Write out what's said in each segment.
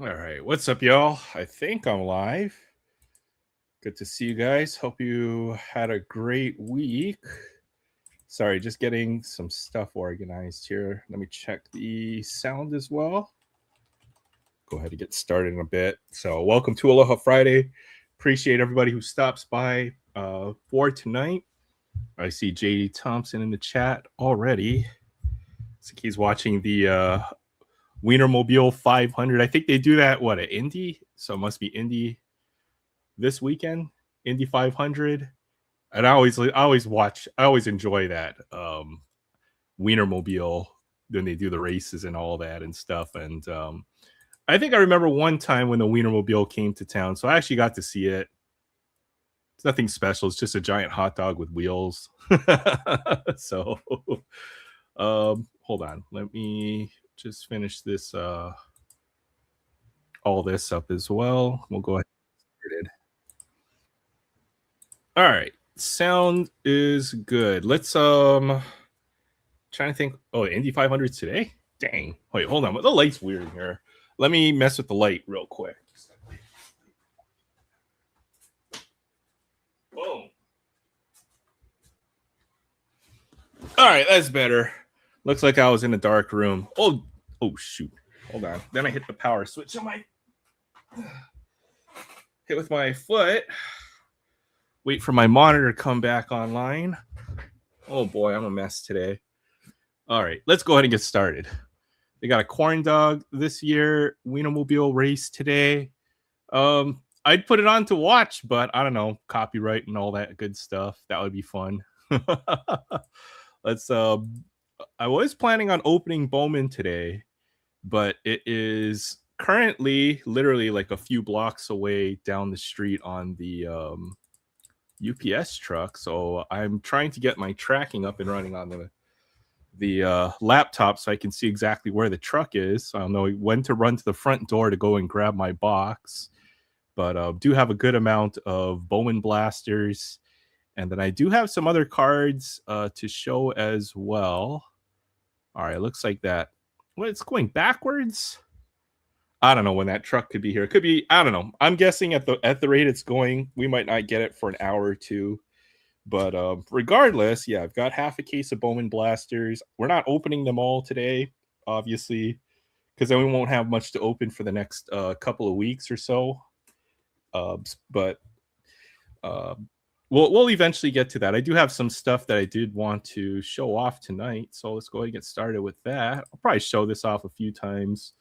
All right, what's up, y'all? I think I'm live. Good to see you guys. Hope you had a great week. Sorry, just getting some stuff organized here. Let me check the sound as well. Go ahead and get started in a bit. So, welcome to Aloha Friday. Appreciate everybody who stops by for tonight. I see JD Thompson in the chat already. So he's watching the Wienermobile 500. I think they do that at Indy, so it must be Indy this weekend, Indy 500. And I always enjoy that Wienermobile when they do the races and all that and stuff. And I think I remember one time when the Wienermobile came to town, so I actually got to see it. It's nothing special. It's just a giant hot dog with wheels. So, hold on. Let me just finish this all this up as well. We'll go ahead and get started. All right. Sound is good. Let's trying to think. Oh, Indy 500 today? Dang. Wait, hold on. The light's weird in here. Let me mess with the light real quick. Boom. All right, that's better. Looks like I was in a dark room. Oh shoot. Hold on. Then I hit the power switch on my hit with my foot. Wait for my monitor to come back online. Oh boy, I'm a mess today. All right, let's go ahead and get started. They got a corn dog this year, Wienermobile race today. I'd put it on to watch, but I don't know, copyright and all that good stuff. That would be fun. Let's I was planning on opening Bowman today, but it is currently literally like a few blocks away down the street on the UPS truck. So I'm trying to get my tracking up and running on the laptop so I can see exactly where the truck is. So I'll know when to run to the front door to go and grab my box. But do have a good amount of Bowman blasters, and then I do have some other cards to show as well. All right, looks like that. Well, it's going backwards. I don't know when that truck could be here. It could be. I don't know. I'm guessing at the rate it's going, we might not get it for an hour or two. But regardless, yeah, I've got half a case of Bowman blasters. We're not opening them all today, obviously, because then we won't have much to open for the next couple of weeks or so. But uh, we'll eventually get to that. I do have some stuff that I did want to show off tonight, so let's go ahead and get started with that. I'll probably show this off a few times.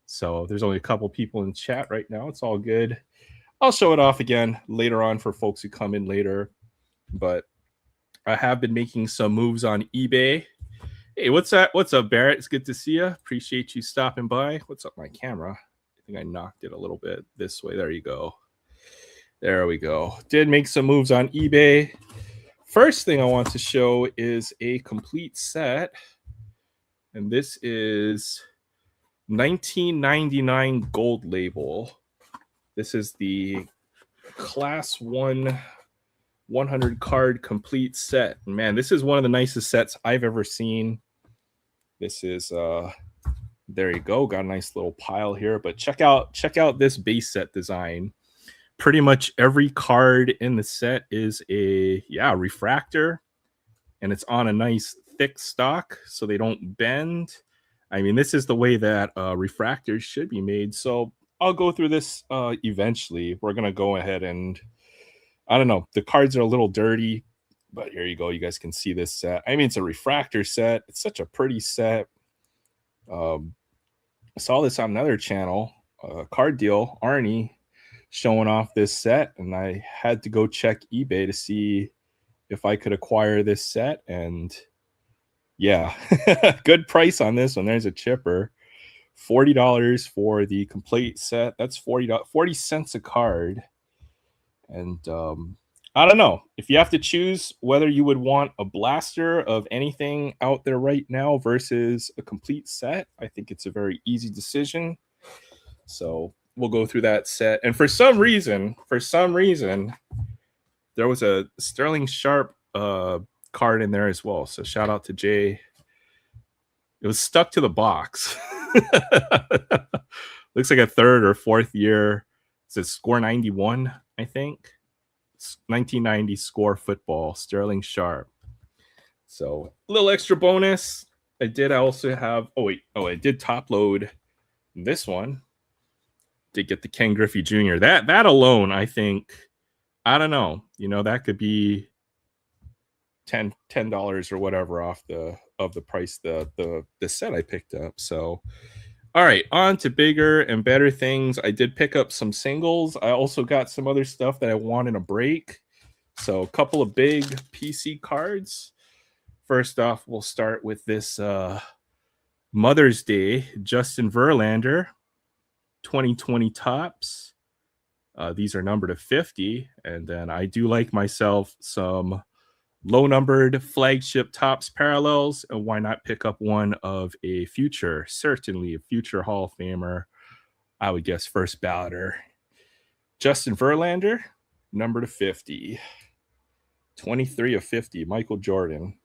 So there's only a couple people in chat right now. It's all good. I'll show it off again later on for folks who come in later. But I have been making some moves on eBay. Hey, what's that? What's up, Barrett? It's good to see you. Appreciate you stopping by. What's up, my camera? I think I knocked it a little bit this way. There you go. There we go. Did make some moves on eBay. First thing I want to show is a complete set. And this is 1999 gold label. This is the Class 1 100 card complete set. Man, this is one of the nicest sets I've ever seen. This is there you go. Got a nice little pile here, but check out this base set design. Pretty much every card in the set is a refractor, and it's on a nice thick stock so they don't bend. I mean, this is the way that refractors should be made. So I'll go through this eventually. We're gonna go ahead and I don't know. The cards are a little dirty, but here you go. You guys can see this set. I mean, it's a refractor set. It's such a pretty set. I saw this on another channel, Card Deal, Arnie, showing off this set, and I had to go check eBay to see if I could acquire this set. And yeah, good price on this one. There's a chipper. $40 for the complete set. That's 40 cents a card. And I don't know. If you have to choose whether you would want a blaster of anything out there right now versus a complete set, I think it's a very easy decision. So we'll go through that set. And for some reason, there was a Sterling Sharp card in there as well. So shout out to Jay. It was stuck to the box. Looks like a third or fourth year. It says score 91, I think. It's 1990 score football, Sterling Sharp. So a little extra bonus. I did also have, I did top load this one. Did get the Ken Griffey Jr. That alone, I think, I don't know, that could be $10 or whatever off the price the set I picked up. So all right, on to bigger and better things. I did pick up some singles. I also got some other stuff that I want in a break. So a couple of big PC cards. First off, we'll start with this Mother's Day Justin Verlander 2020 tops. These are numbered to 50. And then I do like myself some low-numbered flagship tops parallels, and why not pick up one of certainly a future Hall of Famer, I would guess first balloter, Justin Verlander, number to 50. 23 of 50, Michael Jordan.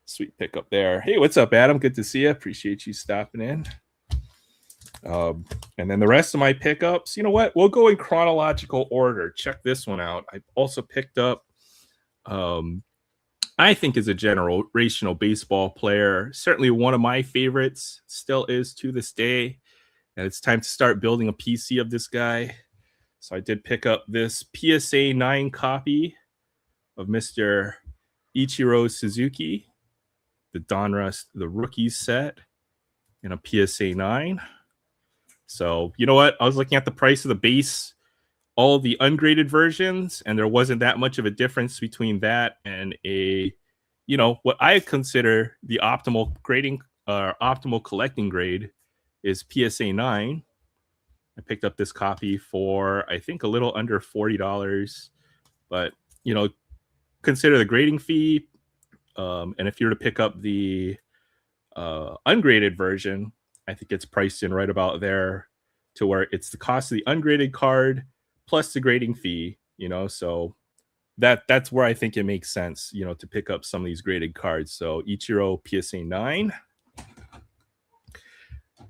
Sweet pickup there. Hey, what's up, Adam? Good to see you. Appreciate you stopping in. And then the rest of my pickups, you know what? We'll go in chronological order. Check this one out. I also picked up I think is a generational baseball player. Certainly one of my favorites, still is to this day. And it's time to start building a PC of this guy. So I did pick up this PSA 9 copy of Mr. Ichiro Suzuki, the Donruss, the rookies set in a PSA 9. So you know what? I was looking at the price of the base, all the ungraded versions, and there wasn't that much of a difference between that and what I consider the optimal grading, optimal collecting grade is PSA 9. I picked up this copy for, I think, a little under $40, but consider the grading fee. And if you were to pick up the ungraded version, I think it's priced in right about there to where it's the cost of the ungraded card plus the grading fee, so that's where I think it makes sense, to pick up some of these graded cards. So Ichiro PSA 9.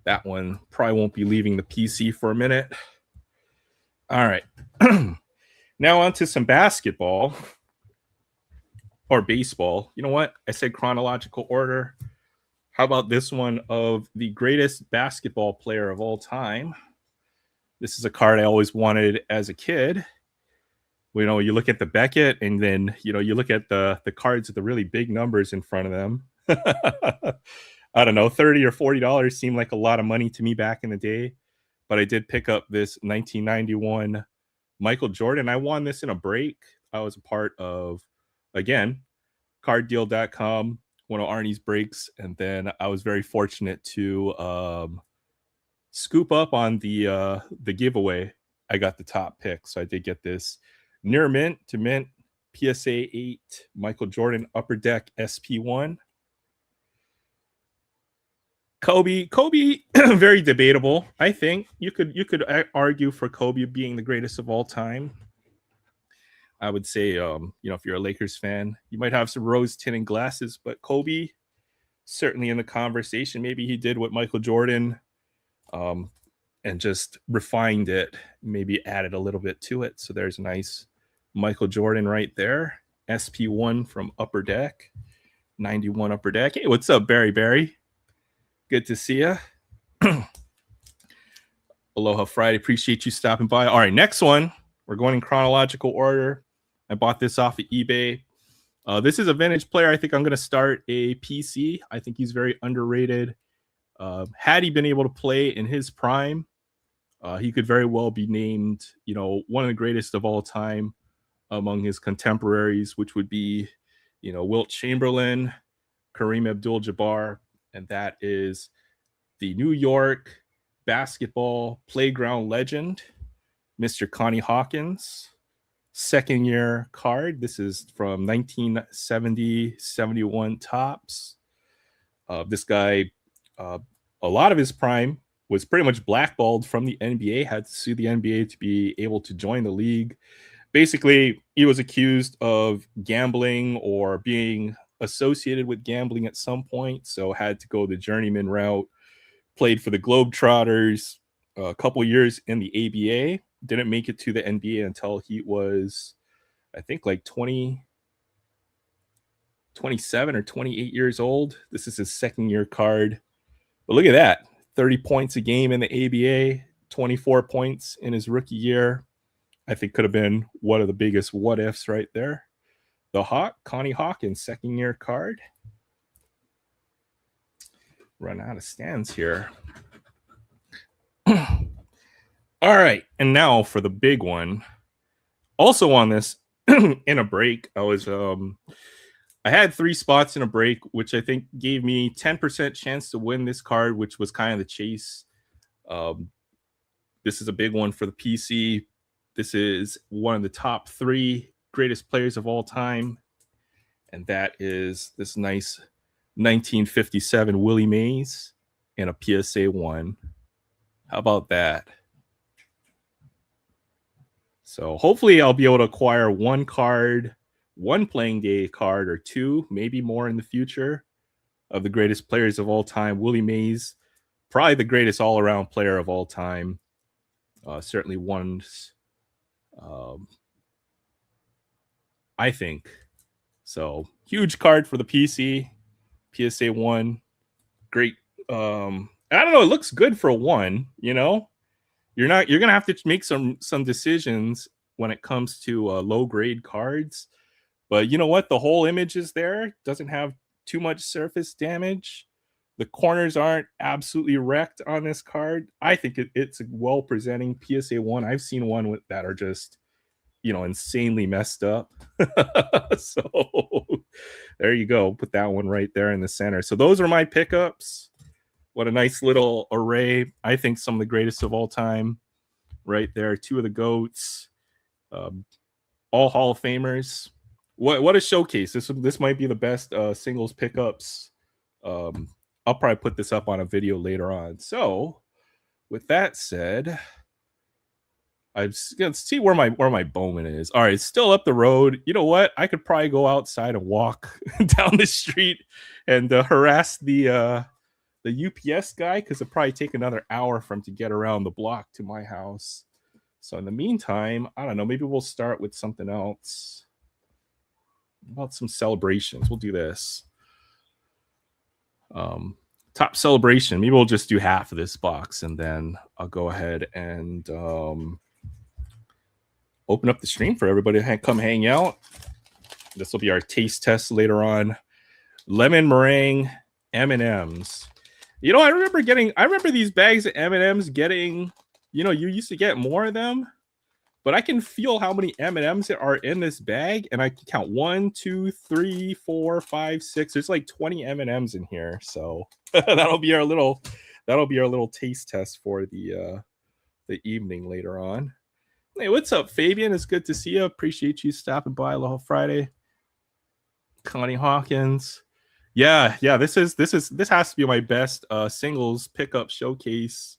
That one probably won't be leaving the PC for a minute. All right. Now on to some basketball or baseball. You know what? I said chronological order. How about this one of the greatest basketball player of all time? This is a card I always wanted as a kid. You look at the Beckett, and then you look at the cards with the really big numbers in front of them. I don't know, $30 or $40 seemed like a lot of money to me back in the day, but I did pick up this 1991 Michael Jordan. I won this in a break. I was a part of, again, carddeal.com, one of Arnie's breaks, and then I was very fortunate to scoop up on the giveaway. I got the top pick, so I did get this near mint to mint PSA 8 Michael Jordan Upper Deck SP1. Kobe, very debatable. I think you could argue for Kobe being the greatest of all time. I would say, if you're a Lakers fan, you might have some rose tinted glasses, but Kobe certainly in the conversation. Maybe he did what Michael Jordan, and just refined it, maybe added a little bit to it. So there's a nice Michael Jordan right there. SP1 from Upper Deck, 91 Upper Deck. Hey, what's up, Barry? Good to see you. Aloha Friday. Appreciate you stopping by. All right, next one. We're going in chronological order. I bought this off of eBay. This is a vintage player. I think I'm going to start a PC. I think he's very underrated. Had he been able to play in his prime, he could very well be named, one of the greatest of all time among his contemporaries, which would be, Wilt Chamberlain, Kareem Abdul-Jabbar, and that is the New York basketball playground legend, Mr. Connie Hawkins, second year card. This is from 1970-71 tops. This guy, a lot of his prime was pretty much blackballed from the NBA, had to sue the NBA to be able to join the league. Basically, he was accused of gambling or being associated with gambling at some point, so had to go the journeyman route, played for the Globetrotters, a couple years in the ABA. Didn't make it to the NBA until he was, I think, like 27 or 28 years old. This is his second year card. But look at that. 30 points a game in the ABA, 24 points in his rookie year. I think could have been one of the biggest what ifs right there. The Hawk, Connie Hawkins, second year card. Run out of stands here. All right, and now for the big one. Also on this, in a break, I had 3 spots in a break, which I think gave me 10% chance to win this card, which was kind of the chase. This is a big one for the PC. This is one of the top 3 greatest players of all time, and that is this nice 1957 Willie Mays and a PSA 1. How about that? So hopefully I'll be able to acquire 1 card, 1 playing day card, or 2, maybe more in the future, of the greatest players of all time. Willie Mays, probably the greatest all-around player of all time. Certainly one's, I think. So huge card for the PC. PSA 1. Great. I don't know. It looks good for a 1, you know? You're gonna have to make some decisions when it comes to low grade cards, but you know what? The whole image is there. Doesn't have too much surface damage. The corners aren't absolutely wrecked on this card. I think it's a well presenting PSA 1. I've seen one that are just, you know, insanely messed up. So there you go. Put that one right there in the center. So those are my pickups. What a nice little array. I think some of the greatest of all time right there. 2 of the GOATs, all Hall of Famers. What a showcase. This might be the best singles pickups. I'll probably put this up on a video later on. So with that said, let's see where my Bowman is. All right, it's still up the road. You know what? I could probably go outside and walk down the street and harass the UPS guy, because it'll probably take another hour for him to get around the block to my house. So in the meantime, I don't know, maybe we'll start with something else. About some celebrations. We'll do this. Top celebration. Maybe we'll just do half of this box, and then I'll go ahead and open up the stream for everybody to come hang out. This will be our taste test later on. Lemon meringue M&Ms. You know, I remember these bags of M&Ms getting, you know, you used to get more of them, but I can feel how many M&Ms are in this bag, and I can count 1, 2, 3, 4, 5, 6. There's like 20 M&Ms in here, so that'll be our little taste test for the evening later on. Hey, what's up, Fabian? It's good to see you. Appreciate you stopping by. Aloha Friday. Connie Hawkins. Yeah. This has to be my best singles pickup showcase,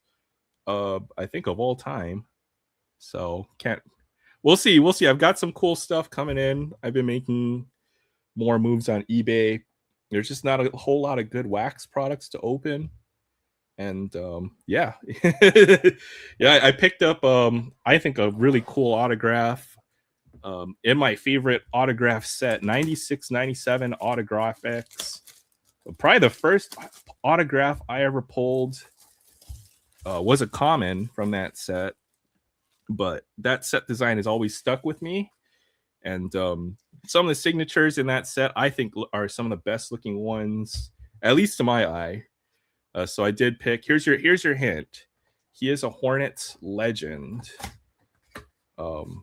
I think, of all time. So we'll see. I've got some cool stuff coming in. I've been making more moves on eBay. There's just not a whole lot of good wax products to open. And yeah. I picked up I think a really cool autograph in my favorite autograph set, 96-97 Autograph X. Probably the first autograph I ever pulled was a common from that set, but that set design has always stuck with me. And some of the signatures in that set I think are some of the best looking ones, at least to my eye. So I did pick. Here's your hint. He is a Hornets legend. And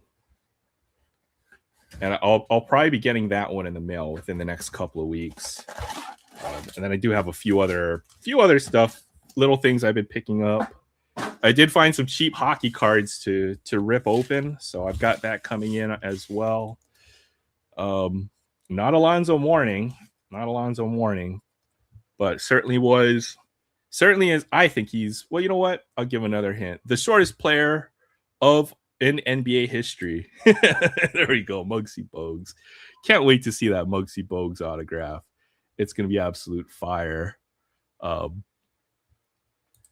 I'll probably be getting that one in the mail within the next couple of weeks. And then I do have a few other stuff, little things I've been picking up. I did find some cheap hockey cards to rip open, so I've got that coming in as well. Not Alonzo Mourning, but certainly is. I think he's, well, you know what? I'll give another hint. The shortest player in NBA history. There we go, Muggsy Bogues. Can't wait to see that Muggsy Bogues autograph. It's going to be absolute fire.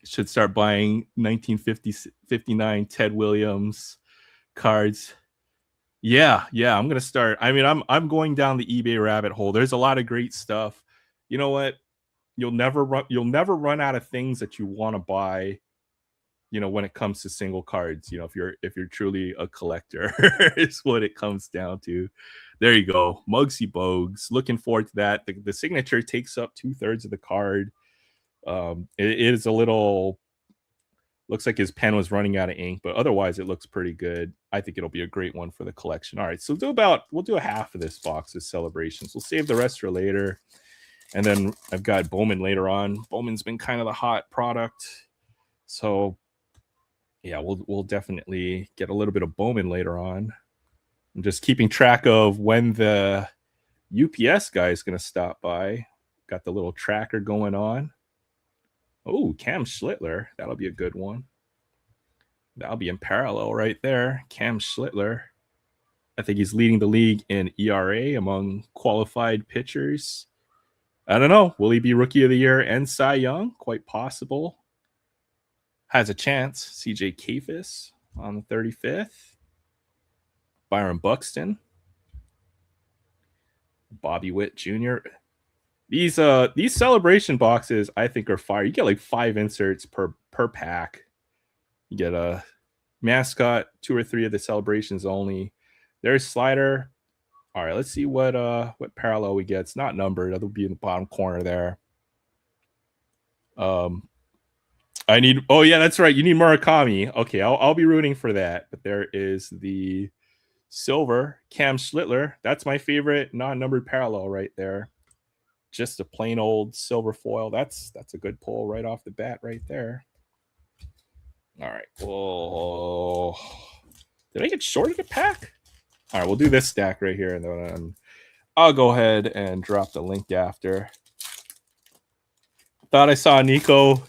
Should start buying 1959 Ted Williams cards. Yeah, I'm gonna start. I mean, I'm going down the eBay rabbit hole. There's a lot of great stuff. You know what? You'll never run out of things that you want to buy. You know, when it comes to single cards, you know, if you're truly a collector, is what it comes down to. There you go, Muggsy Bogues. Looking forward to that. The signature takes up 2/3 of the card. It is a little. Looks like his pen was running out of ink, but otherwise it looks pretty good. I think it'll be a great one for the collection. All right, so we'll do a half of this box of Celebrations. We'll save the rest for later. And then I've got Bowman later on. Bowman's been kind of the hot product. So yeah, we'll definitely get a little bit of Bowman later on. I'm just keeping track of when the UPS guy is going to stop by. Got the little tracker going on. Oh, Cam Schlittler. That'll be a good one. That'll be in parallel right there. Cam Schlittler. I think he's leading the league in ERA among qualified pitchers. I don't know. Will he be Rookie of the Year and Cy Young? Quite possible. Has a chance. CJ Kafis on the 35th. Byron Buxton. Bobby Witt Jr. These celebration boxes, I think, are fire. You get like 5 inserts per pack. You get a mascot, 2 or 3 of the celebrations only. There's Slider. All right, let's see what parallel we get. It's not numbered. That'll be in the bottom corner there. I need. Oh yeah, that's right. You need Murakami. Okay, I'll be rooting for that. But there is the silver Cam Schlittler. That's my favorite non-numbered parallel right there. Just a plain old silver foil. That's a good pull right off the bat right there. All right. Whoa. Did I get shorted a pack? All right, we'll do this stack right here, and then I'll go ahead and drop the link after. Thought I saw Nico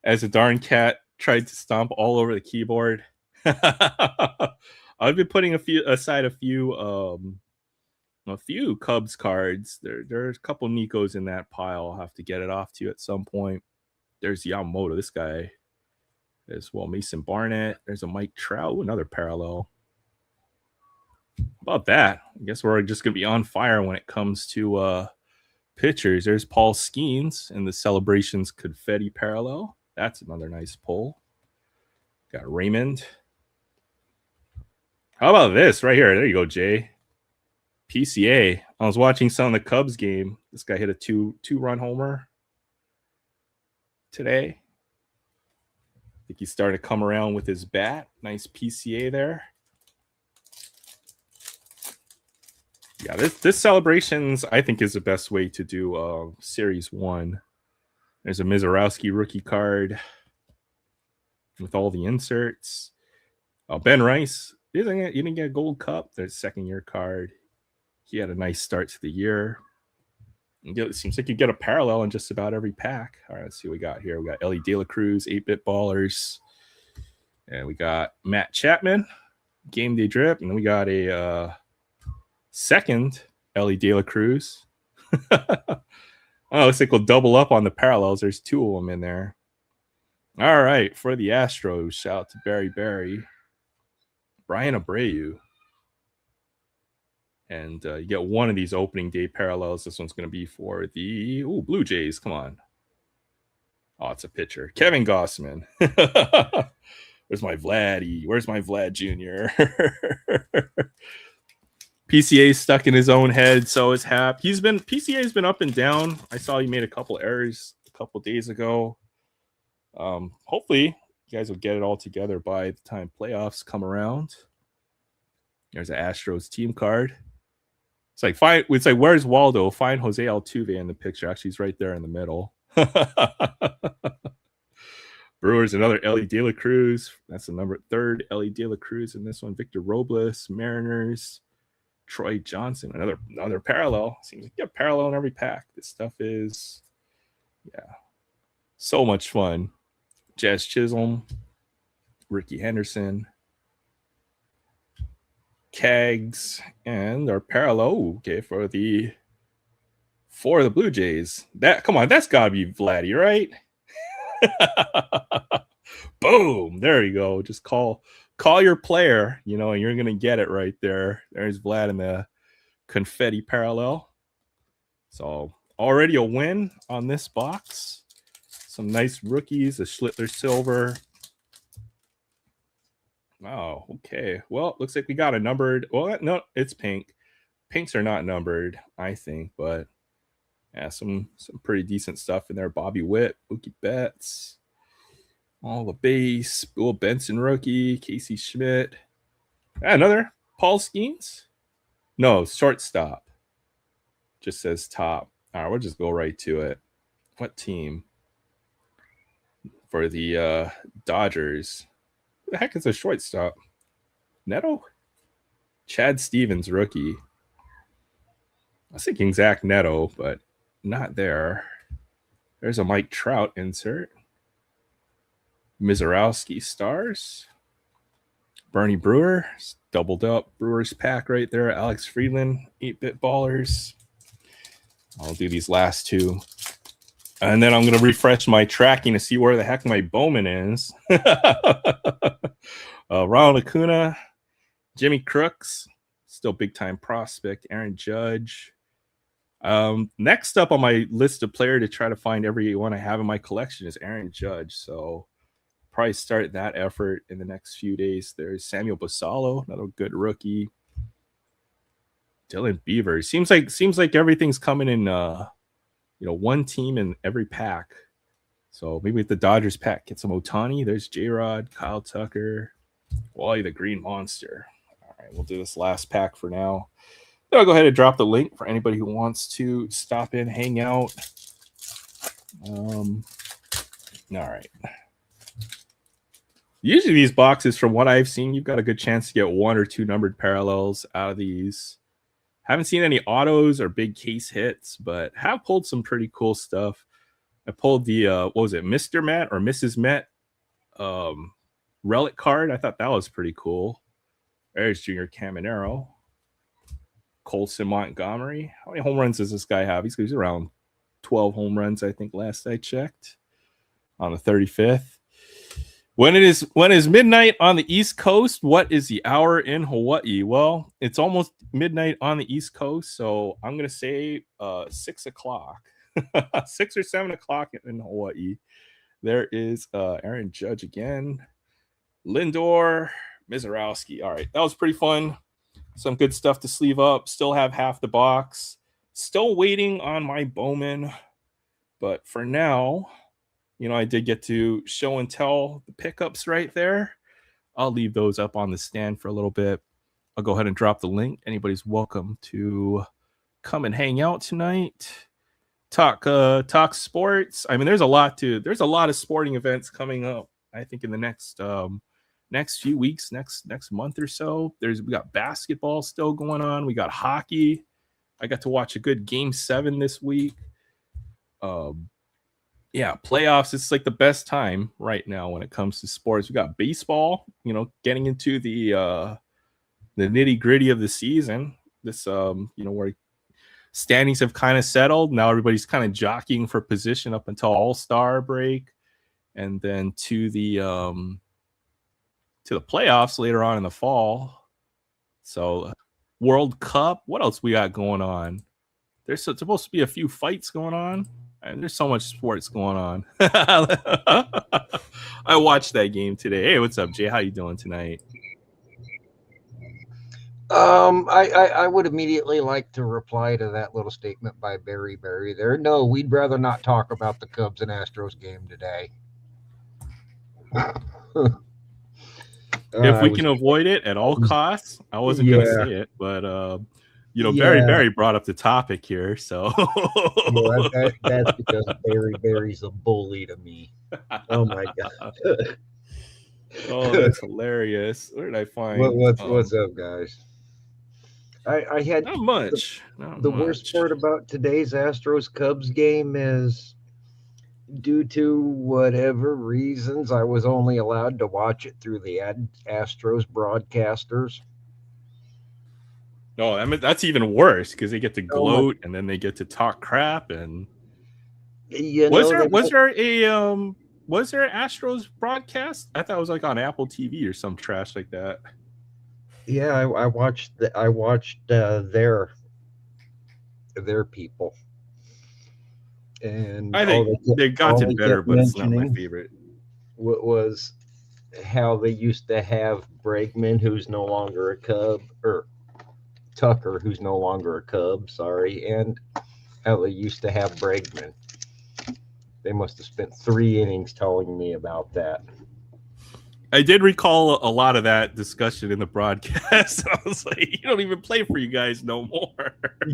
as a darn cat tried to stomp all over the keyboard. I've been putting aside a few Cubs cards. There's a couple Nikos in that pile. I'll have to get it off to you at some point. There's Yamamoto, this guy as well. Mason Barnett. There's a Mike Trout, another parallel. How about that? I guess we're just going to be on fire when it comes to pitchers. There's Paul Skeens in the Celebrations Confetti parallel. That's another nice pull. Got Raymond. How about this right here? There you go, Jay. PCA. I was watching some of the Cubs game. This guy hit a two-run homer today. I think he's starting to come around with his bat. Nice PCA there. Yeah, this Celebrations, I think, is the best way to do Series 1. There's a Mizorowski rookie card with all the inserts. Ben Rice, you didn't get a gold cup. There's a second-year card. He had a nice start to the year. It seems like you get a parallel in just about every pack. All right, let's see what we got here. We got Ellie De La Cruz, 8-Bit Ballers. And we got Matt Chapman, Game Day Drip. And then we got a second Ellie De La Cruz. Oh, looks like we'll double up on the parallels. There's 2 of them in there. All right, for the Astros, shout out to Barry. Brian Abreu. And you get one of these opening day parallels. This one's going to be for the Blue Jays. Come on. Oh, it's a pitcher. Kevin Gossman. Where's my Vladdy? Where's my Vlad Jr.? PCA stuck in his own head, so is Hap. PCA's been up and down. I saw he made a couple errors a couple days ago. Hopefully, you guys will get it all together by the time playoffs come around. There's an Astros team card. It's like where's Waldo? Find Jose Altuve in the picture. Actually, he's right there in the middle. Brewers, another Ellie De La Cruz. That's the third Ellie De La Cruz in this one. Victor Robles, Mariners. Troy Johnson, another parallel. Seems like you get parallel in every pack. This stuff is, so much fun. Jazz Chisholm, Ricky Henderson, Kags, and our parallel. Okay, for the Blue Jays. That's gotta be Vladdy, right? Boom. There you go. Just call your player, and you're going to get it right there. There's Vlad in the confetti parallel. So already a win on this box. Some nice rookies, a Schlittler silver. Oh, okay. Well, looks like we got a numbered. Well, no, it's pink. Pinks are not numbered, I think, but yeah, some pretty decent stuff in there. Bobby Witt, Mookie Betts, all the base, Bill Benson rookie, Casey Schmidt. Another Paul Skeens. No, shortstop. Just says top. All right, we'll just go right to it. What team? For the Dodgers. Who the heck is a shortstop? Neto? Chad Stevens, rookie. I was thinking Zach Neto, but not there. There's a Mike Trout insert. Mizorowski stars. Bernie Brewer, doubled up Brewers pack right there. Alex Friedland, 8-bit ballers. I'll do these last two. And then I'm going to refresh my tracking to see where the heck my Bowman is. Ronald Acuna, Jimmy Crooks, still big-time prospect. Aaron Judge. Next up on my list of player to try to find everyone I have in my collection is Aaron Judge. So probably start that effort in the next few days. There's Samuel Basallo, another good rookie. Dylan Beaver. Seems like everything's coming in one team in every pack. So maybe with the Dodgers pack, get some Ohtani. There's J-Rod, Kyle Tucker, Wally the Green Monster. All right, we'll do this last pack for now. Then I'll go ahead and drop the link for anybody who wants to stop in, hang out. All right. Usually these boxes, from what I've seen, you've got a good chance to get 1 or 2 numbered parallels out of these. Haven't seen any autos or big case hits, but have pulled some pretty cool stuff. I pulled the, what was it, Mr. Met or Mrs. Met relic card. I thought that was pretty cool. There's Junior Caminero. Colson Montgomery. How many home runs does this guy have? He's around 12 home runs, I think, last I checked, on the 35th. When is midnight on the East Coast? What is the hour in Hawaii? Well, it's almost midnight on the East Coast, so I'm going to say 6 o'clock. 6 or 7 o'clock in Hawaii. There is Aaron Judge again. Lindor, Mizorowski. All right, that was pretty fun. Some good stuff to sleeve up. Still have half the box. Still waiting on my Bowman. But for now, I did get to show and tell the pickups right there. I'll leave those up on the stand for a little bit. I'll go ahead and drop the link. Anybody's welcome to come and hang out tonight. Talk sports. I mean, there's a lot of sporting events coming up, I think, in the next few weeks, next month or so. We got basketball still going on. We got hockey. I got to watch a good Game 7 this week. Yeah, playoffs. It's like the best time right now when it comes to sports. We got baseball, getting into the nitty gritty of the season. This, where standings have kind of settled. Now everybody's kind of jockeying for position up until All-Star break, and then to the playoffs later on in the fall. So World Cup. What else we got going on? There's supposed to be a few fights going on. And there's so much sports going on. I watched that game today. Hey, what's up, Jay? How you doing tonight? I would immediately like to reply to that little statement by Barry there. No, we'd rather not talk about the Cubs and Astros game today. If we can avoid it at all costs, I wasn't going to say it, but Barry brought up the topic here, so that's because Barry's a bully to me. Oh my god! Oh, that's hilarious. Where did I find? What's up, guys? I had not much. The worst part about today's Astros Cubs game is, due to whatever reasons, I was only allowed to watch it through the Astros broadcasters. No, I mean, that's even worse because they get to gloat and then they get to talk crap. And was there was there an Astros broadcast? I thought it was like on Apple TV or some trash like that. Yeah, I watched their people, and I think they've all gotten they better, kept but it's not my mentioning favorite. was how they used to have Bregman, who's no longer a Cub, or Tucker, who's no longer a Cub. Sorry, and how they used to have Bregman. They must have spent 3 innings telling me about that. I did recall a lot of that discussion in the broadcast. I was like, you don't even play for you guys no more.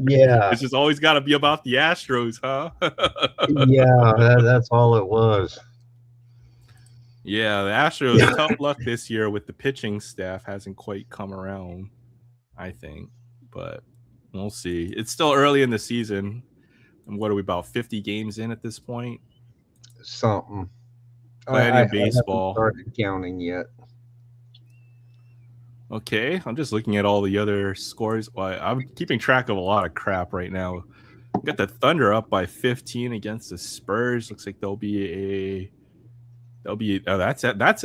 Yeah, It's just always got to be about the Astros, huh? yeah, that's all it was. Yeah, the Astros, tough luck this year with the pitching staff hasn't quite come around, I think. But we'll see. It's still early in the season. And what are we, about 50 games in at this point? Something. Plenty I of haven't baseball. started counting yet. Okay, I'm just looking at all the other scores. Well, I'm keeping track of a lot of crap right now. Got the Thunder up by 15 against the Spurs. Looks like that's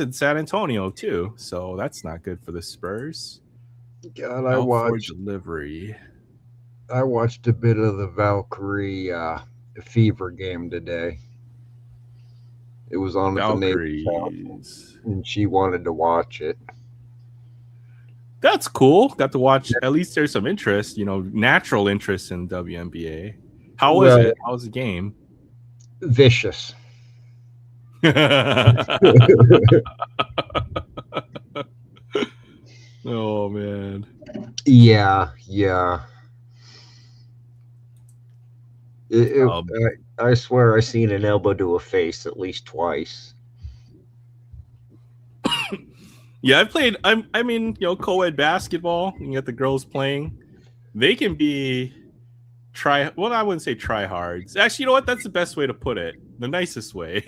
in San Antonio too. So that's not good for the Spurs. God, Out for delivery. I watched a bit of the Valkyrie Fever game today. It was on at the neighbor's house, Valkyries. and she wanted to watch it. That's cool. Got to watch. At least there's some interest, natural interest in WNBA. How was Well, it? How was the game? vicious. Oh man. Yeah, yeah. Um, I swear I seen an elbow to a face at least twice. yeah, I've played. I mean, co-ed basketball. You get the girls playing. They can be well, I wouldn't say try hards. Actually, you know what? That's the best way to put it. The nicest way.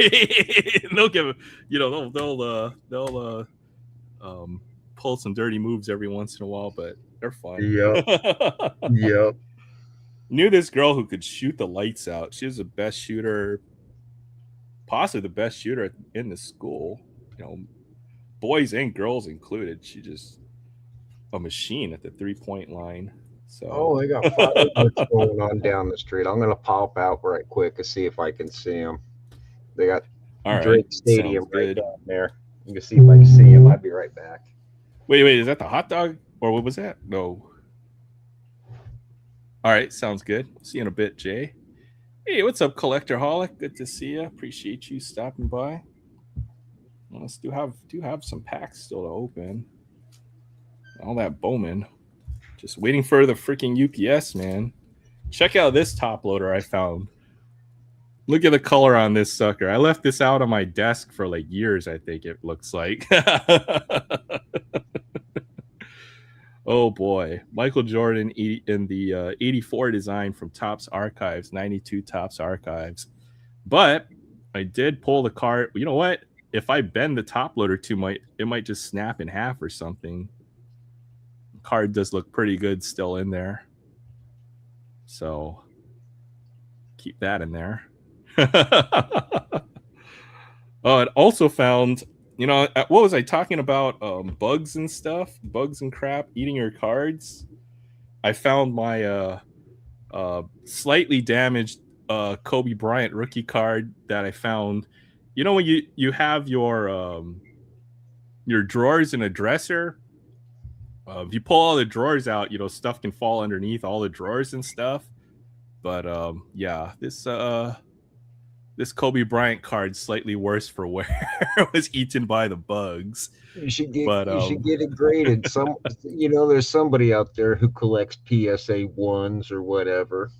They'll give, they'll pull some dirty moves every once in a while, but they're fun. Yep, yep. Knew this girl who could shoot the lights out. She was the best shooter, possibly the best shooter in the school. Boys and girls included. She just a machine at the 3-point line. So. Oh, they got fireworks going on down the street. I'm gonna pop out right quick and see if I can see them. They got Drake Stadium right down there. You can see if I can see him. I'll be right back. Wait, is that the hot dog or what was that? No. All right, sounds good. See you in a bit, Jay. Hey, what's up, Collector Holic? Good to see you. Appreciate you stopping by. Let's do have some packs still to open. All that Bowman. Just waiting for the freaking UPS, man. Check out this top loader I found. Look at the color on this sucker. I left this out on my desk for like years, I think it looks like. Oh boy. Michael Jordan in the 84 design from Topps Archives, 92 Topps Archives. But I did pull the card. You know what? If I bend the top loader too much, it might just snap in half or something. The card does look pretty good still in there. So keep that in there. Oh, it also found, what was I talking about? Bugs and stuff, bugs and crap, eating your cards. I found my slightly damaged Kobe Bryant rookie card that I found. When you have your drawers in a dresser, if you pull all the drawers out, stuff can fall underneath all the drawers and stuff. But yeah, this Kobe Bryant card, slightly worse for wear, was eaten by the bugs. You should get it graded. There's somebody out there who collects PSA 1s or whatever.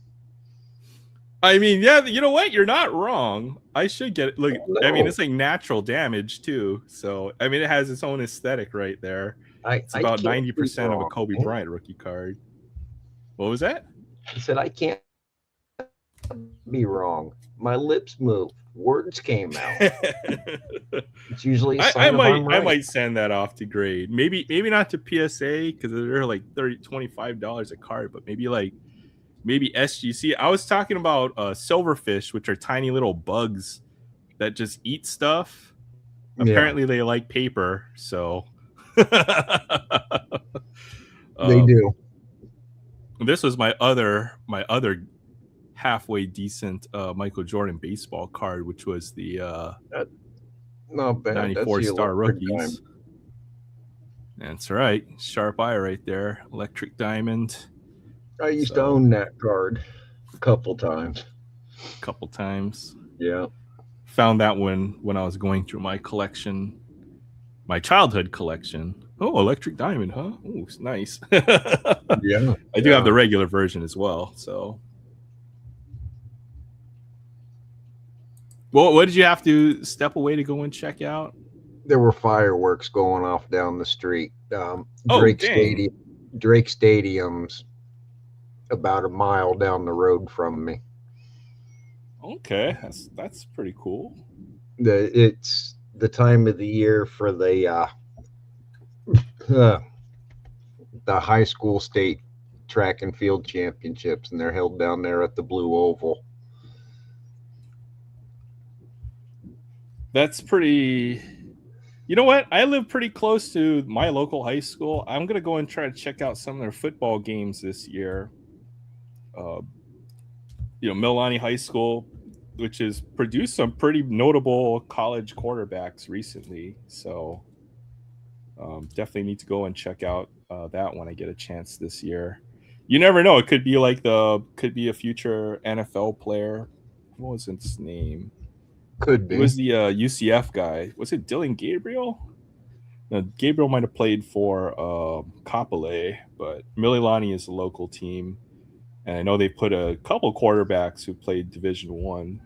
I mean, yeah, you know what? You're not wrong. I should get it. Look, no. I mean, it's like natural damage too. So, I mean, it has its own aesthetic right there. It's about 90% of a Kobe Bryant rookie card. What was that? I said, I can't be wrong. My lips moved. Words came out. It's usually a sign I might send that off to grade. Maybe not to PSA because they're like $25 a card, but maybe SGC. I was talking about silverfish, which are tiny little bugs that just eat stuff. Yeah, Apparently, they like paper, so they um, do. this was my other halfway decent Michael Jordan baseball card, which was the That, not bad. That's 94 the star electric diamond. rookies. That's right, sharp eye right there, electric diamond. I used to So own that card a couple times. a couple times. Yeah, Found that when I was going through my collection, my childhood collection. Oh, electric diamond, huh? Oh, it's nice. yeah, I do have yeah. the regular version as well. So, well, what did you have to step away to go and check out? There were fireworks going off down the street. Oh, dang. Drake Stadium's about a mile down the road from me. Okay, that's pretty cool. It's the time of the year for uh, the high school state track and field championships, and they're held down there at the Blue Oval. That's pretty. You know what? I live pretty close to my local high school. I'm gonna go and try to check out some of their football games this year. Uh, Mililani High School, which has produced some pretty notable college quarterbacks recently. So definitely need to go and check out that when I get a chance this year. You never know; it could be could be a future NFL player. What was his name? Could He be. was the UCF guy. Was it Dylan Gabriel? No, Gabriel might have played for Kapolei, but Mililani is a local team, and I know they put a couple quarterbacks who played Division One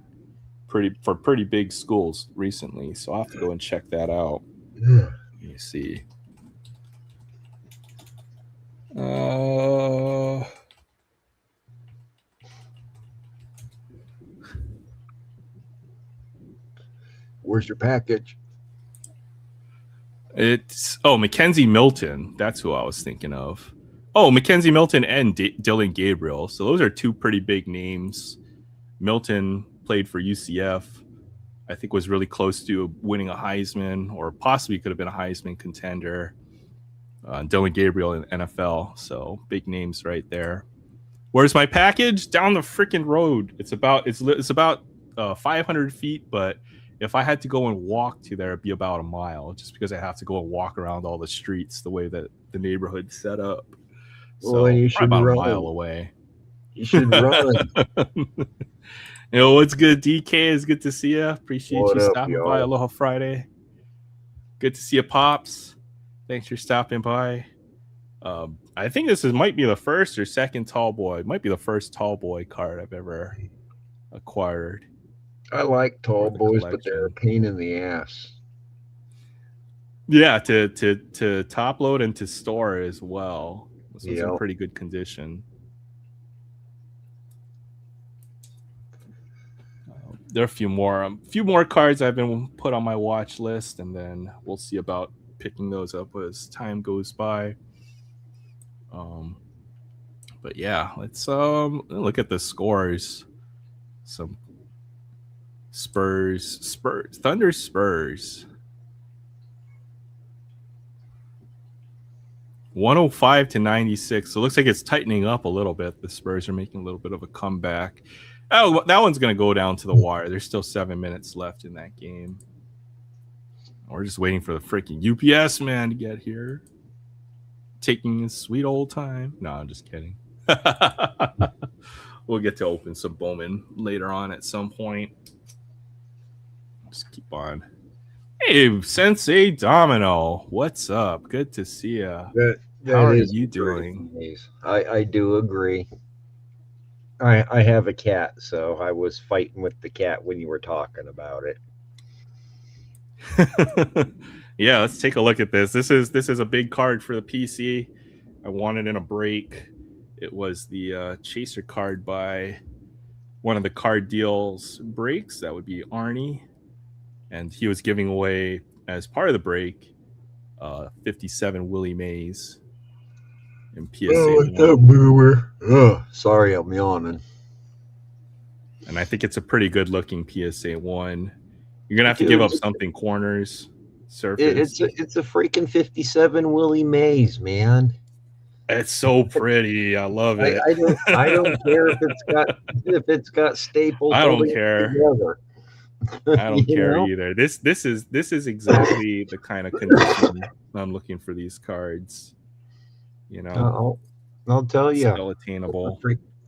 pretty big schools recently. So I'll have to go and check that out. Let me see. Uh, Where's your package? it's Mackenzie Milton. That's who I was thinking of. Oh, Mackenzie Milton and Dylan Gabriel. So those are two pretty big names. Milton played for UCF. I think was really close to winning a Heisman, or possibly could have been a Heisman contender. Dylan Gabriel in NFL, so big names right there. Where's my package? Down the freaking road. It's about 500 feet, but if I had to go and walk to there, it'd be about a mile, just because I have to go and walk around all the streets the way that the neighborhood's set up. Well, then So you probably should about a run. mile away. You should run. What's good, DK? It's good to see you. Appreciate What you up, stopping by. y'all? Aloha Friday. Good to see you, Pops. Thanks for stopping by. I think might be the first or second tall boy. It might be the first tall boy card I've ever acquired. I like tall For the boys, but they're a collection. pain in the ass. Yeah, to top load and to store as well. This one's in Yeah. pretty good condition. There are a few more cards I've been put on my watch list, and then we'll see about picking those up as time goes by. But yeah, let's look at the scores. Some Thunder Spurs. 105-96. So it looks like it's tightening up a little bit. The Spurs are making a little bit of a comeback. Oh, that one's going to go down to the wire. There's still 7 minutes left in that game. We're just waiting for the freaking UPS man to get here. Taking his sweet old time. No, I'm just kidding. We'll get to open some Bowman later on at some point. Just keep on. Hey, Sensei Domino. What's up? Good to see you. That How are is you a pretty doing? maze. I do agree. I have a cat, so I was fighting with the cat when you were talking about it. Yeah, let's take a look at this. This is a big card for the PC. I wanted in a break. It was the chaser card by one of the card deals breaks. That would be Arnie, and he was giving away as part of the break 57 Willie Mays in PSA 1. boomer? Oh, sorry, I'm yawning. And I think it's a pretty good looking PSA 1. You're gonna have to give up something. Corners, surface. It's a freaking '57 Willie Mays, man. It's so pretty. I love it. I don't care if it's got staples I don't holding it care. together. I don't care either. This is exactly the kind of condition I'm looking for these cards. You know, I'll tell you, still attainable.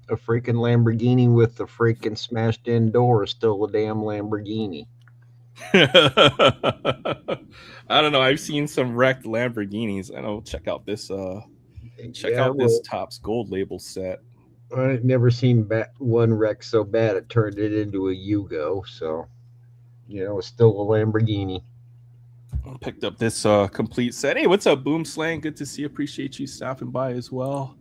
A freaking Lamborghini with the freaking smashed in door is still a damn Lamborghini. I don't know. I've seen some wrecked Lamborghinis. I know. Check out this. Check out this Topps Gold Label set. I've never seen one wreck so bad it turned it into a Yugo. So, it's still a Lamborghini. I picked up this complete set. Hey, what's up, Boom Slang? Good to see you. Appreciate you stopping by as well.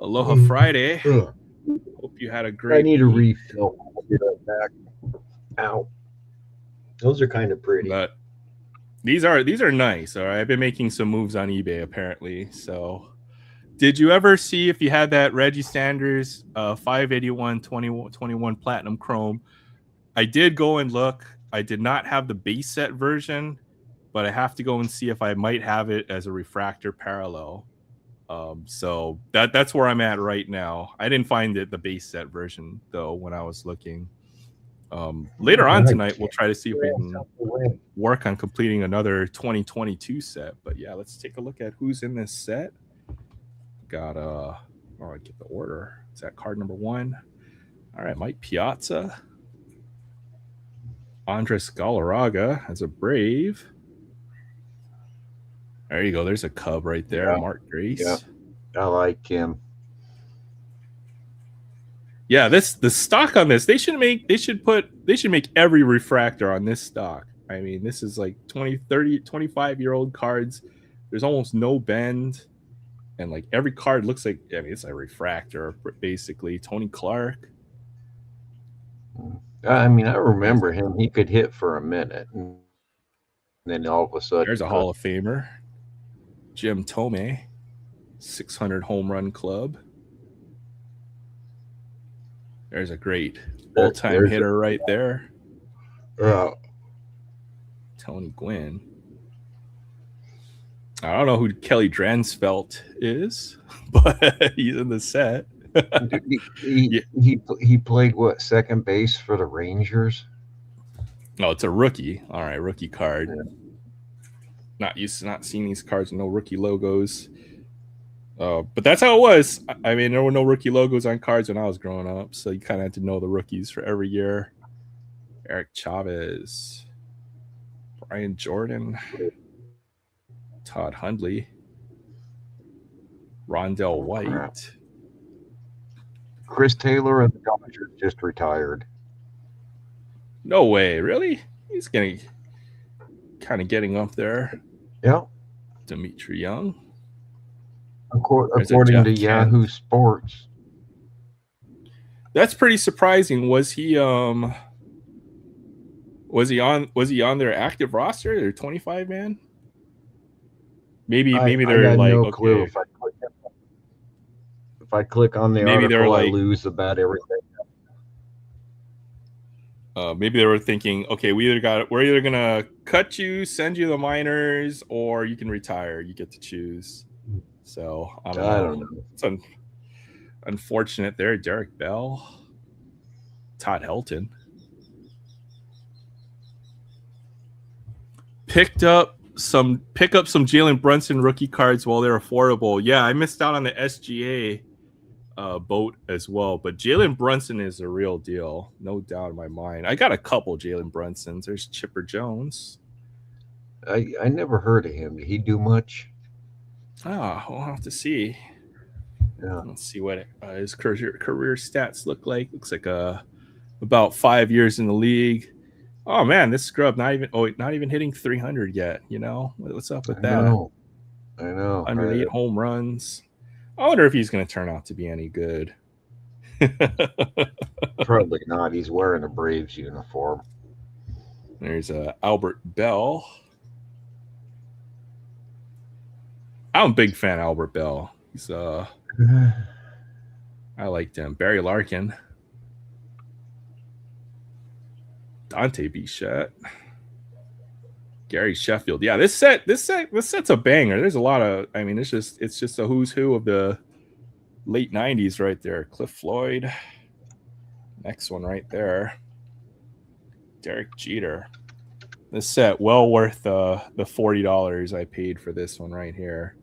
Aloha Friday. Hope you had a great. I need a refill. I'll be right back. Ow. Those are kind of pretty. But these are nice. All right. I've been making some moves on eBay apparently. So, did you ever see if you had that Reggie Sanders 581 21 Platinum Chrome? I did go and look. I did not have the base set version, but I have to go and see if I might have it as a refractor parallel. So that's where I'm at right now. I didn't find the base set version though when I was looking. Later on tonight, we'll try to see if we can work on completing another 2022 set. But yeah, let's take a look at who's in this set. Got I get the order. Is that card number 1? All right, Mike Piazza, Andres Galarraga as a Brave. There you go. There's a Cub right there. Yeah. Mark Grace. Yeah, I like him. Yeah, the stock on this, they should make every refractor on this stock. I mean, this is like 20, 30, 25-year-old cards. There's almost no bend. And like every card looks like, I mean, it's a refractor, basically. Tony Clark. I mean, I remember him. He could hit for a minute. And then all of a sudden. There's a Hall of Famer. Jim Thome. 600 home run club. There's a great all-time hitter right there. Tony Gwynn. I don't know who Kelly Dransfeld is, but he's in the set. he played what, second base for the Rangers? No, it's a rookie. All right, rookie card. Yeah. Not used to not seeing these cards with no rookie logos. But that's how it was. I mean, there were no rookie logos on cards when I was growing up, so you kind of had to know the rookies for every year. Eric Chavez, Brian Jordan, Todd Hundley, Rondell White. Chris Taylor of the Dodgers just retired. No way, really? He's kind of getting up there. Yeah. Dimitri Young. According to Yahoo Sports. That's pretty surprising. Was he on their active roster, their 25 man? Maybe they're like, no clue. If I click on the article, I lose about everything. Maybe they were thinking, okay, we're either gonna cut you, send you the minors, or you can retire. You get to choose. So I don't know. It's unfortunate there. Derek Bell, Todd Helton. Pick up some Jalen Brunson rookie cards while they're affordable. Yeah, I missed out on the SGA boat as well, but Jalen Brunson is a real deal, no doubt in my mind. I got a couple Jalen Brunsons. There's Chipper Jones. I never heard of him. Did he do much? We'll have to see. Yeah. Let's see what his career stats look like. Looks like about 5 years in the league. Oh man, this scrub not even hitting 300 yet. You know what's up with that? I know. 108 home runs. I wonder if he's going to turn out to be any good. Probably not. He's wearing a Braves uniform. There's Albert Bell. I'm a big fan of Albert Bell. He's I liked him. Barry Larkin. Dante Bichette. Gary Sheffield. Yeah, this set's a banger. There's a lot of. I mean, it's just a who's who of the late '90s right there. Cliff Floyd. Next one right there. Derek Jeter. This set well worth the $40 I paid for this one right here.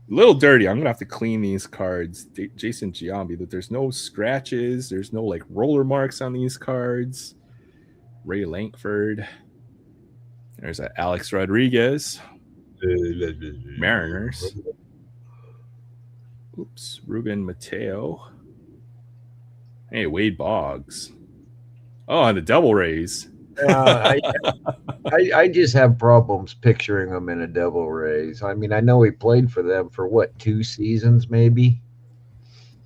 A little dirty. I'm gonna have to clean these cards. Jason Giambi, that there's no scratches. There's no like roller marks on these cards. Ray Lankford. There's a Alex Rodriguez. Mariners. Oops. Ruben Mateo. Hey, Wade Boggs. Oh, and the double rays. I just have problems picturing him in a Devil Rays. I mean, I know he played for them for what, 2 seasons maybe.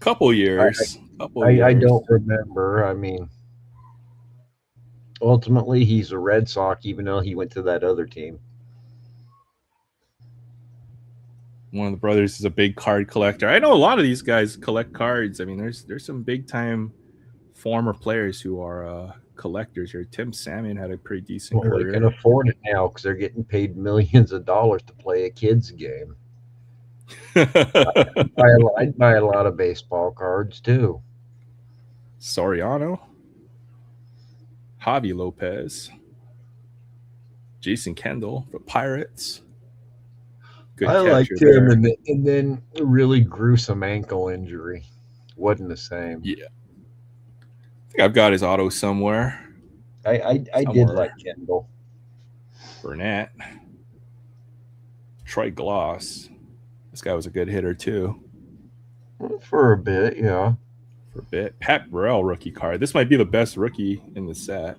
Couple years. I don't remember. I mean, ultimately he's a Red Sox, even though he went to that other team. One of the brothers is a big card collector. I know a lot of these guys collect cards. I mean, there's some big time former players who are collectors here. Tim Salmon had a pretty decent Well, career. they can afford it now because they're getting paid millions of dollars to play a kids game. I'd buy a lot of baseball cards too. Soriano, Javi Lopez, Jason Kendall for Pirates. Good I liked him, and then a really gruesome ankle injury. Wasn't the same. Yeah, I think I've got his auto somewhere. I did like Kendall. Burnett, Troy Gloss. This guy was a good hitter too. For a bit, yeah. For a bit. Pat Burrell rookie card. This might be the best rookie in the set.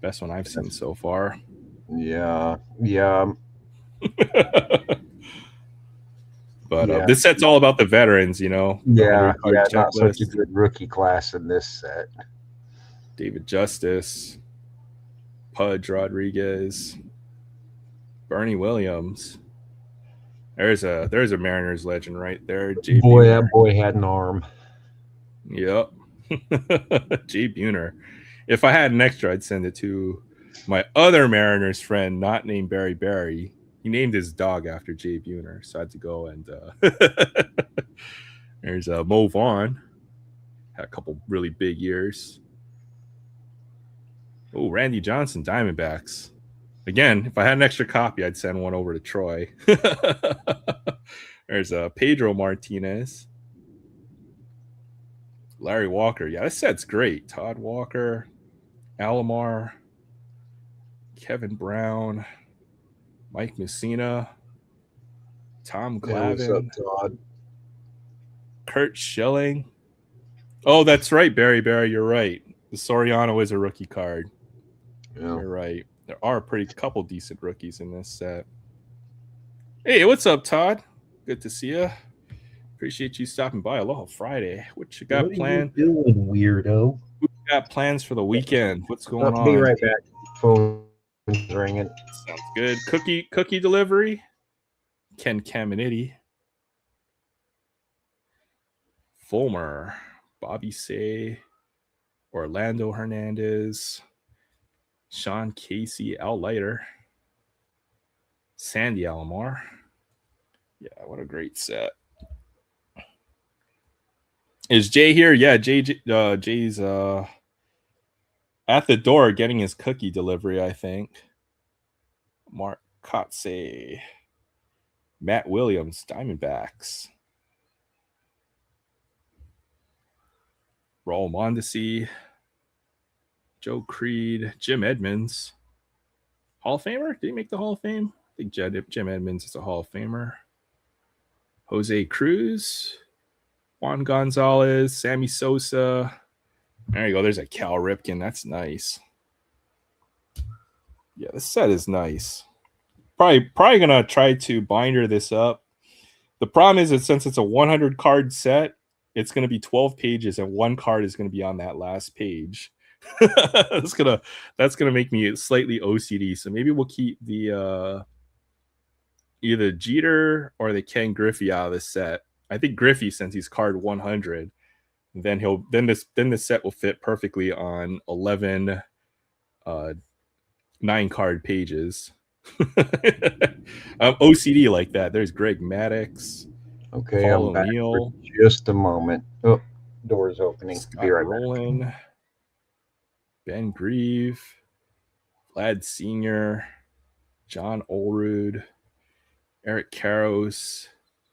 Best one I've seen so far. Yeah. But this set's all about the veterans, you know. Yeah, not such a good rookie class in this set. David Justice, Pudge Rodriguez, Bernie Williams. There's a Mariners legend right there. Jay Buhner. That boy had an arm. Yep. Jay Buhner. If I had an extra, I'd send it to my other Mariners friend, not named Barry Barry. He named his dog after Jay Buhner, so I had to go and there's Mo Vaughn. Had a couple really big years. Oh, Randy Johnson, Diamondbacks. Again, if I had an extra copy, I'd send one over to Troy. There's Pedro Martinez. Larry Walker. Yeah, this set's great. Todd Walker, Alomar, Kevin Brown, Mike Messina, Tom Glavine, what's up, Todd? Kurt Schilling. Oh, that's right, Barry. You're right. The Soriano is a rookie card. Yeah. You're right. There are a pretty couple decent rookies in this set. Hey, what's up, Todd? Good to see you. Appreciate you stopping by. Aloha Friday. What you got planned? What are you doing, weirdo? Who got plans for the weekend? What's going on? I'll be right back. Phone ringing. Sounds good. Cookie delivery. Ken Caminiti. Fulmer. Bobby Say. Orlando Hernandez. Sean Casey, Al Leiter. Sandy Alomar. Yeah, what a great set. Is Jay here? Yeah, Jay's at the door getting his cookie delivery, I think. Mark Kotze. Matt Williams, Diamondbacks. Raul Mondesi. Joe Creed. Jim Edmonds. Hall of Famer? Did he make the Hall of Fame? I think Jim Edmonds is a Hall of Famer. Jose Cruz. Juan Gonzalez. Sammy Sosa. There you go. There's a Cal Ripken. That's nice. Yeah, this set is nice. Probably gonna try to binder this up. The problem is that since it's a 100 card set, it's gonna be 12 pages, and one card is gonna be on that last page. that's gonna make me slightly OCD. So maybe we'll keep the either Jeter or the Ken Griffey out of this set. I think Griffey, since he's card 100, then this set will fit perfectly on 11 9-card pages. I'm OCD like that. There's Greg Maddox, Okay, Paul I'm back for O'Neill, just a moment. Oh, door's opening. Be Scott right back. Rowland, Ben Grieve, Vlad Sr., John Olrud, Eric Karros,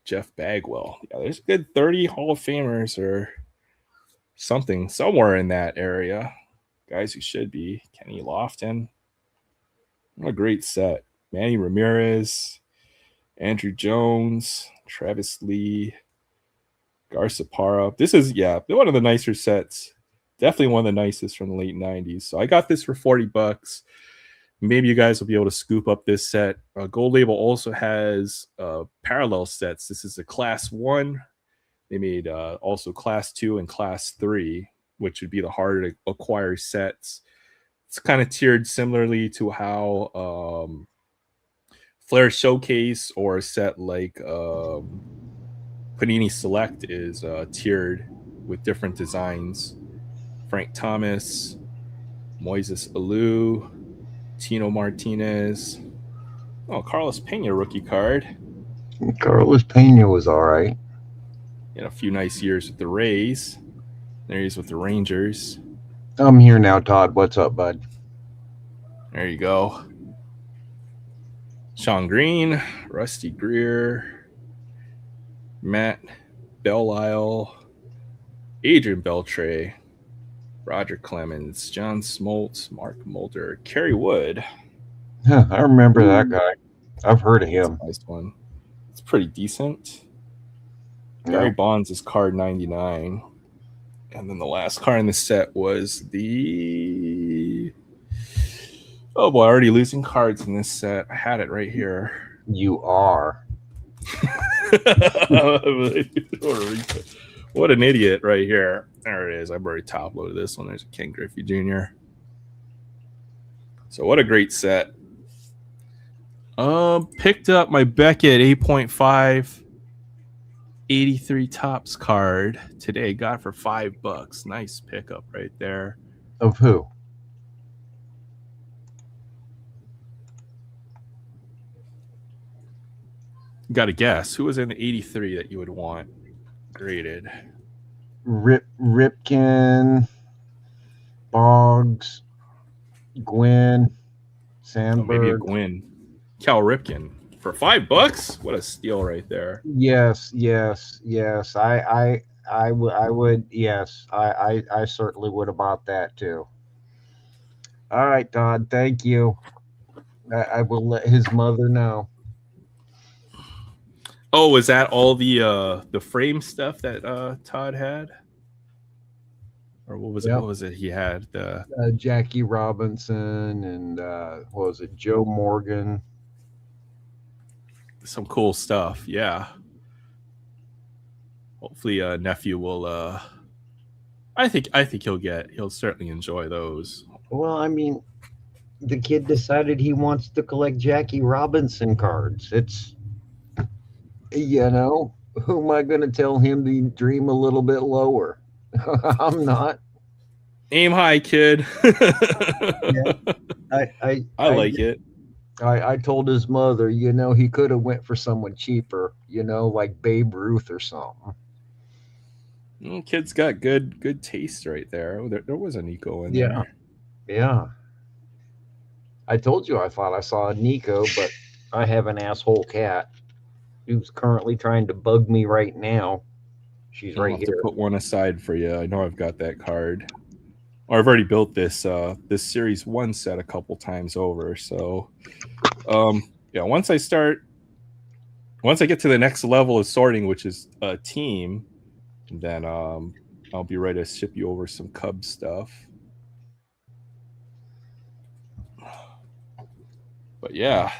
Jeff Bagwell. Yeah, there's a good 30 Hall of Famers or something somewhere in that area. Guys who should be. Kenny Lofton. What a great set. Manny Ramirez, Andrew Jones, Travis Lee, Garcepara. This is, one of the nicer sets. Definitely one of the nicest from the late 90s. So I got this for $40. Maybe you guys will be able to scoop up this set. Gold Label also has parallel sets. This is a Class 1. They made also Class 2 and Class 3, which would be the harder to acquire sets. It's kind of tiered similarly to how Flair Showcase or a set like Panini Select is tiered with different designs. Frank Thomas, Moises Alou, Tino Martinez. Oh, Carlos Pena rookie card. Carlos Pena was all right. He had a few nice years with the Rays. There he is with the Rangers. I'm here now, Todd. What's up, bud? There you go. Sean Green, Rusty Greer, Matt Belial, Adrian Beltre, Roger Clemens, John Smoltz, Mark Mulder, Kerry Wood. Huh, I remember that guy. I've heard of That's him. a nice one. It's pretty decent. Barry Yep. Bonds is card 99. And then the last card in the set was the... Oh boy, already losing cards in this set. I had it right here. You are. What an idiot right here. There it is. I've already top loaded this one. There's a Ken Griffey Jr. So what a great set. Picked up my Beckett 8.5 83 Tops card today. Got it for $5. Nice pickup right there. Of who? Got to guess. Who was in the 83 that you would want graded? Ripken, Boggs, Gwynn, Oh, maybe a Sandberg. Gwynn. Cal Ripken for $5. What a steal right there. Yes. I would. Yes, I certainly would have bought that too. All right, Todd. Thank you. I will let his mother know. Oh, was that all the frame stuff that Todd had? Or what was it? Yep. What was it he had? The Jackie Robinson and what was it? Joe Morgan. some cool stuff. Yeah. Hopefully nephew will I think he'll certainly enjoy those. Well, I mean, the kid decided he wants to collect Jackie Robinson cards. It's, who am I going to tell him to dream a little bit lower? I'm not. Aim high, kid. I like it. I told his mother, he could have went for someone cheaper, like Babe Ruth or something. Kid's got good taste right there. Oh, there was a Nico in there. Yeah. I told you I thought I saw a Nico, but I have an asshole cat who's currently trying to bug me right now. She's I'll right have here. to put one aside for you. I know I've got that card. Or I've already built this series 1 set a couple times over. So once I get to the next level of sorting, which is a team, then I'll be ready to ship you over some Cubs stuff. But yeah,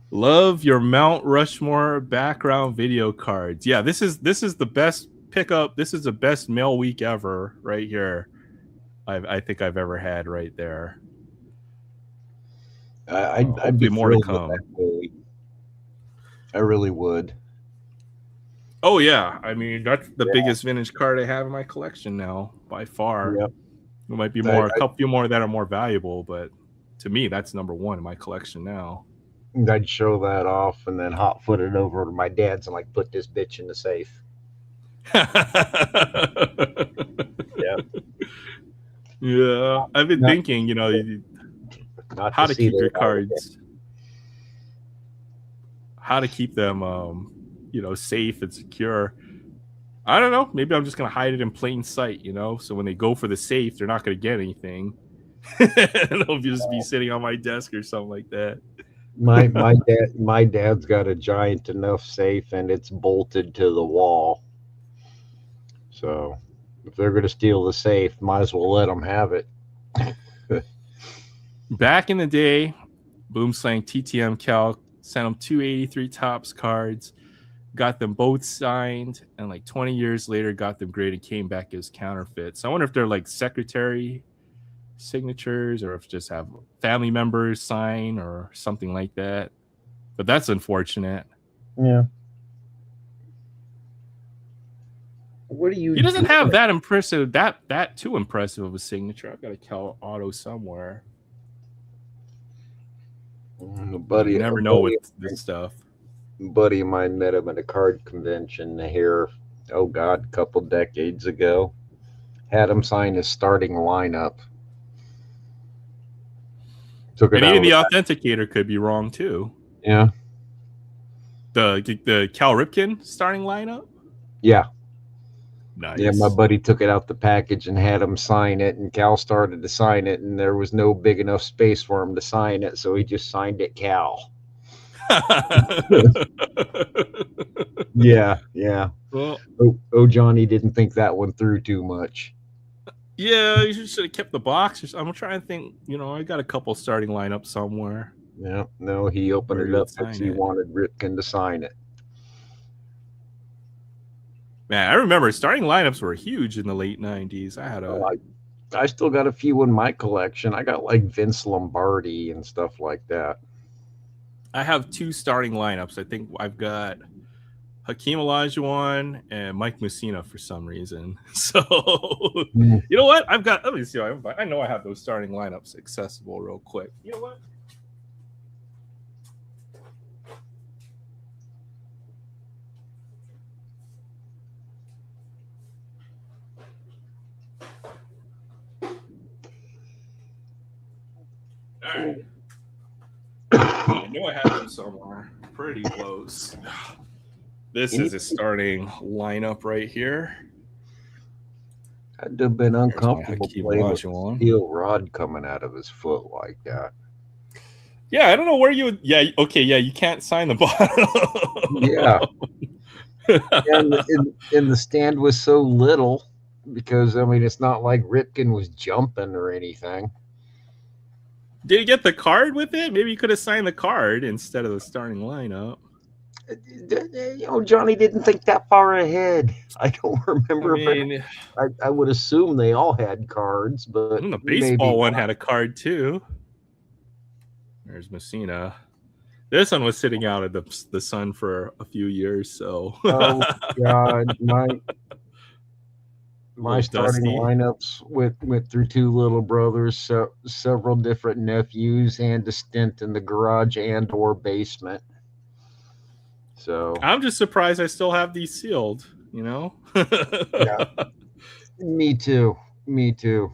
love your Mount Rushmore background video cards. Yeah, this is the best pickup. This is the best mail week ever right here. I think I've ever had right there. I'd be more to thrilled with come. that, Willie. I really would. Oh yeah, I mean that's the biggest vintage card I have in my collection now by far. Yep. There might be a couple more that are more valuable, but to me, that's number one in my collection now. I'd show that off and then hot foot it over to my dad's and like put this bitch in the safe. Yeah. Yeah, I've been Not, thinking, not how to to see keep the your light again. cards, how to keep them, safe and secure. I don't know. Maybe I'm just gonna hide it in plain sight, so when they go for the safe, they're not gonna get anything. It'll just be sitting on my desk or something like that. My dad's got a giant enough safe and it's bolted to the wall. So if they're going to steal the safe, might as well let them have it. Back in the day, Boomslang TTM Cal sent them 283 Tops cards, got them both signed, and like 20 years later got them graded, came back as counterfeits. I wonder if they're like secretary signatures or if just have family members sign or something like that. But that's unfortunate. Yeah. What do you He doesn't do? have that impressive, that too impressive of a signature. I've got a Cal Auto somewhere. You never know with this stuff. Buddy of mine met him at a card convention here, oh God, a couple decades ago. Had him sign his starting lineup. Took it And out even of the the authenticator could be wrong too. Yeah. The Cal Ripken starting lineup? Yeah. Nice. Yeah, my buddy took it out the package and had him sign it, and Cal started to sign it, and there was no big enough space for him to sign it, so he just signed it Cal. Yeah. Well, Johnny didn't think that one through too much. yeah, you should have kept the box. I'm trying to think. I got a couple starting lineups somewhere. Yeah, no, he opened it up because he wanted Ripken to sign it. Man, I remember starting lineups were huge in the late 90s. I still got a few in my collection. I got like Vince Lombardi and stuff like that. I have 2 starting lineups. I think I've got Hakeem Olajuwon and Mike Mussina for some reason. So, you know what? Let me see. I know I have those starting lineups accessible real quick. You know what? All right. I know I have them somewhere. Pretty close. This is a starting lineup right here. I'd have been uncomfortable playing with a steel rod coming out of his foot like that. Yeah, I don't know where you would. Yeah, okay, yeah, you can't sign the bottom. Yeah. And the stand was so little because, I mean, it's not like Ripken was jumping or anything. Did he get the card with it? Maybe you could have signed the card instead of the starting lineup. Johnny didn't think that far ahead. I don't remember. I would assume they all had cards, but the baseball one had a card too. There's Mussina. This one was sitting out of the sun for a few years, so. Oh God, my starting lineups went through 2 little brothers, several different nephews, and a stint in the garage and or basement. So I'm just surprised I still have these sealed. Yeah. Me too. They're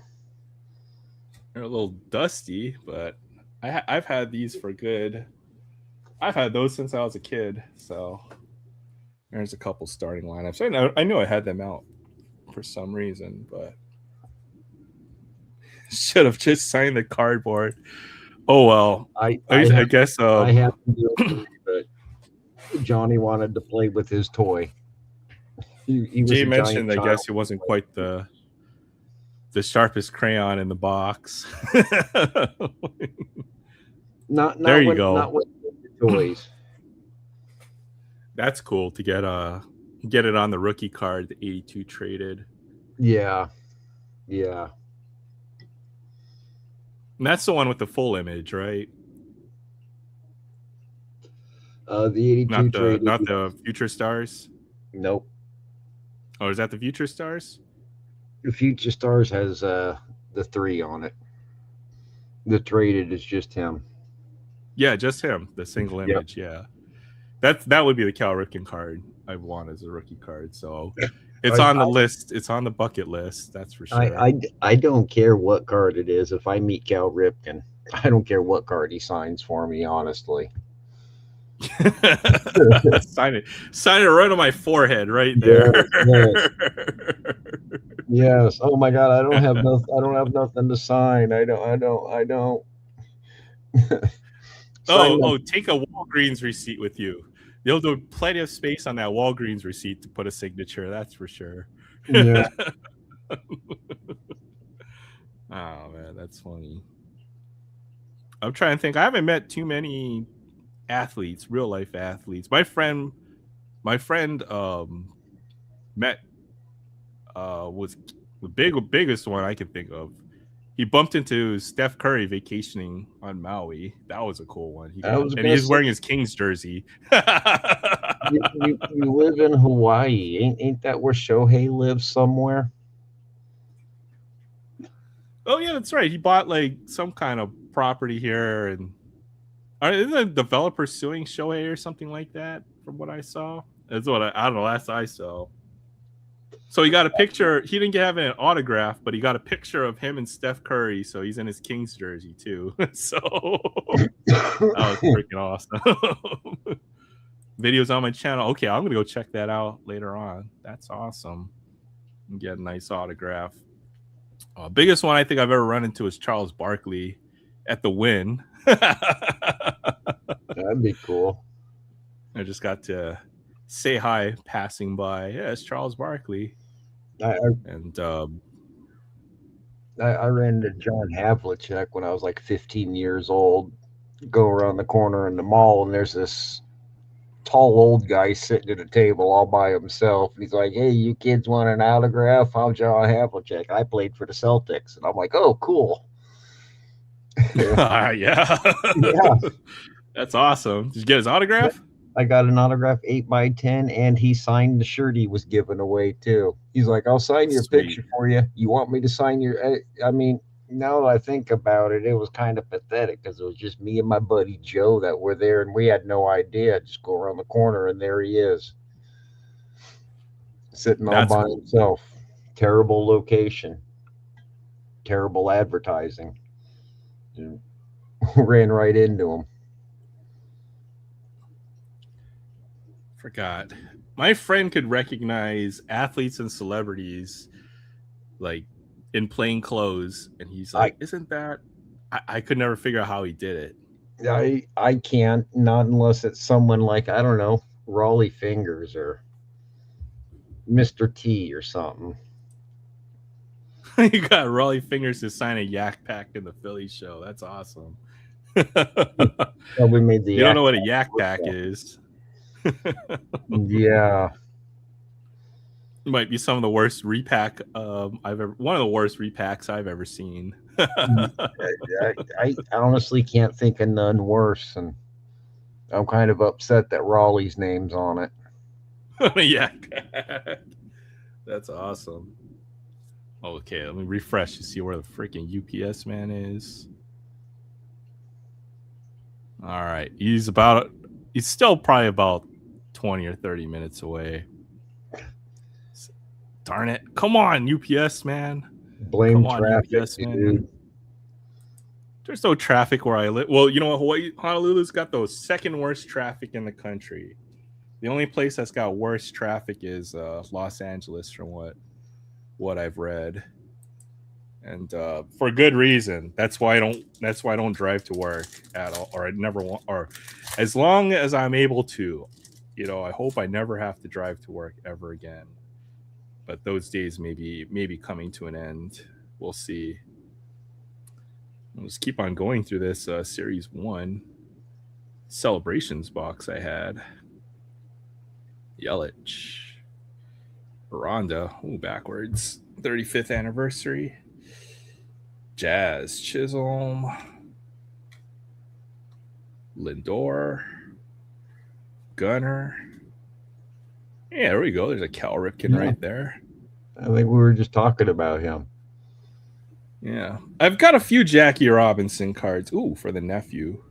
a little dusty, but I've had these for good. I've had those since I was a kid. So there's a couple starting lineups. I know I had them out for some reason, but should have just signed the cardboard. Oh well. I guess. I have to do it, but Johnny wanted to play with his toy. He Jay mentioned, I guess, he wasn't quite the sharpest crayon in the box. There you go. Not with the toys. That's cool to get it on the rookie card, the 82 traded. Yeah. And that's the one with the full image, right? The 82 traded. Not the Future Stars? Nope. Oh, is that the Future Stars? The Future Stars has the 3 on it. The traded is just him. Yeah, just him, the single Yep. image. Yeah, that would be the Cal Ripken card I want as a rookie card. So it's I, on the list. It's on the bucket list. That's for I, sure. I, I don't care what card it is. If I meet Cal Ripken, I don't care what card he signs for me, honestly. Sign it right on my forehead, right there. Yes, yes, yes. Oh my God, I don't have nothing to sign. I don't sign my. Take a Walgreens receipt with you. They'll do plenty of space on that Walgreens receipt to put a signature. That's for sure. Yes, Oh man, that's funny. I'm trying to think. I haven't met too many athletes, real life athletes. My friend met was the biggest one I could think of. He bumped into Steph Curry vacationing on Maui. That was a cool one. I was And gonna he's say wearing his Kings jersey. you live in Hawaii. Ain't that where Shohei lives somewhere? Oh yeah, that's right. He bought like some kind of property here, and isn't the developer suing Shohei or something like that? From what I saw, that's what I don't know. Last I saw. So he got a picture. He didn't have an autograph, but he got a picture of him and Steph Curry. So he's in his Kings jersey too. So that was freaking awesome. Videos on my channel. Okay, I'm gonna go check that out later on. That's awesome. And get a nice autograph. Biggest one I think I've ever run into is Charles Barkley at the Win. That'd be cool. I just got to say hi passing by. Yeah, it's Charles Barkley. I, And I ran into John Havlicek when I was like 15 years old. Go around the corner in the mall, and there's this tall old guy sitting at a table all by himself. And he's like, "Hey, you kids want an autograph? I'm John Havlicek. I played for the Celtics." And I'm like, "Oh, cool." yeah. Yeah. That's awesome. Did you get his autograph? I got an autograph 8x10, and he signed the shirt he was giving away too. He's like, "I'll sign your Sweet. picture for you. You want me to sign your?" I mean, now that I think about it, it was kind of pathetic because it was just me and my buddy Joe that were there, and we had no idea. Just go around the corner, and there he is, sitting all That's by cool. himself. Terrible location, terrible advertising. And ran right into him. Forgot. My friend could recognize athletes and celebrities like in plain clothes, and he's I like, "Isn't that?" I could never figure out how he did it. I can't, not unless it's someone like, I don't know, Raleigh Fingers or Mr. T or something. You got Raleigh Fingers to sign a Yak Pack in the Philly show. That's awesome. You Probably made the don't act. know what a Yak Pack is. Yeah. Might be some of the worst repack one of the worst repacks I've ever seen. I honestly can't think of none worse, and I'm kind of upset that Raleigh's name's on it. Yak Pack. That's awesome. Okay, let me refresh to see where the freaking UPS man is. All right, he's still probably about 20 or 30 minutes away. Darn it. Come on, UPS man. Blame Come on, traffic, UPS man. dude. There's no traffic where I live. Well, you know what? Honolulu's got the second worst traffic in the country. The only place that's got worse traffic is Los Angeles, from what I've read, and for good reason. That's why I don't drive to work at all, or I never want, or as long as I'm able to. I hope I never have to drive to work ever again. But those days may be coming to an end. We'll see. We'll just keep on going through this series 1 celebrations box I had. Yelich, Rhonda, backwards, 35th anniversary. Jazz, Chisholm, Lindor, Gunner. Yeah, there we go. There's a Cal Ripken right there. I think we were just talking about him. Yeah. I've got a few Jackie Robinson cards. Ooh, for the nephew.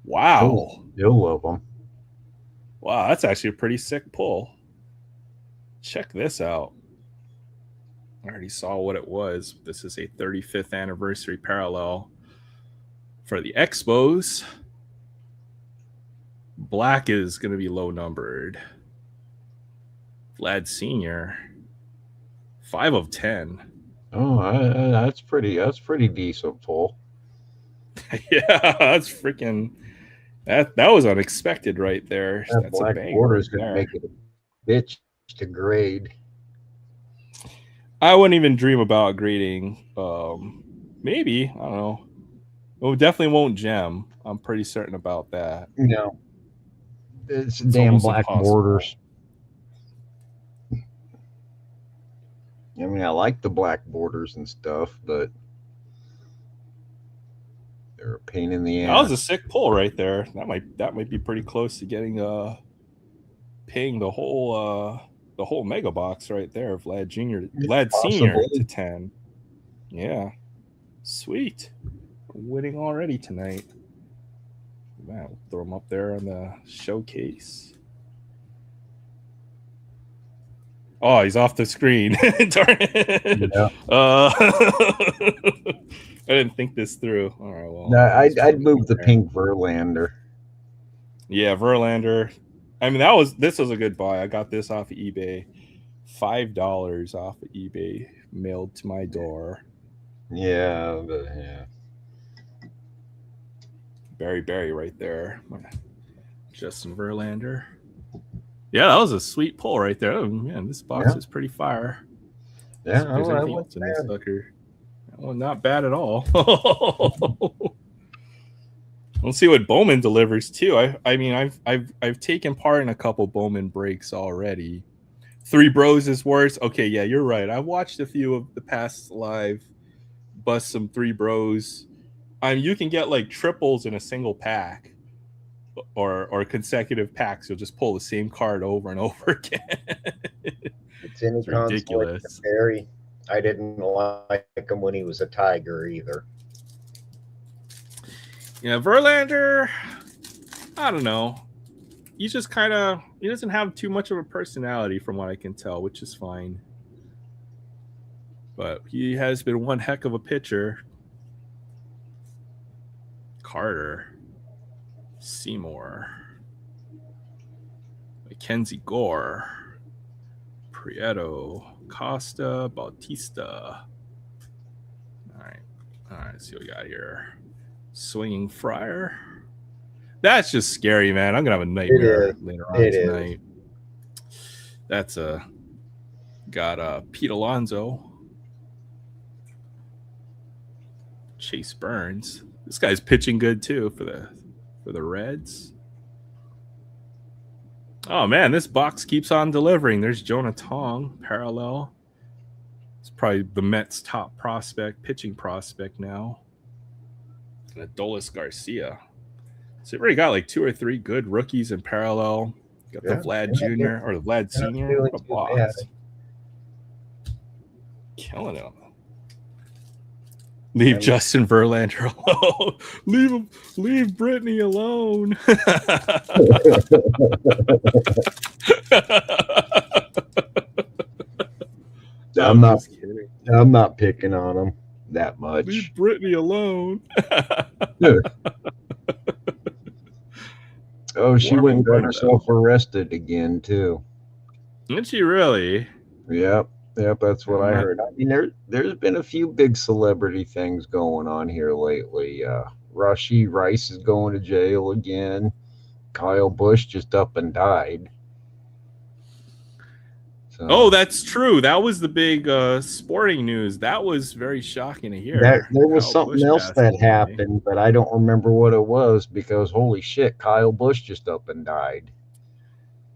Still, Wow. still love them. Wow, that's actually a pretty sick pull. Check this out. I already saw what it was. This is a 35th anniversary parallel for the Expos. Black is going to be low numbered. Vlad Sr. 5 of 10. Oh, that's pretty. That's pretty decent pull. Yeah, that's freaking that was unexpected right there. That That's a black banger border right is going to there. make it a bitch to grade. I wouldn't even dream about grading. Maybe I don't know. It definitely won't gem. I'm pretty certain about that. No, it's It's damn almost black impossible. borders. I mean, I like the black borders and stuff, but they're a pain in the That was a ass. sick pull right there. That might be pretty close to getting paying the whole mega box right there. Vlad Senior to Possibly. 10. Yeah, sweet. Winning already tonight. Man, we'll throw him up there on the showcase. Oh, he's off the screen. Darn it. Yeah. I didn't think this through. All right, No, well, we'll just put I'd him move in the there. pink Verlander. Yeah, Verlander. I mean, this was a good buy. I got this off of eBay. $5 off of eBay, mailed to my door. Yeah, but yeah. Barry right there. Justin Verlander. Yeah, that was a sweet pull right there. Oh man, this box Yeah. is pretty fire. Yeah, See if there's I anything went else in this bad. sucker. Well, not bad at all. Let's see what Bowman delivers too. I mean I've taken part in a couple Bowman breaks already. Three Bros is worse. Okay, yeah, you're right. I watched a few of the past live bust some Three Bros. You can get like triples in a single pack or consecutive packs. You'll just pull the same card over and over again. It's any It's consolation, ridiculous. Barry. I didn't like him when he was a Tiger either. Yeah, Verlander, I don't know. He's just he doesn't have too much of a personality from what I can tell, which is fine. But he has been one heck of a pitcher. Carter, Seymour, Mackenzie Gore, Prieto, Costa, Bautista. All right, let's see what we got here. Swinging Friar. That's just scary, man. I'm gonna have a nightmare later on tonight. That's got Pete Alonso, Chase Burns. This guy's pitching good too for the Reds. Oh man, this box keeps on delivering. There's Jonah Tong, parallel. It's probably the Mets' top prospect, pitching prospect now. And Adolis Garcia. So we've already got like 2 or 3 good rookies in parallel. Got the Vlad Jr. or the Vlad Sr. What a box. Killing him. Leave Justin Verlander alone. Leave Brittany alone. I'm not picking on him that much. Leave Brittany alone. Oh, she went and got herself arrested again too. Did she really? Yep, that's what I heard. I mean, there's been a few big celebrity things going on here lately. Rashee Rice is going to jail again. Kyle Busch just up and died. So, oh, that's true. That was the big sporting news. That was very shocking to hear. There was something else that happened, but I don't remember what it was because holy shit, Kyle Busch just up and died.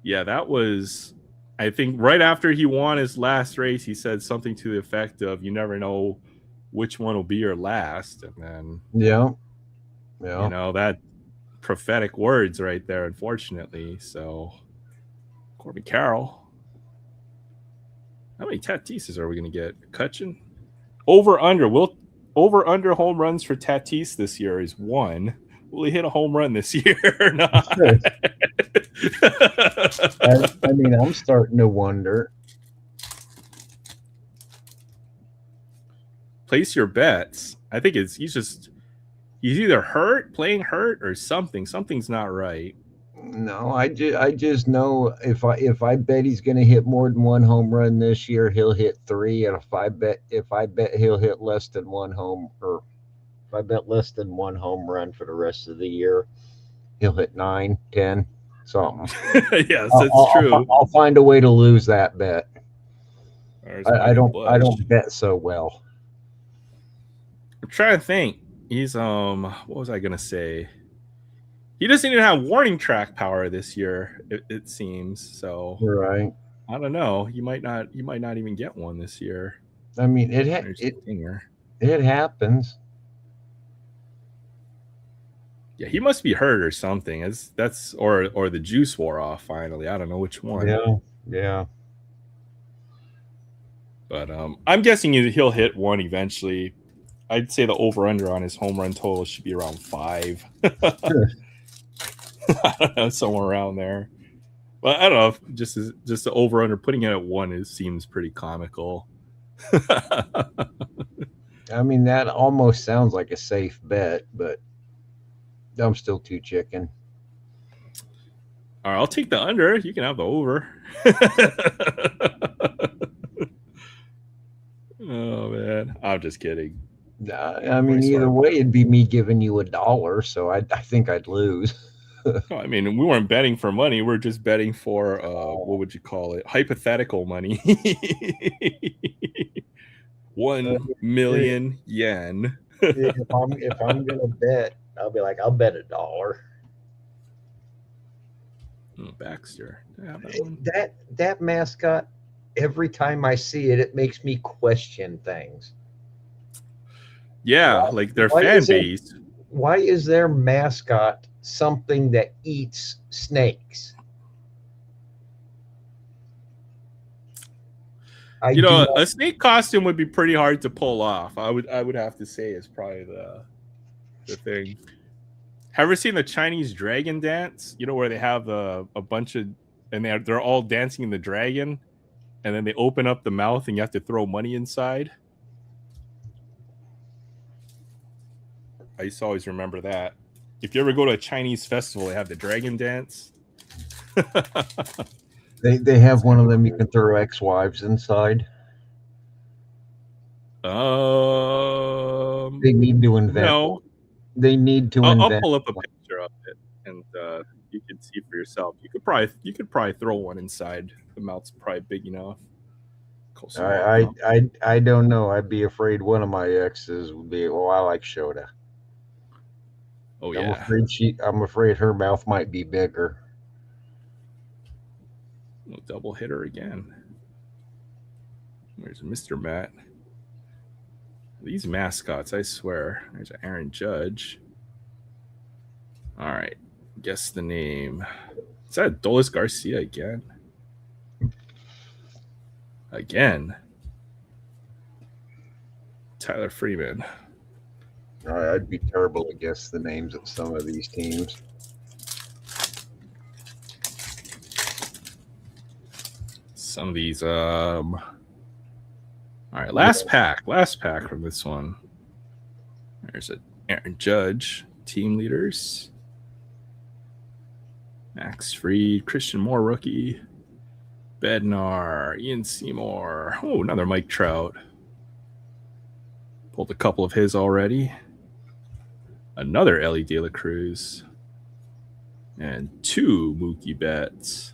Yeah, that was, I think, right after he won his last race, he said something to the effect of, "You never know which one will be your last," and then yeah, you know, that prophetic words right there. Unfortunately, so Corbin Carroll. How many Tatises are we going to get? Cutchin? Over under home runs for Tatis this year is 1. Will he hit a home run this year or not? I mean, I'm starting to wonder. Place your bets. I think he's either playing hurt, or something. Something's not right. No, I just know if I bet he's going to hit more than one home run this year, he'll hit 3. And if I bet he'll hit less than if I bet less than one home run for the rest of the year, he'll hit 9, 10, something. Yes, that's true. I'll find a way to lose that bet. I don't bet so well. I'm trying to think. He's what was I gonna say? He doesn't even have warning track power this year, it seems. So Right. I don't know. He might not even get one this year. I mean, it happens. Yeah, he must be hurt or something. Or the juice wore off finally. I don't know which one. Yeah. But I'm guessing he'll hit one eventually. I'd say the over-under on his home run total should be around 5. I don't know, somewhere around there. But I don't know. Just the over-under, putting it at 1 seems pretty comical. I mean, that almost sounds like a safe bet, but I'm still too chicken. All right, I'll take the under. You can have the over. Oh, man. I'm just kidding. I mean, either way, it'd be me giving you $1, so I think I'd lose. I mean, we weren't betting for money. We're just betting for, what would you call it? Hypothetical money. 1 million yen. If I'm going to bet, I'll be like, I'll bet $1. Baxter. That mascot, every time I see it, it makes me question things. Yeah, like their fan base. Why is their mascot something that eats snakes? A snake costume would be pretty hard to pull off. I would have to say is probably the thing. Have you ever seen the Chinese dragon dance? Where they have a bunch of, and they're all dancing in the dragon, and then they open up the mouth and you have to throw money inside. I used to always remember that. If you ever go to a Chinese festival, they have the dragon dance. They have one of them you can throw ex-wives inside. They need to invent. No. They need to invent. I'll pull up a picture of it, and you can see for yourself. You could probably throw one inside. The mouth's probably big enough. I don't know. I'd be afraid one of my exes would be. Well, I like Shota. Oh yeah. I'm afraid her mouth might be bigger. Double hitter again. Where's Mr. Matt? These mascots, I swear. There's Aaron Judge. All right. Guess the name. Is that Adolis Garcia again? Tyler Freeman. I'd be terrible to guess the names of some of these teams. Some of these, all right, last pack from this one. There's Aaron Judge, team leaders. Max Fried, Christian Moore, rookie. Bednar, Ian Seymour. Oh, another Mike Trout. Pulled a couple of his already. Another Ellie De La Cruz. And 2 Mookie Betts.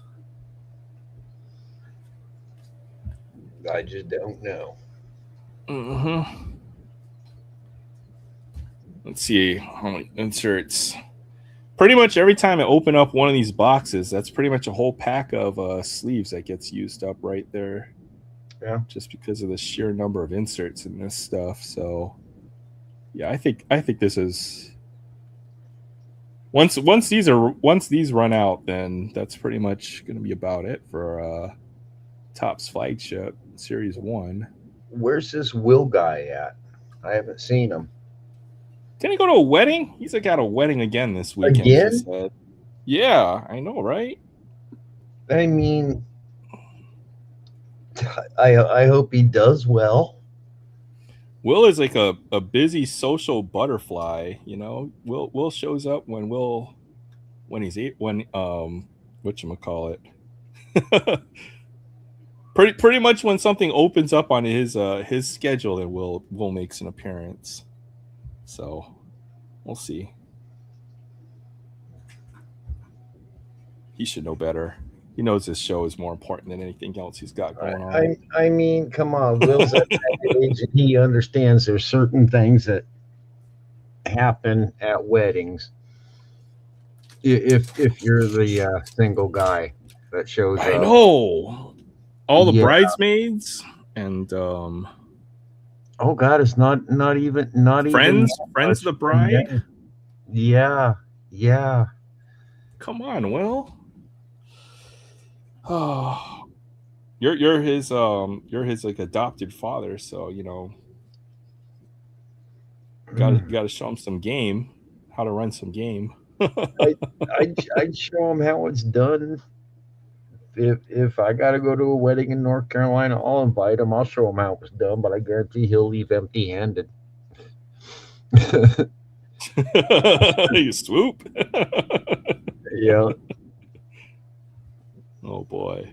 I just don't know. Mm-hmm. Let's see how many inserts. Pretty much every time I open up one of these boxes, that's pretty much a whole pack of sleeves that gets used up right there. Yeah. Just because of the sheer number of inserts in this stuff. So, yeah, I think this is once these run out, then that's pretty much going to be about it for Topps flagship Series 1. Where's this Will guy at? I haven't seen him. Didn't he go to a wedding? He's like at a wedding again this weekend. He Again? said. Yeah, I know, right? I mean, I hope he does well. Will is like a busy social butterfly, you know. Will shows up when whatchamacallit. pretty much when something opens up on his schedule, then Will makes an appearance. So we'll see. He should know better. He knows this show is more important than anything else he's got going on. I mean, come on, Will's at that age, and he understands there's certain things that happen at weddings. If you're the single guy that shows I up, know. All the Yeah. bridesmaids and oh God, it's not even friends of much. the bride. Yeah. Come on, Will. Oh, you're his like adopted father, so you know gotta show him some game, how to run some game. I'd show him how it's done. If I got to go to a wedding in North Carolina, I'll invite him. I'll show him how it was done, but I guarantee he'll leave empty-handed. You swoop. Yeah. Oh boy,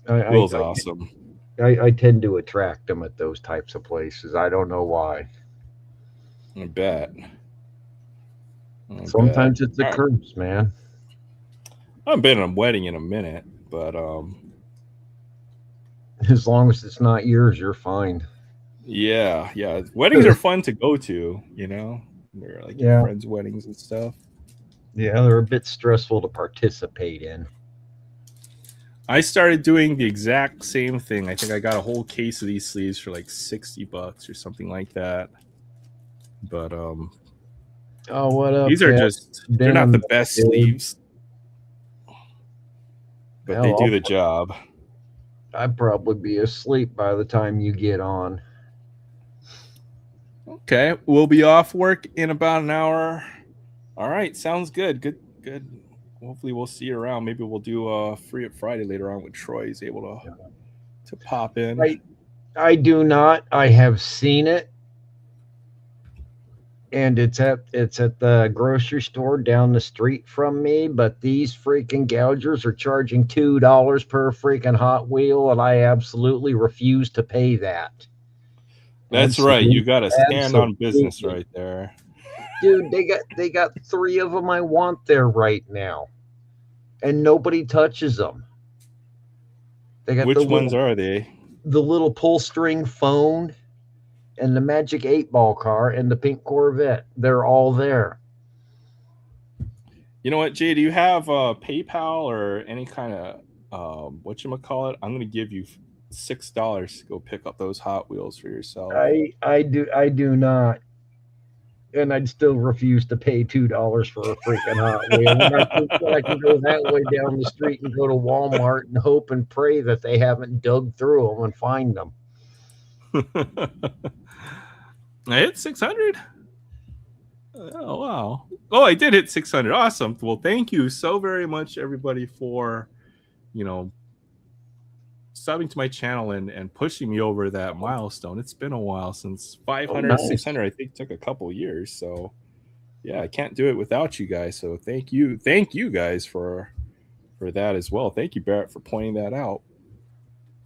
I, Will's I, awesome. I tend to attract them at those types of places. I don't know why. I bet. Sometimes it's a curse, man. I haven't been in a wedding in a minute, but As long as it's not yours, you're fine. yeah. Weddings are fun to go to, you know. They're like your Yeah. friends' weddings and stuff. Yeah, they're a bit stressful to participate in. I started doing the exact same thing. I think I got a whole case of these sleeves for like $60 or something like that. But Oh, what up? these are Kat? they're not the best Dude. sleeves, but they Hell, do the job. I'd probably be asleep by the time you get on. Okay, we'll be off work in about an hour. All right, sounds good. Good. Hopefully we'll see you around. Maybe we'll do Free It Friday later on when Troy's able to pop in. I do not. I have seen it, and it's at the grocery store down the street from me. But these freaking gougers are charging $2 per freaking Hot Wheel, and I absolutely refuse to pay that. That's right. You got to stand on business right there. Dude, they got 3 of them I want there right now, and nobody touches them. They got Which ones are they? The little pull string phone, and the Magic 8-Ball car, and the pink Corvette. They're all there. You know what, Jay? Do you have PayPal or any kind of whatchamacallit? I'm going to give you $6 to go pick up those Hot Wheels for yourself. I do not. And I'd still refuse to pay $2 for a freaking Hot Wheel. I can go that way down the street and go to Walmart and hope and pray that they haven't dug through them and find them. I hit 600. Oh wow! Oh, I did hit 600. Awesome. Well, thank you so very much, everybody, for subbing to my channel and pushing me over that milestone. It's been a while since 500, nice. 600. I think took a couple years. So yeah, I can't do it without you guys. So thank you guys for that as well. Thank you, Barrett, for pointing that out.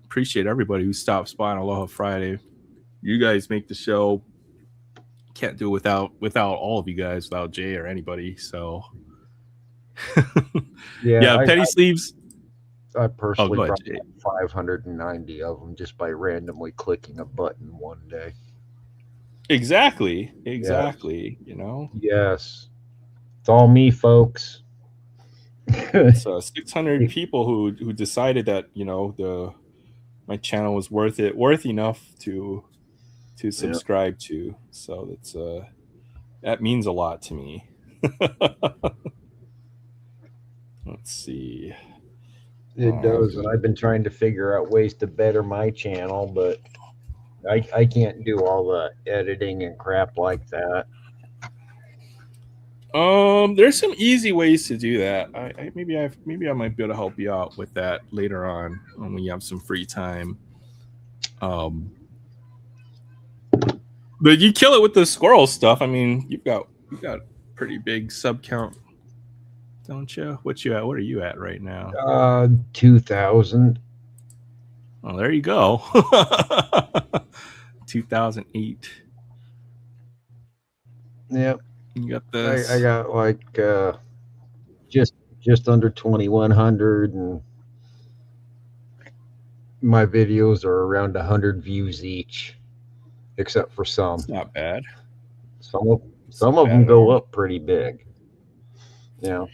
Appreciate everybody who stops by on Aloha Friday. You guys make the show. Can't do it without all of you guys, without Jay or anybody. So yeah, penny sleeves. I personally brought 590 of them just by randomly clicking a button one day. Exactly. You know. Yes, it's all me, folks. It's 600 people who decided that my channel was worth enough to subscribe to. So that's that means a lot to me. Let's see. It does, and I've been trying to figure out ways to better my channel, but I can't do all the editing and crap like that. There's some easy ways to do that. Maybe I might be able to help you out with that later on when we have some free time. Um, but you kill it with the squirrel stuff. I mean, you've got pretty big sub count, don't you? What you at? What are you at right now? 2000. Oh, there you go. 2008. Yep. You got I this. got like just just under 2100, and my videos are around 100 views each, except for some. It's not bad. Some of It's some not of bad them at go all. up pretty big. Yeah.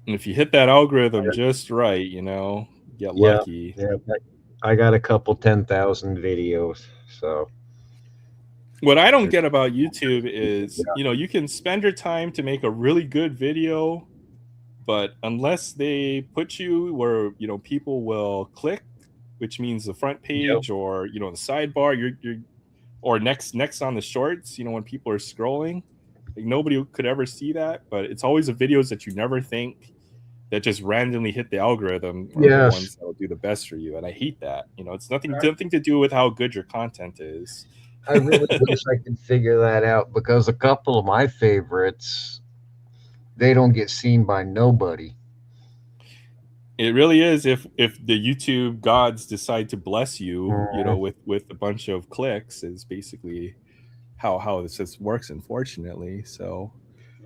And if you hit that algorithm just right, get Yeah. lucky. Yeah. I got a couple 10,000 videos. So What I don't there's get about YouTube is, you can spend your time to make a really good video, but unless they put you where, people will click, which means the front yep. page or, the sidebar, you're or next on the shorts, when people are scrolling, like nobody could ever see that, but it's always the videos that you never think that just randomly hit the algorithm are the Yes. ones that will do the best for you. And I hate that. It's nothing to do with how good your content is. I really wish I could figure that out, because a couple of my favorites, they don't get seen by nobody. It really is if the YouTube gods decide to bless you, Mhm. with a bunch of clicks is basically how this works, unfortunately. So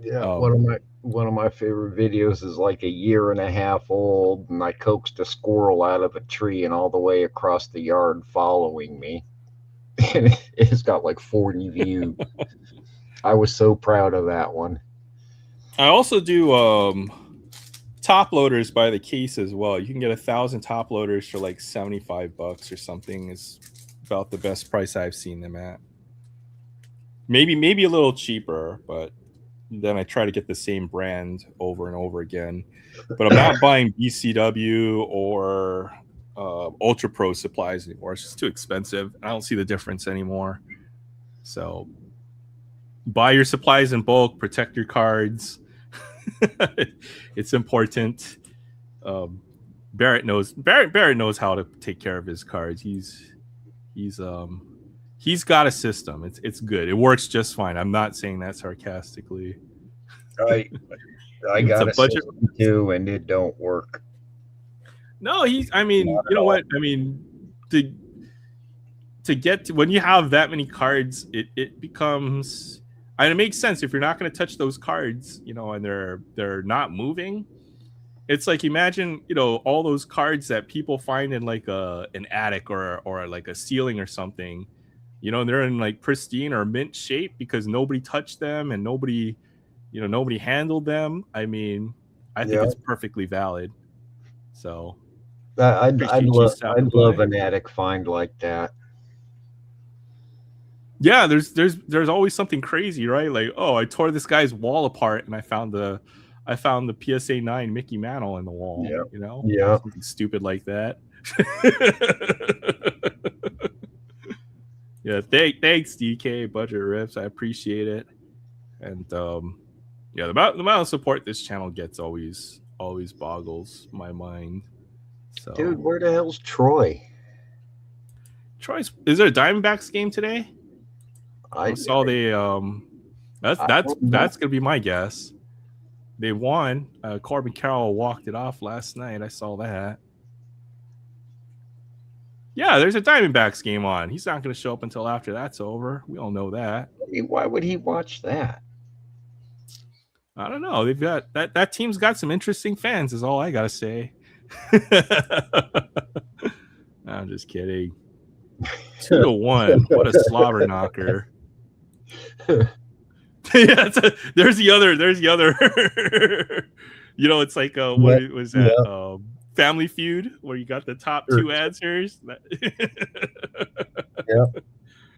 Yeah, um one of my favorite videos is like a year and a half old, and I coaxed a squirrel out of a tree and all the way across the yard following me. And it's got like 40 views. I was so proud of that one. I also do top loaders by the case as well. You can get 1,000 top loaders for like $75 or something. Is about the best price I've seen them at. Maybe a little cheaper, but then I try to get the same brand over and over again. But I'm not buying BCW or Ultra Pro supplies anymore. It's just too expensive. I don't see the difference anymore. So buy your supplies in bulk. Protect your cards. It's important. Um, Barrett knows how to take care of his cards. He's he's got a system. It's good. It works just fine. I'm not saying that sarcastically. I I It's a got a budget. system too, and it don't work. No, I mean, Not you at know all. what? I mean, to get to when you have that many cards, it becomes, and it makes sense if you're not going to touch those cards, and they're not moving. It's like, imagine, all those cards that people find in like an attic or like a ceiling or something. They're in like pristine or mint shape because nobody touched them and nobody handled them. I mean, I think Yeah. it's perfectly valid. So I'd appreciate you love stopping I'd love by. an attic find like that. Yeah, there's always something crazy, right? Like, oh, I tore this guy's wall apart and I found the PSA 9 Mickey Mantle in the wall, Yeah. Yeah. something stupid like that. Yeah, thanks DK Budget Rips. I appreciate it. And yeah, the amount of support this channel gets always boggles my mind. Dude, So where the hell's Troy? Troy's, is there a Diamondbacks game today? I I saw they that's I that's don't know. that's gonna be my guess. They won. Corbin Carroll walked it off last night. I saw that. Yeah, there's a Diamondbacks game on. He's not going to show up until after that's over. We all know that. Why would he watch that? I don't know. They've got that team's got some interesting fans. Is all I got to say. I'm just kidding. 2-1. What a slobber knocker. Yeah, there's the other. It's like Yeah. what was that? Family Feud, where you got the top Sure. two answers. Yeah.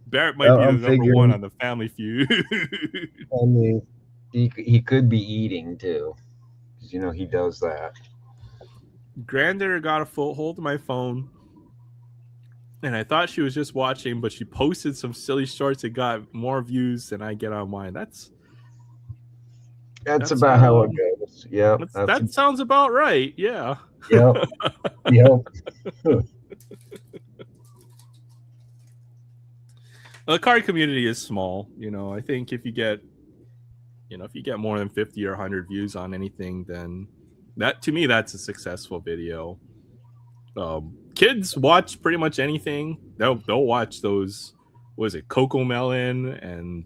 Barrett might be the I'm number one figuring. on the Family Feud. I mean, he could be eating too, 'cause, he does that. Grander got a full hold of my phone. And I thought she was just watching, but she posted some silly shorts that got more views than I get on mine. That's That's, about how it goes. Yeah, that sounds about right. Yeah. Yep. Yep. The card community is small. You know, I think if you get more than 50 or 100 views on anything, then that, to me, that's a successful video. Kids watch pretty much anything. They'll watch those. What is it, Coco Melon, and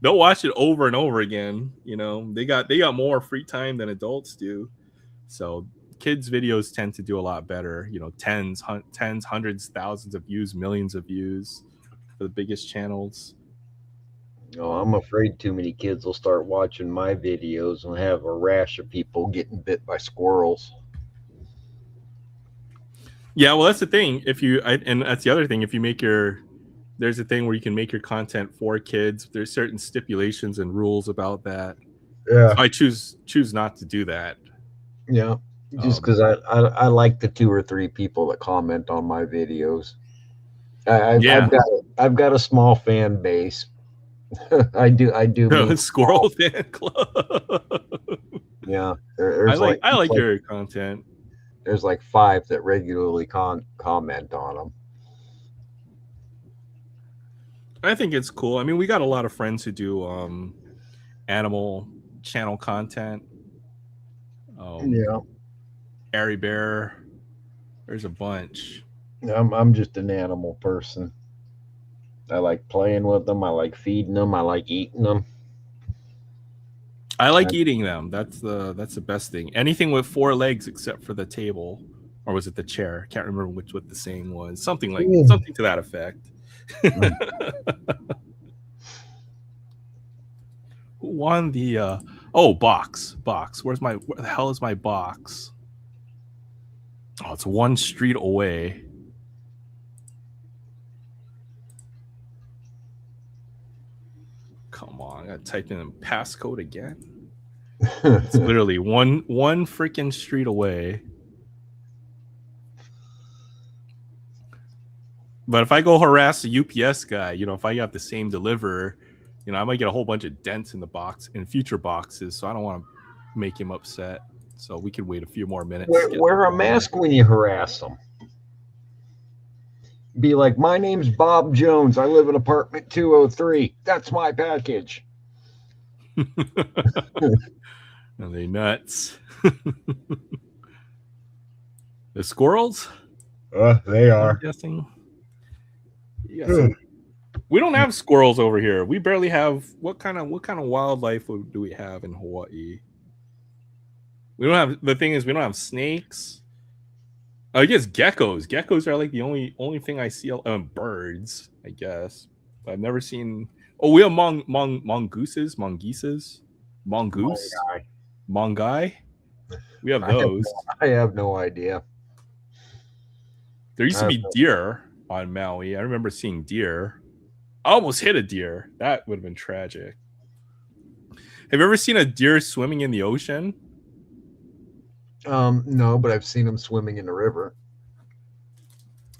they'll watch it over and over again. You know, they got more free time than adults do. So kids' videos tend to do a lot better. You know, tens, hundreds, thousands of views, millions of views for the biggest channels. Oh, I'm afraid too many kids will start watching my videos and have a rash of people getting bit by squirrels. Yeah, well, that's the thing. And that's the other thing. If you make there's a thing where you can make your content for kids. There's certain stipulations and rules about that. Yeah, so I choose not to do that. Yeah, just because I like the 2 or 3 people that comment on my videos. I've got a small fan base. I do. Squirrel fan club. Yeah, I like your content. There's like 5 that regularly comment on them. I think it's cool. I mean, we got a lot of friends who do animal channel content. Yeah, Airy Bear. There's a bunch. I'm just an animal person. I like playing with them. I like feeding them. I like eating them. I like eating them. That's the best thing. Anything with 4 legs except for the table, or was it the chair? Can't remember what the saying was. Something to that effect. Who won the box? Where the hell is my box? Oh, it's 1 street away. Come on, I gotta type in passcode again. It's literally one freaking street away. But if I go harass a UPS guy, you know, if I have the same deliverer, you know, I might get a whole bunch of dents in the box in future boxes. So I don't want to make him upset. So we can wait a few more minutes. Wear a mask when you harass them. Be like, my name's Bob Jones. I live in apartment 203. That's my package. Are they nuts? The squirrels? They are. I'm guessing. We don't have squirrels over here. We barely have. What kind of wildlife do we have in Hawaii? We don't have. The thing is, we don't have snakes. I guess geckos. Geckos are like the only thing I see. Birds, I guess. But I've never seen. Oh, we have mongooses. Mongoose. Mongai. We have those. I have no idea. There used to be deer on Maui. I remember seeing deer. I almost hit a deer. That would have been tragic. Have you ever seen a deer swimming in the ocean? No, but I've seen them swimming in the river.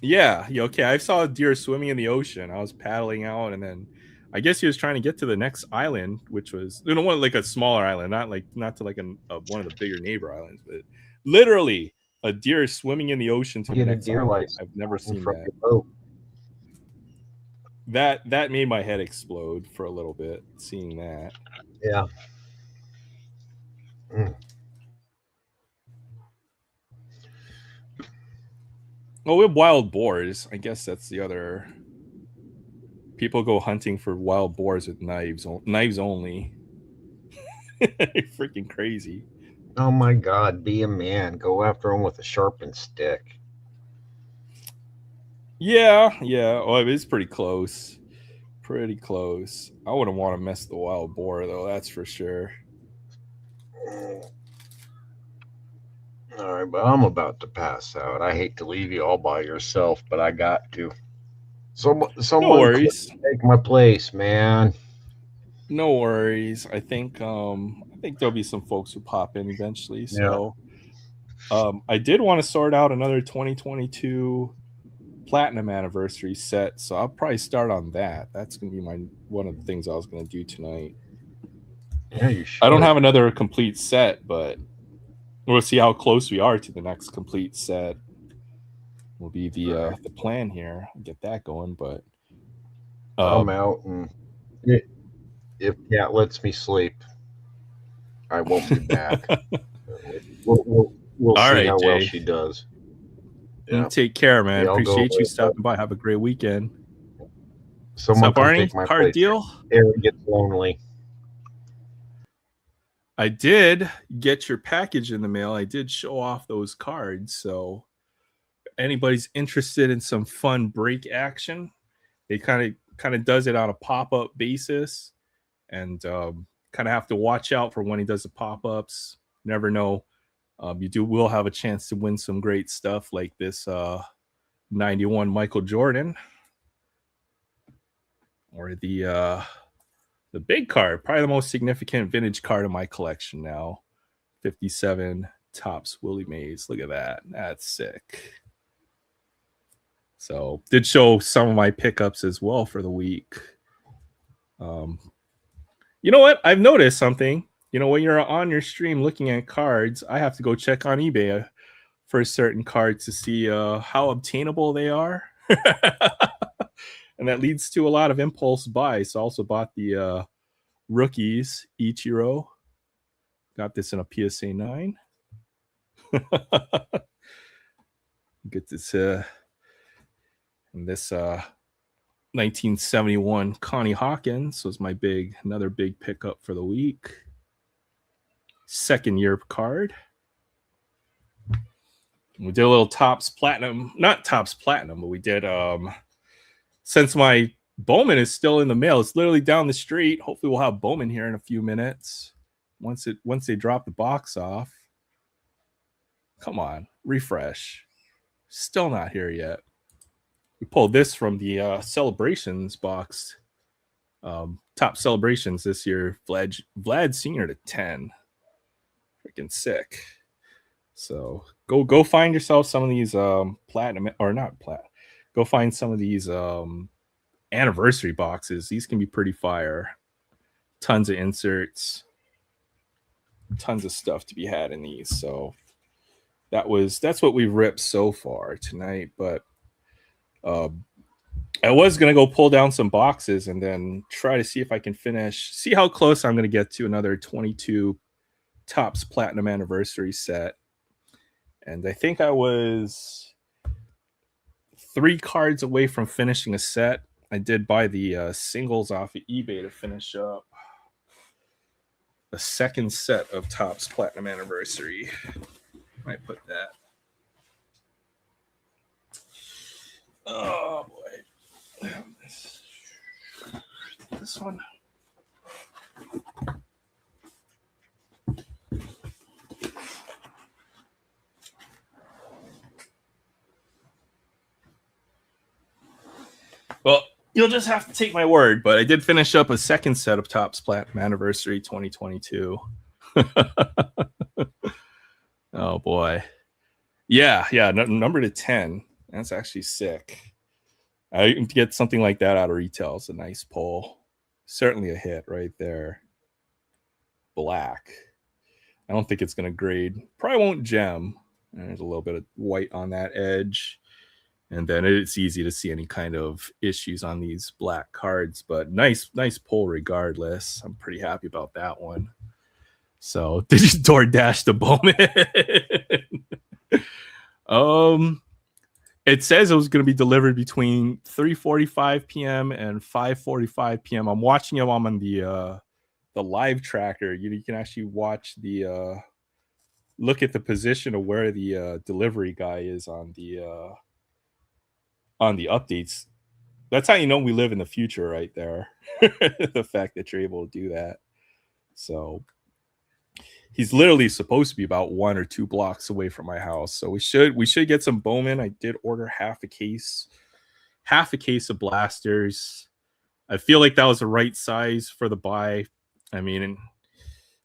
Yeah. Okay. I saw a deer swimming in the ocean. I was paddling out, and then I guess he was trying to get to the next island, which was like a smaller island, not to like one of the bigger neighbor islands, but literally a deer swimming in the ocean to the next island. I've never seen that. That made my head explode for a little bit seeing that. Yeah. Oh, we have wild boars. I guess that's the other. People go hunting for wild boars with knives only. Freaking crazy. Oh my God, be a man. Go after them with a sharpened stick. Yeah. Oh, it is pretty close. Pretty close. I wouldn't want to mess the wild boar, though. That's for sure. All right, but I'm about to pass out. I hate to leave you all by yourself, but I got to. Someone no worries. Take my place, man. No worries. I think there'll be some folks who pop in eventually. So I did want to sort out another 2022 platinum anniversary set, so I'll probably start on that. That's gonna be one of the things I was gonna do tonight. Yeah, you should. I don't have another complete set, but we'll see how close we are to the next complete set. Will be the plan here. I'll get that going, but I'm out, and if Cat lets me sleep, I won't be back. We'll see right, how well Jay. she does. Yeah. Take care, man. Yeah, appreciate you stopping by. Have a great weekend. Someone come take my card place. Deal? Aaron gets lonely. I did get your package in the mail. I did show off those cards, so anybody's interested in some fun break action, they kind of does it on a pop-up basis, and kind of have to watch out for when he does the pop-ups. Never know. You will have a chance to win some great stuff like this 91 Michael Jordan, or the big card, probably the most significant vintage card in my collection now, 57 Topps Willie Mays. Look at that. That's sick. So did show some of my pickups as well for the week. You know what? I've noticed something. You know, when you're on your stream looking at cards, I have to go check on eBay for certain cards to see how obtainable they are. And that leads to a lot of impulse buys. So I also bought the rookies Ichiro. Got this in a PSA 9. Get this in this 1971 Connie Hawkins was my another big pickup for the week. Second year card. We did a little Topps Platinum, not Topps Platinum, but we did since my Bowman is still in the mail, it's literally down the street. Hopefully we'll have Bowman here in a few minutes once they drop the box off. Come on, refresh. Still not here yet. We pulled this from the Celebrations box. Top Celebrations this year. Vlad Sr. to 10. Freaking sick. So go find yourself some of these platinum, or not platinum. Go find some of these anniversary boxes. These can be pretty fire. Tons of inserts. Tons of stuff to be had in these. So that's what we've ripped so far tonight. But I was gonna go pull down some boxes and then try to see if I can see how close I'm gonna get to another 22 Topps Platinum Anniversary set. And I think I was 3 cards away from finishing a set. I did buy the singles off of eBay to finish up the second set of Topps Platinum Anniversary. Might put that. Oh boy. This one. Well, you'll just have to take my word, but I did finish up a second set of Topps Platinum Anniversary 2022. Oh boy. Yeah, number to 10. That's actually sick. I can get something like that out of retail. It's a nice pull. Certainly a hit right there. Black. I don't think it's going to grade. Probably won't gem. There's a little bit of white on that edge. And then it's easy to see any kind of issues on these black cards. But nice pull regardless. I'm pretty happy about that one. So did you DoorDash the Bowman? It says it was going to be delivered between 3:45 p.m. and 5:45 p.m. I'm watching them on the live tracker. You can actually watch the look at the position of where the delivery guy is on the updates. That's how you know we live in the future, right there. The fact that you're able to do that. So he's literally supposed to be about 1 or 2 blocks away from my house. So we should get some Bowman. I did order half a case of blasters. I feel like that was the right size for the buy. I mean,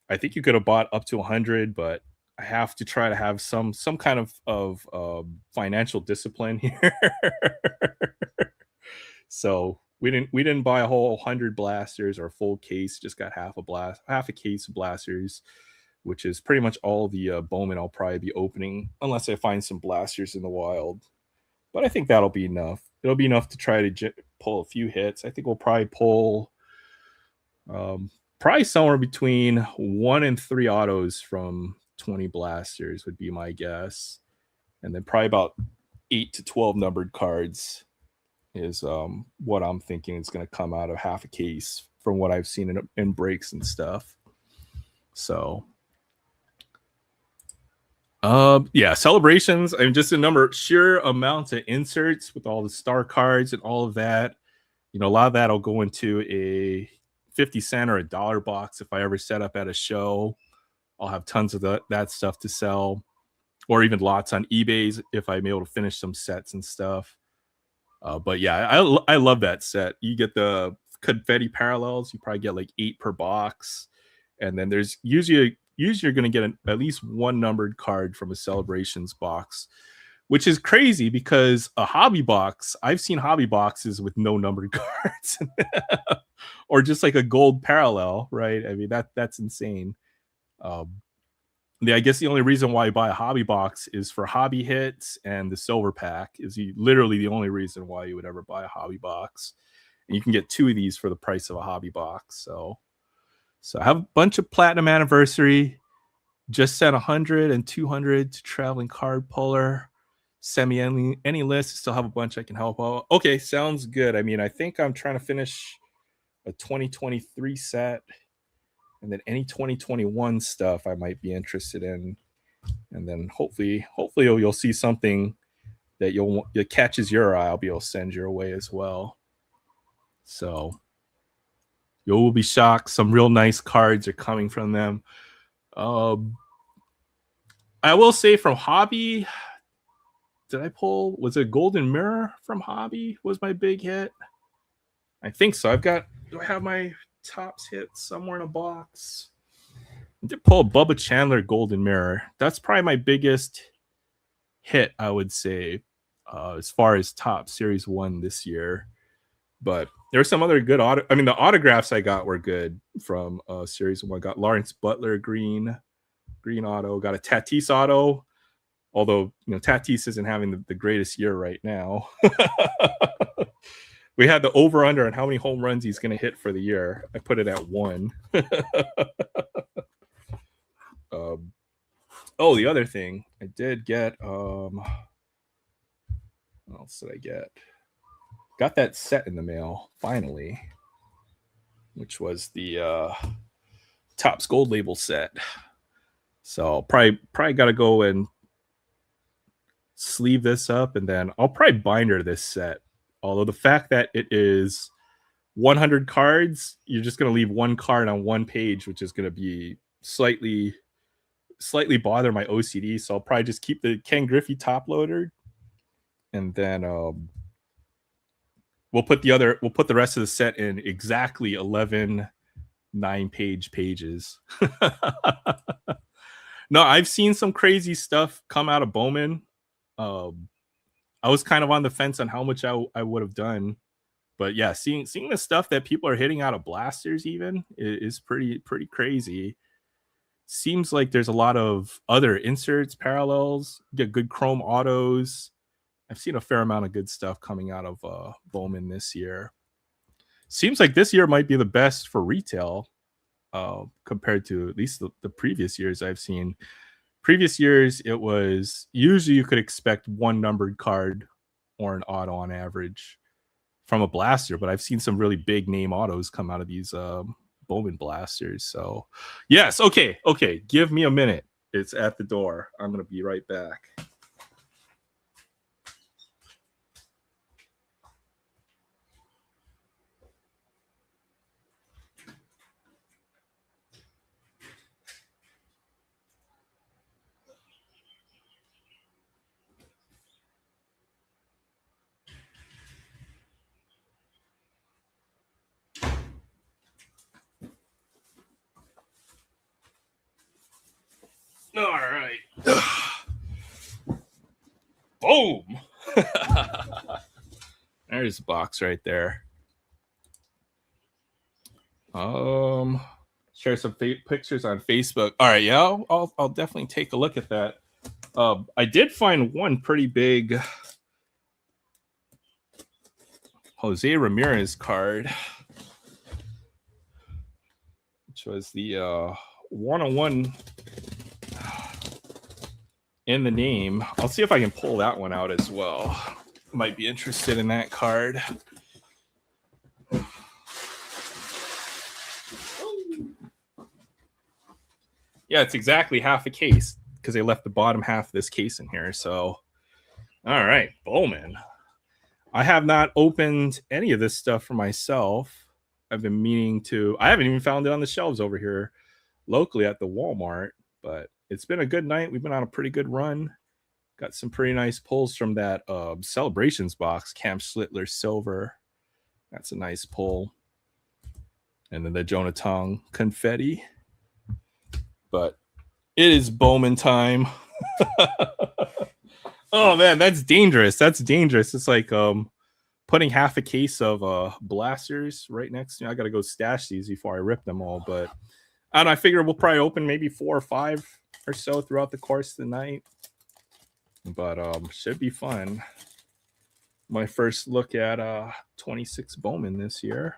I think you could have bought up to 100, but I have to try to have some kind of financial discipline here. So we didn't buy a whole 100 blasters or a full case. Just got half a case of blasters, which is pretty much all the Bowman I'll probably be opening, unless I find some blasters in the wild. But I think that'll be enough. It'll be enough to try to pull a few hits. I think we'll probably pull probably somewhere between 1 and 3 autos from 20 blasters would be my guess. And then probably about 8 to 12 numbered cards is what I'm thinking is going to come out of half a case from what I've seen in breaks and stuff. So yeah, celebrations. I mean, just a sheer amount of inserts with all the star cards and all of that. You know, a lot of that will go into a 50 cent or $1 box if I ever set up at a show. I'll have tons of that stuff to sell, or even lots on eBay if I'm able to finish some sets and stuff. But yeah, I love that set. You get the confetti parallels. You probably get like 8 per box, and then there's usually you're going to get at least one numbered card from a celebrations box, which is crazy because a hobby box, I've seen hobby boxes with no numbered cards or just like a gold parallel, right? I mean, that's insane. I guess the only reason why you buy a hobby box is for hobby hits, and the silver pack is literally the only reason why you would ever buy a hobby box. And you can get 2 of these for the price of a hobby box. So I have a bunch of platinum anniversary. Just sent 100 and 200 to traveling card puller. Send me any list. Still have a bunch I can help out. Okay, sounds good. I mean, I think I'm trying to finish a 2023 set, and then any 2021 stuff I might be interested in. And then hopefully you'll see something that catches your eye. I'll be able to send your way as well. So you will be shocked. Some real nice cards are coming from them. I will say from Hobby, did I pull? Was it Golden Mirror from Hobby? Was my big hit? I think so. Do I have my tops hit somewhere in a box? I did pull a Bubba Chandler Golden Mirror. That's probably my biggest hit, I would say, as far as top Series 1 this year. But there's some other good the autographs I got were good from Series 1. I got Lawrence Butler green auto. Got a Tatis auto, although Tatis isn't having the greatest year right now. We had the over under on how many home runs he's going to hit for the year. I put it at 1. The other thing I did get, what else did I get? Got that set in the mail finally, which was the Topps Gold Label set. So probably got to go and sleeve this up, and then I'll probably binder this set. Although the fact that it is 100 cards, you're just going to leave one card on one page, which is going to be slightly bother my OCD. So I'll probably just keep the Ken Griffey top loader, and then we'll put the rest of the set in exactly 11 9-page pages. No, I've seen some crazy stuff come out of Bowman. I was kind of on the fence on how much I would have done, but yeah, seeing the stuff that people are hitting out of blasters even is pretty crazy. Seems like there's a lot of other inserts, parallels, get good chrome autos. I've seen a fair amount of good stuff coming out of Bowman this year. Seems like this year might be the best for retail compared to at least the previous years I've seen. Previous years, it was usually you could expect one numbered card or an auto on average from a blaster, but I've seen some really big name autos come out of these Bowman blasters. So yes, okay, give me a minute. It's at the door. I'm gonna be right back. All right. Boom. There's the box right there. Share some pictures on Facebook. All right, yeah, I'll definitely take a look at that. I did find one pretty big Jose Ramirez card, which was the 101 in the name. I'll see if I can pull that one out as well. Might be interested in that card. Yeah, it's exactly half a case because they left the bottom half of this case in here. So, all right, Bowman. I have not opened any of this stuff for myself. I've been meaning to. I haven't even found it on the shelves over here locally at the Walmart, but it's been a good night. We've been on a pretty good run. Got some pretty nice pulls from that Celebrations box. Cam Schlittler Silver. That's a nice pull. And then the Jonah Tong Confetti. But it is Bowman time. Oh man, that's dangerous. That's dangerous. It's like putting half a case of blasters right next to me. I gotta go stash these before I rip them all. But I don't know, I figure we'll probably open maybe 4 or 5 or so throughout the course of the night. But should be fun. My first look at 26 Bowman this year.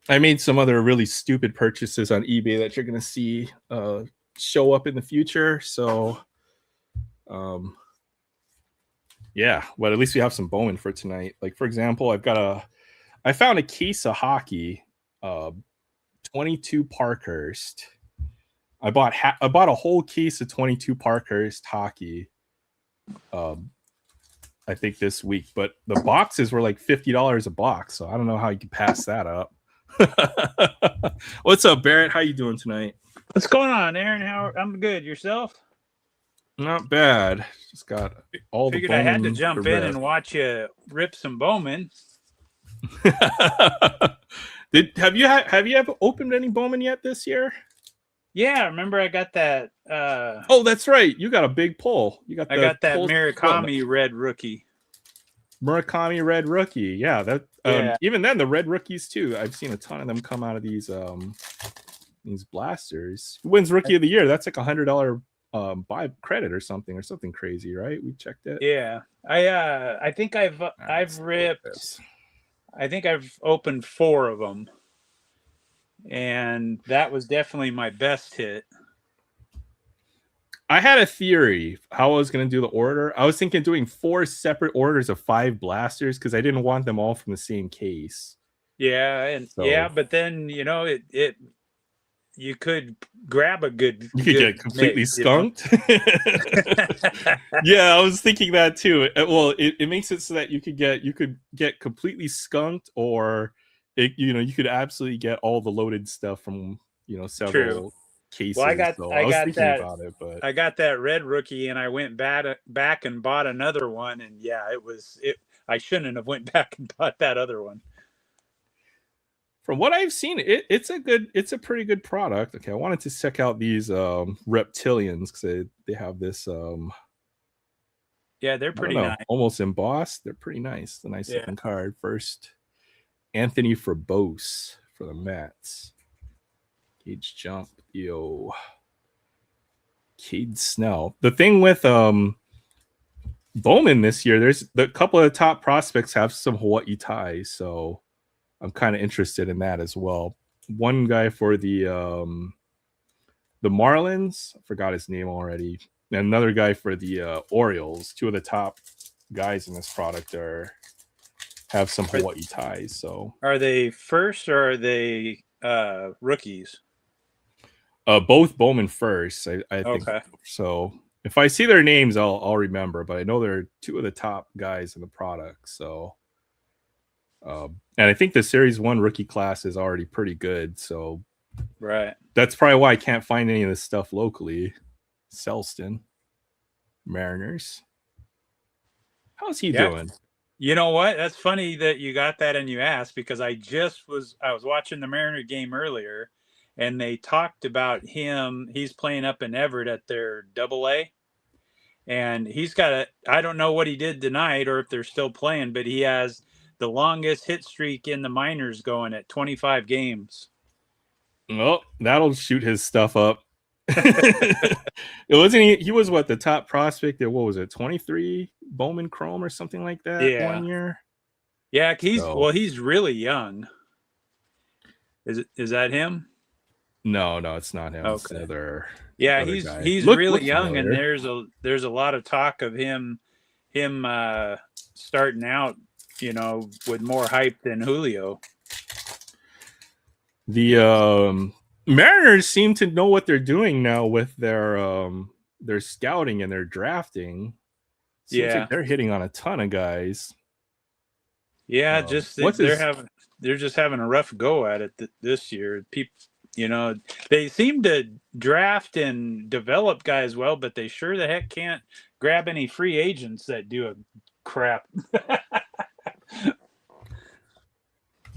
I made some other really stupid purchases on eBay that you're going to see show up in the future. So, yeah, but at least we have some Bowman for tonight. Like, for example, I found a case of hockey, 22 Parkhurst. I bought a whole case of 22 Parkhurst hockey, I think this week, but the boxes were like $50 a box. So I don't know how you can pass that up. What's up, Barrett? How you doing tonight? What's going on, Aaron? I'm good. Yourself? Not bad. Just got all Figured the Bowman I had to jump in and watch you rip some Bowman. Have you ever opened any Bowman yet this year? Yeah, remember I got that. Oh, that's right. You got a big pull. I got that Murakami red rookie. Murakami red rookie. Yeah, that. Yeah. Even then, the red rookies too. I've seen a ton of them come out of these blasters. Who wins rookie of the year? That's like $100 buy credit or something crazy, right? We checked it. Yeah, I think I've ripped. I think I've opened 4 of them, and that was definitely my best hit. I had a theory how I was going to do the order. I was thinking doing 4 separate orders of 5 blasters because I didn't want them all from the same case. Yeah, but then you could grab a good. You could get completely skunked. Yeah, I was thinking that too. Well, it makes it so that you could get completely skunked, or you could absolutely get all the loaded stuff from several. True. Cases. Well, I got that. About it, but I got that red rookie, and I went back and bought another one, and yeah, I shouldn't have went back and bought that other one. From what I've seen, it's a pretty good product. Okay, I wanted to check out these reptilians because they have this. Yeah, they're pretty nice. Almost embossed. They're pretty nice. The nice looking card. First, Anthony Frobose for the Mets. Cage Jump, Cade Snell. The thing with Bowman this year, there's a couple of the top prospects have some Hawaii ties, so I'm kind of interested in that as well. One guy for the Marlins, I forgot his name already, and another guy for the Orioles. 2 of the top guys in this product have some Hawaii ties. So, are they first or are they rookies? Both Bowman first, I think. Okay. So if I see their names, I'll remember. But I know they're 2 of the top guys in the product. So, and I think the Series 1 rookie class is already pretty good. So, right. That's probably why I can't find any of this stuff locally. Selston, Mariners. How's he doing? You know what? That's funny that you got that and you asked, because I was watching the Mariner game earlier, and they talked about him. He's playing up in Everett at their AA, and he's got I don't know what he did tonight or if they're still playing, but he has the longest hit streak in the minors going at 25 games. Well, that'll shoot his stuff up. It wasn't he was what, the top prospect at, what was it, 23 Bowman Chrome or something like that? Yeah. 1 year. Yeah, he's really young. Is that him? No, it's not him. Okay. It's another. Yeah, other he's guy. really young, familiar. and there's a lot of talk of him starting out, with more hype than Julio. The Mariners seem to know what they're doing now with their scouting and their drafting. Seems like they're hitting on a ton of guys. Yeah, they're just having a rough go at it this year. People, they seem to draft and develop guys well, but they sure the heck can't grab any free agents that do a crap.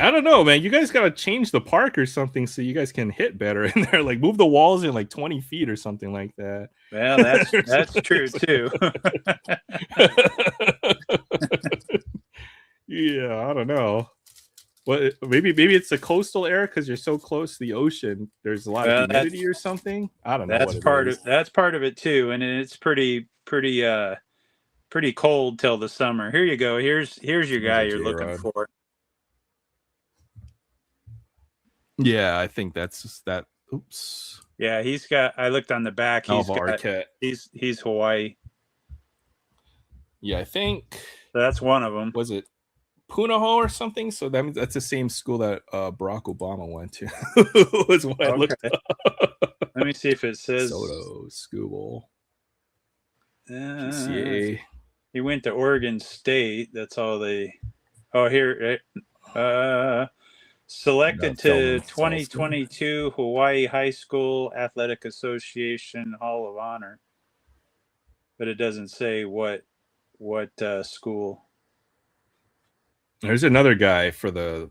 I don't know, man. You guys got to change the park or something so you guys can hit better in there. Like, move the walls in like 20 feet or something like that. Well, that's true too. Yeah, I don't know. Well, maybe it's the coastal area because you're so close to the ocean. There's a lot of humidity or something. I don't know. That's part of it too, and it's pretty cold till the summer. Here you go. Here's your guy you're looking for. Yeah, I think that's just that. Oops. Yeah, I looked on the back. He's Hawaii. Yeah, I think that's one of them. Was it Punahou or something? So that's the same school that Barack Obama went to. Was what I looked up. Let me see if it says Soto School. PCA. He went to Oregon State. That's all they. Oh, here. Selected to 2022 Hawaii High School Athletic Association Hall of Honor, but it doesn't say what school. There's another guy for the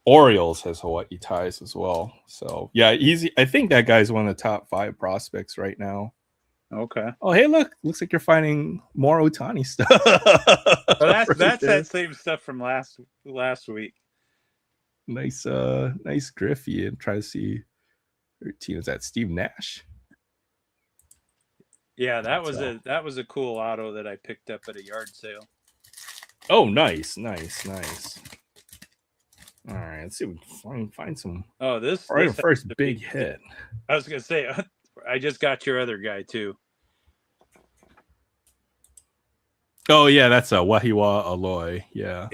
Orioles has Hawaii ties as well. So yeah, I think that guy's one of the top 5 prospects right now. Okay. Oh, hey, looks like you're finding more Ohtani stuff. Well, that's that same stuff from last week. Nice Griffey, and try to see 13. Is that Steve Nash? Yeah, that was a cool auto that I picked up at a yard sale. Oh, nice. All right, let's see if we can find some. Oh, this first big hit. I was gonna say, I just got your other guy too. Oh yeah, that's a Wahiwa Aloy. Yeah.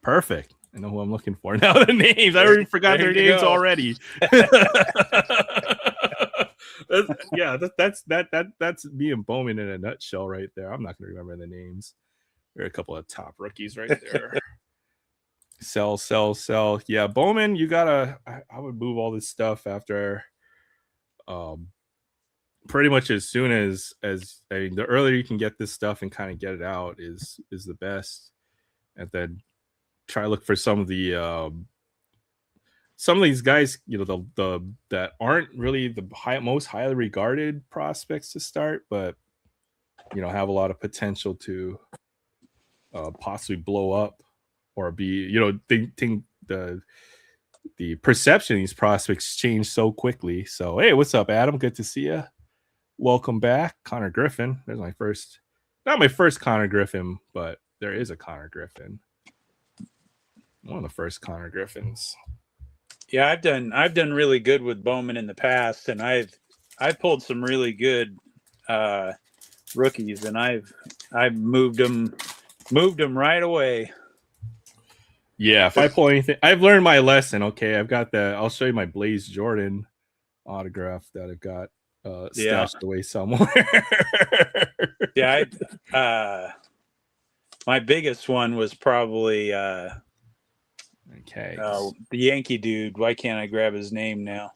Perfect. I know who I'm looking for now. The names, I already forgot their names already. That's me and Bowman in a nutshell right there. I'm not gonna remember the names. There are a couple of top rookies right there. Sell. Yeah, Bowman, you gotta. I would move all this stuff after, pretty much as soon as the earlier you can get this stuff and kind of get it out is the best, and then try to look for some of these guys, the that aren't really the most highly regarded prospects to start, but have a lot of potential to possibly blow up. Or be, think the perception of these prospects change so quickly. So, hey, what's up, Adam? Good to see you. Welcome back, Connor Griffin. There's not my first Connor Griffin, but there is a Connor Griffin. One of the first Connor Griffins. Yeah, I've done really good with Bowman in the past, and I've pulled some really good rookies, and I've moved them right away. Yeah, if I pull anything, I've learned my lesson. Okay, I've got I'll show you my Blaze Jordan autograph that I've got stashed away somewhere. Yeah, my biggest one was probably the Yankee dude. Why can't I grab his name now?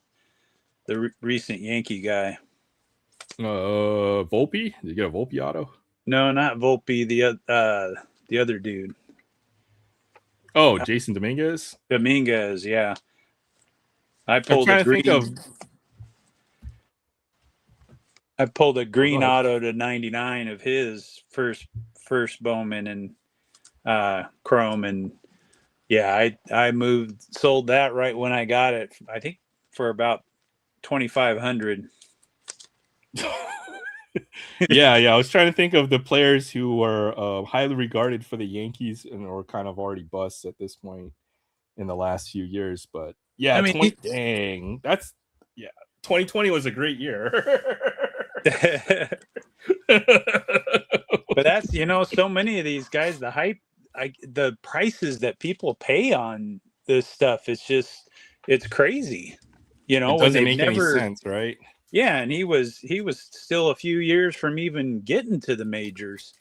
The recent Yankee guy. Volpe? Did you get a Volpe auto? No, not Volpe. The other dude. Oh, Jason Dominguez. Dominguez. Yeah. I I'm pulled trying to think of. I pulled a green Go ahead. auto to 99 of his first Bowman and Chrome, and yeah, I sold that right when I got it. I think for about 2,500. yeah. I was trying to think of the players who were highly regarded for the Yankees and were kind of already busts at this point in the last few years. But yeah, I mean, 2020 was a great year. but that's so many of these guys, the hype, the prices that people pay on this stuff, it's crazy. It when doesn't they make any sense, right? Yeah, and he was still a few years from even getting to the majors,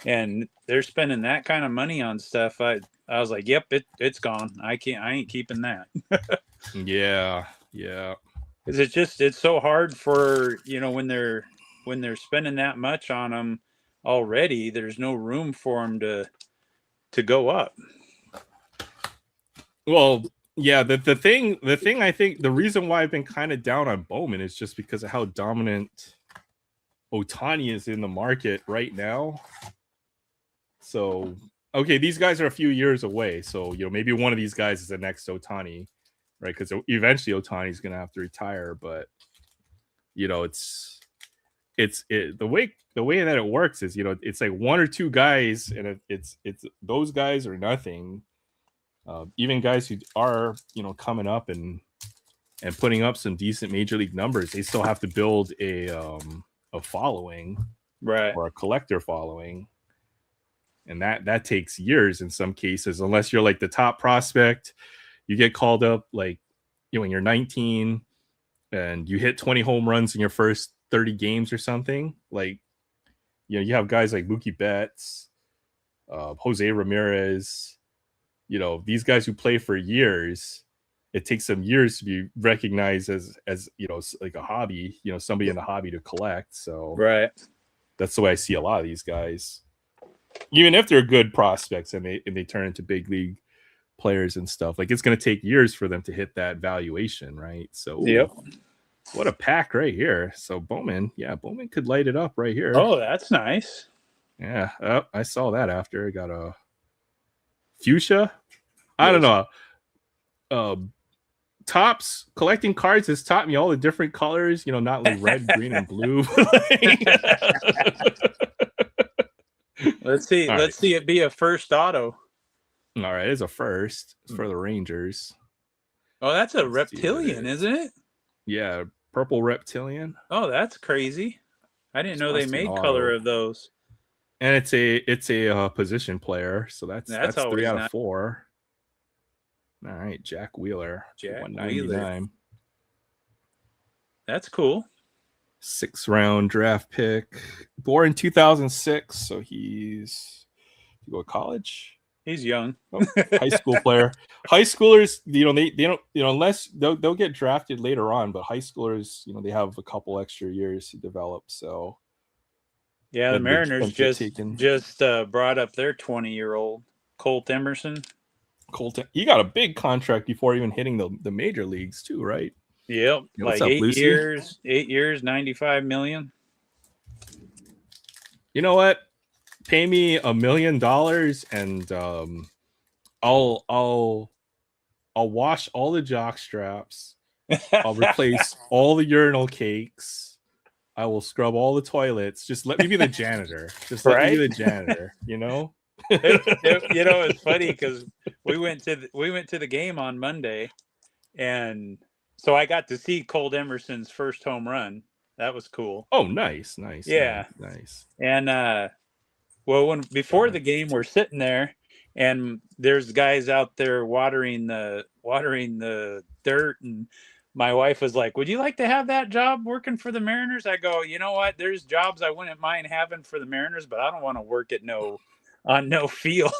and they're spending that kind of money on stuff. I was like, yep, it's gone. I ain't keeping that. Yeah. Because it's so hard for when they're spending that much on them already. There's no room for them to go up. Well, yeah, the thing I think the reason why I've been kind of down on Bowman is just because of how dominant Ohtani is in the market right now. So, okay, these guys are a few years away. So, maybe one of these guys is the next Ohtani, right? Because eventually Ohtani's going to have to retire. But, it's the way that it works is, it's like one or two guys, and it's those guys or nothing. Even guys who are, coming up and putting up some decent major league numbers, they still have to build a following, right, or a collector following, and that takes years in some cases. Unless you're like the top prospect, you get called up like when you're 19 and you hit 20 home runs in your first 30 games or something. Like, you have guys like Mookie Betts, Jose Ramirez. These guys who play for years, it takes them years to be recognized as like a hobby, somebody in the hobby to collect. So right, that's the way I see a lot of these guys, even if they're good prospects and they turn into big league players and stuff. Like, it's going to take years for them to hit that valuation, right? So yep. What a pack right here. So Bowman could light it up right here. Oh, that's nice. Yeah, I saw that after. I got a fuchsia. I don't know. Tops collecting cards has taught me all the different colors. Not like red, green, and blue. Let's see. Let's see it be a first auto. All right, it's a first. It's for the Rangers. Oh, that's a reptilian, isn't it? Yeah, purple reptilian. Oh, that's crazy. I didn't know they made color of those. And it's a position player, so that's 3 out of 4. All right, Jack Wheeler, Jack 199. Wheeler. That's cool. 6th round draft pick, born in 2006, so he's go to college. He's young. High school player. High schoolers, they don't, unless they'll get drafted later on, but high schoolers, they have a couple extra years to develop. So yeah, the Mariners just brought up their 20-year-old Colt Emerson. He got a big contract before even hitting the major leagues too, right? Yep, like 8 years, 95 million. You know what? Pay me $1 million and I'll wash all the jock straps. I'll replace all the urinal cakes. I will scrub all the toilets. Just let me be the janitor. Just let me be the janitor. It's funny because we went to the game on Monday, and so I got to see Colt Emerson's first home run. That was cool. Oh, nice. Yeah, nice. And before the game, we're sitting there, and there's guys out there watering the dirt, and my wife was like, "Would you like to have that job working for the Mariners?" I go, "You know what? There's jobs I wouldn't mind having for the Mariners, but I don't want to work on no field."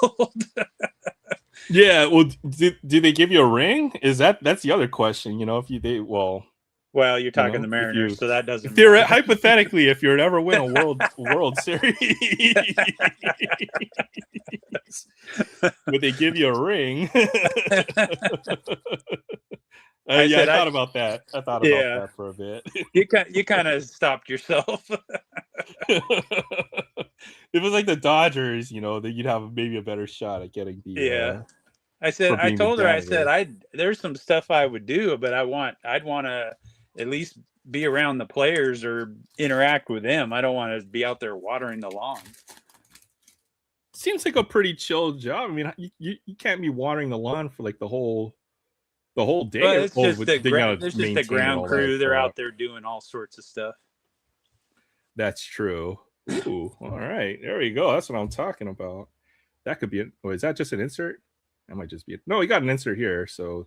Yeah. Well, did they give you a ring? That's the other question. If Well, you're talking the if Mariners, you- so that doesn't hypothetically, if you're ever win a World Series, would they give you a ring? I thought about that. I thought about that for a bit. You kind of stopped yourself. If it was like the Dodgers, that you'd have maybe a better shot at getting the. I said, for I being the told her, I janitor. said, there's some stuff I would do, but I'd want to at least be around the players or interact with them. I don't want to be out there watering the lawn. Seems like a pretty chill job. I mean, you can't be watering the lawn for like the whole day. Well, it's just there's just the ground crew. They're out there doing all sorts of stuff. That's true. Ooh, all right. There we go. That's what I'm talking about. That could be it. Oh, is that just an insert? That might just be it. No, we got an insert here. So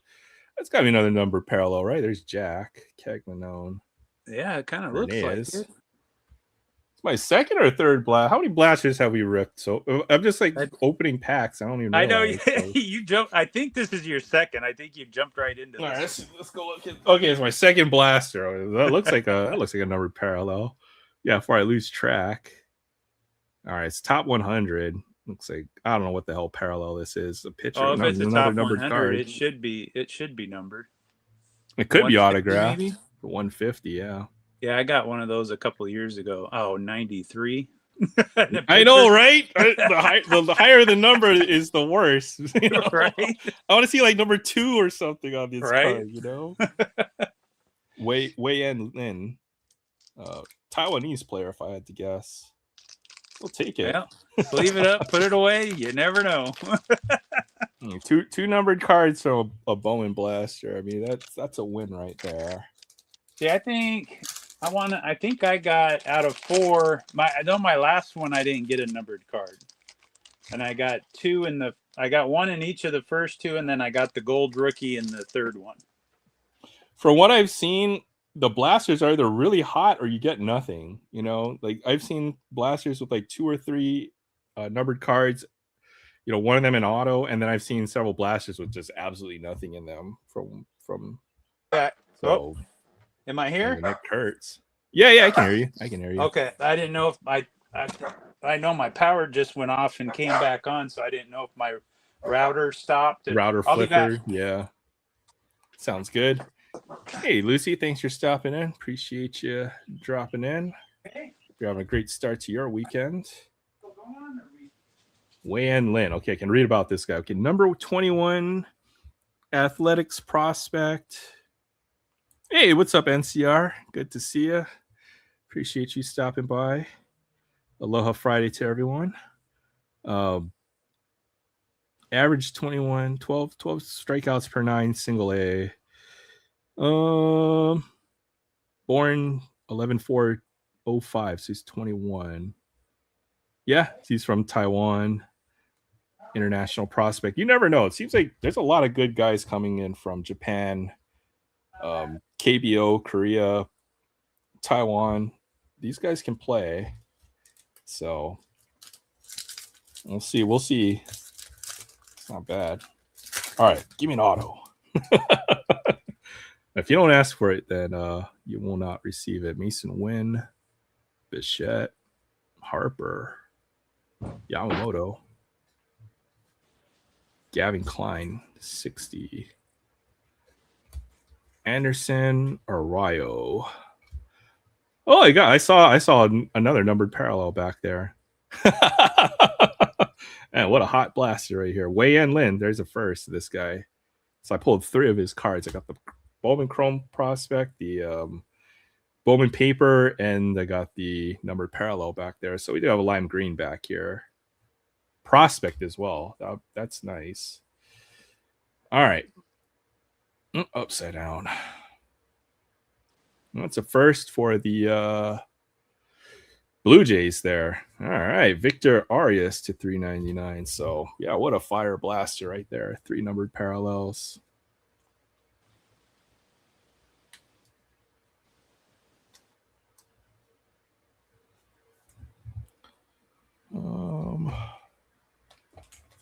that's got to be another number parallel, right? There's Jack Cagmanone. Yeah, it kind of looks like it. It's my second or third blast. How many blasters have we ripped? So I'm just like opening packs. I don't even know. I know you jumped. I think this is your second. I think you jumped right into this. All right, let's go look at. Okay, it's my second blaster. That looks like a numbered parallel. Yeah, before I lose track. All right, it's top 100. Looks like I don't know what the hell parallel this is. A picture. Oh, if it's a top 100, card. It should be numbered. It could be autographed. Maybe? 150, yeah. Yeah, I got one of those a couple of years ago. Oh, 93. I know, right? The higher the number is the worse. Right? I want to see like number 2 or something on this card, Wei Lin. Taiwanese player, if I had to guess. We'll take it. Well, sleeve it up, put it away. You never know. Two numbered cards from a Bowman blaster. I mean, that's a win right there. See, I think I got out of 4. I know my last one I didn't get a numbered card, and I got 2 I got 1 in each of the first 2, and then I got the gold rookie in the third one. From what I've seen, the blasters are either really hot or you get nothing. Like I've seen blasters with like 2 or 3 numbered cards. One of them in auto, and then I've seen several blasters with just absolutely nothing in them from. So, am I here? It hurts. Yeah, I can hear you. Okay, I didn't know if I know my power just went off and came back on, so I didn't know if my router stopped. Router flickered. Yeah, sounds good. Hey, Lucy, thanks for stopping in. Appreciate you dropping in. Okay. You're having a great start to your weekend. Wei Lin. Okay, I can read about this guy. Okay, number 21, athletics prospect. Hey, what's up, NCR? Good to see you. Appreciate you stopping by. Aloha Friday to everyone. Average 21, 12 strikeouts per 9, single A. Born 11/4/05, so he's 21. Yeah, he's from Taiwan. International prospect. You never know. It seems like there's a lot of good guys coming in from Japan, KBO, Korea, Taiwan. These guys can play. So we'll see. It's not bad. All right, give me an auto. If you don't ask for it, then you will not receive it. Mason Wynn, Bichette, Harper, Yamamoto, Gavin Klein, 60, Anderson, Arroyo. Oh, I saw another numbered parallel back there. And what a hot blaster right here. Wei Lin, there's a first of this guy. So I pulled 3 of his cards. I got the Bowman Chrome prospect, the Bowman paper, and I got the numbered parallel back there. So we do have a lime green back here. Prospect as well. That's nice. All right. Upside down. That's a first for the Blue Jays there. All right. Victor Arias to 399. So, yeah, what a fire blaster right there. 3 numbered parallels.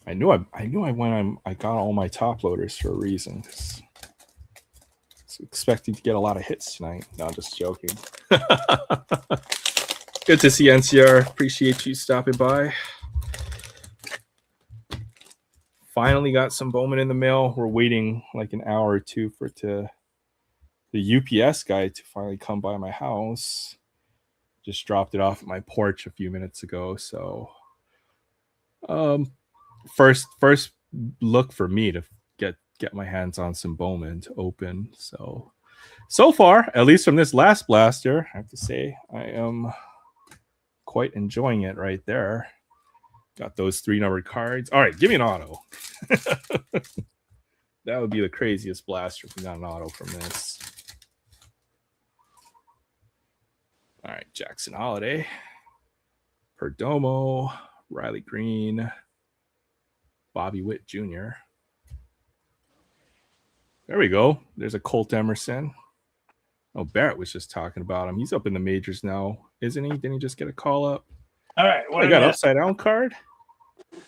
I knew I got all my top loaders for a reason. It's expecting to get a lot of hits tonight. No, just joking. Good to see NCR. Appreciate you stopping by. Finally got some Bowman in the mail. We're waiting like an hour or two for the UPS guy to finally come by my house. Just dropped it off at my porch a few minutes ago. So first look for me to get my hands on some Bowman to open. So far, at least from this last blaster, I have to say I am quite enjoying it right there. Got those 3 numbered cards. All right, give me an auto. That would be the craziest blaster if we got an auto from this. All right, Jackson Holiday, Perdomo, Riley Green, Bobby Witt Jr. There we go. There's a Colt Emerson. Oh, Barrett was just talking about him. He's up in the majors now, isn't he? Didn't he just get a call up? All right. Oh, I got an upside down card.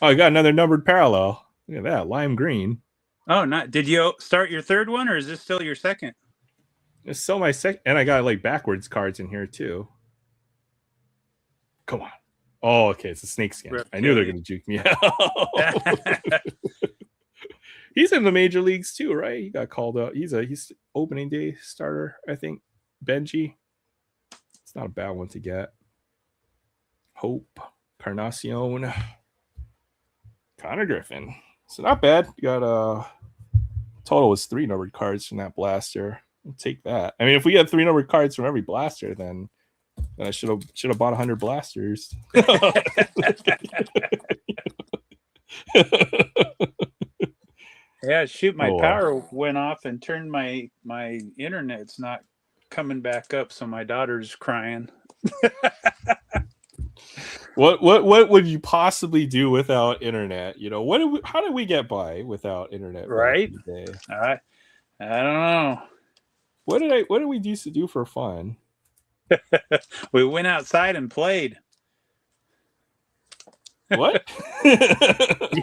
Oh, I got another numbered parallel. Look at that, lime green. Oh, not. Did you start your third one, or is this still your second? It's still my second, and I got like backwards cards in here too. Come on. Oh, okay, it's a snakeskin. I knew they were going to juke me out. He's in the major leagues too, right? He got called up. He's opening day starter, I think. Benji. It's not a bad one to get. Hope, Carnacion, Connor Griffin. So not bad. You got total was 3 numbered cards from that blaster. I'll take that. I mean, if we had 3 numbered cards from every blaster, then I should have bought 100 blasters. Yeah, shoot, my power went off and turned my internet's not coming back up, so my daughter's crying. What would you possibly do without internet? You know, how did we get by without internet? Right? I don't know. What did we used to do for fun? We went outside and played. What?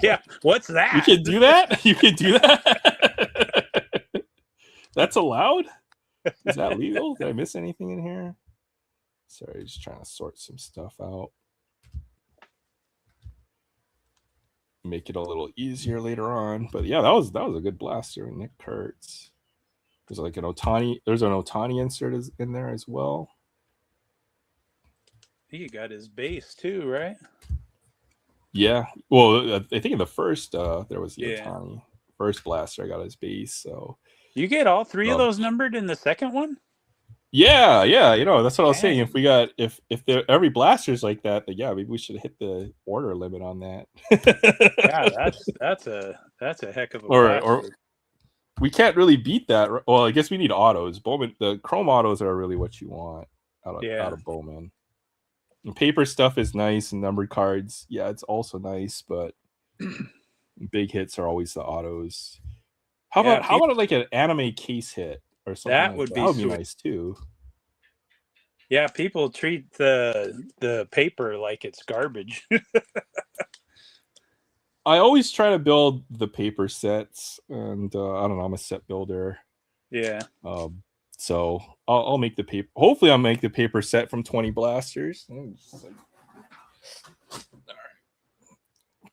Yeah, what's that? You can do that? You can do that? That's allowed? Is that legal? Did I miss anything in here? Sorry, just trying to sort some stuff out. Make it a little easier later on. But yeah, that was a good blaster. Nick Kurtz. There's like an Otani. There's an Otani insert in there as well. He got his base too, right? Yeah. Well, I think in the first there was the Otani first blaster. I got his base. So you get all 3 of those numbered in the second one? Yeah. You know, that's what I was saying. If we got if every blaster's like that, then yeah, maybe we should hit the order limit on that. Yeah, that's a heck of a blaster. Or we can't really beat that. Well, I guess we need autos. Bowman, the chrome autos are really what you want out of Bowman. And paper stuff is nice, and numbered cards, yeah, it's also nice, but big hits are always the autos. How about like an anime case hit or something? That would be nice too. Yeah, people treat the paper like it's garbage. I always try to build the paper sets, and I don't know, I'm a set builder. Yeah. So I'll make the paper. Hopefully, I'll make the paper set from 20 blasters. All right.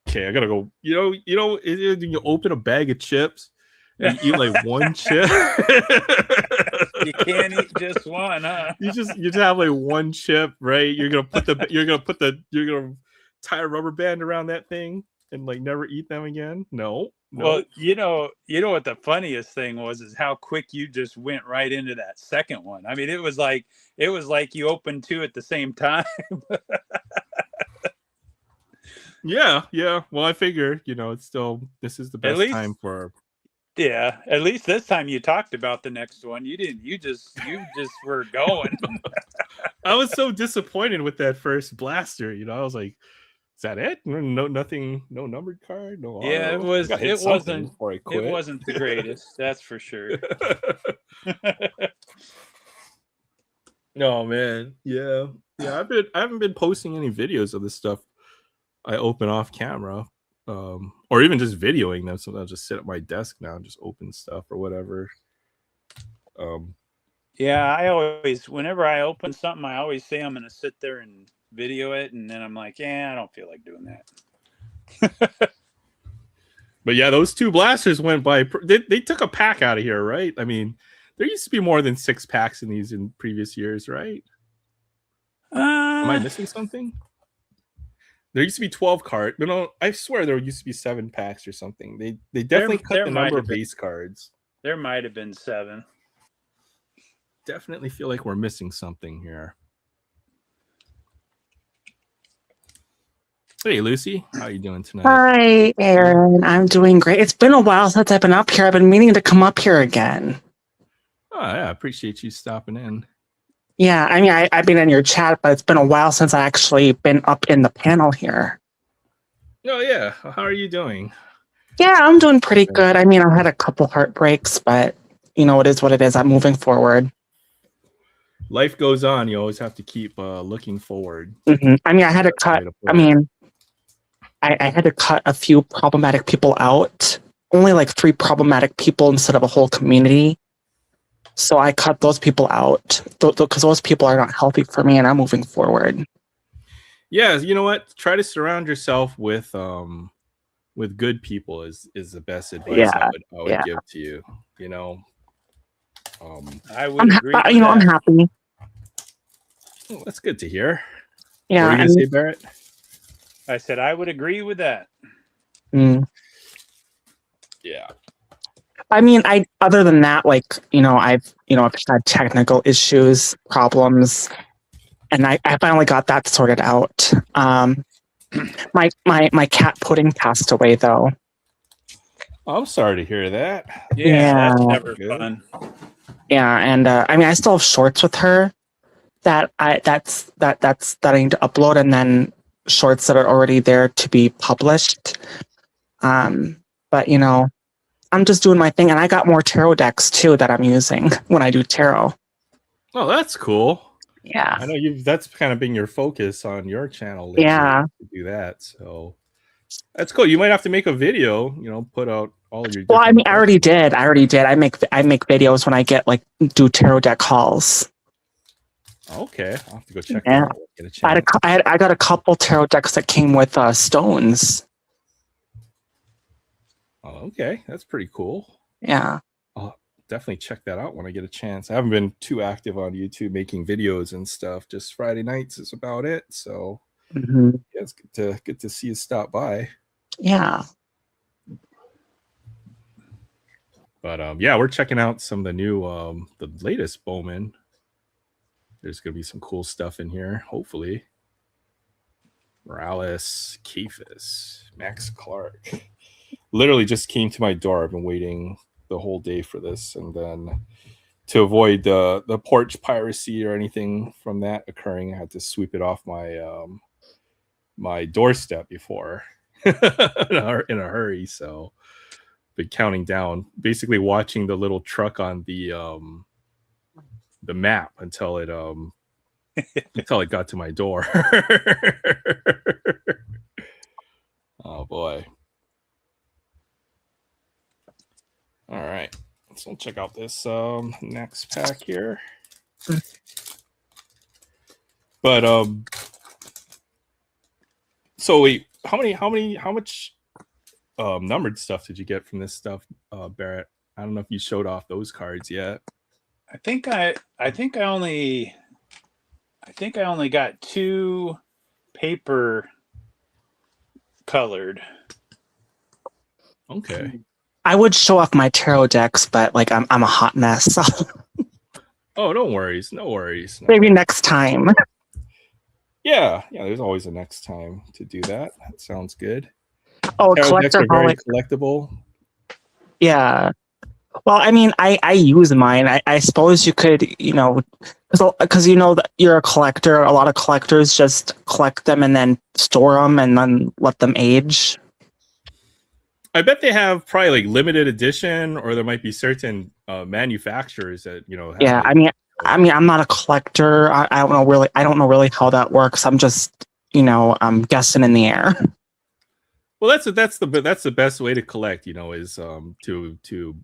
Okay, I gotta go. You know, you open a bag of chips and you eat like one chip. You can't eat just one, huh? You just have like one chip, right? You're gonna tie a rubber band around that thing and like never eat them again. No. Well, you know what the funniest thing was is how quick you just went right into that second one. I mean, it was like you opened 2 at the same time. Yeah. Well, I figure, this is the best time for. Yeah, at least this time you talked about the next one. You didn't. You just were going. I was so disappointed with that first blaster. I was like, is that it? No, nothing. No numbered card. No. Auto. Yeah, it wasn't the greatest. That's for sure. No, man. Yeah. I haven't been posting any videos of this stuff I open off camera, or even just videoing them. Sometimes I'll just sit at my desk now and just open stuff or whatever. Yeah, I always, whenever I open something, I always say I'm going to sit there and video it, and then I'm like, yeah, I don't feel like doing that. But yeah, those 2 blasters went by. They took a pack out of here, right? I mean, there used to be more than 6 packs in these in previous years, right? Am I missing something? There used to be 12 cards. No, I swear there used to be 7 packs or something. They definitely cut the number of base cards. There might have been 7. Definitely feel like we're missing something here. Hey, Lucy, how are you doing tonight? Hi, Aaron. I'm doing great. It's been a while since I've been up here. I've been meaning to come up here again. Oh, yeah, I appreciate you stopping in. Yeah, I mean, I've been in your chat, but it's been a while since I actually been up in the panel here. Oh, yeah. How are you doing? Yeah, I'm doing pretty good. I mean, I had a couple heartbreaks, but, you know, it is what it is. I'm moving forward. Life goes on. You always have to keep looking forward. Mm-hmm. I mean, I had to cut. I mean, I had to cut a few problematic people out. Only like 3 problematic people instead of a whole community. So I cut those people out because those people are not healthy for me, and I'm moving forward. Yeah, you know what? Try to surround yourself with good people is the best advice I would give to you. You know, I would agree. You know, I'm happy. Well, that's good to hear. Yeah, what are you gonna say, Barrett? I said I would agree with that. Yeah. I mean, other than that, like, you know, I've had technical issues, problems, and I finally got that sorted out. My cat Pudding passed away though. I'm sorry to hear that. Yeah. That's never fun. Yeah, and I mean, I still have shorts with her that I need to upload, and then shorts that are already there to be published. But you know, I'm just doing my thing, and I got more tarot decks too that I'm using when I do tarot. Oh, that's cool. Yeah, I know that's kind of been your focus on your channel lately, to do that. So that's cool. You might have to make a video. You know, put out all your. Well, I mean, I already did. I make videos when I do tarot deck hauls. Okay, I'll have to go check that out. Get a chance. I got a couple tarot decks that came with stones. Oh, okay, that's pretty cool. Yeah. I'll definitely check that out when I get a chance. I haven't been too active on YouTube making videos and stuff. Just Friday nights is about it. So yeah, it's good to see you stop by. Yeah. But yeah, we're checking out some of the new the latest Bowman. There's gonna be some cool stuff in here, hopefully. Morales, Keefus, Max Clark. Literally just came to my door. I've been waiting the whole day for this, and then to avoid the porch piracy or anything from that occurring, I had to sweep it off my my doorstep before in a hurry. So been counting down, basically watching the little truck on the map until it got to my door. Oh boy. All right, so check out this next pack here. But so wait, how much numbered stuff did you get from this stuff, Barrett? I don't know if you showed off those cards yet. I think I only got 2 paper colored. Okay. I would show off my tarot decks, but like I'm a hot mess. So. Oh, no worries. No worries. Maybe next time. Yeah, there's always a next time to do that. That sounds good. Oh, tarot decks are very collector. collectible. Yeah. Well, I mean, I use mine. I suppose you could, you know, because you know that you're a collector. A lot of collectors just collect them and then store them and then let them age. I bet they have probably like limited edition, or there might be certain manufacturers that have yeah, like, I mean, I'm not a collector. I don't know really. I don't know really how that works. I'm just, I'm guessing in the air. Well, that's the best way to collect. Is to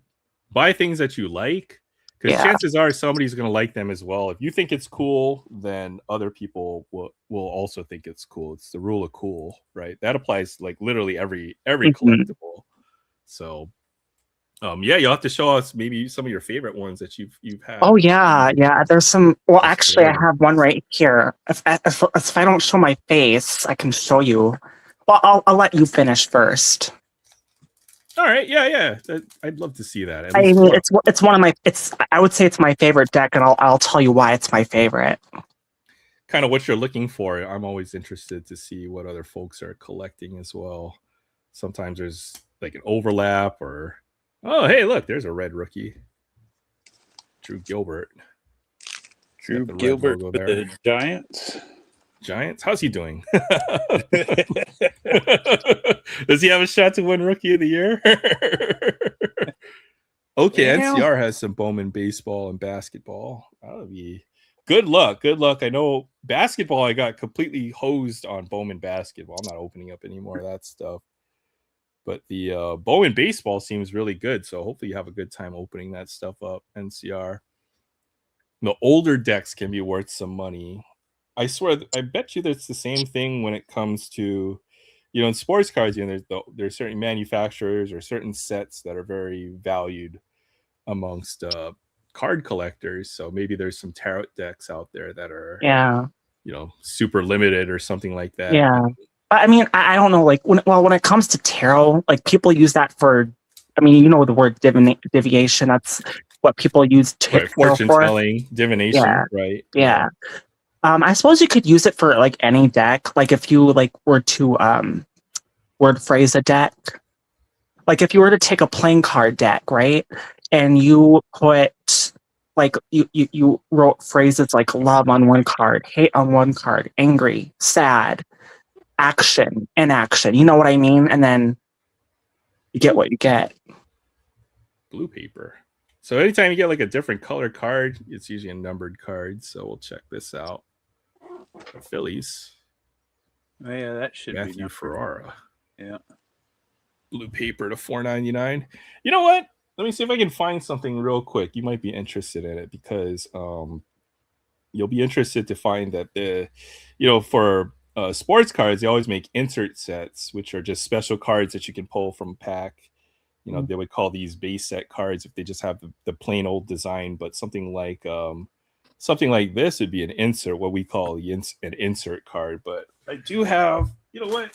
buy things that you like, Because Yeah. chances are somebody's going to like them as well. If you think it's cool, then other people will also think it's cool. It's the rule of cool, right? That applies to, like, literally every Mhm. collectible. So, yeah, you'll have to show us maybe some of your favorite ones that you've had. Oh yeah, yeah. There's some. Well, That's actually, I great. have one right here. If I don't show my face, I can show you. Well, I'll let you finish first. All right, yeah. I'd love to see that. At I least mean, one. it's one of my. I would say it's my favorite deck, and I'll tell you why it's my favorite. Kind of what you're looking for. I'm always interested to see what other folks are collecting as well. Sometimes there's like an overlap, or oh, hey, look, there's a red rookie, Drew Gilbert. Drew Got the red Gilbert logo with there. the Giants. Giants, how's he doing? Does he have a shot to win Rookie of the Year? Okay, Yeah. NCR has some Bowman baseball and basketball. That'll be good luck. Good luck. I know basketball, I got completely hosed on Bowman basketball. I'm not opening up any more of that stuff. But the Bowman baseball seems really good. So hopefully you have a good time opening that stuff up, NCR. The older decks can be worth some money. I swear, I bet you that's the same thing when it comes to, in sports cards, there's certain manufacturers or certain sets that are very valued amongst card collectors. So maybe there's some tarot decks out there that are, Yeah. super limited or something like that. Yeah. I mean, I don't know. Like, when it comes to tarot, like, people use that for. I mean, the word deviation. That's what people use to Right, hit tarot fortune for. telling, divination, Yeah. right? Yeah. I suppose you could use it for like any deck. Like if you were to word phrase a deck. Like if you were to take a playing card deck, right? And you put like you wrote phrases like love on one card, hate on one card, angry, sad, action, inaction. You know what I mean? And then you get what you get. Blue paper. So anytime you get like a different color card, it's usually a numbered card. So we'll check this out. The Phillies. Oh, yeah, that should be Matthew numbered. Ferrara. Yeah. Blue paper to $4.99. You know what? Let me see if I can find something real quick. You might be interested in it because you'll be interested to find that for sports cards, they always make insert sets, which are just special cards that you can pull from a pack. They would call these base set cards if they just have the plain old design, but something like this would be an insert, what we call an insert card. But I do have, you know what?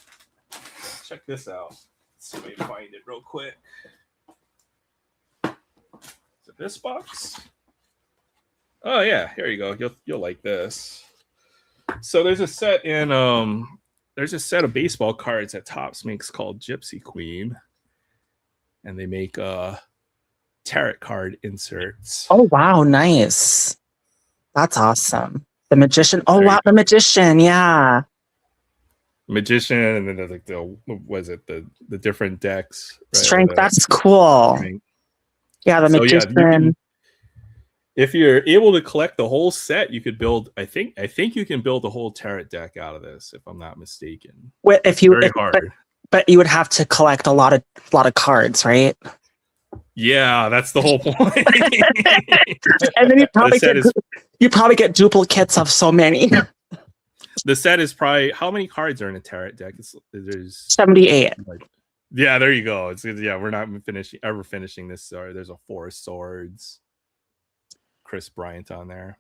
Check this out. Let's see if I can find it real quick. Is it this box? Oh yeah, here you go. You'll like this. So there's a set of baseball cards that Topps makes called Gypsy Queen. And they make tarot card inserts. Oh wow, nice. That's awesome. The Magician. Oh wow, the Magician, yeah. Magician, and then there's like the different decks. Right? Strength, that's cool. Strength. Yeah, the Magician. If you're able to collect the whole set, you could build. I think you can build a whole tarot deck out of this, if I'm not mistaken. Very hard. But you would have to collect a lot of cards, right? Yeah, that's the whole point. And then you probably get duplicates of so many. The set is probably, how many cards are in a tarot deck? There's 78. Yeah, there you go. We're not finishing this. Sorry, there's a 4 of Swords. Chris Bryant on there.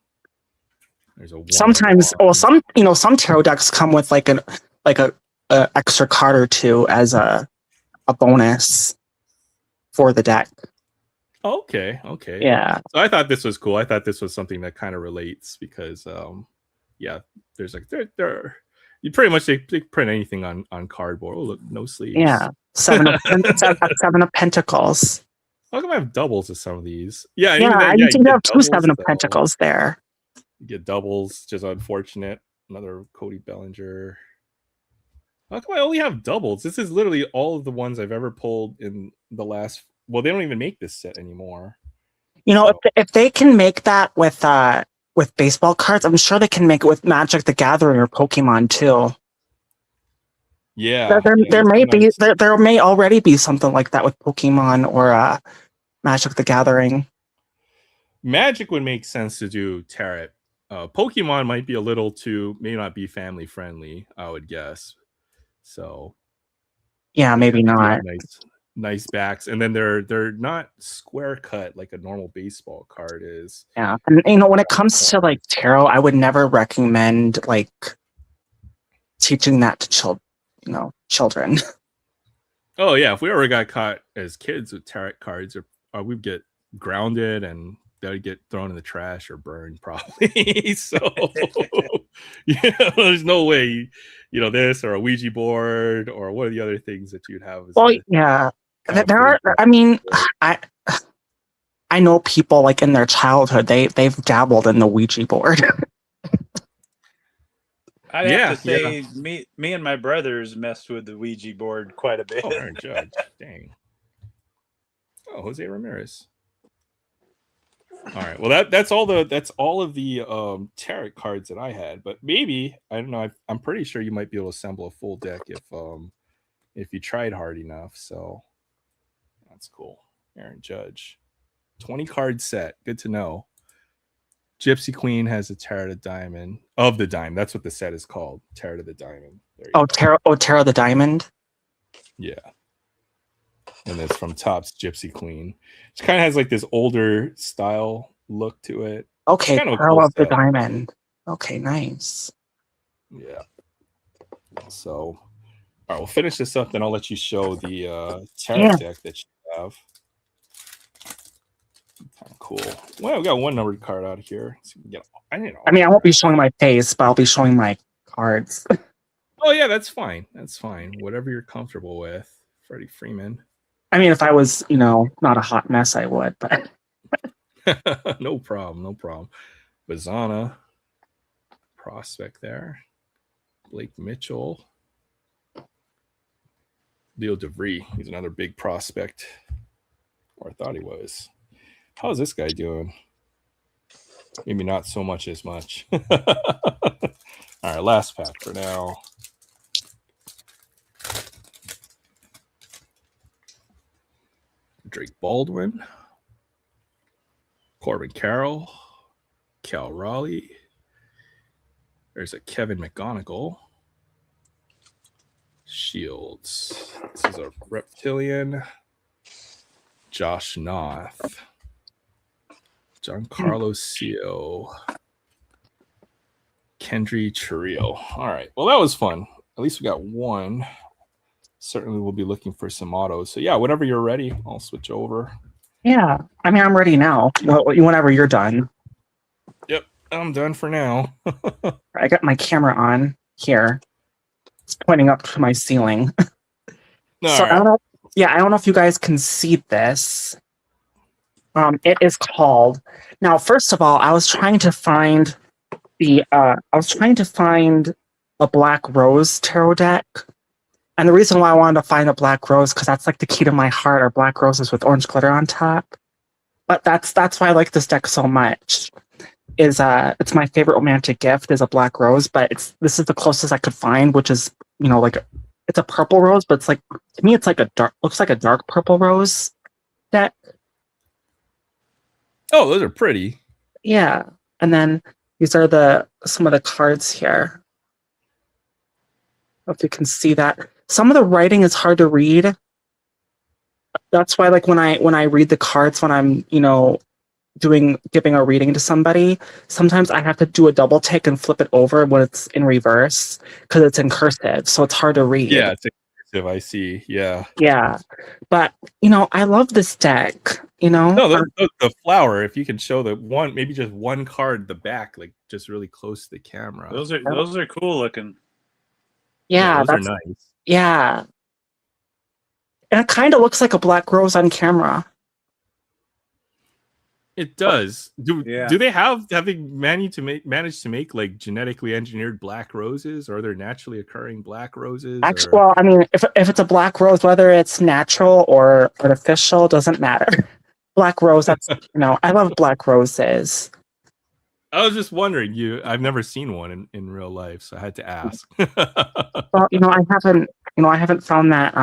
There's a sometimes. Well, some tarot decks come with like a extra card or two as a bonus for the deck. Okay. Yeah. So I thought this was cool. I thought this was something that kind of relates because there's like there you pretty much they print anything on cardboard. Oh, look, no sleeves. Yeah. 7 of Pentacles. How come I have doubles of some of these? Yeah, you have 2 7 of Pentacles there. You get doubles, just unfortunate. Another Cody Bellinger. How come I only have doubles? This is literally all of the ones I've ever pulled in the last. Well, they don't even make this set anymore. If they can make that with baseball cards, I'm sure they can make it with Magic the Gathering or Pokemon too. Yeah, there may already be something like that with Pokemon or Magic the Gathering. Magic would make sense to do tarot. Pokemon might be a little too, may not be family friendly, I would guess. So Yeah, maybe they do have not. nice backs, and then they're not square cut like a normal baseball card is. Yeah, and you know, when it comes to like tarot, I would never recommend like teaching that to children. Oh yeah, if we ever got caught as kids with tarot cards, or we'd get grounded and they'd get thrown in the trash or burned probably. So there's no way, this or a Ouija board or what are the other things that you'd have? Well, yeah, there are. I mean, I know people like in their childhood they've dabbled in the Ouija board. I'd have to say me and my brothers messed with the Ouija board quite a bit. Oh, Aaron Judge. Dang. Oh, Jose Ramirez. All right. Well, that's all of the tarot cards that I had. But maybe, I don't know, I'm pretty sure you might be able to assemble a full deck if you tried hard enough. So that's cool. Aaron Judge. 20 card set. Good to know. Gypsy Queen has a Tarot of Diamond. Of the Diamond. That's what the set is called. Tarot of the Diamond. Tarot of the Diamond? Yeah. And it's from Topps Gypsy Queen. It kind of has like this older style look to it. Okay, Tarot of the Diamond. Okay, nice. Yeah. So, all right, we'll finish this up, then I'll let you show the tarot deck that you have. Cool. Well, we got one numbered card out of here. So I won't be showing my face, but I'll be showing my cards. Oh yeah, that's fine. That's fine. Whatever you're comfortable with. Freddie Freeman. I mean, if I was, not a hot mess, I would, but no problem. Bazana, prospect there. Blake Mitchell. Leo DeVry. He's another big prospect. Or I thought he was. How's this guy doing? Maybe not so much as much. All right, last pack for now. Drake Baldwin, Corbin Carroll, Cal Raleigh. There's a Kevin McGonigal. Shields. This is a Reptilian. Josh Noth. Giancarlo Cio. Kendry Churio. All right. Well, that was fun. At least we got one. Certainly we'll be looking for some autos. So yeah, whenever you're ready, I'll switch over. Yeah. I mean, I'm ready now. Whenever you're done. Yep. I'm done for now. I got my camera on here. It's pointing up to my ceiling. So right. I don't know if you guys can see this. It is called. Now, first of all, I was trying to find a Black Rose tarot deck. And the reason why I wanted to find a Black Rose, because that's like the key to my heart, are Black Roses with orange glitter on top. But that's why I like this deck so much. It's my favorite romantic gift is a Black Rose, but this is the closest I could find, which is, like it's a purple rose, but it's like, to me it's like looks like a dark purple rose deck. Oh, those are pretty. Yeah. And then these are some of the cards here. I don't know if you can see that. Some of the writing is hard to read. That's why, like, when I read the cards, when I'm, giving a reading to somebody, sometimes I have to do a double take and flip it over when it's in reverse because it's in cursive, so it's hard to read. Yeah, it's in cursive. I see. Yeah. Yeah, but I love this deck. No, the flower. If you can show maybe just one card, the back, like just really close to the camera. Those are cool looking. Yeah, those are nice. Yeah, and it kind of looks like a Black Rose on camera. It does. Do they have they managed to make like genetically engineered Black Roses, or are there naturally occurring Black Roses? Actually, well, I mean, if it's a Black Rose, whether it's natural or artificial, doesn't matter. Black Rose, that's I love Black Roses. I was just wondering. I've never seen one in real life, so I had to ask. Well, I haven't found that.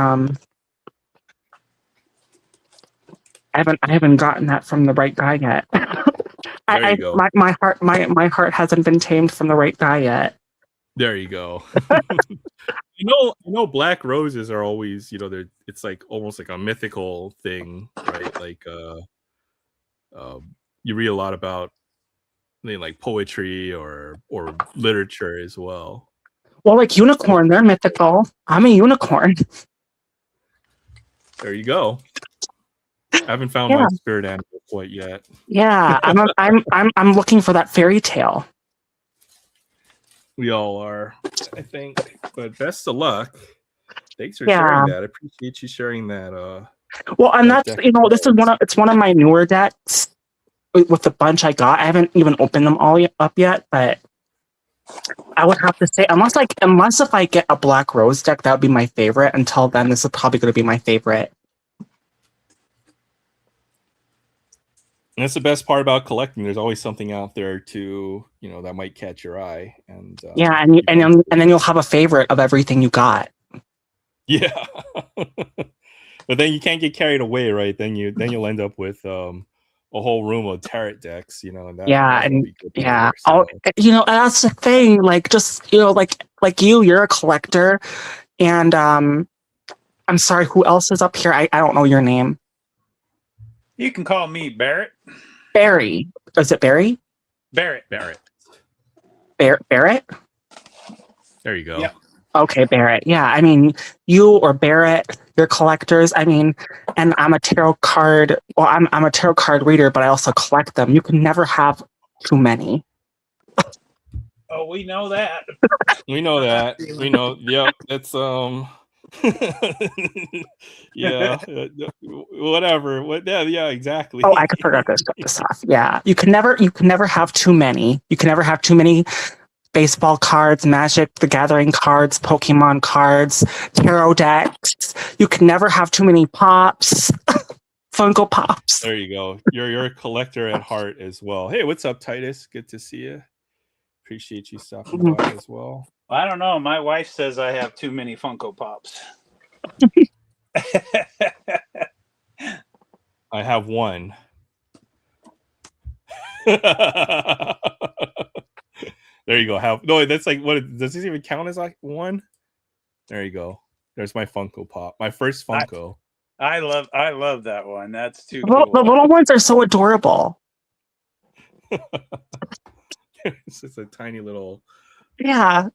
I haven't gotten that from the right guy yet. There you go. My heart hasn't been tamed from the right guy yet. There you go. I know black roses are always, it's like almost like a mythical thing, right? Like you read a lot about like poetry or literature as well. Well, like unicorn, they're mythical. I'm a unicorn. There you go. I haven't found Yeah. my spirit animal quite yet. Yeah, I'm looking for that fairy tale. We all are, I think. But best of luck. Thanks for Yeah. sharing that. I appreciate you sharing that. Well, and that that's deck of this is cards. one of my newer decks with the bunch I got. I haven't even opened them all up yet, but I would have to say unless if I get a Black Rose deck, that would be my favorite. Until then, this is probably going to be my favorite. And that's the best part about collecting. There's always something out there to, that might catch your eye. And Yeah, and then you'll have a favorite of everything you got. yeah. But then you can't get carried away, right? Then you'll end up with a whole room of tarot decks, and that won't be good either, so. That's the thing. Like, just like you're a collector, and I'm sorry, who else is up here? I don't know your name. You can call me Barrett. Barry. Is it Barry? Barrett. Barrett? There you go. Yep. Okay, Barrett. Yeah, I mean, you or Barrett, you're collectors. I mean, and I'm a tarot card. Well, I'm a tarot card reader, but I also collect them. You can never have too many. Oh, we know that. We know that. We know. Yep. That's yeah. Whatever. Yeah. Exactly. Oh, I forgot to shut this off. Yeah, you can never have too many. You can never have too many baseball cards, Magic the Gathering cards, Pokemon cards, tarot decks. You can never have too many pops, Funko Pops. There you go. You're a collector at heart as well. Hey, what's up, Titus? Good to see you. Appreciate you stopping by as well. I don't know. My wife says I have too many Funko Pops. I have one. There you go. No, that's like what? Does this even count as like one? There you go. There's my Funko Pop. My first Funko. I love that one. That's too cool. The little ones are so adorable. It's just a tiny little. Yeah.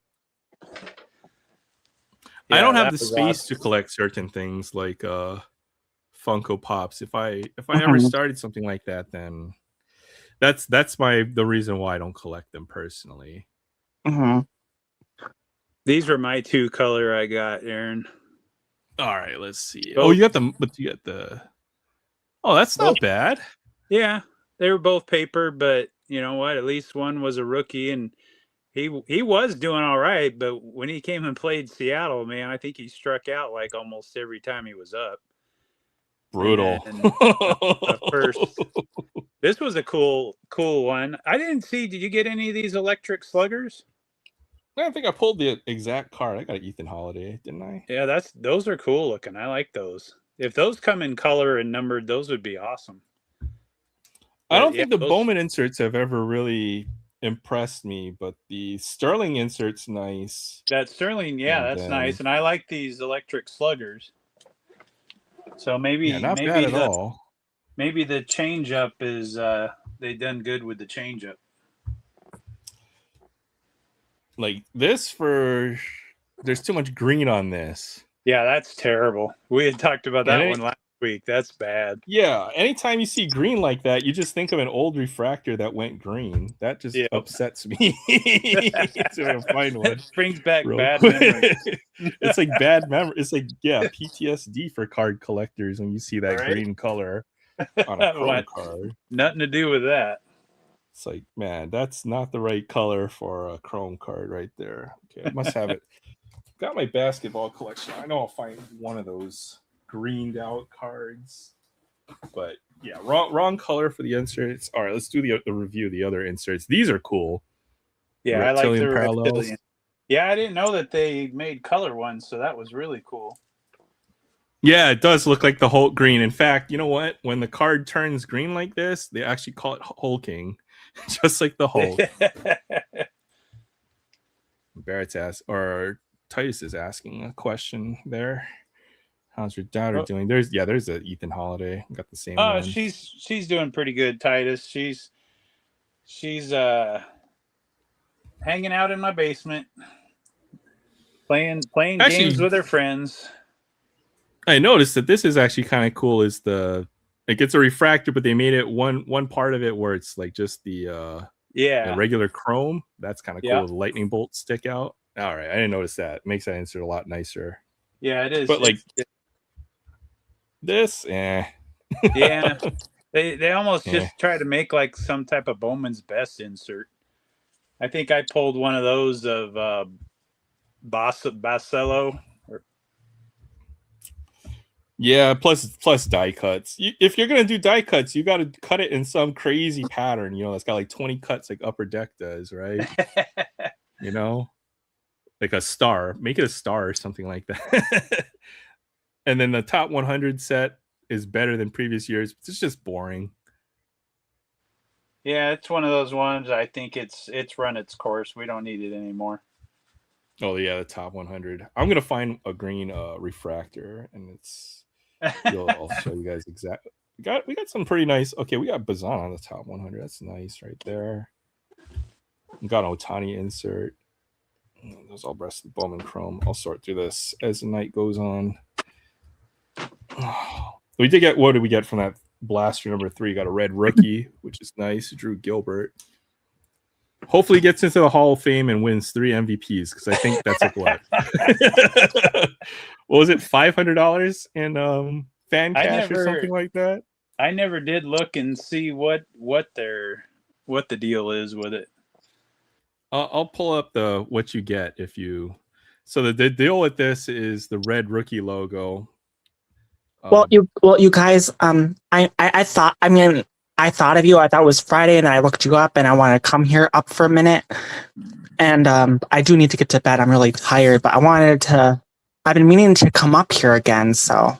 I don't have the space to collect certain things like Funko Pops. If I ever started something like that, then that's the reason why I don't collect them personally. Mm-hmm. These were my two color I got, Aaron. All right, let's see. Oh, you got the. Oh, that's not bad. Yeah, they were both paper, but you know what? At least one was a rookie, and he was doing all right. But when he came and played Seattle, man, I think he struck out like almost every time he was up. Brutal. First, this was a cool one. I didn't see. Did you get any of these electric sluggers? I think I pulled the exact card. I got an Ethan Holiday, didn't I? Yeah, those are cool looking. I like those. If those come in color and numbered, those would be awesome. I don't think the Bowman inserts have ever really impressed me, but the Sterling insert's nice. That Sterling, yeah, that's nice. And I like these electric sluggers. So maybe not bad at all. Maybe the change up is they done good with the change up. Like this there's too much green on this. Yeah, that's terrible. We had talked about that one last week. That's bad. Yeah, anytime you see green like that, you just think of an old refractor that went green. That just upsets me. So I'm find one. It brings back bad memories. It's like bad memory. It's like PTSD for card collectors when you see that green color on a chrome card. Nothing to do with that. It's like, man, that's not the right color for a chrome card right there. Okay, I must have it. Got my basketball collection. I know I'll find one of those greened out cards. But yeah, wrong color for the inserts. All right, let's do the review of the other inserts. These are cool. Yeah, I like the Reptilian. Yeah, I didn't know that they made color ones, so that was really cool. Yeah, it does look like the Hulk green. In fact, you know what? When the card turns green like this, they actually call it hulking. Just like the Hulk. Barrett's or Titus is asking a question there. How's your daughter doing? There's a Ethan Holiday. Got the same one. She's doing pretty good, Titus. She's hanging out in my basement, playing games with her friends. I noticed that this is actually kind of cool. Is it gets a refractor, but they made it one part of it where it's like just the regular chrome. That's kind of cool. The lightning bolts stick out. All right, I didn't notice that. It makes that insert a lot nicer. Yeah, it is. But like this, yeah, they almost just try to make like some type of Bowman's Best insert. I think I pulled one of those of Basello. Yeah, plus die cuts. If you're gonna do die cuts, you got to cut it in some crazy pattern. That's got like 20 cuts, like Upper Deck does, right? Like a star. Make it a star or something like that. And then the top 100 set is better than previous years. It's just boring. Yeah, it's one of those ones. I think it's run its course. We don't need it anymore. Oh yeah, the top 100. I'm gonna find a green refractor, and I'll show you guys exactly. We got some pretty nice. Okay, we got Bazan on the top 100. That's nice right there. We got an Otani insert. Those all rest of the Bowman Chrome. I'll sort through this as the night goes on. We did get. What did we get from that blaster number 3? Got a red rookie, which is nice. Drew Gilbert. Hopefully, he gets into the Hall of Fame and wins 3 MVPs, because I think that's like what. What was it? $500 in fan cash or something like that. I never did look and see what the deal is with it. I'll pull up what you get if you. So the deal with this is the red rookie logo. You guys, I thought of you. I thought it was Friday, and I looked you up, and I want to come here up for a minute. And I do need to get to bed. I'm really tired, but I've been meaning to come up here again. So.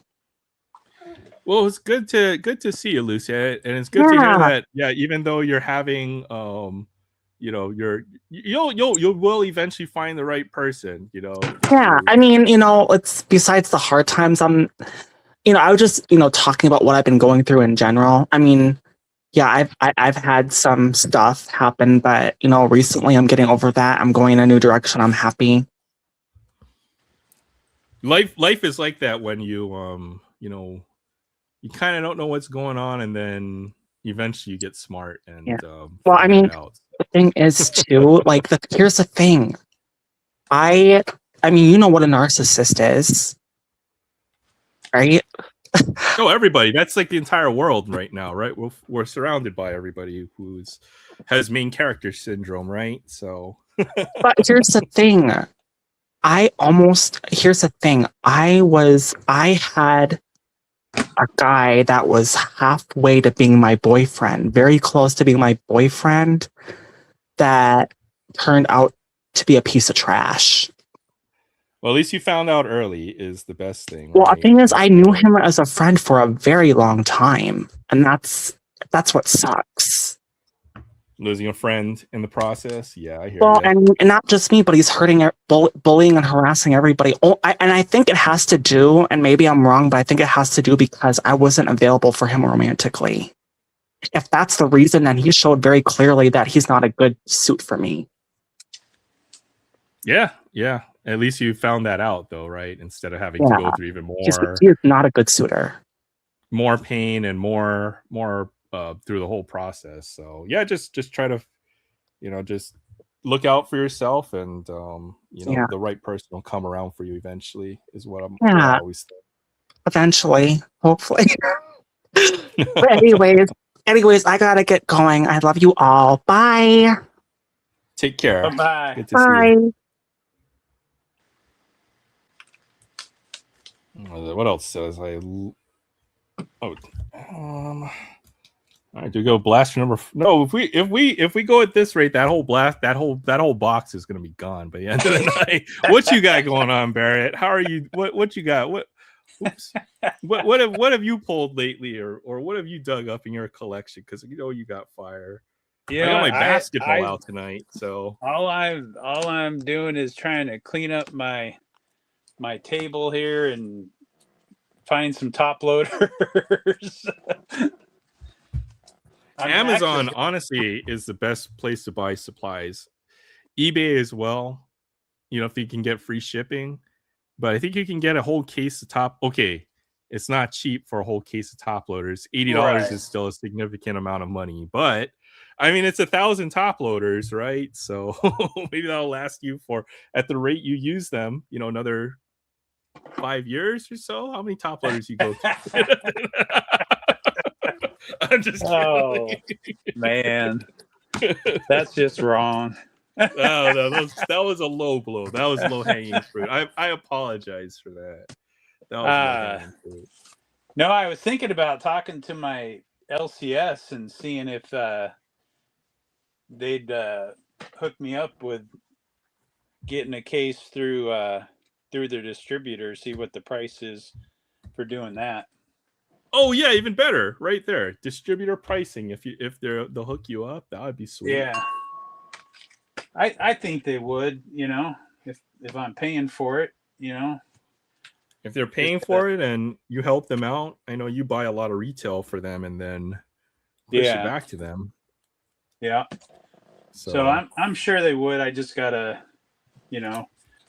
Well, it's good to see you, Lucia, and it's good to hear that. Yeah, even though you're having you'll eventually find the right person. Yeah, I mean, it's besides the hard times. I was just talking about what I've been going through in general. I mean, yeah, I've had some stuff happen, but recently I'm getting over that. I'm going in a new direction. I'm happy. Life is like that when you you kind of don't know what's going on, and then eventually you get smart and well, I mean, the thing is too, like here's the thing. I mean, what a narcissist is, right? No, everybody. That's like the entire world right now, right? We're surrounded by everybody has main character syndrome, right? So, but here's the thing. I had a guy that was halfway to being my boyfriend, very close to being my boyfriend, that turned out to be a piece of trash. Well, at least you found out early is the best thing. Well, the thing is, I knew him as a friend for a very long time, and that's what sucks. Losing a friend in the process. Yeah, I hear you. And not just me, but he's hurting, bullying and harassing everybody. And I think it has to do, and maybe I'm wrong, but I think it has to do because I wasn't available for him romantically. If that's the reason, then he showed very clearly that he's not a good suit for me. Yeah. At least you found that out, though, right? Instead of having to go through even more. He is not a good suitor. More pain and more through the whole process. So yeah, just try to, just look out for yourself, and the right person will come around for you eventually. Is what I always think. Eventually, hopefully. But anyways, I gotta get going. I love you all. Bye. Take care. Bye. Good to see you. What else says all right, do we go blaster number? No, if we go at this rate, that whole box is gonna be gone by the end of the night. What you got going on, Barrett? How are you? What you got? What have you pulled lately, or what have you dug up in your collection? Because you got fire. You I know, got my basketball out tonight, so all I'm doing is trying to clean up my table here and find some top loaders. Amazon honestly is the best place to buy supplies. eBay as well, you know, if you can get free shipping. But I think you can get a whole case of top. Okay, it's not cheap for a whole case of top loaders. $80 Right. is still a significant amount of money. But I mean, it's 1,000 top loaders, right? So maybe that'll last you for, at the rate you use them, you know, another 5 years or so. How many top loaders you go through? I'm just kidding. Oh man, that's just wrong. No, that was a low blow. That was low hanging fruit. I apologize for that. That was low hanging fruit. No, I was thinking about talking to my LCS and seeing if they'd hook me up with getting a case through their distributor, see what the price is for doing that. Oh yeah, even better, right there. Distributor pricing. If they'll hook you up, that would be sweet. Yeah, I think they would. You know, if I'm paying for it, you know. If they're paying for it and you help them out, I know you buy a lot of retail for them and then push it back to them. Yeah. So I'm sure they would. I just gotta, you know,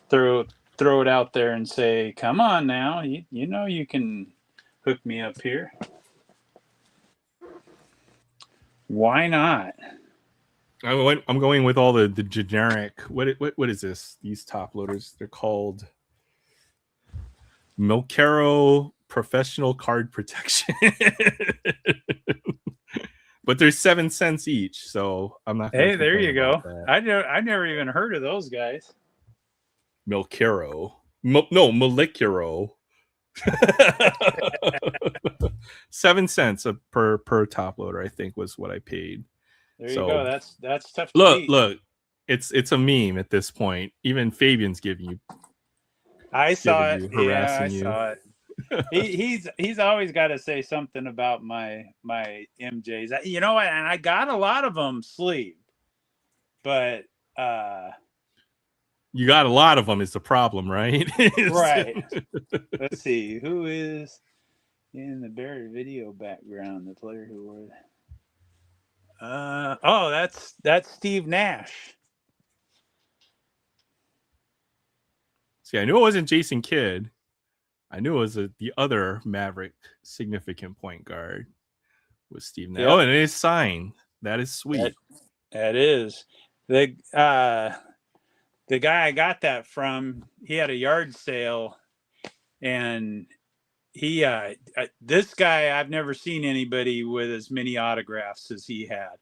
throw it out there and say, come on now, you know you can hook me up here. Why not? I'm going with all the generic. What is this? These top loaders. They're called Milcaro Professional Card Protection. But they're 7 cents each, so I'm not. Hey, there you go. I never even heard of those guys. Milcaro. No, Molecuro. 7 cents per top loader, I think, was what I paid. There you go. That's tough to beat. Look, it's a meme at this point. Even Fabian's giving you. I saw it. Yeah, I saw it. He's always got to say something about my MJs. You know, and I got a lot of them sleeved, but you got a lot of them is the problem, right? Right. Let's see who is in the Barry video background. The player who wore. Oh, that's Steve Nash. See, I knew it wasn't Jason Kidd. I knew it was the other Maverick significant point guard was Steve Nash. Yep. Oh, and it is signed. That is sweet. That is. The guy I got that from, he had a yard sale, and he this guy, I've never seen anybody with as many autographs as he had.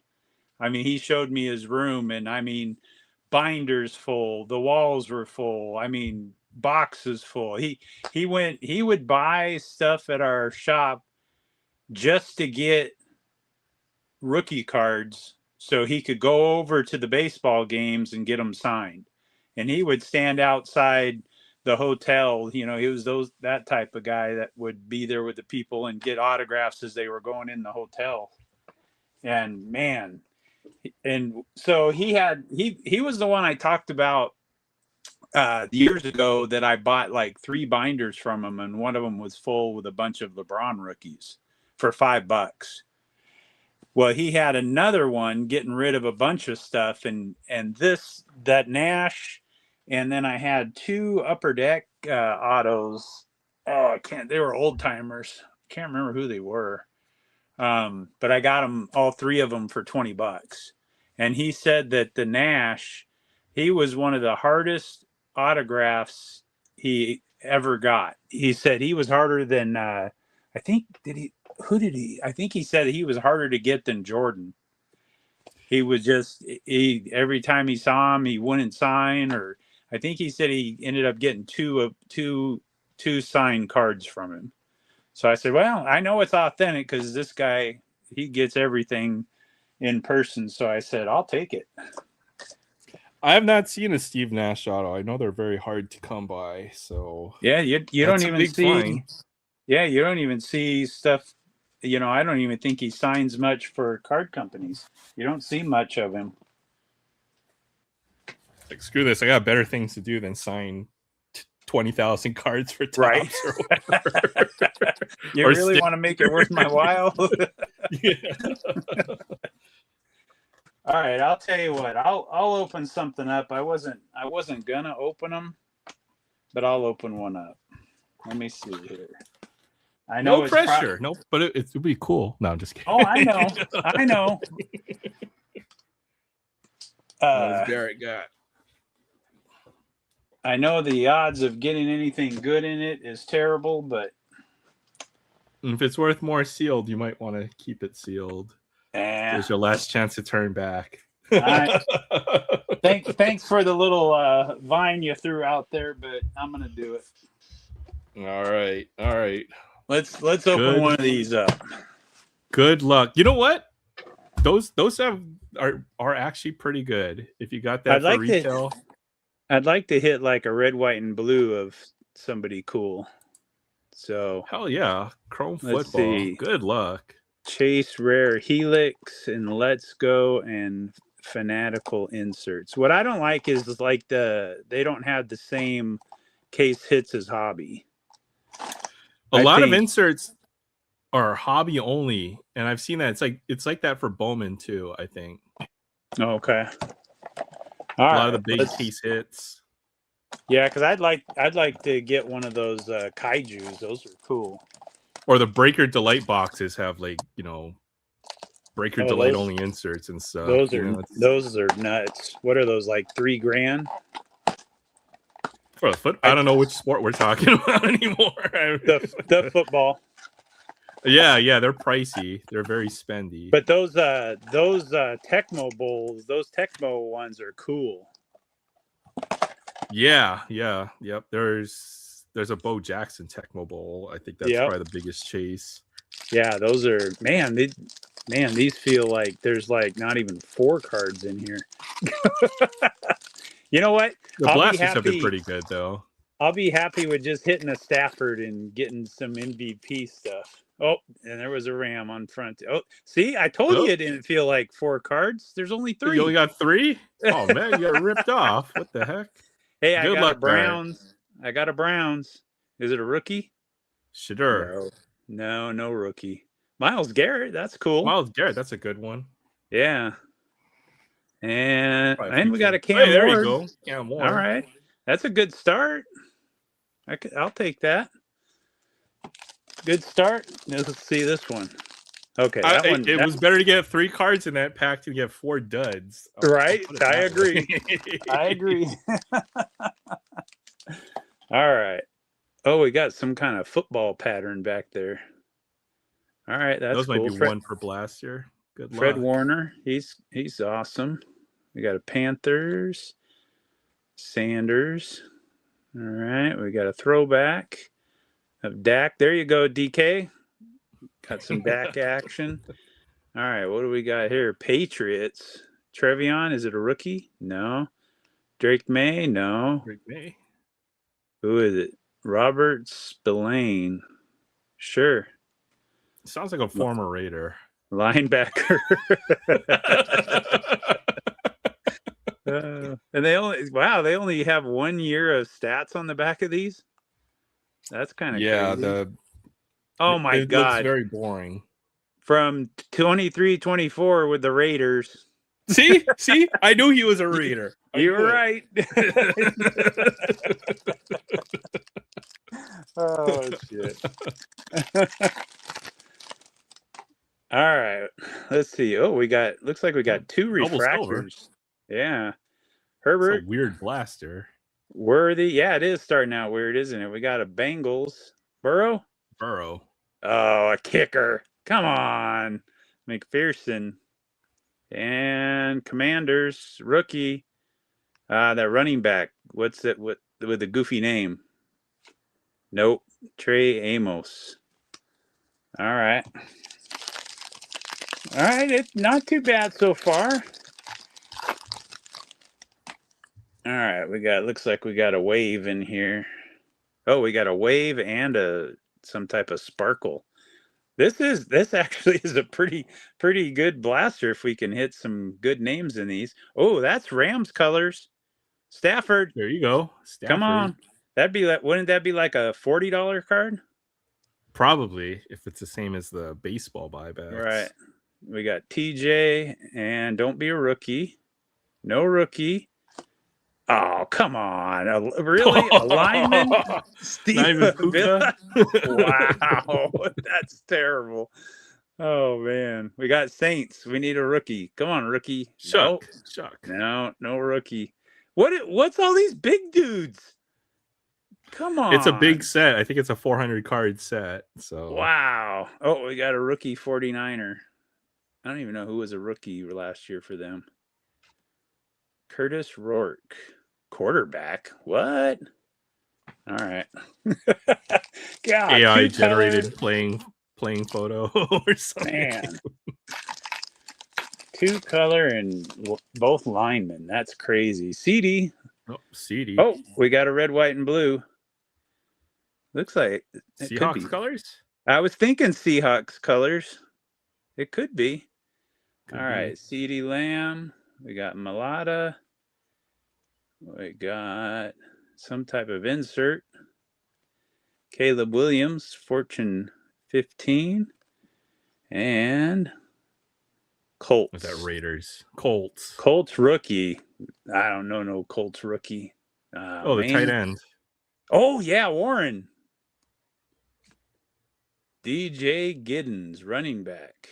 I mean, he showed me his room, and I mean, binders full, the walls were full. I mean, boxes full. He would buy stuff at our shop just to get rookie cards so he could go over to the baseball games and get them signed. And he would stand outside the hotel. You know, he was that type of guy that would be there with the people and get autographs as they were going in the hotel. And man, and so he was the one I talked about years ago that I bought like 3 binders from him, and one of them was full with a bunch of LeBron rookies for $5. Well, he had another one getting rid of a bunch of stuff, and that Nash, and then I had 2 Upper Deck autos. Oh, they were old timers. Can't remember who they were. But I got them, all 3 of them, for $20. And he said that the Nash, he was one of the hardest autographs he ever got. He said he was harder than I think he said he was harder to get than Jordan. He was just every time he saw him, he wouldn't sign, or I think he said he ended up getting two signed cards from him. So I said, well, I know it's authentic because this guy, he gets everything in person. So I said, I'll take it. I have not seen a Steve Nash auto. I know they're very hard to come by. So yeah, you don't even see. Yeah, you don't even see stuff I don't even think he signs much for card companies. You don't see much of him. Like, screw this. I got better things to do than sign 20,000 cards for tops Right. or whatever. You Or really want to make it worth my while? Yeah. All right, I'll tell you what. I'll open something up. I wasn't gonna open them, but I'll open one up. Let me see here. I know No it's pressure. No, but it would be cool. No, I'm just kidding. Oh, I know. I know. What has Garrett got? I know the odds of getting anything good in it is terrible, but If it's worth more sealed, you might want to keep it sealed. There's your last chance to turn back. Thanks for the little vine you threw out there, but I'm gonna do it. All right. Let's open one of these up. Good luck. You know what? Those are actually pretty good. If you got that for retail. I'd like to hit like a red, white, and blue of somebody cool. So hell yeah, Chrome let's football. See. Good luck. Chase Rare Helix and Let's Go and Fanatical inserts. What I don't like is like they don't have the same case hits as Hobby. A lot of inserts are Hobby only, and I've seen that it's like that for Bowman too, I think. Okay. A lot of the big case hits. Yeah, because I'd like to get one of those kaijus. Those are cool. Or the Breaker Delight boxes have Breaker Delight only inserts and stuff. Those are nuts. What are those, like $3,000? For the foot, I don't know which sport we're talking about anymore. The football. Yeah, they're pricey. They're very spendy. But those Tecmo Bowls, those Tecmo ones are cool. Yeah. Yep. There's a Bo Jackson Tecmo Bowl. I think that's probably the biggest chase. Yeah, those are these feel like there's like not even 4 cards in here. You know what? The blasters have been pretty good though. I'll be happy with just hitting a Stafford and getting some MVP stuff. Oh, and there was a Ram on front. Oh, see, I told you it didn't feel like 4 cards. There's only 3. You only got 3? Oh man, you got ripped off. What the heck? Hey, I got a Browns. I got a Browns. Is it a rookie? Sure. No rookie. Myles Garrett, that's cool. Myles Garrett, that's a good one. Yeah. And we got a Cam Ward. There you go. Cam Ward. All right. That's a good start. I'll take that. Good start. Let's see this one. Okay. It was better to get 3 cards in that pack to get 4 duds. Right. I agree. I agree. All right. Oh, we got some kind of football pattern back there. All right. That's Those cool. might be one per blaster. Good luck. Fred Warner. He's awesome. We got a Panthers. Sanders. All right. We got a throwback of Dak. There you go, DK. Got some Dak action. All right. What do we got here? Patriots. Trevion. Is it a rookie? No. Drake May? No. Drake May. Who is it? Robert Spillane. Sure. Sounds like a former Raider. Linebacker. And they only have 1 year of stats on the back of these. That's kind of crazy. Oh my God. Looks very boring. From 23-24 with the Raiders. See, I knew he was a Raider. You were right. Oh shit. All right. Let's see. Oh, looks like we got 2 refractors. Yeah. Herbert. It's a weird blaster. Worthy. Yeah, it is starting out weird, isn't it? We got a Bengals. Burrow. Oh, a kicker. Come on. McPherson. And Commanders. Rookie. That running back. What's it with the goofy name? Nope. Trey Amos. All right. It's not too bad so far. All right, looks like we got a wave in here. Oh, we got a wave and some type of sparkle. This actually is a pretty good blaster if we can hit some good names in these. Oh, that's Rams colors. Stafford. There you go. Stafford. Come on. Wouldn't that be like a $40 card? Probably, if it's the same as the baseball buybacks. Right. We got TJ, and don't be a rookie. No rookie. Oh, come on. Really? A lineman? Steve Not even Puka? Wow. That's terrible. Oh, man. We got Saints. We need a rookie. Come on, rookie. Shuck. No rookie. What's all these big dudes? Come on. It's a big set. I think it's a 400 card set. So wow. Oh, we got a rookie 49er. I don't even know who was a rookie last year for them. Curtis Rourke, quarterback. What? All right. God, AI generated playing photo or something. Man. 2-color and both linemen. That's crazy. CD. Oh, CD. Oh, we got a red, white, and blue. Looks like Seahawks colors. I was thinking Seahawks colors. It could be. Could All right, CeeDee Lamb. We got Malata. We got some type of insert. Caleb Williams, Fortune 15. And Colts. Was that Raiders? Colts. Colts rookie. I don't know no Colts rookie. The tight end. Oh, yeah, Warren. DJ Giddens, running back.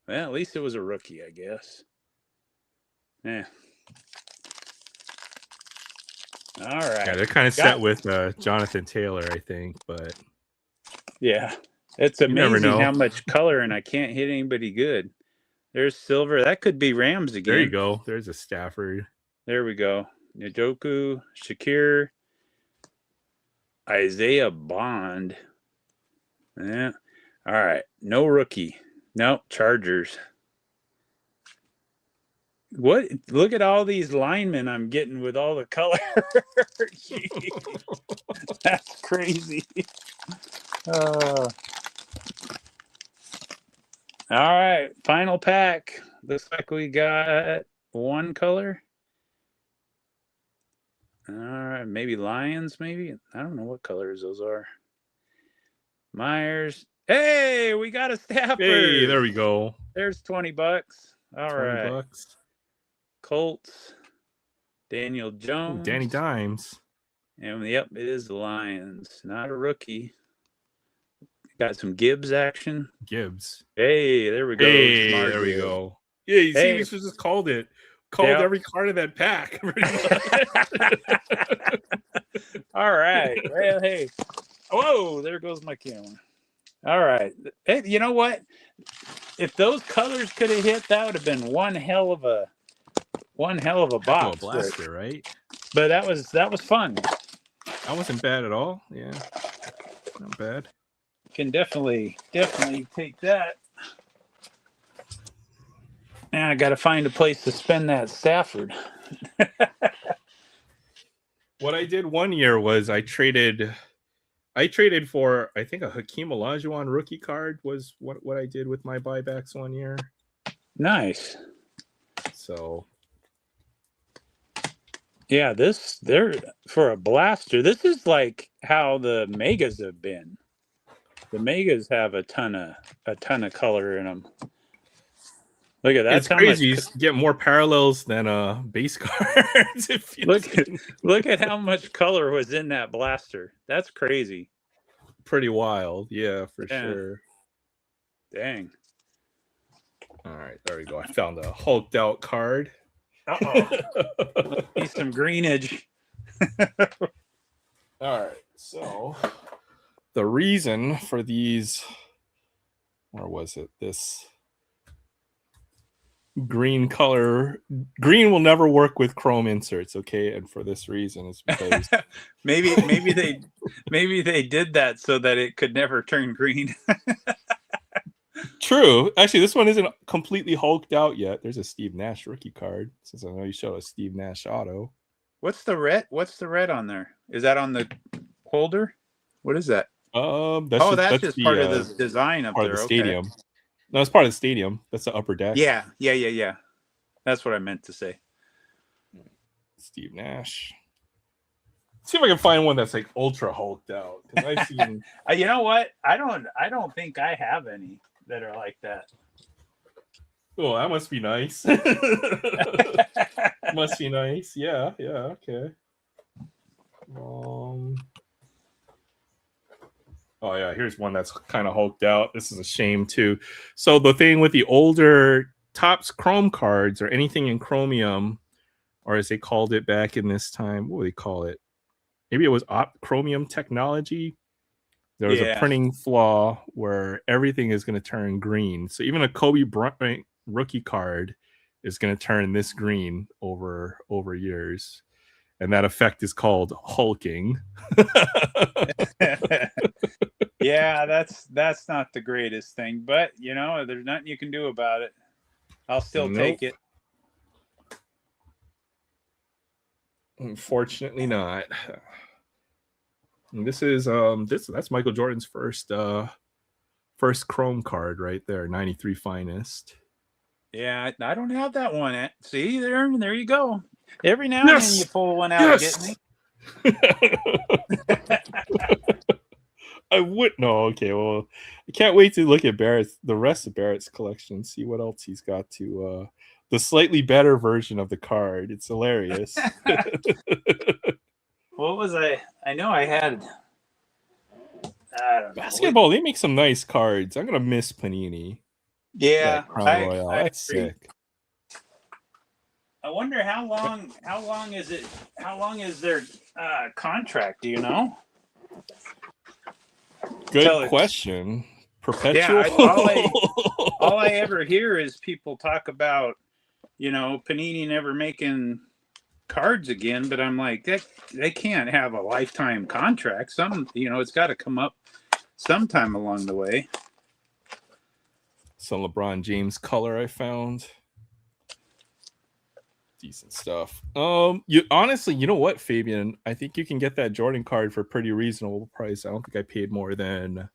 Well, at least it was a rookie, I guess. Yeah. All right. Yeah, they're kind of set with Jonathan Taylor, I think, but yeah, it's amazing how much color, and I can't hit anybody good. There's silver. That could be Rams again. There you go. There's a Stafford. There we go. Njoku, Shakir, Isaiah Bond. Yeah. All right. No rookie. Nope. Chargers. What? Look at all these linemen I'm getting with all the color. That's crazy. All right. Final pack. Looks like we got one color. All right. Maybe Lions, maybe. I don't know what colors those are. Myers. Hey, we got a Stafford. Hey, there we go. There's $20. All right. $20. Colts. Daniel Jones. Ooh, Danny Dimes. And yep, it is the Lions. Not a rookie. Got some Gibbs action. Gibbs. Hey, there we go. Hey, there we go. Yeah, you see, we should just called it. Called every card of that pack. All right. Well, hey. Whoa, there goes my camera. All right. Hey, you know what? If those colors could have hit, that would have been one hell of a box. A blaster, right? But that was fun. That wasn't bad at all. Yeah. Not bad. Can definitely take that. Now I got to find a place to spend that Stafford. What I did one year was I traded for, I think, a Hakeem Olajuwon rookie card was what I did with my buybacks one year. Nice. So yeah, they're for a blaster. This is like how the Megas have been. The Megas have a ton of color in them. Look at that. It's crazy. You get more parallels than base cards. Look at how much color was in that blaster. That's crazy. Pretty wild. Yeah, for sure. Dang. All right, there we go. I found a hulked out card. Uh-oh. Need some greenage. All right, so the reason for these, or was it this green color? Green will never work with chrome inserts, okay? And for this reason, it's because maybe they did that so that it could never turn green. True. Actually, this one isn't completely hulked out yet. There's a Steve Nash rookie card, since I know you showed a Steve Nash auto. What's the red on there? Is that on the holder? What is that? That's just part of the design up part there. of the Okay. stadium. No, it's part of the stadium. That's the upper deck. Yeah. That's what I meant to say. Steve Nash. See if I can find one that's like ultra hulked out. Because I've seen. You know what? I don't think I have any that are like that. Oh, that must be nice. Must be nice. Yeah. Okay. Oh yeah, here's one that's kind of hulked out. This is a shame too. So the thing with the older Topps Chrome cards or anything in chromium, or as they called it back in this time, what do they call it? Maybe it was chromium technology. There was a printing flaw where everything is going to turn green. So even a Kobe Bryant rookie card is going to turn this green over years. And that effect is called hulking. Yeah, that's not the greatest thing, but there's nothing you can do about it. I'll still take it. Unfortunately not. And this is that's Michael Jordan's first Chrome card right there, 93 finest. Yeah, I don't have that one. See there you go. Every now and then you pull one out and get me. I would no. Okay, well, I can't wait to look at the rest of Barrett's collection, see what else he's got to the slightly better version of the card. It's hilarious. What was I know I had. I don't know. Basketball, they make some nice cards. I'm gonna miss Panini. Yeah, Crown Royale. That's sick. I wonder how long is their contract? Do you know? Good question. Perpetual. Yeah, all I ever hear is people talk about, Panini never making cards again. But I'm like, they can't have a lifetime contract. It's got to come up sometime along the way. Some LeBron James color I found. Decent stuff. You know what, Fabian? I think you can get that Jordan card for a pretty reasonable price. I don't think I paid more than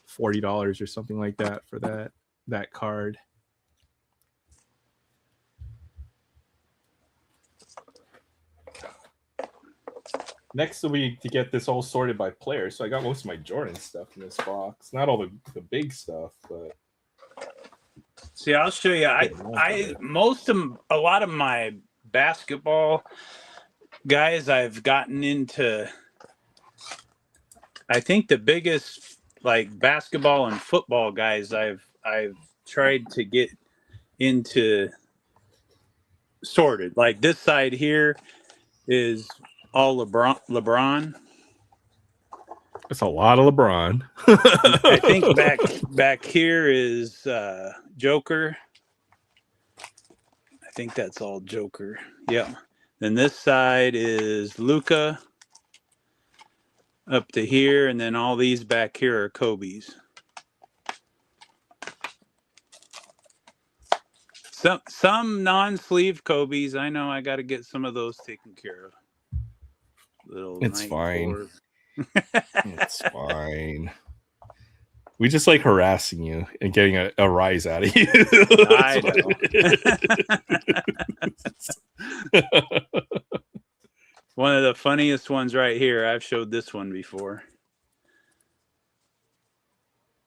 $40 or something like that for that card. Next will be to get this all sorted by player. So I got most of my Jordan stuff in this box. Not all the big stuff, but see, I'll show you. A lot of my basketball guys I've gotten into. I think the biggest basketball and football guys I've tried to get into sorted. Like this side here is all LeBron. It's a lot of LeBron. I think back here is Joker. I think that's all Joker. Yeah. Then this side is Luka up to here, and then all these back here are Kobe's. Some non-sleeve Kobe's. I know I got to get some of those taken care of. It's fine. It's fine. We just like harassing you and getting a rise out of you. I know. One of the funniest ones right here. I've showed this one before.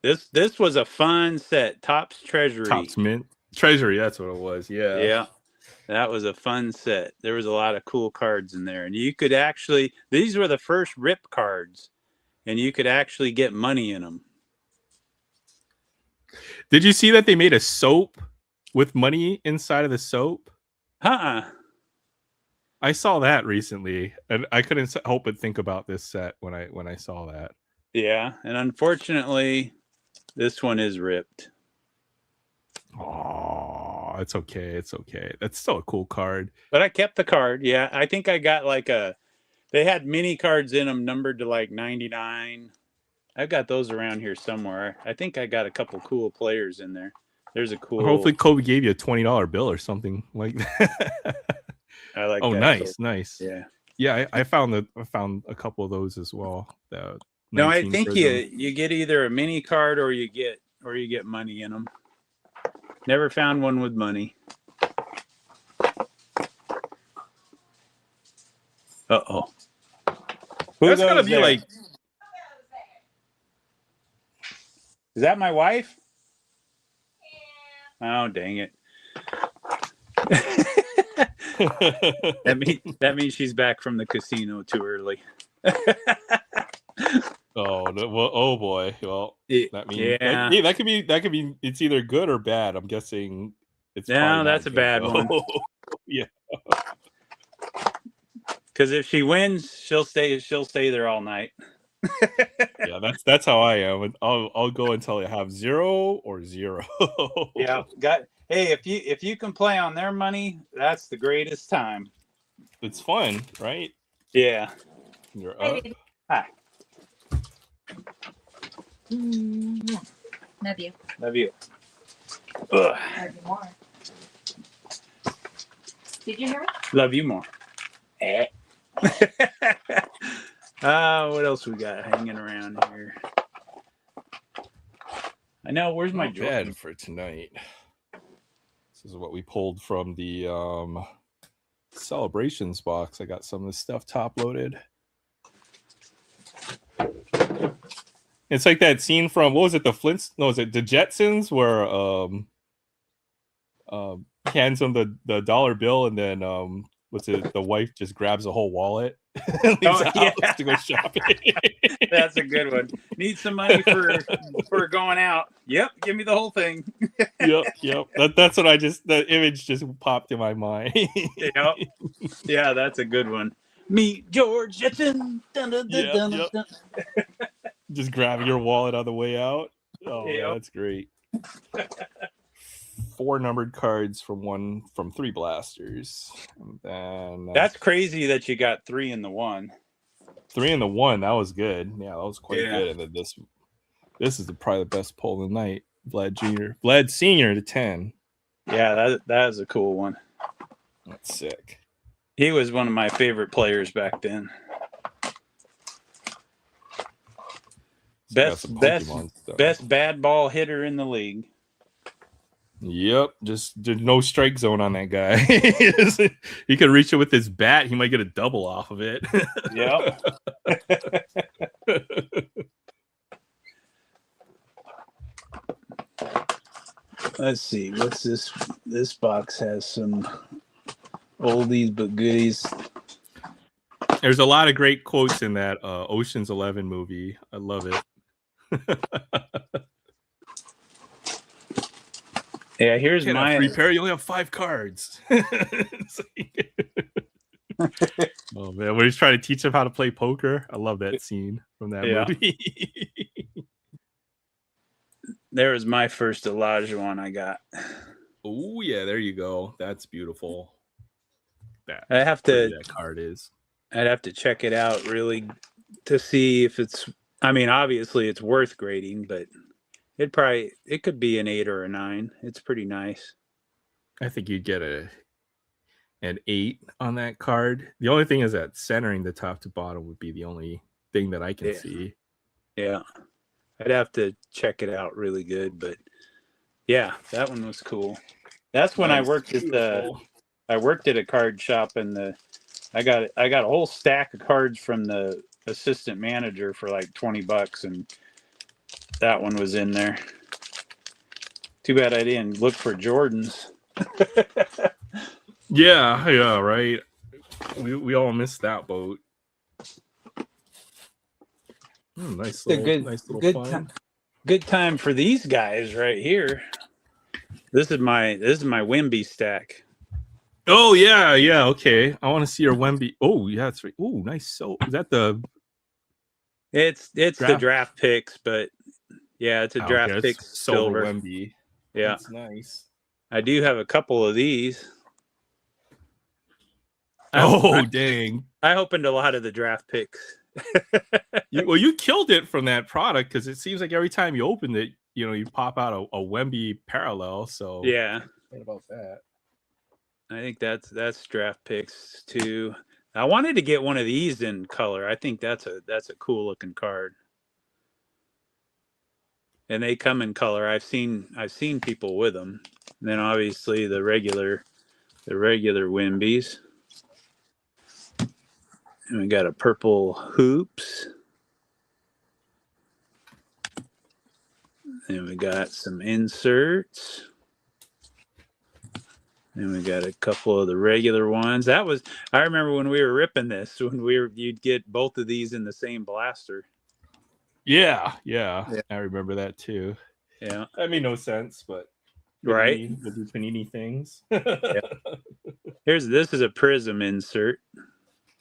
This was a fun set. Topps Treasury. Topps Mint. Treasury, that's what it was. Yeah. Yeah. That was a fun set. There was a lot of cool cards in there. And you could actually, these were the first rip cards, and you could actually get money in them. Did you see that they made a soap with money inside of the soap? I saw that recently, and I couldn't help but think about this set when I saw that. Yeah, and unfortunately, this one is ripped. Oh, it's okay. It's okay. That's still a cool card. But I kept the card. Yeah, I think I got they had mini cards in them numbered to 99. I've got those around here somewhere. I think I got a couple cool players in there. There's a cool. Hopefully, Kobe gave you a $20 bill or something like that. I like. Oh, that nice, too. nice. Yeah, yeah. I found a couple of those as well. No, I 19 think Prism. you get either a mini card or you get money in them. Never found one with money. Uh-oh. That's gotta be like. Is that my wife? Yeah. Oh, dang it. That means she's back from the casino too early. Oh, well, oh boy. Well, that means yeah. that could be. It's either good or bad. I'm guessing it's No, probably that's not a good, bad though. one. Yeah. Because if she wins, she'll stay there all night. Yeah, that's how I am. I'll go until I have 0 or 0. Yeah. Hey, if you can play on their money, that's the greatest time. It's fun, right? Yeah. You're up. Hi. Love you. Love you. Love you more. Did you hear me? Love you more. What else we got hanging around here? I know. Where's my Not Jordan? bad for tonight. This is what we pulled from the celebrations box. I got some of the stuff top loaded. It's like that scene from, what was it, the Flints? No, was it the Jetsons, where hands him the dollar bill, and then what's it? The wife just grabs the whole wallet and leaves the house to go shopping. That's a good one. Need some money for going out. Yep, give me the whole thing. Yep. That's what the image just popped in my mind. Yep. Yeah, that's a good one. Meet George Jetson. Dun, dun, dun, dun, Yep. dun. Just grabbing your wallet on the way out. Oh, Yep. man, that's great. 4 numbered cards from 3 blasters. And then That's crazy that you got 3 in the 1. 3 in the 1. That was good. Yeah, that was quite Yeah. good. And then this is probably the best pull of the night. Vlad Senior to 10. Yeah, that is a cool one. That's sick. He was one of my favorite players back then. Best bad ball hitter in the league. Yep, just there's no strike zone on that guy. He could reach it with his bat. He might get a double off of it. Yep. Let's see. What's this? This box has some oldies but goodies. There's a lot of great quotes in that Ocean's 11 movie. I love it. Yeah, here's Can't my have 3 pair. You only have 5 cards. Oh man, when he's trying to teach him how to play poker, I love that scene from that movie. There was my first Elijah one I got. Oh yeah, there you go. That's beautiful. That card is. I'd have to check it out really to see if it's. I mean, obviously it's worth grading, but it could be an 8 or a 9. It's pretty nice. I think you'd get an 8 on that card. The only thing is that centering the top to bottom would be the only thing that I can see. Yeah, I'd have to check it out really good, but yeah, that one was cool. That's when I worked at a card shop, and I got a whole stack of cards from the assistant manager for like $20, and that one was in there. Too bad I didn't look for Jordans. Yeah, right. We all missed that boat. Nice little fun. Good time for these guys right here. This is my Wemby stack. Oh yeah, okay. I want to see your Wemby. Oh yeah, that's right. Oh, nice. So is that the? It's the draft picks, but yeah, it's a draft picks silver Wemby. Yeah, that's nice. I do have a couple of these. Dang! I opened a lot of the draft picks. You killed it from that product, because it seems like every time you open it, you pop out a Wemby parallel. So yeah, what about that? I think that's draft picks too. I wanted to get one of these in color. I think that's a cool looking card. and they come in color. I've seen people with them. And then obviously the regular Wimbies. And we got a purple hoops. And we got some inserts. And we got a couple of the regular ones. I remember when we were ripping this, you'd get both of these in the same blaster. Yeah. I remember that too. Yeah. That made no sense, but Right. With the Panini things. Yeah. This is a prism insert.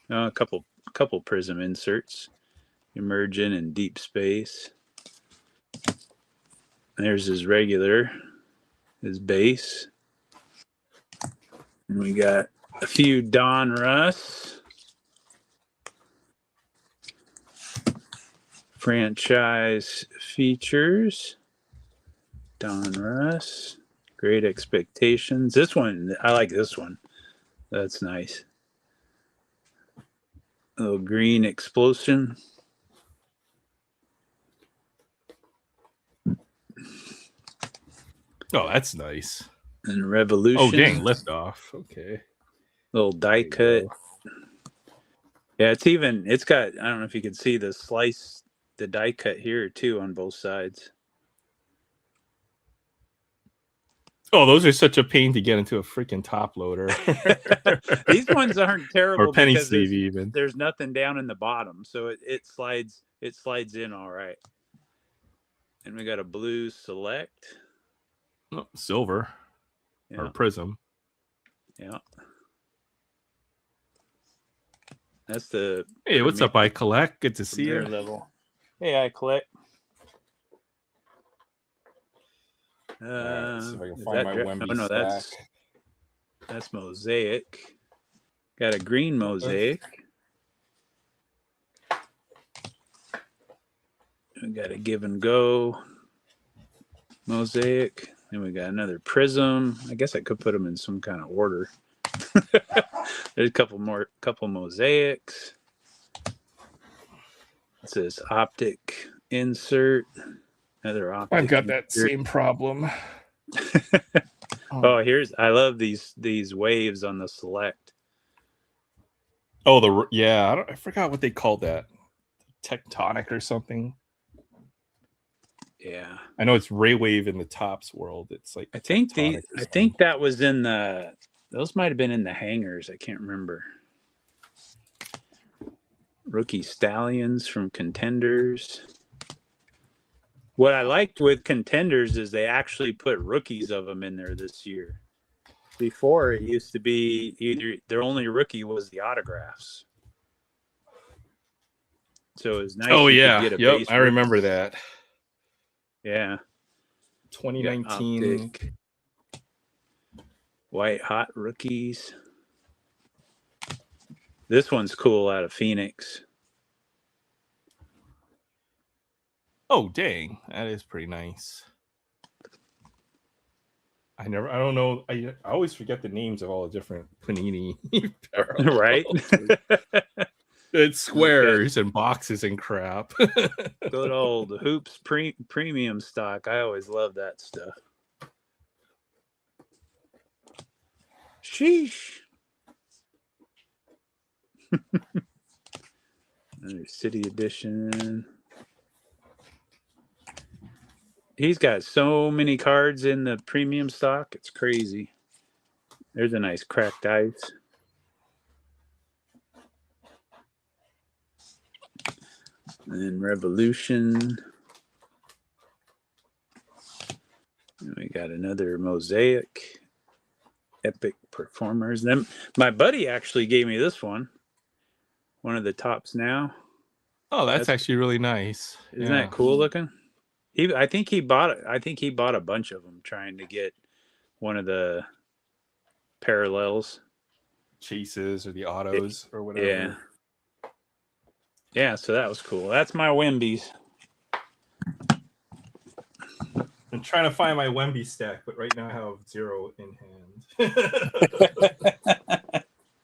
A couple prism inserts. Emergent and deep space. There's his base. And we got a few Don Russ. Franchise features. Don Russ. Great Expectations. This one, I like this one. That's nice. A little green explosion. Oh, that's nice. And Revolution. Oh, dang, liftoff. Okay. Little die cut. Yeah, it's got, I don't know if you can see the die cut here too on both sides. Oh, those are such a pain to get into a freaking top loader. These ones aren't terrible or penny because sleeve even. There's nothing down in the bottom, so it slides in all right. And we got a blue select. Oh, silver. Yeah. Or prism. Yeah. That's the Hey, what's up, I collect? Good to see you. Level. Hey, I collect. Right, see if I can find my Wemby stack. That's mosaic. Got a green mosaic. We got a give and go mosaic. And we got another prism. I guess I could put them in some kind of order. There's a couple mosaics. It says optic insert. Another optic. I've got that same problem. Oh, I love these waves on the select. Oh, I forgot what they called that. Tectonic or something. Yeah, I know it's ray wave in the tops world. It's like I think that was in those might have been in the hangers. I can't remember. Rookie Stallions from Contenders. What I liked with Contenders is they actually put rookies of them in there this year. Before it used to be either their only rookie was the autographs. So it was nice. Oh yeah, yep, I remember that. Yeah. 2019 White Hot rookies. This one's cool out of Phoenix. Oh dang, that is pretty nice. I don't know. I always forget the names of all the different Panini. Right? It's squares and boxes and crap. Good old Hoops premium stock. I always love that stuff. Sheesh. Another City Edition. He's got so many cards in the premium stock. It's crazy. There's a nice cracked ice. And then Revolution. And we got another mosaic. Epic Performers. Then my buddy actually gave me this one. One of the tops now. Oh, that's actually really nice. Isn't that cool looking? I think he bought a bunch of them trying to get one of the parallels. Chases or the autos or whatever. Yeah, so that was cool. That's my Wembies. I'm trying to find my Wemby stack, but right now I have 0 in hand.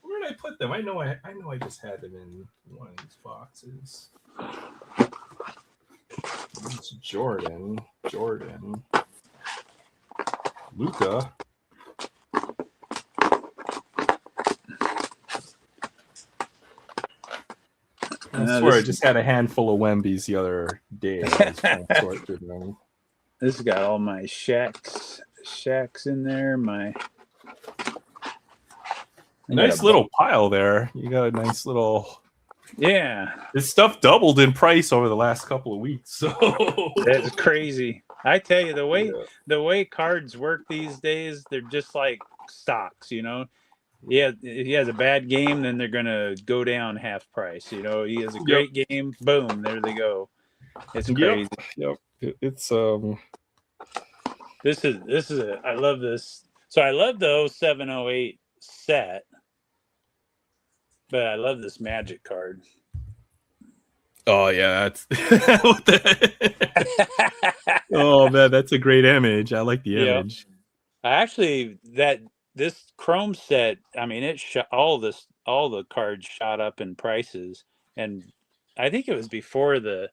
Where did I put them? I know I just had them in one of these boxes. It's Jordan. Jordan. Luca. I swear I just had a handful of Wemby's the other day. I was trying to sort through them. This has got all my Shaqs in there. Nice little pile there. You got a nice little. Yeah. This stuff doubled in price over the last couple of weeks. So that's crazy. I tell you, the way cards work these days, they're just like stocks, you know. Yeah, if he has a bad game, then they're gonna go down half price. You know, he has a great game, boom, there they go. It's crazy. Yep. It's This is I love this. So I love the 0708 set, but I love this Magic card. Oh yeah, that's oh man, that's a great image. I like the image. Actually, this Chrome set, I mean, it all the cards shot up in prices, and I think it was before the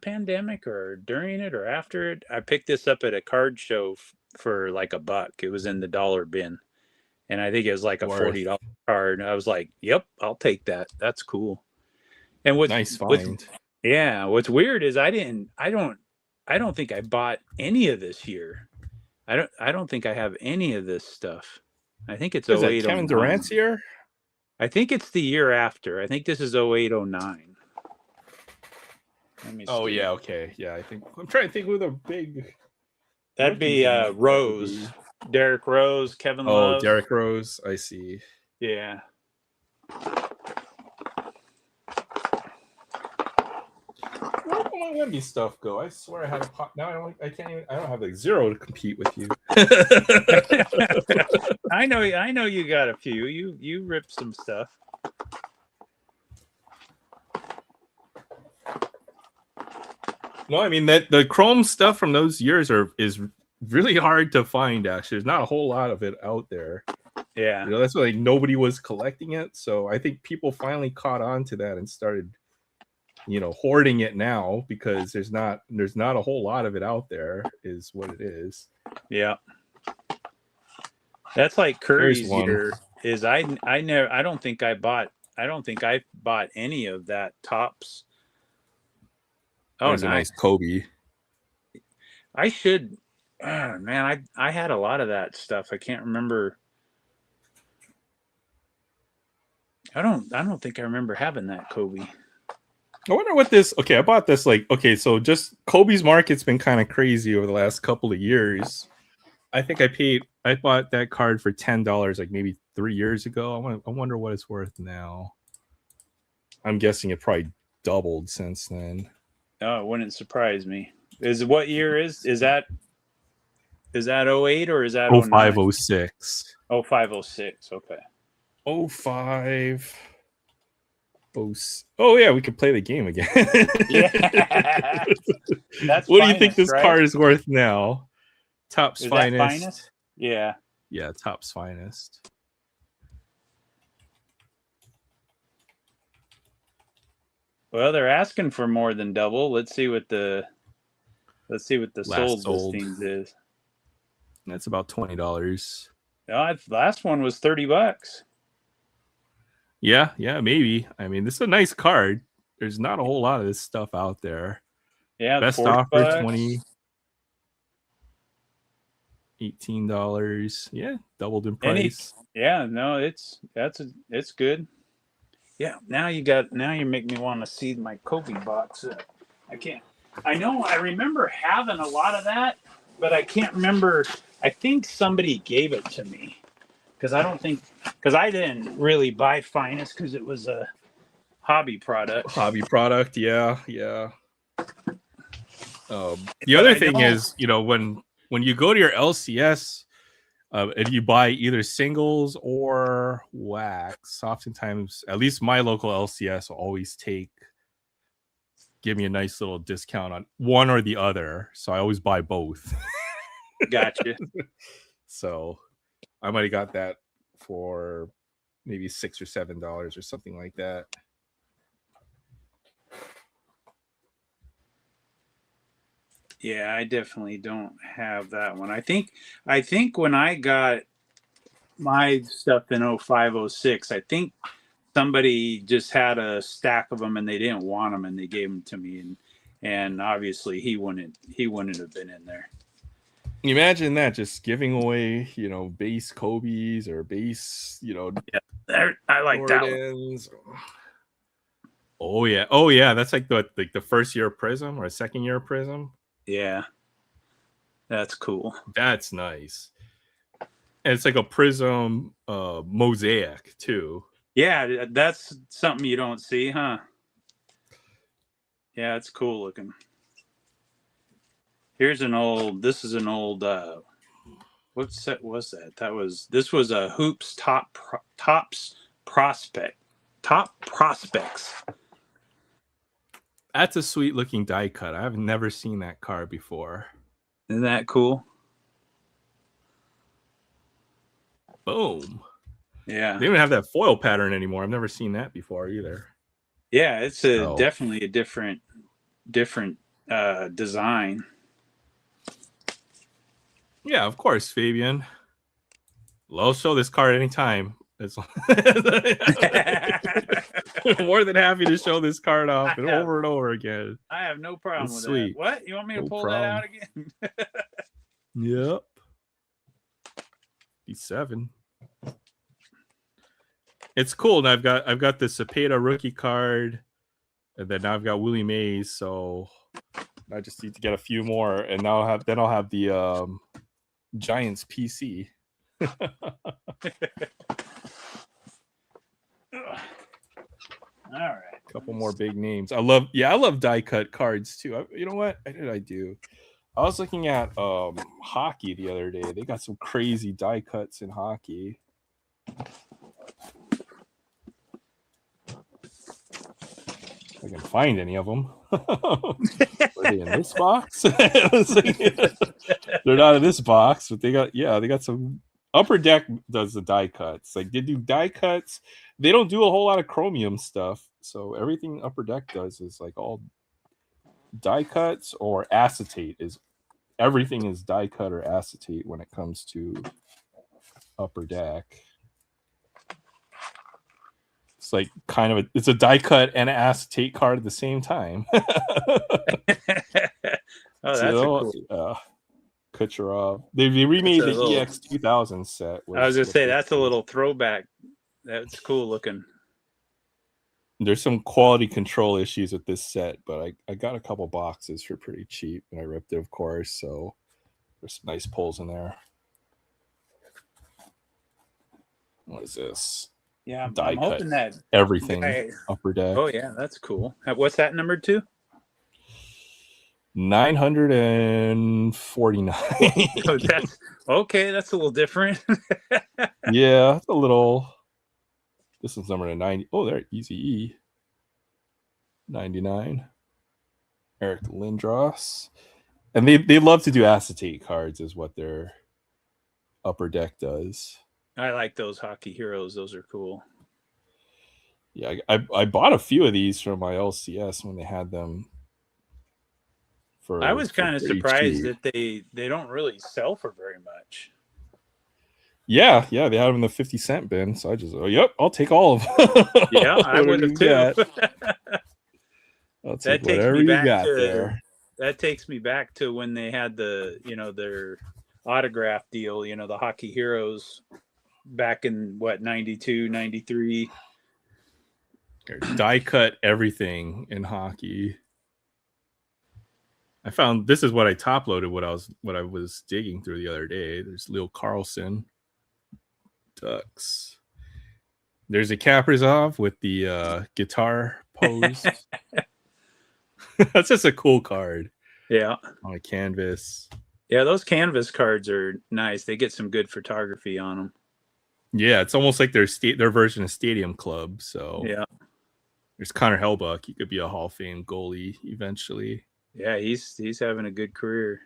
pandemic or during it or after it. I picked this up at a card show for like $1. It was in the dollar bin, and I think it was like a $40 card. I was like, "Yep, I'll take that. That's cool." And nice find. What's weird is I don't think I bought any of this year. I don't think I have any of this stuff. I think it's 08, Kevin Durant's year? I think it's the year after. I think this is 08, 09. Oh yeah, okay. Yeah, I think I'm trying to think who the big that'd be Rose. Derrick Rose, Kevin Love. Oh, Derrick Rose, I see. Yeah. Where did my Wemby stuff go? I swear I had a pop. Now I can't even. I don't have like zero to compete with you. I know you got a few. You ripped some stuff. No, I mean that the Chrome stuff from those years is really hard to find. Actually, there's not a whole lot of it out there. Yeah, you know, that's why like, nobody was collecting it. So I think people finally caught on to that and started, you know, hoarding it now because there's not a whole lot of it out there. Is what it is. Yeah, that's like Curry's year. Is I don't think I bought any of that Topps. Oh, there's a nice Kobe. I should, man. I had a lot of that stuff. I can't remember. I don't think I remember having that Kobe. I wonder what this. Okay, I bought this so just Kobe's market's been kind of crazy over the last couple of years. I think I bought that card for $10 like maybe 3 years ago. I wonder what it's worth now. I'm guessing it probably doubled since then. Oh, it wouldn't surprise me. What year is that 08 or is that 05, 06? 05, 06, okay. 05. Oh yeah, we could play the game again. Yeah. What do you think this card is worth now? Topps finest. Yeah. Yeah, Topps finest. Well, they're asking for more than double. Let's see what the sold listings is. That's about $20. No, last one was $30. Yeah, maybe. I mean, this is a nice card. There's not a whole lot of this stuff out there. Yeah, best offer $20, $18. Yeah, doubled in price. It's good. Yeah, now you make me want to see my Kobe box. I remember having a lot of that, but I can't remember. I think somebody gave it to me because I didn't really buy Finest because it was a hobby product. Yeah. The other thing is, you know, when you go to your LCS and you buy either singles or wax, oftentimes, at least my local LCS will always give me a nice little discount on one or the other. So I always buy both. Gotcha. So I might have got that for maybe $6 or $7 or something like that. Yeah, I definitely don't have that one. I think when I got my stuff in 05, 06, I think somebody just had a stack of them and they didn't want them and they gave them to me, and obviously he wouldn't have been in there. Imagine that, just giving away, base Kobe's or base, I like that one. Jordans. Oh yeah, that's like the first year of Prism or second year of Prism. Yeah, that's cool. That's nice. And it's like a Prism mosaic too. Yeah, that's something you don't see, huh? Yeah, it's cool looking. This is an old what set was that? This was a Hoops Tops Prospect. Top Prospects. That's a sweet looking die cut. I've never seen that card before. Isn't that cool? Boom. Yeah. They don't have that foil pattern anymore. I've never seen that before either. Yeah, it's definitely a different design. Yeah, of course, Fabian. I'll show this card anytime. More than happy to show this card off over and over again. I have no problem with sweet. that. What? You want me to pull that out again? Yep. B7. It's cool. And I've got the Cepeda rookie card, and then now I've got Willie Mays. So I just need to get a few more, and now I'll have the Giants PC. All right. A couple more big names. I love die cut cards too. You know what? What did I do? I was looking at hockey the other day. They got some crazy die cuts in hockey. If I can find any of them. Are they in this box? They're not in this box, but they got some. Upper Deck does the die cuts. Like, they do die cuts. They don't do a whole lot of chromium stuff. So everything Upper Deck does is like all die cuts or acetate. Everything is die cut or acetate when it comes to Upper Deck. It's like it's a die cut and an acetate card at the same time. Oh, that's cool. Kucherov. They remade the EX 2000 set. I was gonna say that's a little throwback. That's cool looking. There's some quality control issues with this set, but I got a couple boxes for pretty cheap, and I ripped it, of course. So there's some nice pulls in there. What is this? Yeah, I'm hoping that everything Upper Deck. Oh yeah, that's cool. What's that number 2? 949. Oh, that's okay. That's a little different. Yeah, it's a little. This is number 90. Oh, there, Easy E. 99. Eric Lindros. And they love to do acetate cards, is what their Upper Deck does. I like those Hockey Heroes. Those are cool. Yeah, I bought a few of these from my LCS when they had them. I was kind of surprised that they don't really sell for very much. Yeah, they had them in the 50-cent bin. So I just, I'll take all of them. Yeah, I would have too. I'll take whatever you got there. That takes me back to when they had their autograph deal, the Hockey Heroes back in 92, 93. Die cut everything in hockey. I found this is what I top loaded what I was digging through the other day. There's Leo Carlson, Ducks. There's a Kaprizov with the guitar pose. That's just a cool card. Yeah, on a canvas. Yeah, those canvas cards are nice. They get some good photography on them. Yeah, it's almost like their version of Stadium Club. So yeah, there's Connor Hellbuck. He could be a Hall of Fame goalie eventually. Yeah, he's having a good career.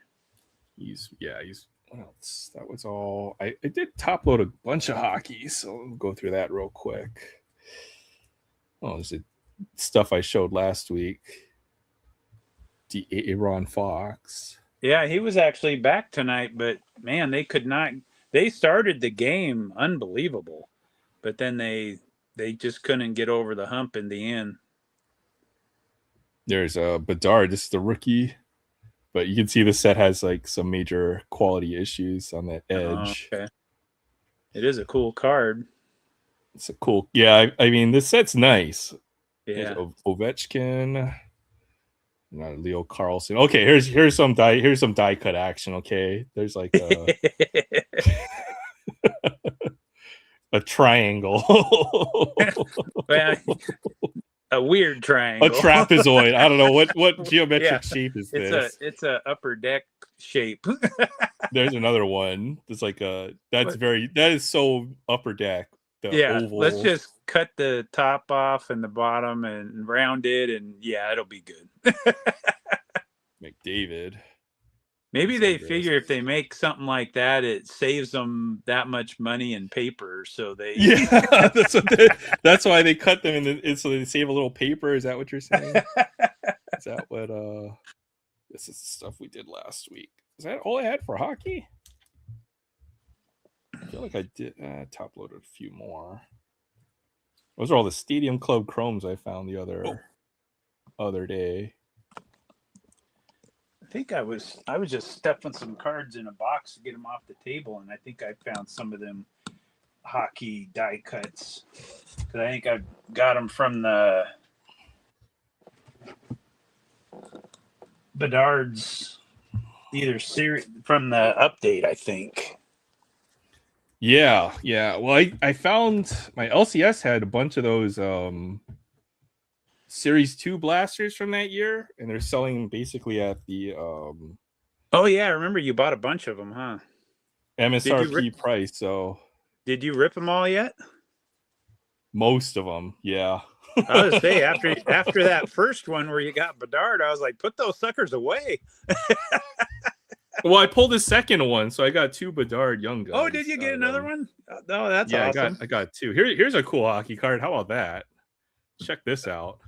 He's what else? That was all. I did top load a bunch of hockey, so I'll go through that real quick. Oh, there's stuff I showed last week. The Aaron Fox. Yeah, he was actually back tonight, but man, they could not. They started the game unbelievable, but then they just couldn't get over the hump in the end. There's Bedard. This is the rookie, but you can see the set has like some major quality issues on that edge. Okay. It is a cool card. It's a cool. Yeah, I mean this set's nice. Yeah. There's Ovechkin. Not Leo Carlson. Okay, here's some die cut action. Okay, there's like a triangle. Well, a weird triangle. A trapezoid. I don't know what geometric shape is this. It's a upper deck shape. There's another one. There's like that is so upper deck. The oval. Let's just cut the top off and the bottom and round it, and yeah, it'll be good. McDavid. Maybe they figure if they make something like that, it saves them that much money in paper. So they that's why they cut them so they save a little paper. Is that what you're saying? Is that what this is the stuff we did last week? Is that all I had for hockey? I feel like I did top loaded a few more. Those are all the Stadium Club Chromes I found the other day. I think I was just stuffing some cards in a box to get them off the table, and I think I found some of them hockey die cuts because I think I got them from the Bedard's either series from the update, I think. Yeah. Well, I found my LCS had a bunch of those Series 2 blasters from that year, and they're selling basically at the Oh yeah, I remember you bought a bunch of them, huh? MSRP price. So did you rip them all yet? Most of them, yeah. I was say after that first one where you got Bedard, I was like, put those suckers away. Well, I pulled the second one, so I got 2 Bedard Young Guns. Oh, did you get another one? Oh, that's awesome. I got 2. Here's a cool hockey card. How about that? Check this out.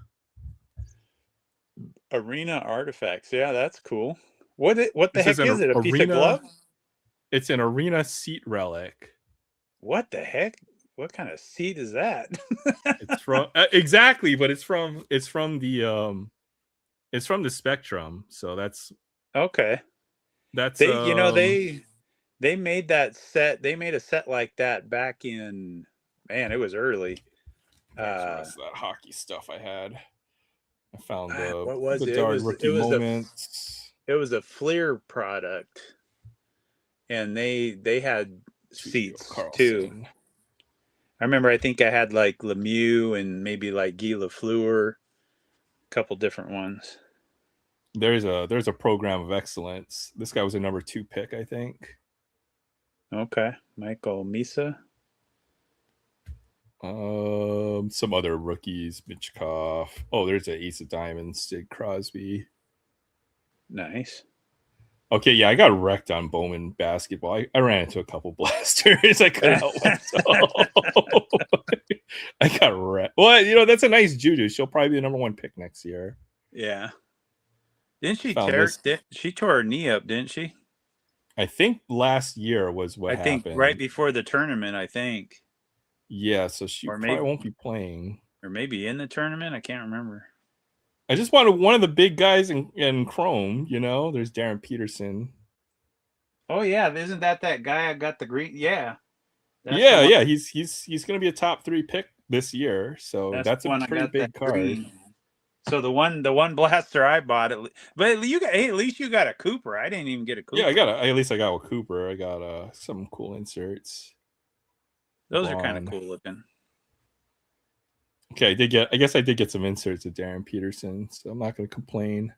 Arena artifacts. Yeah, that's cool. What the heck is it? A piece of glove? It's an arena seat relic. What the heck? What kind of seat is that? It's from exactly, but it's from the Spectrum. So that's okay. That's they made that set. They made a set like that back in it was early. That's that hockey stuff I had. I found what was it? It was a Fleer product, and they had seats too. I remember. I think I had like Lemieux and maybe like Guy Lafleur, a couple different ones. There's a program of excellence. This guy was a number 2 pick, I think. Okay, Michael Misa. Some other rookies, Michkov. Oh, there's an Ace of Diamonds, Sid Crosby. Nice. Okay, yeah, I got wrecked on Bowman basketball. I ran into a couple blasters. I couldn't help myself. I got wrecked. Well, that's a nice Juju. She'll probably be the number 1 pick next year. Yeah. Didn't she she tore her knee up, didn't she? I think last year was what happened. I think right before the tournament, I think. Yeah, so she probably won't be playing. Or maybe in the tournament. I can't remember. I just wanted one of the big guys in Chrome, There's Darren Peterson. Oh yeah, isn't that guy I got the green? Yeah. Yeah. He's going to be a top 3 pick this year, so that's a pretty big card. Green. So the one blaster I bought, but at least you got a Cooper. I didn't even get a Cooper. Yeah, at least I got a Cooper. I got some cool inserts. Those are kind of cool looking. Okay, I guess I did get some inserts of Darren Peterson, so I'm not going to complain.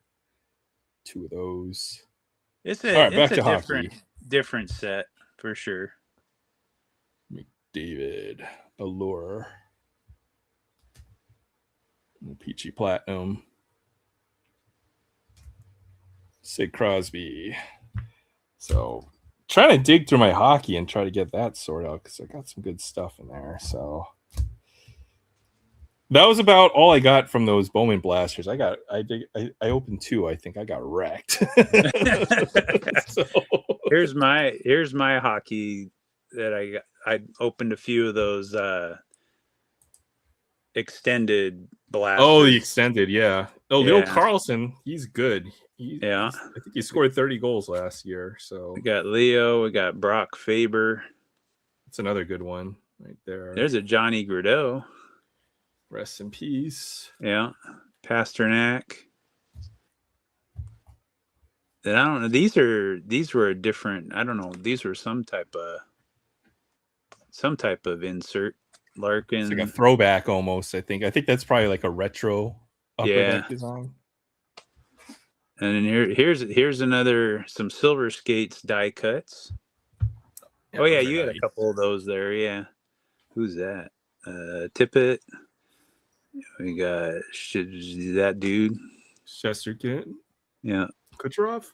2 of those. It's a different set for sure. McDavid, Allure, Peachy Platinum, Sid Crosby. So trying to dig through my hockey and try to get that sorted out because I got some good stuff in there. So That was about all I got from those Bowman blasters. I opened 2. I think I got wrecked. So, Here's my hockey that I got. I opened a few of those extended blasters. oh, the extended, yeah. Oh, Leo Yeah. Carlson, he's good. Yeah. I think he scored 30 goals last year. So We got Leo. We got Brock Faber. it's another good one right there. There's a Johnny Grudeau. Rest in peace. Yeah. Pasternak. And I don't know. These were a different. I don't know. These were some type of insert. Larkin. It's like a throwback almost. I think that's probably like a retro upper deck design. And then here's some Silver Skates die cuts. Yeah, oh yeah, those are you had a nice. couple of those there. Yeah. Who's that? Tippett. We got that dude. Shesterkin. Yeah. Kucherov.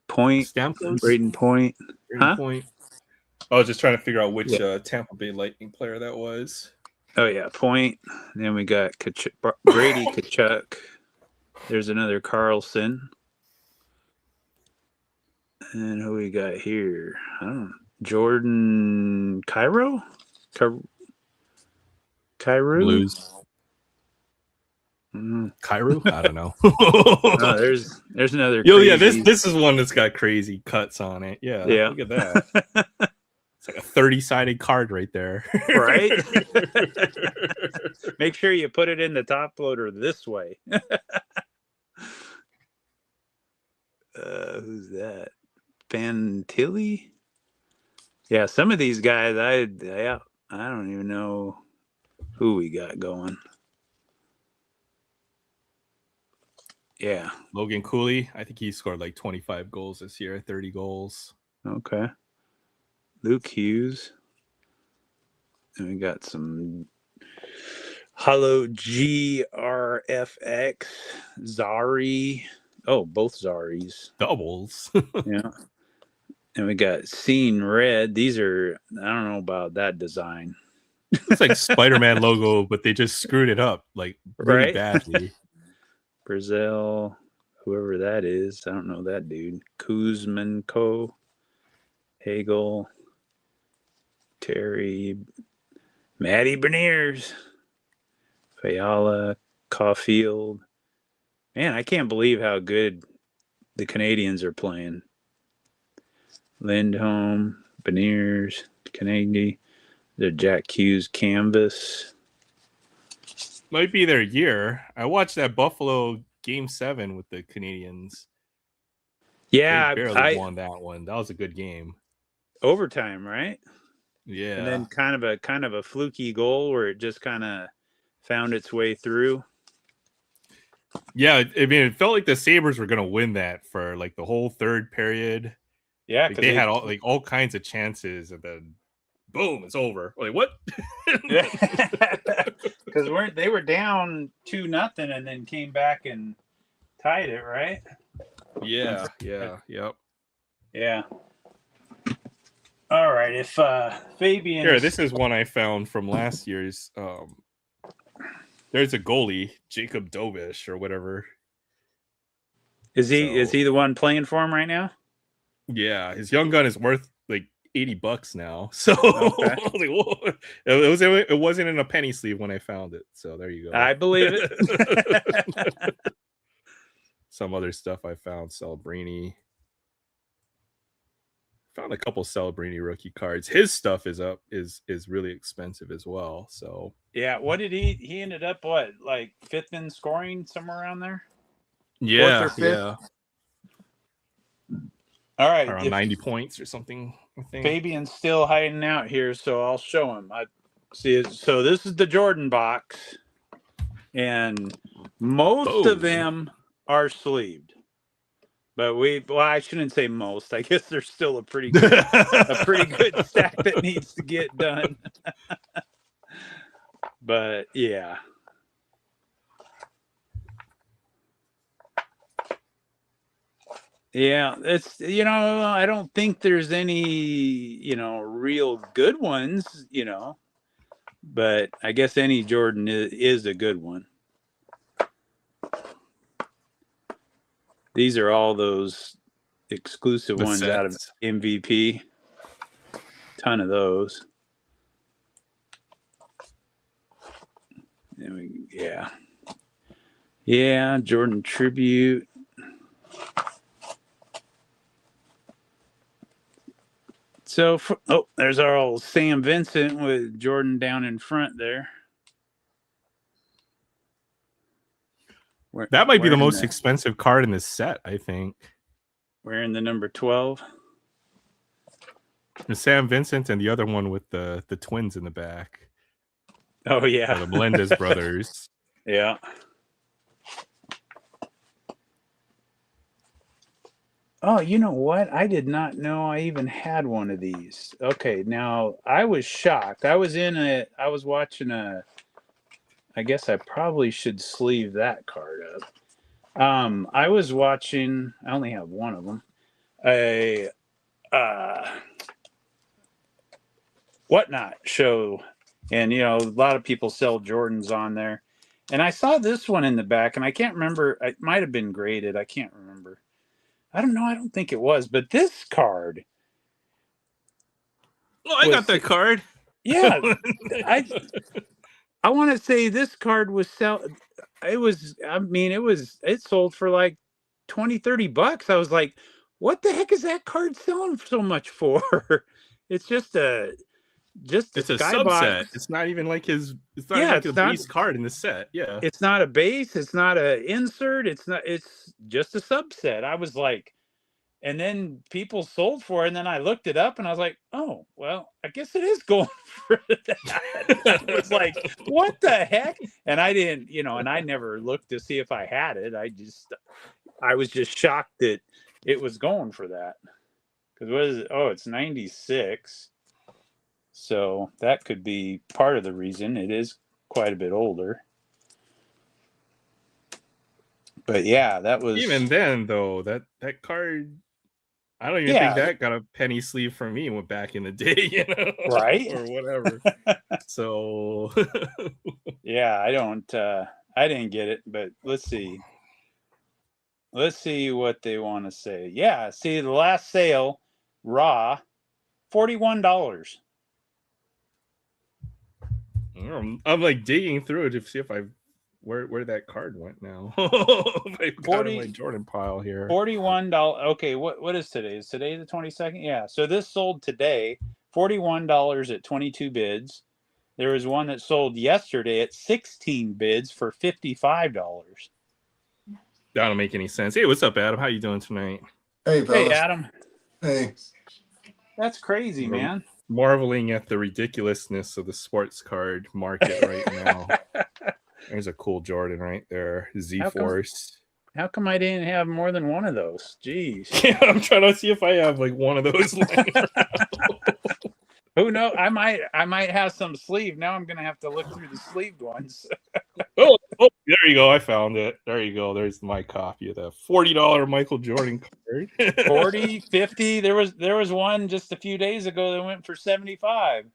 Point. Stamkos. Braden Point. Braden Huh? Point. I was just trying to figure out which Tampa Bay Lightning player that was. Oh yeah, Point. Then we got Brady Kachuk. There's another Carlson. And who we got here? I don't know. Jordan Cairo? Cairo? Blues. Mm. Cairo? I don't know. Oh, there's another. Yo, yeah, crazy- this is one that's got crazy cuts on it. Yeah. Yeah. Look at that. It's like a 30-sided card right there. Right? Make sure you put it in the top loader this way. Who's that? Fantilli? Yeah, some of these guys, I don't even know who we got going. Yeah. Logan Cooley, I think he scored like 25 goals this year, 30 goals. Okay. Luke Hughes. And we got some Hollow GRFX, Zari. Oh, both Zaris. Doubles. Yeah. And we got Scene Red. These are, I don't know about that design. It's like Spider-Man logo, but they just screwed it up like really Right? badly. Brazil, whoever that is. I don't know that dude. Kuzmenko, Hagel, Terry, Matty Berniers, Fiala, Caulfield. Man, I can't believe how good the Canadians are playing. Lindholm, Beniers, Kennedy, the Jack Hughes canvas. Might be their year. I watched that Buffalo Game 7 with the Canadians. Yeah, They barely won that one. That was a good game. Overtime, right? Yeah. And then kind of a fluky goal where it just kind of found its way through. Yeah, I mean, it felt like the Sabres were going to win that for like the whole third period. Yeah, Like, they had all kinds of chances, and then boom, it's over. Like, what? Because they were down 2-0 and then came back and tied it, right? Yeah. Yeah. All right. If Fabian, Here, this is one I found from last year's. There's a goalie, Jacob Dovish or whatever. is he the one playing for him right now? Yeah, his young gun is worth like $80 now. So Okay. I was like, whoa. It wasn't in a penny sleeve when I found it. So there you go. I believe it. Some other stuff I found. Celebrini. Found a couple Celebrini rookie cards. His stuff is really expensive as well. So Yeah. What did he ended up like 5th in scoring, somewhere around there? yeah, 4th or 5th? yeah, All right. around 90 points or something. I think. Fabian's still hiding out here, so I'll show him. I see it. So this is the Jordan box, and most of them are sleeved. But I shouldn't say most. I guess there's still a pretty good stack that needs to get done. But yeah. Yeah, it's, I don't think there's any, real good ones, but I guess any Jordan is a good one. These are all those exclusive The ones out of sets. MVP. Ton of those. Yeah, Jordan tribute. So, there's our old Sam Vincent with Jordan down in front there. That might be the Wearing most expensive card in this set, I think. Wearing the number 12. The Sam Vincent and the other one with the twins in the back. Oh, yeah. Or the Melendez brothers. Yeah. Oh, you know what? I did not know I even had one of these. Okay, now I was shocked. I was watching I guess I probably should sleeve that card up. I was watching, I only have one of them, a Whatnot show. And, a lot of people sell Jordans on there. And I saw this one in the back, and I can't remember. It might have been graded. I can't remember. I don't know. I don't think it was. But this card. Oh, I got that card. Yeah. I want to say this card was it sold for like $20-$30. I was like, what the heck is that card selling so much for? It's just a subset. It's not even like his. It's not like a base card in the set. Yeah, it's not a base. It's not an insert. It's just a subset. I was like, and then people sold for it, and then I looked it up, and I was like, oh well, I guess it is going for that. I was like, what the heck? And I didn't, and I never looked to see if I had it. I was just shocked that it was going for that. Because what is it? Oh, it's 96. So that could be part of the reason. It is quite a bit older. But yeah, that was... Even then, though, that card, I don't even think that got a penny sleeve from me back in the day, Right? Or whatever. So... yeah, I didn't get it, but let's see. Let's see what they want to say. Yeah, see, the last sale, raw, $41. I'm like digging through it to see if where that card went now. I've got in my Jordan pile here. $41. Okay, what is today? Is today the 22nd? Yeah. So this sold today, $41 at 22 bids. There was one that sold yesterday at 16 bids for $55. That don't make any sense. Hey, what's up, Adam? How you doing tonight? Hey, fellas. Hey, Adam. Hey. That's crazy, man. Marveling at the ridiculousness of the sports card market right now. There's a cool Jordan right there. Z-Force. How come I didn't have more than one of those? Jeez. Yeah, I'm trying to see if I have like one of those lying around. Who knows? I might have some sleeve. Now I'm gonna have to look through the sleeved ones. oh, there you go. I found it. There you go. There's my copy of the $40 Michael Jordan card. 40, 50. There was one just a few days ago that went for 75.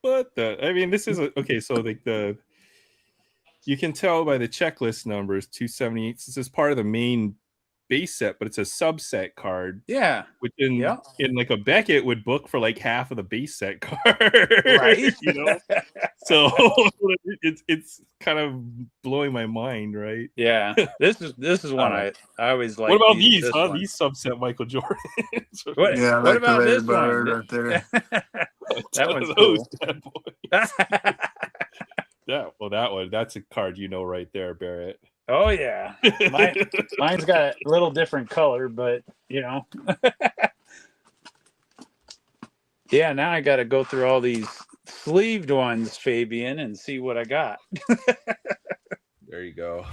What the? I mean, this is okay. So like you can tell by the checklist numbers, 278. This is part of the main base set, but it's a subset card. Yeah. Which in like a Beckett would book for like half of the base set card. Right. So it's kind of blowing my mind, right? Yeah. This is one I always like. What about these? These subset Michael Jordan. What about this one? Right there. That one's cool. That's a card right there, Barrett. Oh yeah, mine's got a little different color, but yeah. Now I got to go through all these sleeved ones, Fabian, and see what I got. There you go.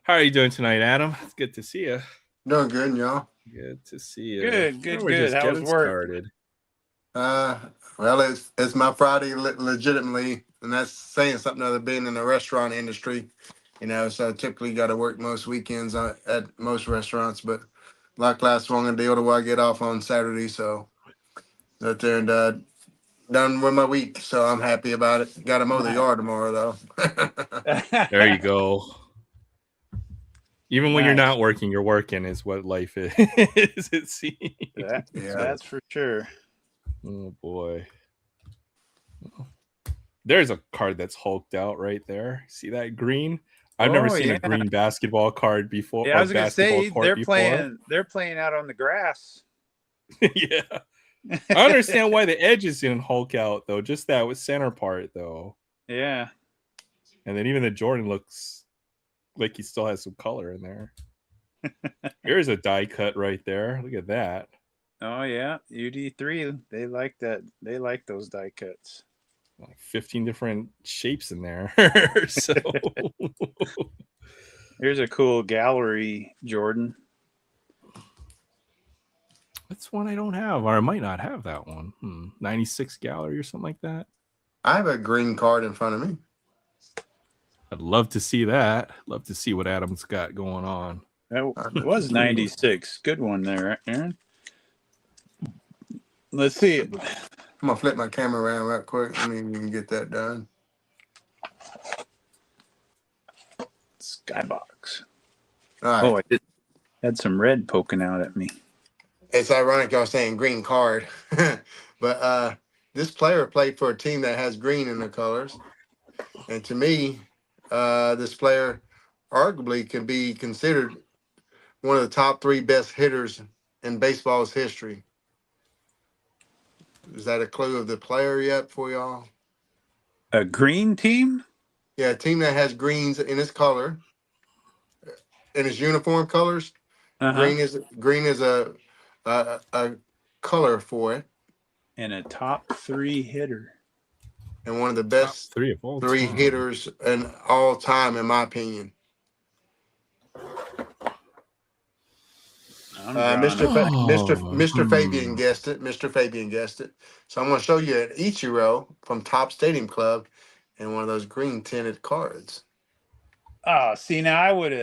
How are you doing tonight, Adam? It's good to see you. Doing good, y'all. Good to see you. Good. How was work? Started. Well, it's my Friday legitimately, and that's saying something other than being in the restaurant industry. So I typically got to work most weekends at most restaurants, but like last one, a deal to where I get off on Saturday. So out there and done with my week, so I'm happy about it. Got to mow the Nice. yard tomorrow, though. There you go. Even when you're Nice. not working, you're working is what life is. It seems. Yeah. That's for sure. Oh boy. There's a card that's hulked out right there. See that green? I've never seen a green basketball card before. Yeah, I was gonna basketball say court before. they're playing out on the grass. Yeah. I understand why the edges didn't hulk out though. Just that with center part though. Yeah. And then even the Jordan looks like he still has some color in there. Here's a die cut right there. Look at that. Oh yeah, UD3. They like that. They like those die cuts. Like 15 different shapes in there. So Here's a cool gallery Jordan. that's one I don't have, or I might not have that one. 96 gallery or something like that. I have a green card in front of me. I'd love to see that. Love to see what Adam's got going on. That was 96. Good one there, Aaron. Let's see. I'm gonna flip my camera around right quick. I mean, you can get that done. Skybox. All right. Oh, I did. Had some red poking out at me. It's ironic y'all saying green card, but this player played for a team that has green in the colors, and to me, this player arguably can be considered one of the top 3 best hitters in baseball's history. Is that a clue of the player yet for y'all? A green team? Yeah, a team that has greens in its color, in its uniform colors. Uh-huh. Green is a color for it, And a top 3 hitter. and one of the best Top 3 of all 3 time. hitters in all time, in my opinion. Mr. Fabian guessed it. Mr. Fabian guessed it. So I'm going to show you an Ichiro from Top Stadium Club and one of those green tinted cards. Oh, see, now I would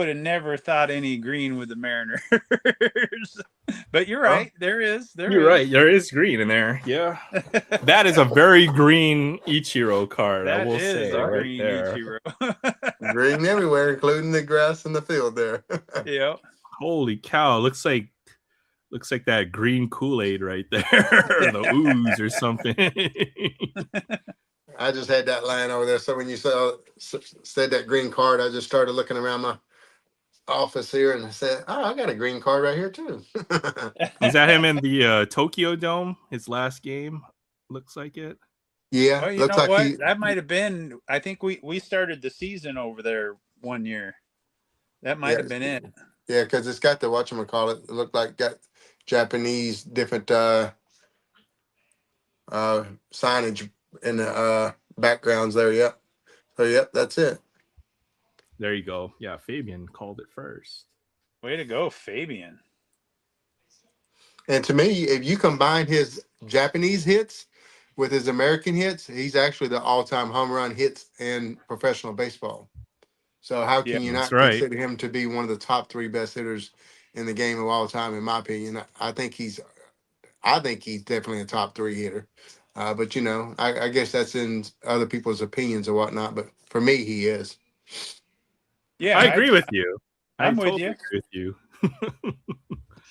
have never thought any green with the Mariners. But you're right. There is. You're right. There is green in there. Yeah. That is a very green Ichiro card, I will say. A right green there. Ichiro. Green everywhere, including the grass in the field there. Yep. Holy cow. Looks like that green Kool-Aid right there. Or the ooze or something. I just had that line over there. So when you said that green card, I just started looking around my office here and I said, oh, I got a green card right here too. Is that him in the Tokyo Dome? His last game? Looks like it. Yeah. Well, you looks know like what? That might have been, I think we started the season over there one year. That might have been it. Yeah, because it's got the whatchamacallit. It looked like got Japanese different signage in the backgrounds there. Yep. So yep, that's it. There you go. Yeah, Fabian called it first. Way to go, Fabian. And to me, if you combine his Japanese hits with his American hits, he's actually the all-time home run hits in professional baseball. So how can you not consider him to be one of the top 3 best hitters in the game of all time? In my opinion, I think he's definitely a top 3 hitter. But you know, I guess that's in other people's opinions or whatnot. But for me, he is. Yeah, I agree with you. I'm I with totally you. agree with you.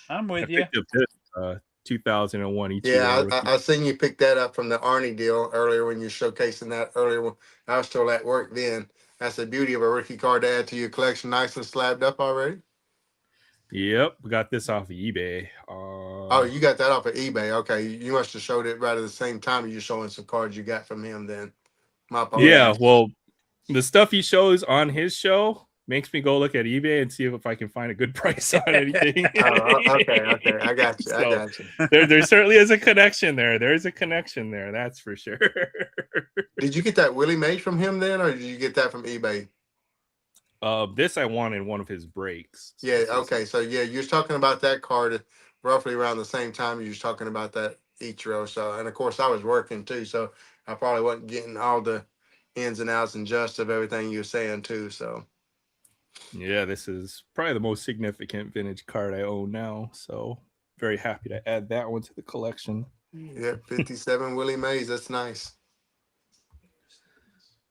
I'm with you. 2001 Ichiro. Yeah, I seen you pick that up from the Arnie deal earlier when you were showcasing that earlier. When I was still at work then. That's the beauty of a rookie card to add to your collection, nice and slabbed up already. Yep, we got this off of eBay. Oh, you got that off of eBay. Okay, you must have showed it right at the same time you're showing some cards you got from him then. My apologies. Yeah, well, the stuff he shows on his show makes me go look at eBay and see if I can find a good price on anything. Okay. I got you. I got you. There certainly is a connection there. There's a connection there. That's for sure. Did you get that Willie Mays from him then, or did you get that from eBay? This I won in one of his breaks. So yeah. Okay. So yeah, you're talking about that card roughly around the same time you was talking about that Ichiro. So, and of course I was working too, so I probably wasn't getting all the ins and outs and just of everything you were saying too. So. Yeah, this is probably the most significant vintage card I own now. So very happy to add that one to the collection. Yeah, 57 Willie Mays. That's nice.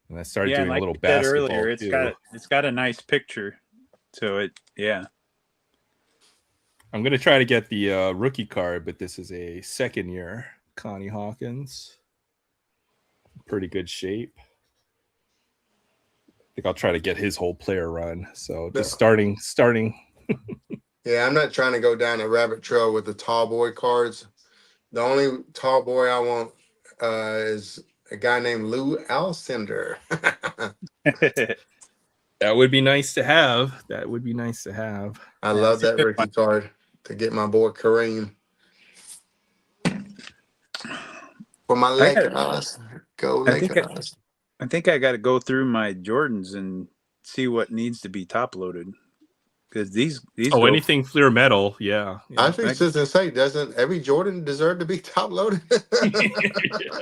And I started Yeah, doing and a like little you said basketball earlier, too. it's got a nice picture. So yeah. I'm gonna try to get the rookie card, but this is a second year Connie Hawkins. Pretty good shape. I think I'll try to get his whole player run. So just starting. Yeah, I'm not trying to go down a rabbit trail with the tall boy cards. The only tall boy I want is a guy named Lou Alcindor. That would be nice to have. That would be nice to have. I Yeah, love that's a that good rookie one. card to get my boy Kareem. For my I got Lakers. Go I think Lakers. I think I got to go through my Jordans and see what needs to be top loaded, because these Oh, go. anything clear metal. Yeah. I think just to say, doesn't every Jordan deserve to be top loaded?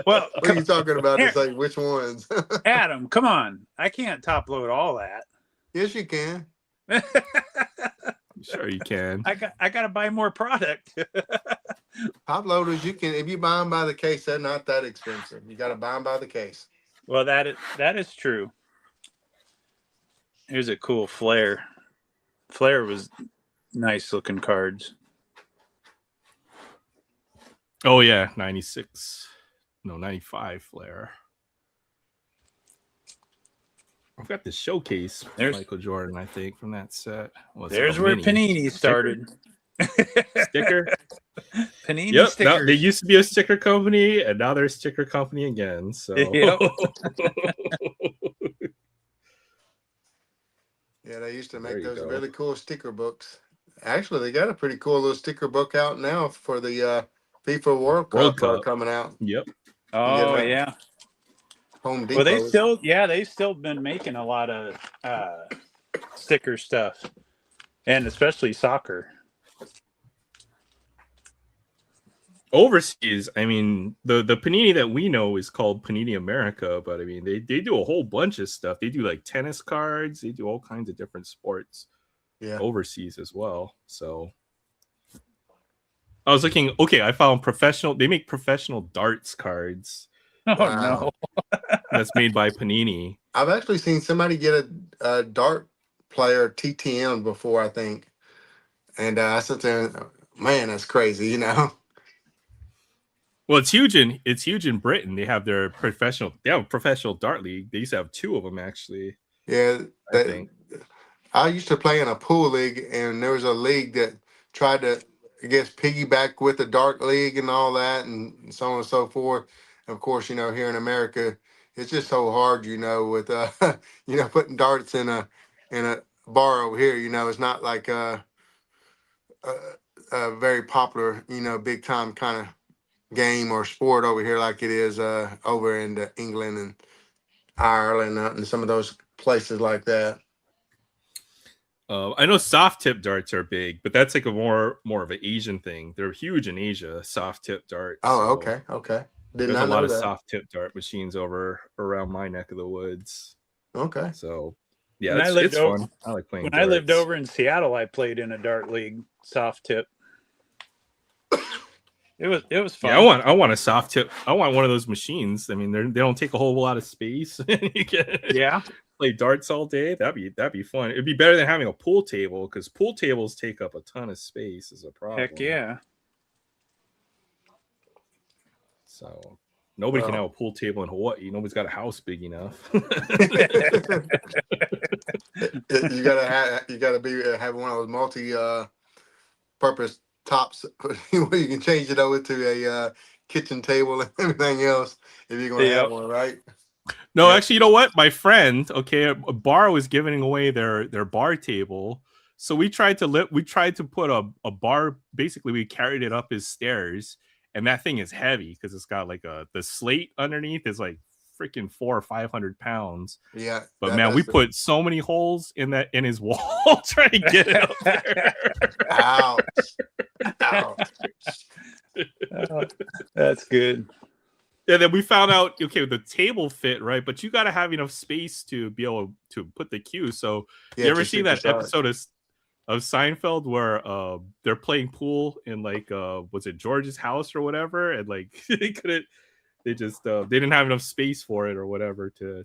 Well, What are you talking about to here, say which ones? Adam, come on! I can't top load all that. Yes, you can. Sure you can. I got to buy more product. Top loaders, you can, if you buy them by the case, they're not that expensive. You got to buy them by the case. Well, that is true. Here's a cool Flair. Flair was nice looking cards. Oh yeah, 96. No, 95 Flair. I've got the showcase Michael Jordan, I think, from that set. There's where Panini started. Sticker? Panini Yep. stickers. Now, they used to be a sticker company, and now they're a sticker company again. So Yep. Yeah, they used to make those go. really cool sticker books. Actually, they got a pretty cool little sticker book out now for the FIFA World Cup coming out. Yep. Oh yeah. Home Depot. Well, they've still been making a lot of sticker stuff, and especially soccer. Overseas, I mean, the Panini that we know is called Panini America, but I mean, they do a whole bunch of stuff. They do like tennis cards. They do all kinds of different sports. Yeah. Overseas as well. So I was looking. Okay, I found professional. They make professional darts cards. Oh no. That's made by Panini. I've actually seen somebody get a dart player TTM before, I think. And I sat there, man, that's crazy, you know. Well, it's huge in Britain. They have a professional dart league. They used to have two of them actually. Yeah, I think. I used to play in a pool league, and there was a league that tried to, I guess, piggyback with the dart league and all that, and so on and so forth. Of course, you know, here in America, it's just so hard, you know, with you know, putting darts in a bar over here. You know, it's not like a very popular, you know, big time kind of game or sport over here like it is over in England and Ireland and some of those places like that. I know soft tip darts are big, but that's like a more of an Asian thing. They're huge in Asia, soft tip darts. Oh, so okay. There's a lot of soft tip dart machines around my neck of the woods. Okay. So yeah, it's fun. I like playing. When darts. I lived over in Seattle, I played in a dart league, soft tip. It was fun. Yeah, I want a soft tip. I want one of those machines. I mean, they don't take a whole lot of space. You can play darts all day. That'd be fun. It'd be better than having a pool table, because pool tables take up a ton of space as a problem. Heck yeah. So nobody can have a pool table in Hawaii. Nobody's got a house big enough. You gotta have one of those multi-purpose tops where you can change it over to a kitchen table and everything else if you're gonna have one, right? No, actually, you know what? My friend, a bar was giving away their bar table, so we tried to put a bar. Basically, we carried it up his stairs, and that thing is heavy because it's got like the slate underneath is like freaking 400 or 500 pounds. Yeah, but man, we put so many holes in his wall trying to get it up there. Ouch. That's good. Yeah, then we found out, okay, the table fit, right? But you got to have enough space to be able to put the cue. So you ever see that episode of of Seinfeld where they're playing pool in like was it George's house or whatever, and like they didn't have enough space for it or whatever to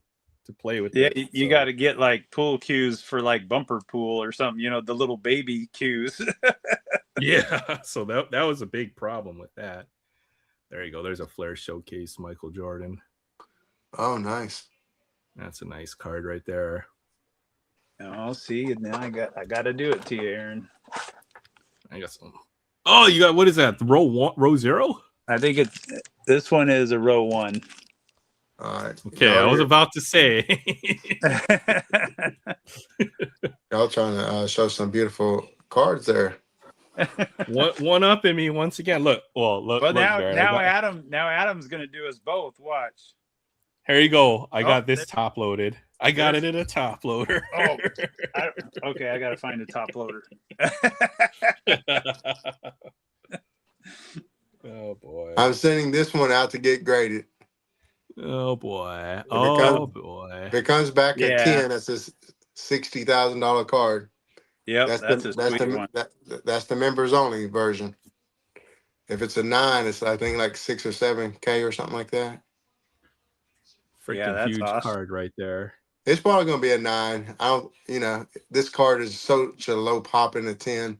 play with Yeah, it. you So, got to get like pool cues for like bumper pool or something. The little baby cues. yeah, so that was a big problem with that. There you go. There's a Flair Showcase Michael Jordan. Oh, nice. That's a nice card right there. Oh, see, now I got to do it to you, Aaron. I got some. Oh, you got, what is that? Row 0? I think this one is a row 1. All right. Okay, I was about to say. Y'all trying to show some beautiful cards there. One up in me once again. Look, look. Well, now Barrett, Adam's gonna do us both. Watch. Here you go. I got this top loaded. I got it in a top loader. Oh, okay. I gotta find a top loader. Oh boy. I'm sending this one out to get graded. Oh boy. If it comes back at 10, that's a $60,000 card. Yep, That's the members only version. If it's a 9, it's I think like 6 or 7K or something like that. Freaking that's huge awesome. card right there. It's probably gonna be a 9. This card is such a low pop in a 10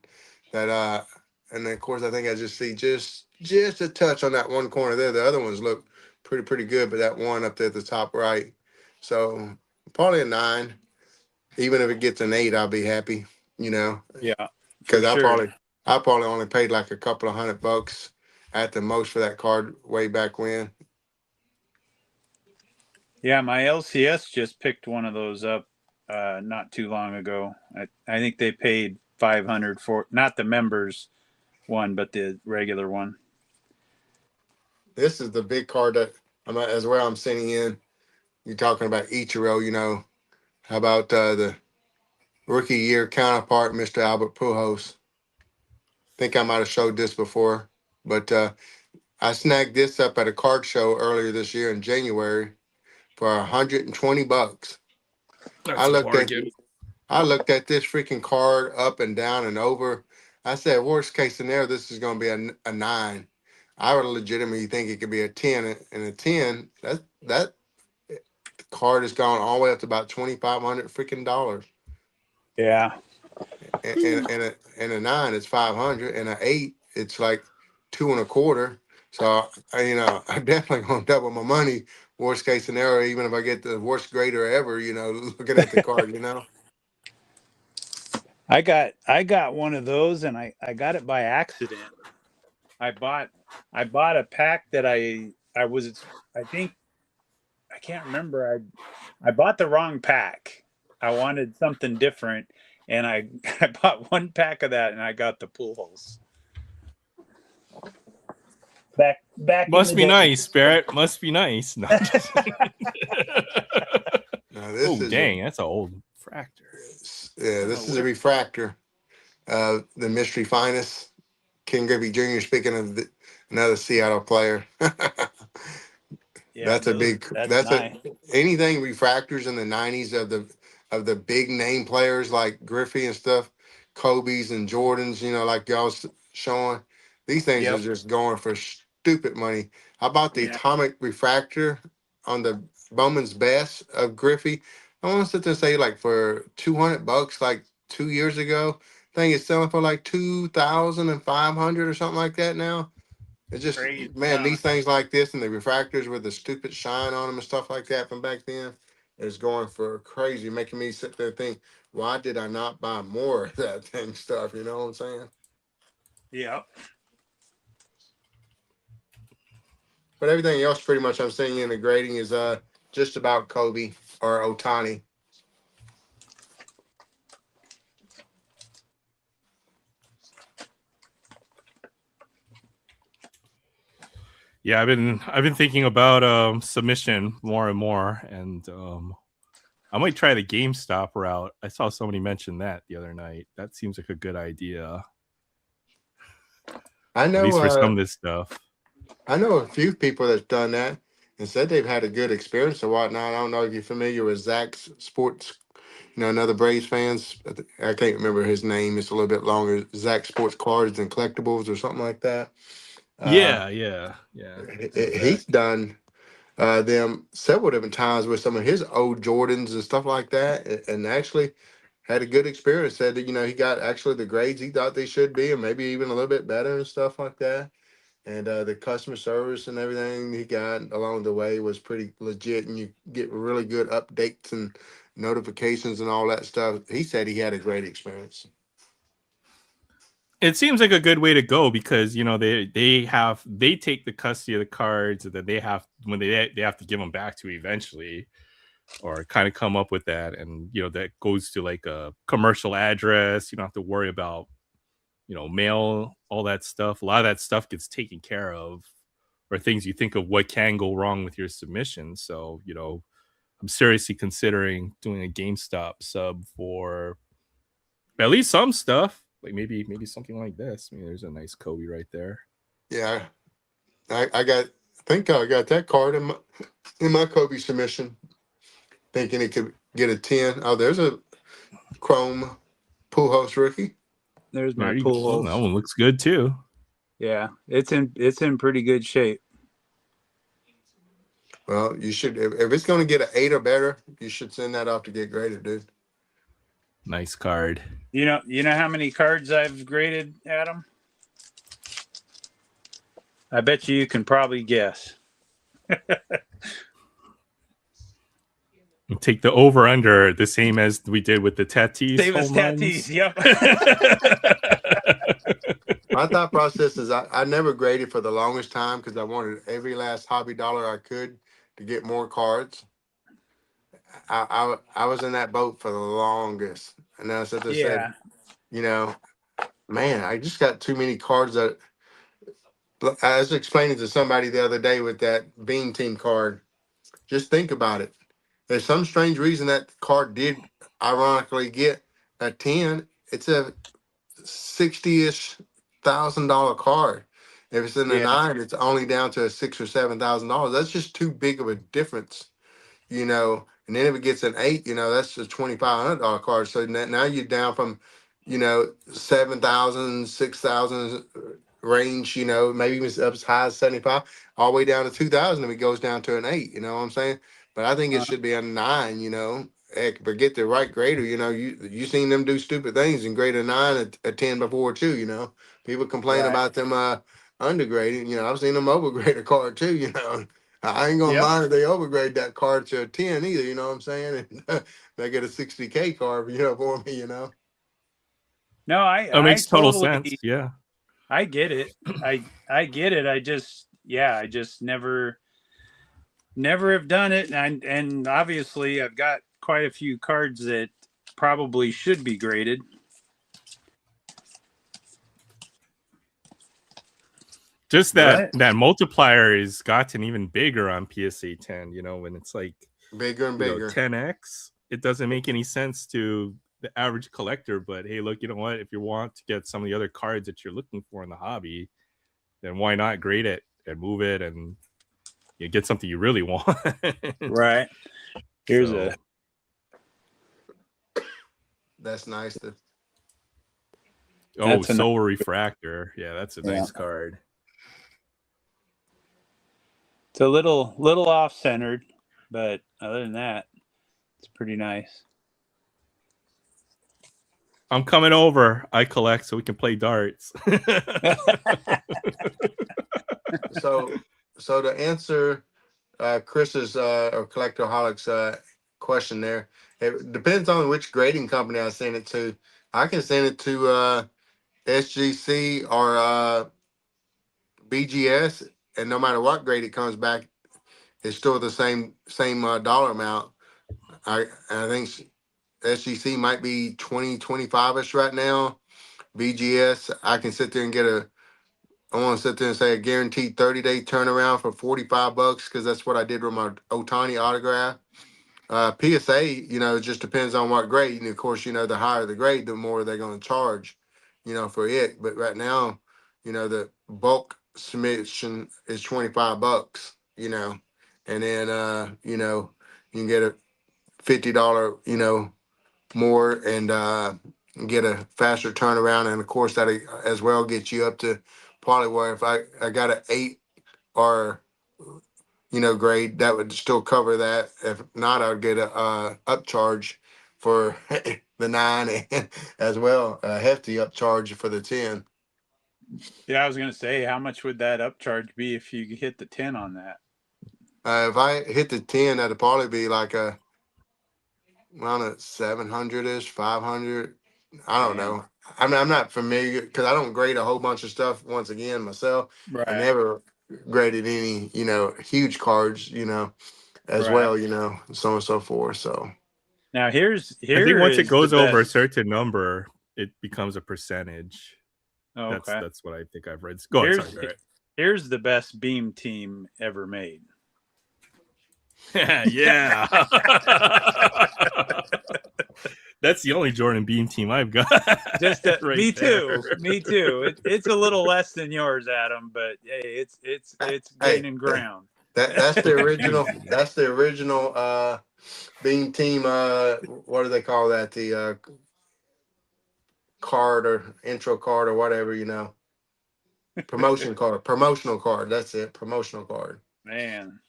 that and then of course I think I just see just a touch on that one corner there. The other ones look pretty good, but that one up there at the top right. So probably a 9. Even if it gets an 8, I'll be happy. Yeah. Because I probably only paid like a couple of $100 at the most for that card way back when. Yeah, my LCS just picked one of those up not too long ago. I think they paid $500 for not the members one, but the regular one. This is the big card that as well I'm sending in. You're talking about Ichiro, How about the rookie year counterpart, Mr. Albert Pujols? Think I might have showed this before, but I snagged this up at a card show earlier this year in January for $120. I looked at this freaking card up and down and over. I said, worst case scenario, this is going to be a 9. I would legitimately think it could be a 10, and a 10. That card has gone all the way up to about $2,500 freaking dollars. Yeah. And a 9, it's 500, and an 8, it's like 2.25. So I definitely gonna double my money. Worst case scenario, even if I get the worst grader ever, looking at the card, I got one of those, and I got it by accident. I bought a pack that I can't remember. I bought the wrong pack. I wanted something different, and I bought one pack of that, and I got the Pujols. Back. Must be nice, Barrett. Must be nice. No. Dang, that's an old refractor. Yeah, this is a refractor. The Mystery Finest, King Griffey Jr. Speaking of another Seattle player. Yeah, anything refractors in the 90s of the big name players like Griffey and stuff, Kobe's and Jordans, like y'all showing. These things are just going for stupid money. How about the atomic refractor on the Bowman's Best of Griffey? I want to sit there and say like for $200 like 2 years ago. I think it's selling for like 2,500 or something like that now. It's just crazy. Man, these things like this and the refractors with the stupid shine on them and stuff like that from back then is going for crazy, making me sit there and think, why did I not buy more of that thing stuff? You know what I'm saying? Yeah. But everything else pretty much I'm seeing in the grading is just about Kobe or Ohtani. Yeah, I've been thinking about submission more and more, and I might try the GameStop route. I saw somebody mention that the other night. That seems like a good idea. I know, at least for some of this stuff. I know a few people that's done that and said they've had a good experience or whatnot. I don't know if you're familiar with Zach's Sports another Braves fans. I can't remember his name. It's a little bit longer. Zach Sports Cards and Collectibles or something like that. Yeah. He's done them several different times with some of his old Jordans and stuff like that, and actually had a good experience. Said that he got actually the grades he thought they should be, and maybe even a little bit better and stuff like that. And the customer service and everything he got along the way was pretty legit, and you get really good updates and notifications and all that stuff. He said he had a great experience. It seems like a good way to go because they take the custody of the cards, and then they have to give them back to you eventually, or kind of come up with that, and that goes to like a commercial address. You don't have to worry about mail, all that stuff. A lot of that stuff gets taken care of, or things you think of what can go wrong with your submission. So I'm seriously considering doing a GameStop sub for at least some stuff, like maybe something like this. I mean, there's a nice Kobe right there. Yeah, I think I got that card in my Kobe submission, thinking it could get a 10. Oh, there's a Chrome Pujols rookie. There's my There you go. pool That holes. one looks good too. Yeah, it's in pretty good shape. Well, you should if it's going to get an 8 or better, you should send that off to get graded, dude. Nice card. You know how many cards I've graded, Adam? I bet you can probably guess. Take the over under the same as we did with the Tatis. Same as home runs. Tatis. Yep. My thought process is I never graded for the longest time because I wanted every last hobby dollar I could to get more cards. I was in that boat for the longest, and then I said, Yeah. man, I just got too many cards that. I was explaining to somebody the other day with that Bean Team card. Just think about it. There's some strange reason that card did ironically get a 10. It's a 60-ish $1,000 card. If it's in a Yeah. 9, it's only down to a $6,000 or $7,000. That's just too big of a difference, And then if it gets an 8, that's a $2,500 card. So now you're down from, 7,000, 6,000 range, maybe even up as high as 75, all the way down to 2,000 if it goes down to an 8. You know what I'm saying? But I think it should be a 9. Heck, but get the right grader. You seen them do stupid things and grade a 9, a 10 before too. People complain Right. about them undergrading. I've seen them overgrade a card too. I ain't gonna Yep. mind if they overgrade that card to a 10 either, you know what I'm saying? And they get a 60K card, for me. No, That I makes total totally sense. Yeah. I get it. I get it. I just never have done it, and obviously I've got quite a few cards that probably should be graded. Just that multiplier has gotten even bigger on PSA 10, when it's like bigger and bigger. 10x. It doesn't make any sense to the average collector, but hey, look, you know what? If you want to get some of the other cards that you're looking for in the hobby, then why not grade it and move it and get something you really want. Right. Here's a. That's nice. Solar Refractor. Yeah, that's a nice card. It's a little off centered, but other than that, it's pretty nice. I'm coming over. I collect so we can play darts. So to answer Chris's or Collectorholic's question there, it depends on which grading company I send it to. I can send it to SGC or BGS, and no matter what grade it comes back, it's still the same dollar amount. I think SGC might be 25-ish right now. BGS, I can sit there and I want to sit there and say a guaranteed 30-day turnaround for $45 because that's what I did with my Otani autograph. PSA, it just depends on what grade. And of course, the higher the grade, the more they're going to charge, for it. But right now, the bulk submission is $25, and then, you can get a $50, more and get a faster turnaround. And of course, that as well gets you up to probably where if I got an 8 or grade, that would still cover that. If not, I'd get a upcharge for the 9 and as well a hefty upcharge for the 10. Yeah, I was gonna say, how much would that upcharge be if you hit the 10 on that? If I hit the 10, that'd probably be like around a 700 ish, 500. I don't Damn. know. I'm not familiar because I don't grade a whole bunch of stuff once again myself. I Right. never graded any, huge cards, as Right. well, so on and so forth. So Now I think here once it is the goes over a best. certain number, it becomes a percentage. Oh, okay. That's what I think I've read. Go ahead, sorry, Barrett. Here's the best beam team ever made. Yeah. That's the only Jordan Beam team I've got. Just right me there. too. Me too. It's a little less than yours, Adam, but hey, it's hey, gaining ground. that's the original. That's the original beam team. What do they call that? The card or intro card or whatever. Promotional card. That's it. Promotional card. Man.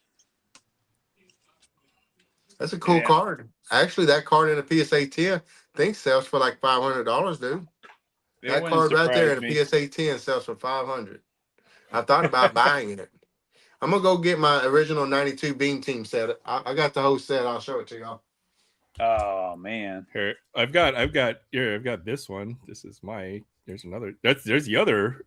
That's a cool Yeah. card. Actually, that card in a PSA 10 I think sells for like $500, dude. It That wouldn't card right there in surprise a me. PSA 10 sells for $500. I thought about buying it. I'm gonna go get my original '92 Beam Team set. I got the whole set. I'll show it to y'all. Oh man. Here, I've got this one. This is there's another. There's the other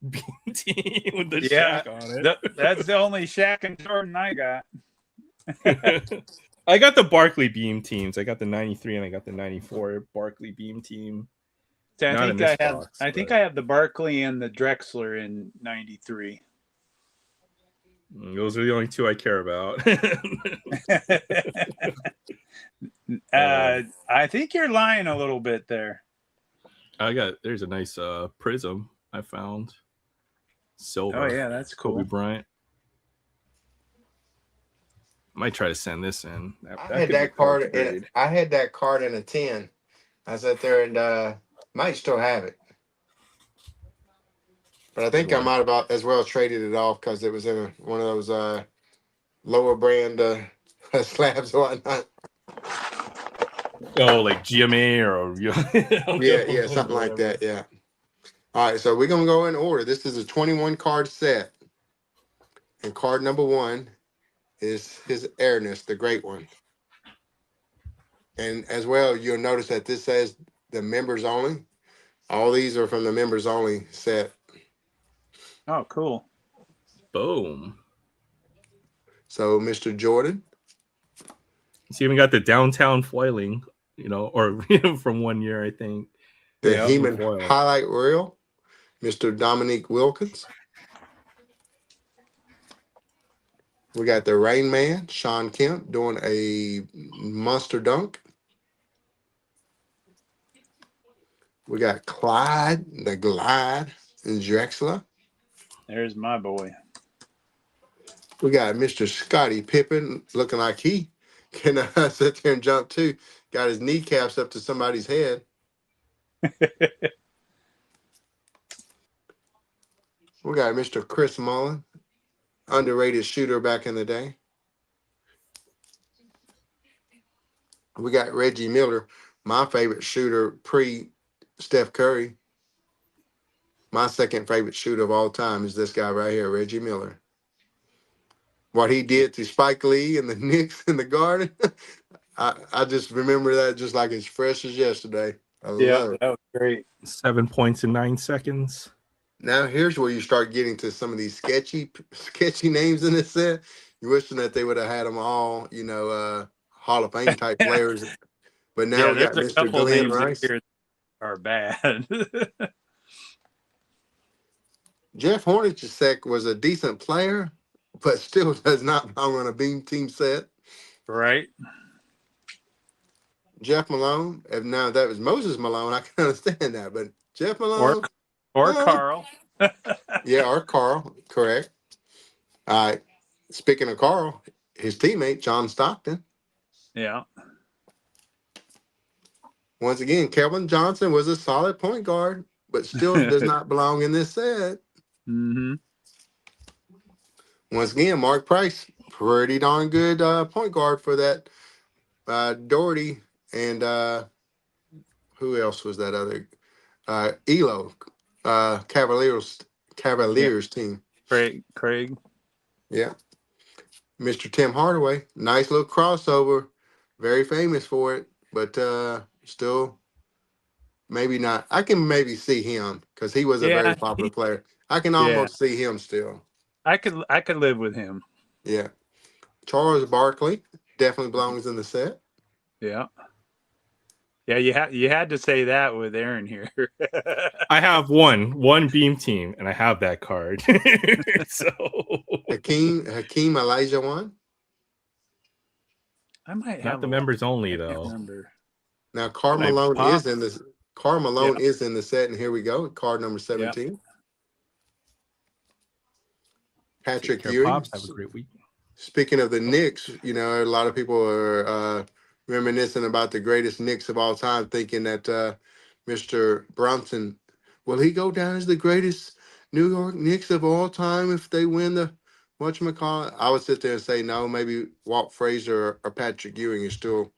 Beam team with the Yeah, Shaq on it. that's the only Shaq and Jordan I got. I got the Barkley Beam teams. I got the 93 and I got the 94 Barkley Beam team. So I Not think in this I have. box, I think but- I have the Barkley and the Drexler in '93. Those are the only two I care about. I think you're lying a little bit there. There's a nice prism I found. Silver. Oh yeah, that's cool. Kobe Bryant. Might try to send this in. I had that card in a 10. I sat there and might still have it. But I think I might have as well traded it off because it was in one of those lower brand slabs or whatnot. Oh, like GMA or yeah, something like that. Yeah. All right, so we're gonna go in order. This is a 21 card set, and card number 1 is his Airness, the great one. And as well, you'll notice that this says the members only. All these are from the members only set. Oh, cool. Boom. So, Mr. Jordan. He's even got the downtown foiling, or from one year, I think. The Yeah, Heman foil. Highlight Reel, Mr. Dominique Wilkins. We got the Rain Man, Sean Kemp, doing a monster dunk. We got Clyde, the Glide, and Drexler. There's my boy. We got Mr. Scottie Pippen looking like he can sit there and jump too. Got his kneecaps up to somebody's head. We got Mr. Chris Mullin, underrated shooter back in the day. We got Reggie Miller, my favorite shooter pre-Steph Curry. My second favorite shooter of all time is this guy right here, Reggie Miller. What he did to Spike Lee and the Knicks in the Garden, I just remember that just like it's fresh as yesterday. I love it. That was great. 7 points in 9 seconds. Now here's where you start getting to some of these sketchy names in this set. You're wishing that they would have had them all, Hall of Fame type players. But now we got there's a Mr. couple Glenn names Rice. here that are bad. Jeff Hornacek was a decent player, but still does not belong on a Beam Team set. Right. Jeff Malone, if now that was Moses Malone, I can understand that. But Jeff Malone, Or Carl. yeah, or Carl, correct. All right. Speaking of Carl, his teammate John Stockton. Yeah. Once again, Kelvin Johnson was a solid point guard, but still does not belong in this set. Mm-hmm. Once again, Mark Price, pretty darn good point guard for that Doherty. And who else was that other? Elo, Cavaliers team. Craig. Yeah. Mr. Tim Hardaway, nice little crossover. Very famous for it, but still maybe not. I can maybe see him because he was a very Yeah. popular player. I can Yeah. almost see him still. I could live with him. Yeah. Charles Barkley definitely belongs in the set. Yeah. Yeah, you had to say that with Aaron here. I have one beam team, and I have that card. So Hakeem Olajuwon. I might not have the a- members only I can't though. remember. Now Karl Nice Malone pop. is in this. Karl Malone is in the set, and here we go. Card number 17. Patrick Take care, Ewing. Pops. Have a great week. Speaking of the Knicks, you know, a lot of people are reminiscing about the greatest Knicks of all time, thinking that Mr. Brunson, will he go down as the greatest New York Knicks of all time if they win the whatchamacallit? I would sit there and say no, maybe Walt Frazier or Patrick Ewing is still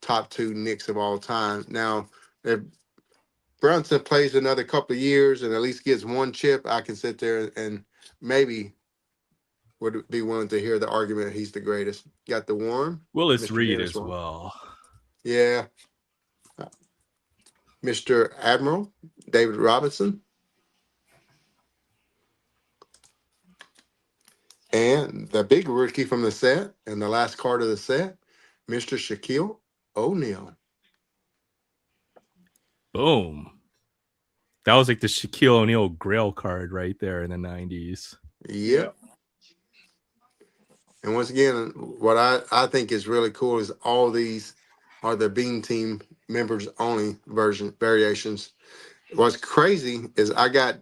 top two Knicks of all time. Now, if Brunson plays another couple of years and at least gets one chip, I can sit there and maybe would be willing to hear the argument he's the greatest. Got the warm. Willis Mr. Reed Dennis as Warren. well. Yeah. Mr. Admiral David Robinson. And the big rookie from the set and the last card of the set, Mr. Shaquille O'Neal. Boom. That was like the Shaquille O'Neal Grail card right there in the 90s. Yep. And once again, what I think is really cool is all these are the Beam Team members only variations. What's crazy is I got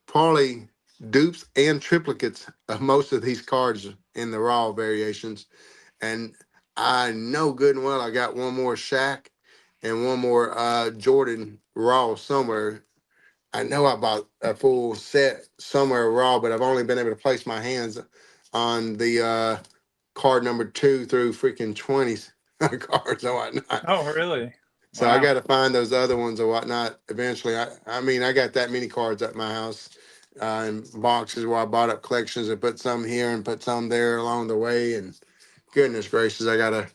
probably dupes and triplicates of most of these cards in the raw variations. And I know good and well I got one more Shaq and one more Jordan raw somewhere. I know I bought a full set somewhere raw, but I've only been able to place my hands on the card number 2 through freaking 20s cards and whatnot. Oh, really? So Wow. I got to find those other ones or whatnot eventually. I mean, I got that many cards at my house in boxes where I bought up collections and put some here and put some there along the way. And goodness gracious, I got to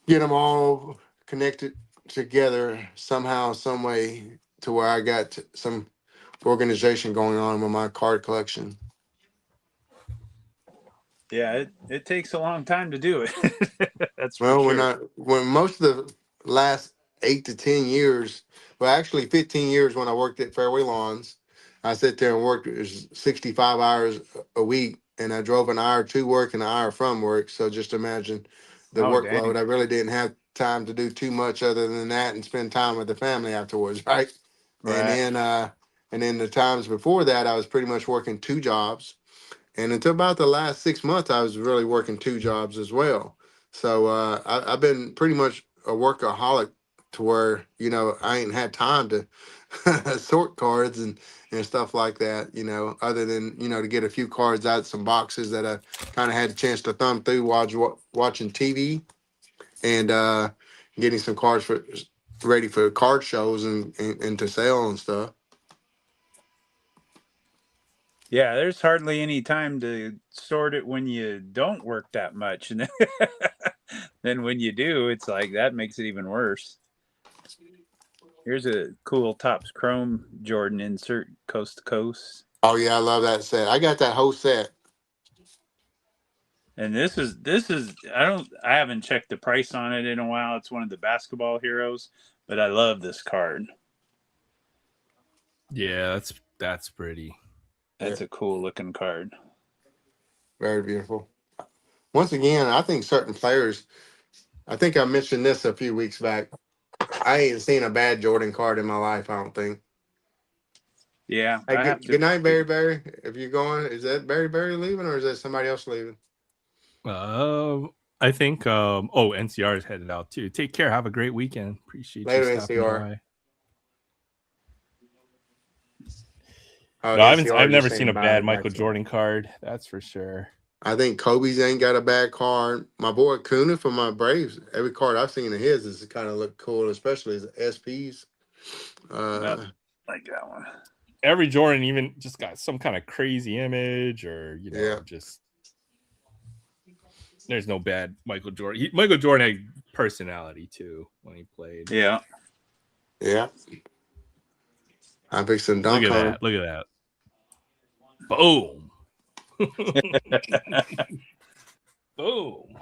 get them all connected together somehow, some way to where I got some organization going on with my card collection. Yeah, it takes a long time to do it. That's for Well, sure. when most of the last 8 to 10 years, well, actually 15 years when I worked at Fairway Lawns, I sat there and worked 65 hours a week, and I drove an hour to work and an hour from work. So just imagine the Oh, workload. dang. I really didn't have time to do too much other than that and spend time with the family afterwards, right? Right. And then the times before that, I was pretty much working 2 jobs. And until about the last 6 months, I was really working 2 jobs as well. So I've been pretty much a workaholic to where, you know, I ain't had time to sort cards and stuff like that, you know, other than, you know, to get a few cards out of some boxes that I kind of had a chance to thumb through while watching TV and getting some cards ready for card shows and to sell and stuff. Yeah, there's hardly any time to sort it when you don't work that much. And then when you do, it's like that makes it even worse. Here's a cool Topps Chrome Jordan insert, coast to coast. Oh, yeah, I love that set. I got that whole set. And this is I haven't checked the price on it in a while. It's one of the basketball heroes, but I love this card. Yeah, that's pretty. That's a cool looking card. Very beautiful. Once again, I think certain players, I think I mentioned this a few weeks back. I ain't seen a bad Jordan card in my life, I don't think. Yeah. Hey, good night, Barry. If you're going, is that Barry leaving or is that somebody else leaving? I I think NCR is headed out too. Take care. Have a great weekend. Appreciate Later, you stopping NCR. by. Oh, No, NCR I've never just seen a saying bye, bad Michael Maxwell. Jordan card. That's for sure. I think Kobe's ain't got a bad card. My boy Kuna from my Braves, every card I've seen of his is kind of look cool, especially his SPs. Like that one. Every Jordan even just got some kind of crazy image, or Yeah. just there's no bad Michael Jordan. Michael Jordan had personality too when he played. Yeah. Yeah. I picked some Look dunk at on that. Look at that. Boom. Boom.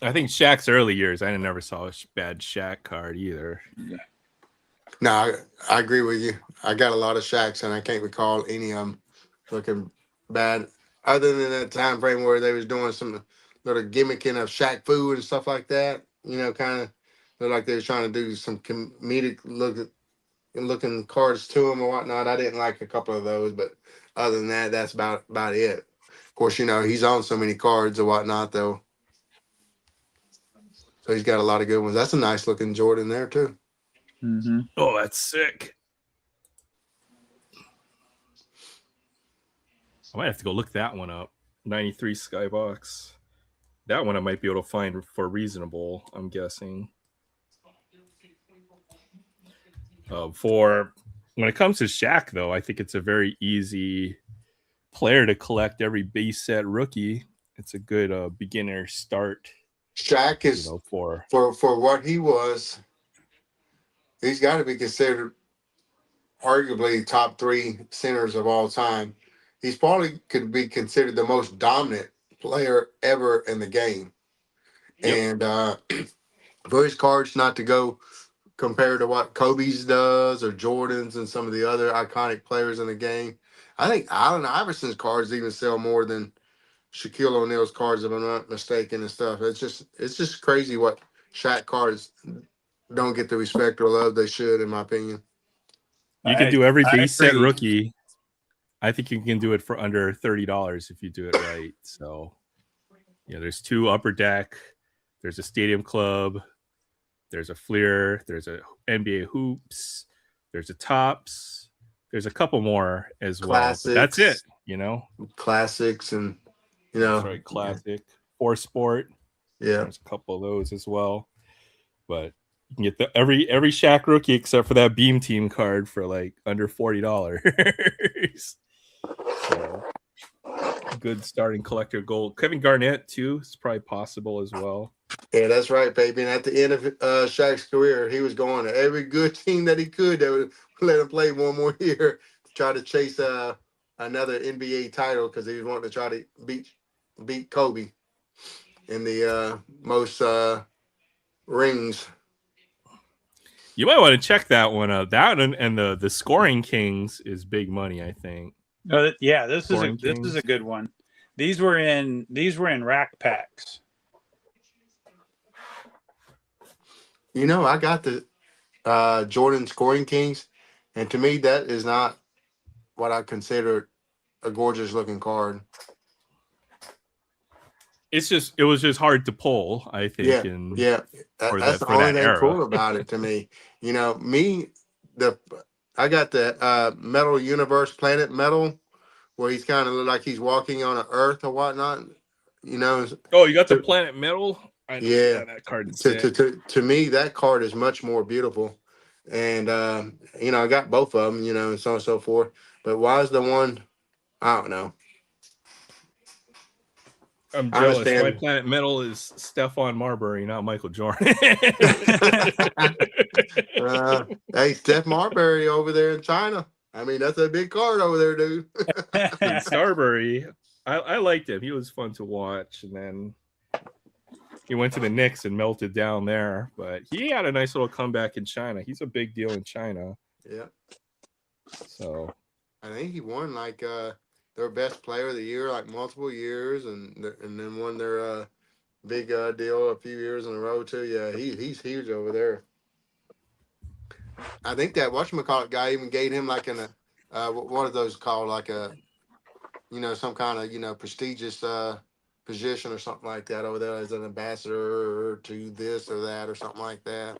I think Shaq's early years, I never saw a bad Shaq card either. No, I agree with you. I got a lot of Shaqs, and I can't recall any of them looking bad, other than that time frame where they was doing some little gimmicking of Shaq food and stuff like that. Kind of looked like they was trying to do some comedic looking cards to him or whatnot. I didn't like a couple of those, but other than that, that's about it. Of course, he's on so many cards or whatnot, though. So he's got a lot of good ones. That's a nice looking Jordan there, too. Mm-hmm. Oh, that's sick. I might have to go look that one up. 93 Skybox. That one I might be able to find for reasonable, I'm guessing. For when it comes to Shaq, though, I think it's a very easy player to collect every base set rookie. It's a good beginner start. Shaq is for what he was. He's got to be considered arguably top 3 centers of all time. He's probably could be considered the most dominant player ever in the game. Yep. And for his cards not to go compared to what Kobe's does or Jordan's and some of the other iconic players in the game, I think Allen Iverson's cards even sell more than Shaquille O'Neal's cards, if I'm not mistaken, and stuff. It's just crazy what Shaq cards don't get the respect or love they should, in my opinion. You can do every I base set agree. rookie. I think you can do it for under $30 if you do it right. So, there's 2 Upper Deck. There's a Stadium Club. There's a Fleer. There's a NBA Hoops. There's a Tops. There's a couple more as Classics, well. But that's it, Classics and, That's right, Classic. 4 Sport. Yeah. There's a couple of those as well. But you can get every Shaq rookie except for that Beam Team card for like under $40. So good starting collector gold. Kevin Garnett too is probably possible as well. Yeah, that's right, baby. And at the end of Shaq's career, he was going to every good team that he could that would let him play one more year to try to chase another NBA title, because he was wanting to try to beat Kobe in the most rings. You might want to check that one out. That and the Scoring Kings is big money, I think. Yeah, this is a good one. These were in rack packs. I got the Jordan Scoring Kings, and to me, that is not what I consider a gorgeous looking card. It was just hard to pull, I think. Yeah. That's the only thing cool about it to me. I got the Metal Universe Planet Metal, where he's kind of like he's walking on an Earth or whatnot. Oh, you got the Planet Metal? Yeah, that card is to me, that card is much more beautiful. And I got both of them, and so on and so forth. But why is the one? I don't know. I'm jealous. My Planet Metal is Stephon Marbury, not Michael Jordan. Hey, Steph Marbury over there in China. I mean, that's a big card over there, dude. Starbury, I liked him. He was fun to watch. And then he went to the Knicks and melted down there. But he had a nice little comeback in China. He's a big deal in China. Yeah. So I think he won their best player of the year like multiple years, and then won their big deal a few years in a row too. Yeah, he's huge over there. I think that whatchamacallit guy even gave him like what are those called, like some kind of prestigious position or something like that over there as an ambassador to this or that or something like that.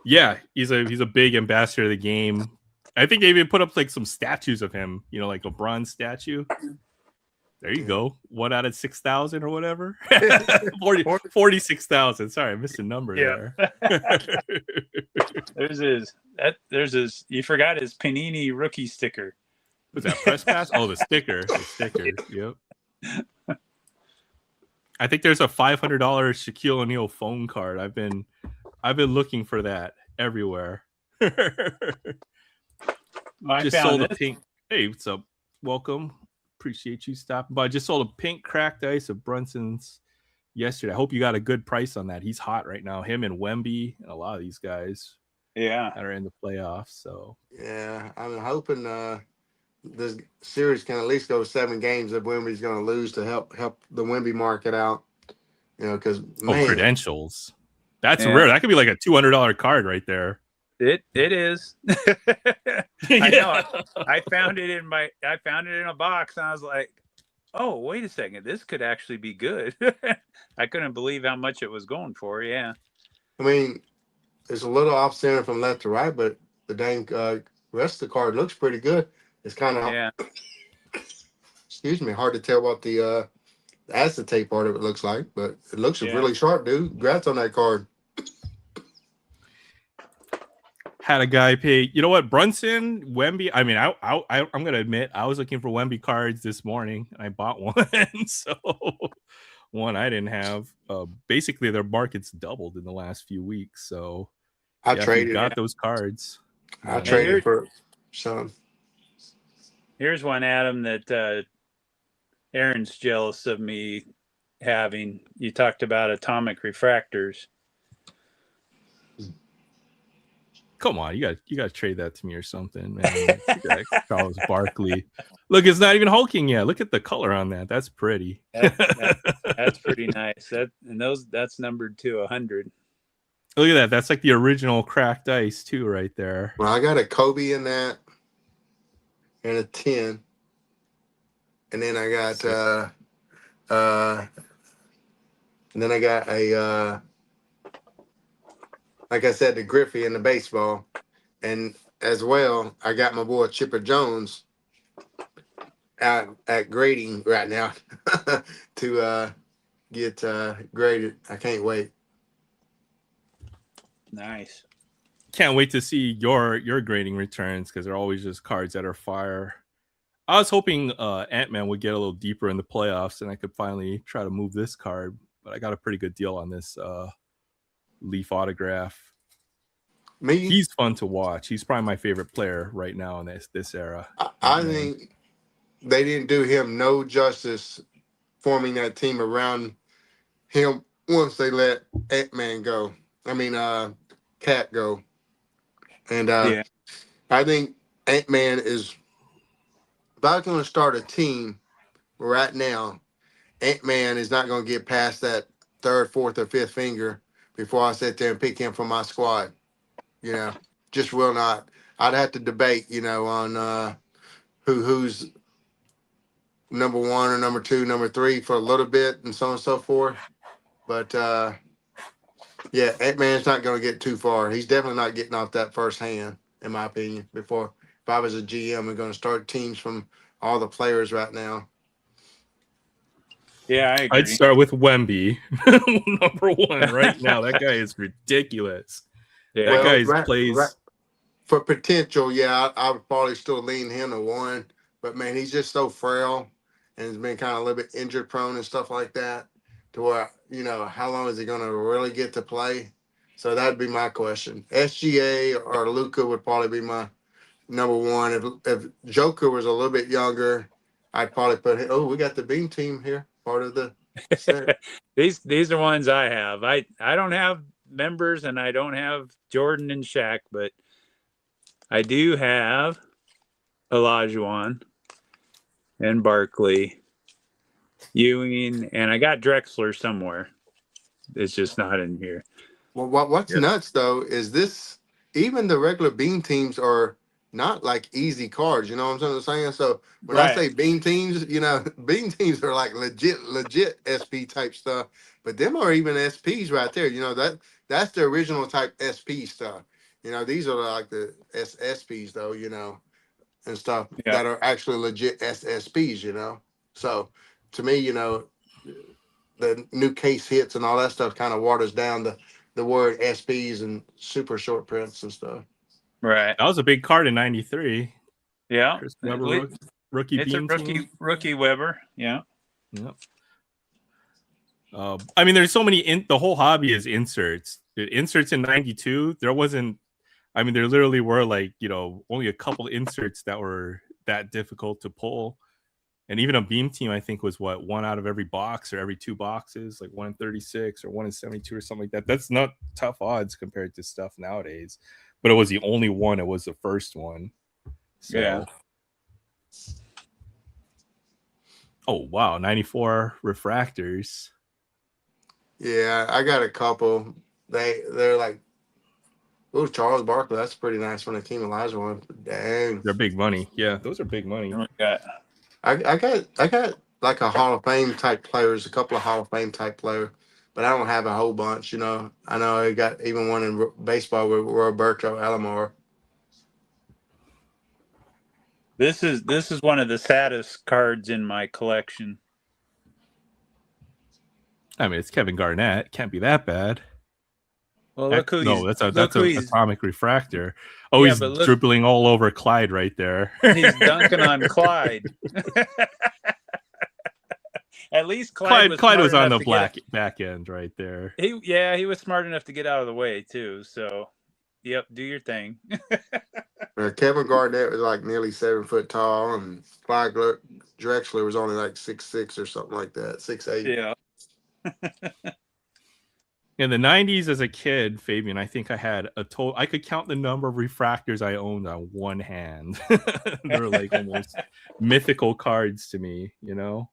Yeah, he's a big ambassador of the game. I think they even put up like some statues of him, like a bronze statue. There you go. 1 out of 6,000 or whatever. 46,000. Sorry, I missed a number there. There's his. You forgot his Panini rookie sticker. Was that press pass? Oh, the sticker. Yep. I think there's a $500 Shaquille O'Neal phone card. I've been looking for that everywhere. Just sold a pink. Hey, what's up? Welcome. Appreciate you stopping by. Just sold a pink cracked ice of Brunson's yesterday. I hope you got a good price on that. He's hot right now. Him and Wemby and a lot of these guys. Yeah, that are in the playoffs. So yeah, I'm hoping this series can at least go 7 games if Wemby's going to lose to help the Wemby market out. Because credentials. That's rare. That could be like a $200 card right there. It is. I know. I found it in a box, and I was like, "Oh, wait a second! This could actually be good." I couldn't believe how much it was going for. Yeah. I mean, it's a little off center from left to right, but the dang rest of the card looks pretty good. It's kind of excuse me, hard to tell what the acetate part of it looks like, but it looks really sharp, dude. Congrats on that card. Had a guy pay, you know what, Brunson, Wemby. I mean, I'm gonna admit I was looking for Wemby cards this morning and I bought one. So one I didn't have. Basically, their market's doubled in the last few weeks. So I traded. Got those cards. I traded for some. Here's one, Adam, that Aaron's jealous of me having. You talked about atomic refractors. Come on, you got to trade that to me or something, man. Charles Barkley. Look, it's not even hulking yet. Look at the color on that. That's pretty. That's pretty nice. That's numbered to 100. Look at that. That's like the original cracked ice too, right there. Well, I got a Kobe in that, and a 10, and then I got a like I said, the Griffey and the baseball. And as well, I got my boy Chipper Jones out at grading right now to get graded. I can't wait. Nice. Can't wait to see your grading returns because they're always just cards that are fire. I was hoping Ant-Man would get a little deeper in the playoffs and I could finally try to move this card, but I got a pretty good deal on this Leaf autograph. He's fun to watch. He's probably my favorite player right now in this era. I think they didn't do him no justice forming that team around him once they let Ant-Man go. I mean, Cat go. And I think Ant-Man is, if I was going to start a team right now, Ant-Man is not going to get past that 3rd, 4th, or 5th finger before I sit there and pick him from my squad. Just will not. I'd have to debate, on who's number 1 or number 2, number 3 for a little bit and so on and so forth. But, Ant-Man's not going to get too far. He's definitely not getting off that first hand, in my opinion, if I was a GM, I'm going to start teams from all the players right now. Yeah, I agree. I'd start with Wemby, number 1 right now. That guy is ridiculous. Yeah, that guy plays for potential. Yeah, I would probably still lean him to 1, but man, he's just so frail and has been kind of a little bit injured prone and stuff like that. To where how long is he going to really get to play? So that'd be my question. SGA or Luka would probably be my number 1. If Joker was a little bit younger, I'd probably put him. Oh, we got the Beam team here. Part of the set. These are ones I have. I don't have members and I don't have Jordan and Shaq, but I do have Olajuwon and Barkley, Ewing, and I got Drexler somewhere. It's just not in here. Well, what's nuts though is this. Even the regular Beam teams are not like easy cards. You know what I'm saying? So when I Right. say beam teams, you know, beam teams are like legit SP type stuff. But them are even SPs right there. You know, that's the original type SP stuff. You know, these are like the SSPs though, you know, and stuff Yeah. that are actually legit SSPs, you know. So to me, you know, the new case hits and all that stuff kind of waters down the word SPs and super short prints and stuff. Right. That was a big card in '93. Yeah. Chris Webber rookie It's a beam team. rookie Weber. Yeah. Yep. I mean, there's so many. The whole hobby is inserts. The inserts in '92, there wasn't. I mean, there literally were like, you know, only a couple inserts that were that difficult to pull. And even a beam team, I think, was what, one out of every box or every 2 boxes, like 1 in 36 or 1 in 72 or something like that. That's not tough odds compared to stuff nowadays. But it was the only one. It was the first one. So. Yeah. Oh, wow. 94 refractors. Yeah, I got a couple. They're like, oh, Charles Barkley. That's a pretty nice one. A Team Elijah one. Dang. They're big money. Yeah, those are big money. I got like a Hall of Fame type players, a couple of Hall of Fame type players, but I don't have a whole bunch. You know, I know I got even one in baseball with Roberto Alomar. This is one of the saddest cards in my collection. I mean, it's Kevin Garnett. Can't be that bad. Well, look who that's an atomic refractor. Oh, Yeah, he's but look- dribbling all over Clyde right there. He's dunking on Clyde. At least Clyde was on the smart back end right there. He was smart enough to get out of the way too. So, yep, do your thing. Kevin Garnett was like nearly 7 foot tall, and Clyde Drexler was only like 6'6" or something like that, 6'8". Yeah. In the 90s, as a kid, Fabian, I think I had I could count the number of refractors I owned on one hand. They're like almost mythical cards to me, you know?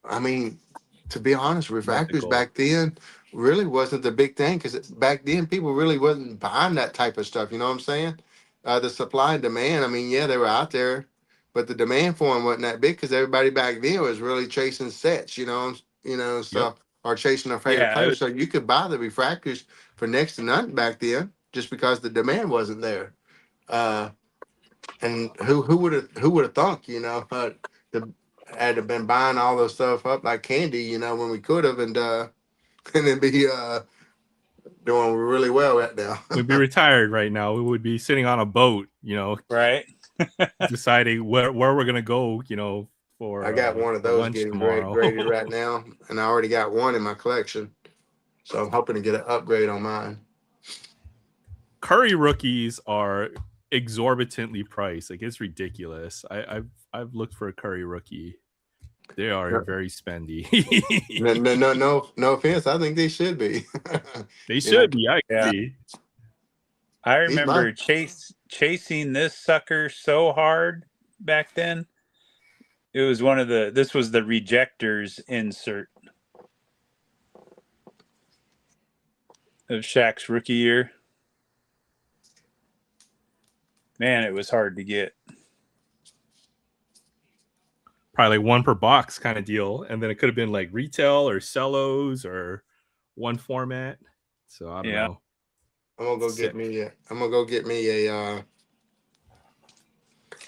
I mean, to be honest, refractors back then really wasn't the big thing, because back then people really wasn't buying that type of stuff. You know what I'm saying? The supply and demand. I mean, yeah, they were out there, but the demand for them wasn't that big, because everybody back then was really chasing sets. You know, stuff. Yep. Or chasing a favorite player. So you could buy the refractors for next to nothing back then, just because the demand wasn't there. And who would have thunk, you know, had to been buying all those stuff up like candy, you know, when we could have, and then be doing really well right now. We'd be retired right now. We would be sitting on a boat, you know, right, deciding where we're gonna go, you know. For I got one of those getting graded right now, and I already got one in my collection, so I'm hoping to get an upgrade on mine. Curry rookies are exorbitantly priced. Like, it's ridiculous. I've looked for a Curry rookie. They are very spendy. No offense. I think they should be. They should be. I agree. I remember chasing this sucker so hard back then. It was this was the rejectors insert of Shaq's rookie year. Man, it was hard to get. Probably like one per box kind of deal. And then it could have been like retail or cellos or one format. So I don't know. I'm gonna go get me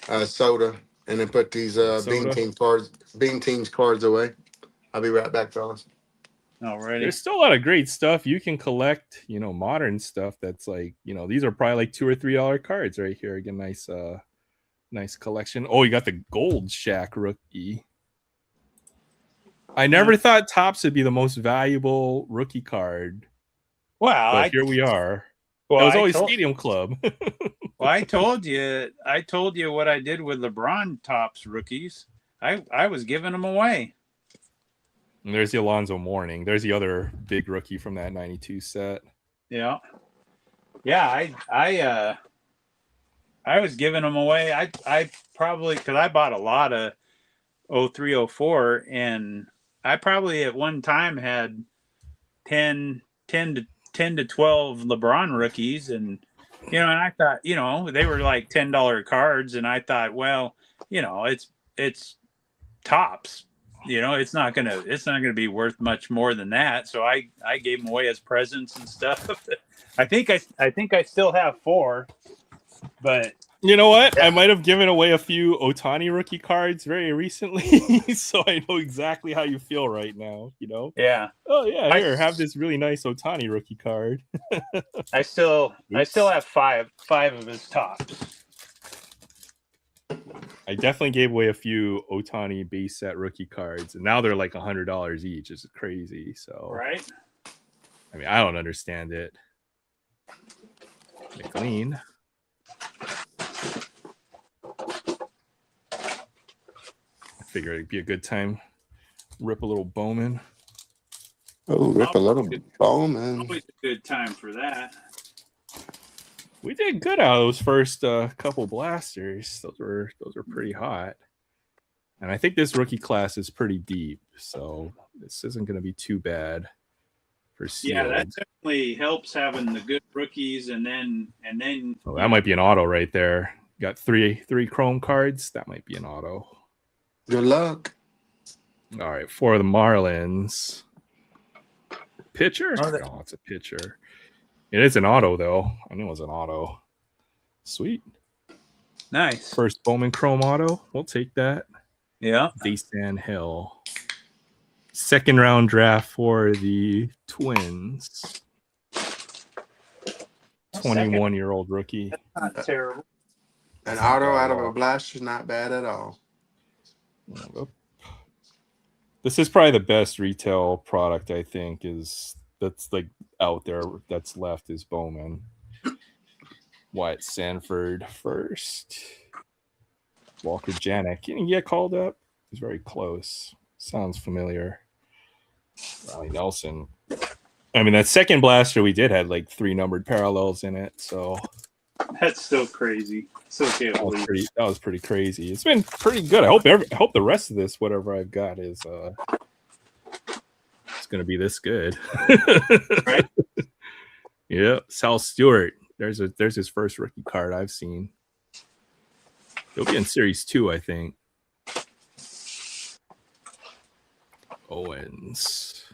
a soda, and then put these Bean Teams cards away. I'll be right back, fellas. Alrighty. There's still a lot of great stuff you can collect, you know, modern stuff that's like, you know, these are probably like $2 or $3 cards right here. Again, nice collection. Oh, you got the gold Shaq rookie. I never thought Topps would be the most valuable rookie card. Wow, but here we are. Well, it was always Stadium Club. Well, I told you what I did with LeBron Topps rookies. I was giving them away. And there's the Alonzo Mourning. There's the other big rookie from that 92 set. Yeah. I was giving them away. I probably, because I bought a lot of 03, 04, and I probably at one time had 10 to 12 LeBron rookies, and You know, and I thought, you know, they were like $10 cards, and I thought, well, you know, it's tops. You know, it's not gonna be worth much more than that. So I gave them away as presents and stuff. I think I still have 4, but You know what? Yeah. I might have given away a few Otani rookie cards very recently, so I know exactly how you feel right now. You know? yeah, Oh yeah, here, have this really nice Otani rookie card. I still Oops. have five of his tops. I definitely gave away a few Otani base set rookie cards, and now they're like $100 each. It's crazy. So, Right? I mean, I don't understand it. McLean. I figure it'd be a good time. Rip a little Bowman. Oh, rip a little Bowman. Always a good time for that. We did good out of those first couple blasters. Those were pretty hot. And I think this rookie class is pretty deep, so this isn't going to be too bad for sealed. Yeah, that definitely helps having the good rookies, and then. Oh, that might be an auto right there. Got three chrome cards. That might be an auto. Good luck. All right, for the Marlins. Pitcher? Oh, It's a pitcher. It is an auto, though. I knew it was an auto. Sweet. Nice. First Bowman Chrome auto. We'll take that. Yeah. Daystan Hill. Second round draft for the Twins. 21-year-old rookie. That's not terrible. An auto out of a blaster is not bad at all. This is probably the best retail product, I think, that's like out there that's left is Bowman. Wyatt Sanford first. Walker Janek. Can he get called up? He's very close. Sounds familiar. Riley Nelson. I mean, that second blaster we did had like 3 numbered parallels in it, so That's still crazy. Still can't believe. that was pretty crazy. It's been pretty good. I hope the rest of this, whatever I've got, is it's gonna be this good. Right? Yeah, Sal Stewart. There's his first rookie card I've seen. He'll be in Series 2, I think. Owens.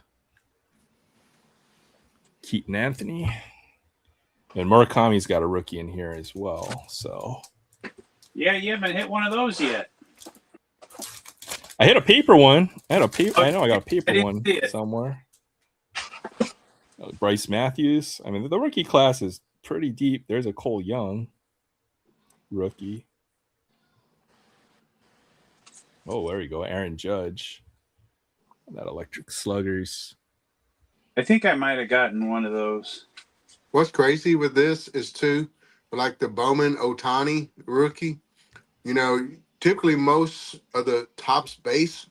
Keaton Anthony. And Murakami's got a rookie in here as well. So Yeah, you haven't hit one of those yet. I hit a paper one. I know I got a paper I didn't one see it. somewhere. Bryce Matthews. I mean, the rookie class is pretty deep. There's a Cole Young rookie. Oh, there you go. Aaron Judge. That Electric Sluggers. I think I might have gotten one of those. What's crazy with this is too, like the Bowman Otani rookie, you know, typically most of the Topps base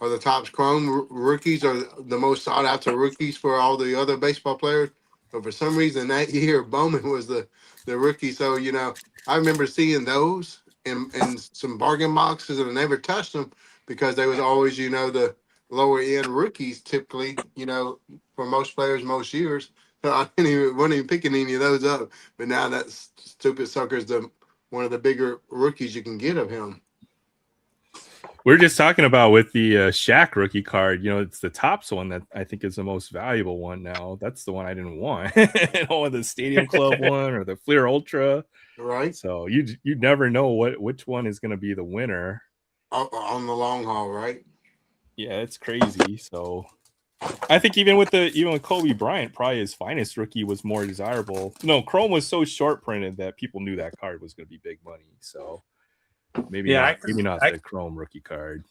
or the Topps Chrome rookies are the most sought after rookies for all the other baseball players. But for some reason that year, Bowman was the rookie. So, you know, I remember seeing those in some bargain boxes, and I never touched them because they was always, you know, the lower end rookies typically, you know, for most players, most years. So I wasn't even picking any of those up. But now that stupid sucker's one of the bigger rookies you can get of him. We're just talking about with the Shaq rookie card. You know, it's the Topps one that I think is the most valuable one now. That's the one I didn't want. Or the Stadium Club one or the Fleer Ultra. Right. So you never know which one is going to be the winner. On the long haul, right? Yeah, it's crazy. So I think even with Kobe Bryant, probably his finest rookie was more desirable. No, Chrome was so short printed that people knew that card was going to be big money. So maybe not the Chrome rookie card.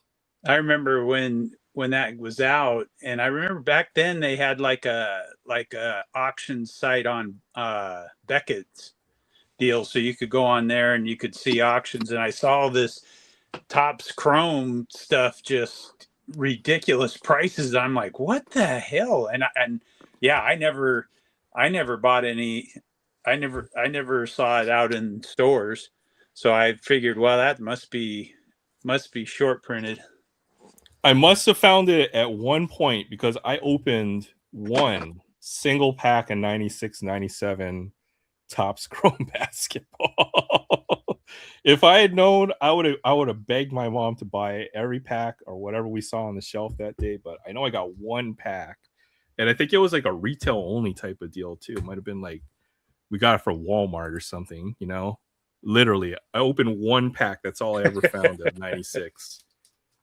I remember when that was out, and I remember back then they had like a auction site on Beckett's deal, so you could go on there and you could see auctions. And I saw this Topps Chrome stuff, just ridiculous prices. I'm like, what the hell? And I never bought any. I never saw it out in stores. So I figured, well, that must be short printed. I must have found it at one point because I opened one single pack of 96, 97 Topps Chrome basketball. If I had known, I would have begged my mom to buy every pack or whatever we saw on the shelf that day. But I know I got one pack, and I think it was like a retail only type of deal too. It might have been like we got it from Walmart or something. Literally, I opened one pack. That's all I ever found of '96.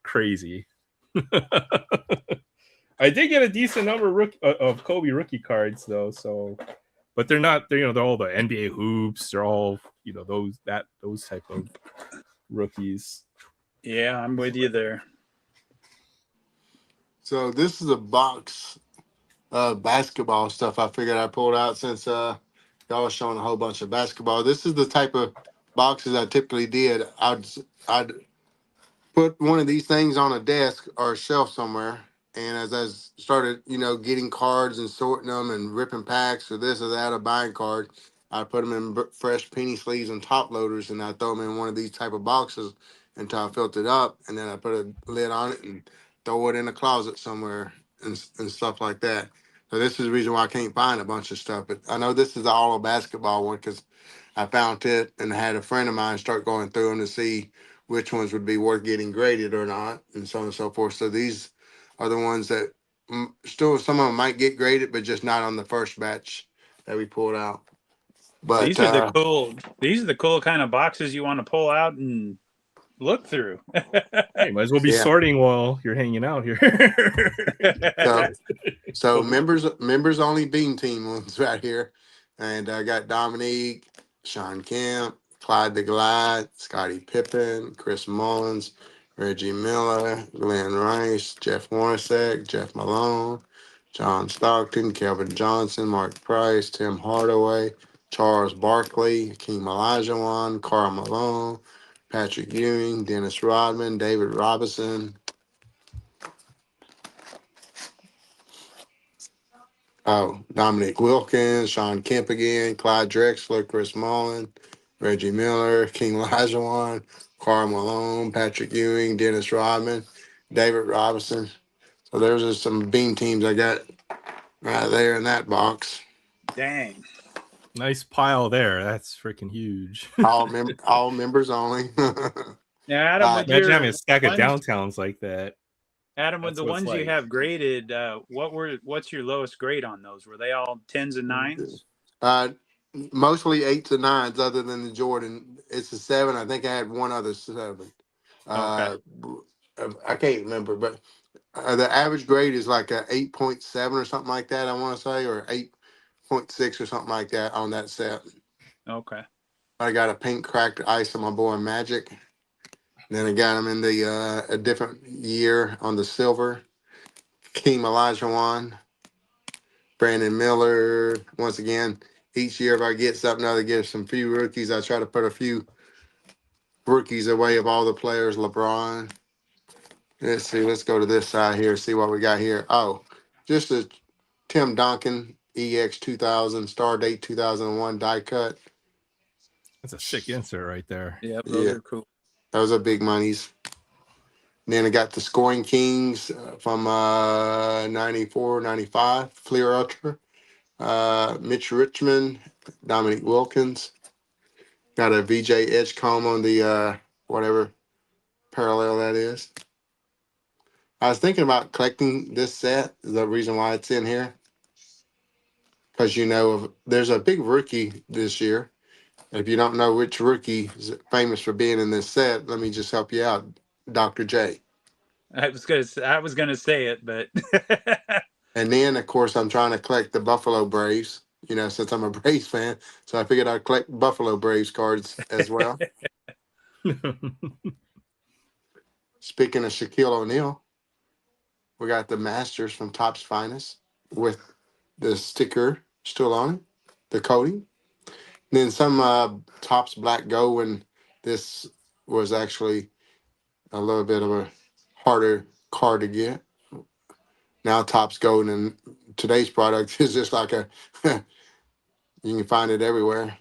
Crazy. I did get a decent number of Kobe rookie cards though, so but they're not they're all the NBA hoops, they're all those type of rookies. Yeah, I'm with you there. So this is a box of basketball stuff I figured I pulled out since y'all was showing a whole bunch of basketball. This is the type of boxes I typically did. I'd put one of these things on a desk or a shelf somewhere. And as I started, getting cards and sorting them and ripping packs or this or that or buying cards, I put them in fresh penny sleeves and top loaders, and I throw them in one of these type of boxes until I filled it up, and then I put a lid on it and throw it in a closet somewhere and stuff like that. So this is the reason why I can't find a bunch of stuff. But I know this is all a basketball one because I found it and had a friend of mine start going through them to see which ones would be worth getting graded or not, and so on and so forth. So these are the ones that still some of them might get graded, but just not on the first batch that we pulled out. But These are the cool kind of boxes you want to pull out and look through. Hey, might as well be sorting while you're hanging out here. So members only Bean Team ones right here, and I got Dominique, Sean Kemp, Clyde the Glide, Scottie Pippen, Chris Mullins, Reggie Miller, Glenn Rice, Jeff Hornacek, Jeff Malone, John Stockton, Kelvin Johnson, Mark Price, Tim Hardaway, Charles Barkley, Hakeem Olajuwon, Karl Malone, Patrick Ewing, Dennis Rodman, David Robinson. Oh, Dominic Wilkins, Sean Kemp again, Clyde Drexler, Chris Mullin, Reggie Miller, King Olajuwon, Karl Malone, Patrick Ewing, Dennis Rodman, David Robinson. So there's just some Bean teams I got right there in that box. Dang. Nice pile there. That's freaking huge. all members only. Now, Adam, imagine having a stack of downtowns like that. Adam, with the ones you have graded, what's your lowest grade on those? Were they all 10s and 9s? Mostly 8s and 9s, other than the Jordan. It's a 7. I think I had one other 7. Okay. I can't remember, but the average grade is like a 8.7 or something like that. I want to say, or 8.6 or something like that on that set. Okay. I got a pink cracked ice on my boy Magic. Then I got him in the a different year on the silver. King Olajuwon, Brandon Miller. Once again, each year if I get something, I get some few rookies. I try to put a few rookies away of all the players. LeBron. Let's see. Let's go to this side here. See what we got here. Oh, just a Tim Duncan EX 2000 Star Date 2001 die cut. That's a sick insert right there. Yep, those are cool. Those are big monies. Then I got the Scoring Kings from 94, 95, Fleer Ultra. Mitch Richmond, Dominic Wilkins. Got a VJ Edgecombe on the whatever parallel that is. I was thinking about collecting this set. The reason why it's in here. Because there's a big rookie this year. If you don't know which rookie is famous for being in this set, let me just help you out. Dr. J. I was gonna say it, but And then of course I'm trying to collect the Buffalo Braves, since I'm a Braves fan. So I figured I'd collect Buffalo Braves cards as well. Speaking of Shaquille O'Neal, we got the Masters from Topps Finest with the sticker still on it, the coating. Then some Topps Black Gold when this was actually a little bit of a harder card to get. Now Topps Gold and today's product is just like you can find it everywhere.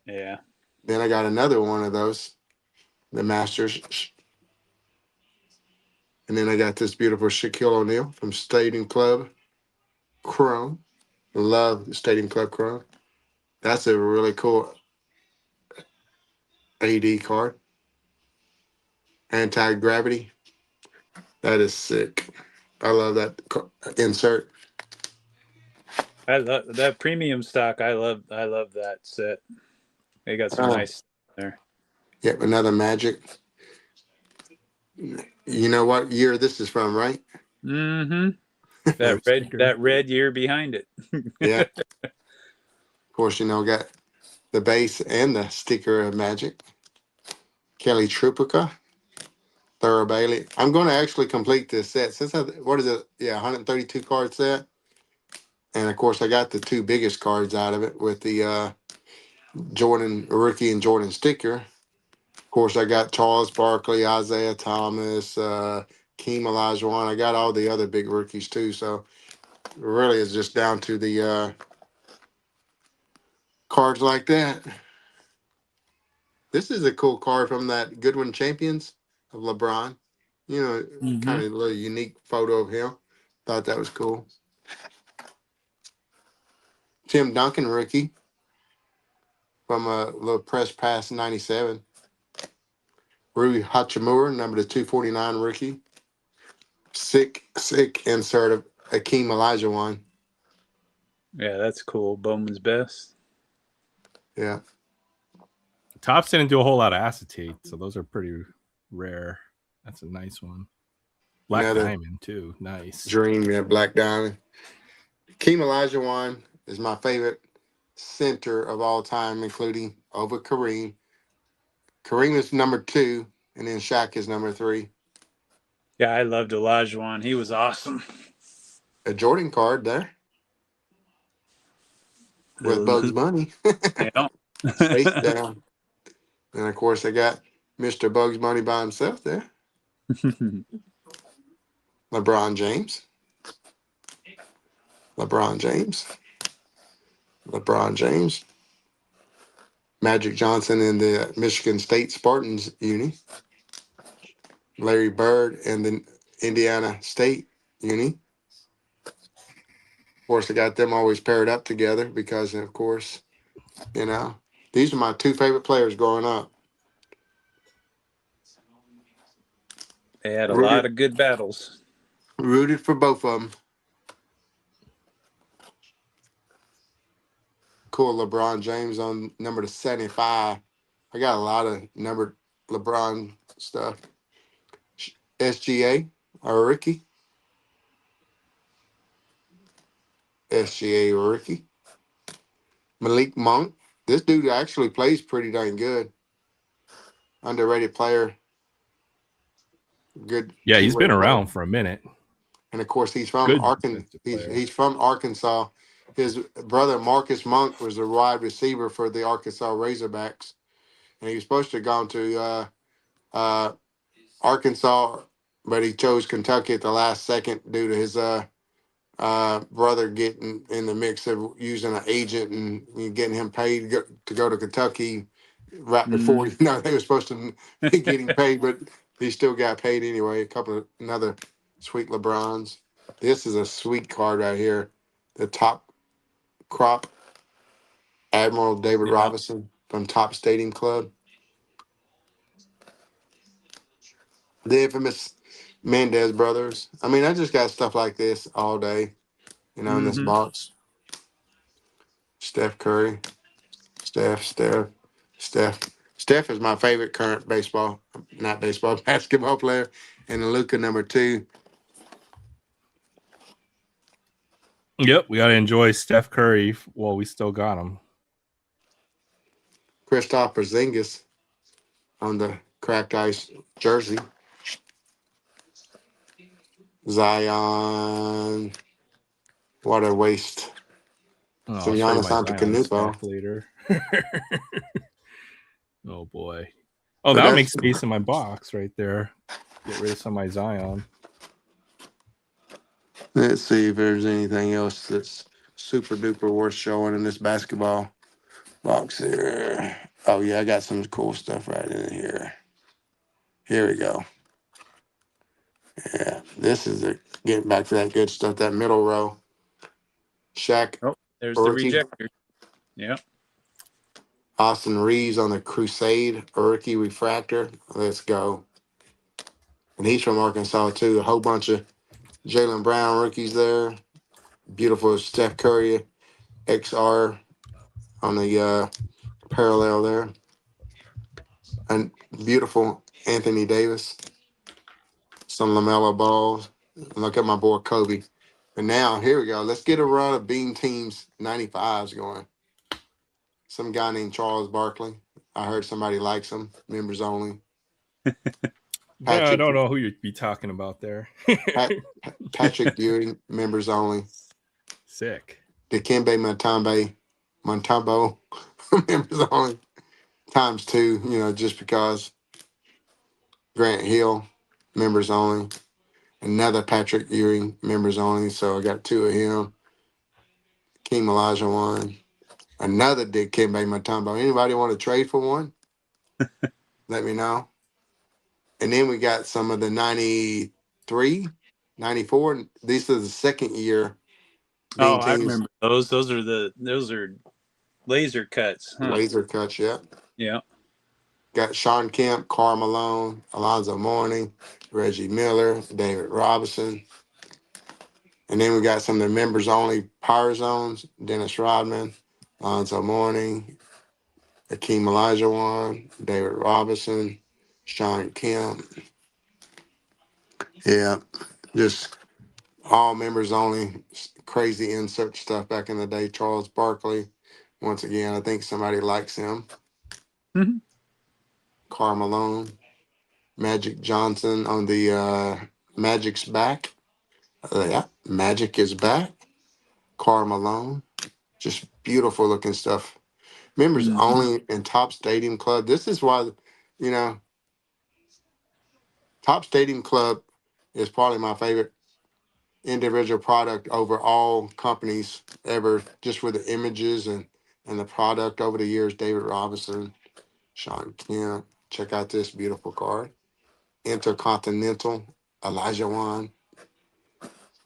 Yeah. Then I got another one of those, the Masters. And then I got this beautiful Shaquille O'Neal from Stadium Club Chrome. Love the Stadium Club Chrome. That's a really cool AD card. Anti-gravity. That is sick. I love that insert. I love that premium stock. I love that set. They got some nice stuff there. Yep, another Magic. You know what year this is from, right? Mm-hmm. Dope sticker. That red year behind it. Yeah. Of course, got the base and the sticker of Magic. Kelly Trupica. Thurl Bailey. I'm going to actually complete this set. What is it? Yeah, 132 card set. And of course, I got the two biggest cards out of it with the Jordan rookie and Jordan sticker. Of course, I got Charles Barkley, Isaiah Thomas, Keem Olajuwon. I got all the other big rookies too. So really, it's just down to the cards like that. This is a cool card from that Goodwin Champions of LeBron. Kind of a little unique photo of him. Thought that was cool. Tim Duncan rookie from a little press pass 97. Rui Hachimura, number 249 rookie. Sick insert of Akeem Olajuwon. Yeah, that's cool. Bowman's best. Yeah. Tops didn't do a whole lot of acetate, so those are pretty rare. That's a nice one. Black Another diamond too. Nice. Dream, yeah, Black Diamond. Akeem Olajuwon is my favorite center of all time, including over Kareem. Kareem is number 2, and then Shaq is number 3. Yeah, I loved Olajuwon. He was awesome. A Jordan card there with Bugs Bunny. Yeah. Face down. And of course, I got Mr. Bugs Bunny by himself there. LeBron James. LeBron James. LeBron James. Magic Johnson in the Michigan State Spartans uni. Larry Bird in the Indiana State uni. Of course, I got them always paired up together because, of course, these are my two favorite players growing up. They had a lot of good battles. Rooted for both of them. Cool LeBron James on number 75. I got a lot of numbered LeBron stuff. SGA or Ricky. SGA or Ricky. Malik Monk. This dude actually plays pretty dang good. Underrated player. Good. Yeah, he's been two-way around player. for a minute. And of course, he's from Good Arkansas. defensive player. He's from Arkansas. His brother Marcus Monk was the wide receiver for the Arkansas Razorbacks, and he was supposed to have gone to Arkansas, but he chose Kentucky at the last second due to his brother getting in the mix of using an agent and getting him paid to go to Kentucky right before they were supposed to be getting paid, but he still got paid anyway. A couple of another sweet LeBrons. This is a sweet card right here. The top crop Admiral David Robinson from Top Stadium Club. The infamous Mendez brothers. I mean, I just got stuff like this all day, in this box. Steph Curry. Steph is my favorite current basketball player. And Luka number 2. Yep, we got to enjoy Steph Curry while we still got him. Kristaps Porzingis on the cracked ice jersey. Zion. What a waste. Oh, Some I'll show you Giannis my Zion Antetokounmpo. stack later. Oh boy. Oh, that would make space in my box right there. Get rid of some of my Zion. Let's see if there's anything else that's super duper worth showing in this basketball box here. Oh yeah, I got some cool stuff right in here. Here we go. Yeah, this is getting back to that good stuff. That middle row. Shaq. Oh, there's rookie. the rejector. Yeah. Austin Reeves on the Crusade rookie refractor. Let's go. And he's from Arkansas too. A whole bunch of Jaylen Brown rookies there. Beautiful Steph Curry XR on the parallel there. And beautiful Anthony Davis. Some LaMelo balls. Look at my boy Kobe. And now, here we go. Let's get a run of Beam Teams 95s going. Some guy named Charles Barkley. I heard somebody likes him. Members only. Yeah, I Patrick, don't know who you'd be talking about there. Patrick Ewing, members only. Sick. Dikembe Mutombo, members only. Times 2, just because. Grant Hill, members only. Another Patrick Ewing, members only. So I got 2 of him. King Elijah one. Another Dikembe Mutombo. Anybody want to trade for one? Let me know. And then we got some of the 93, 94. These are the second year Oh, Beam I Teams remember those. Those are laser cuts. Huh? laser cuts. Yeah. Yeah. Got Sean Kemp, Karl Malone, Alonzo Mourning, Reggie Miller, David Robinson. And then we got some of the members only Power Zones, Dennis Rodman, Alonzo Mourning, Akeem Olajuwon, David Robinson, Sean Kemp. Yeah, just all members only, crazy insert stuff back in the day. Charles Barkley, once again, I think somebody likes him. Mhm. Karl Malone, Magic Johnson on the Magic's back. Yeah, Magic is back. Karl Malone, just beautiful looking stuff. Members Mhm. only in Top Stadium Club. This is why, you know, Top Stadium Club is probably my favorite individual product over all companies ever, just for the images and the product over the years. David Robinson, Sean Kemp. Check out this beautiful card. Intercontinental, Elijah Wan.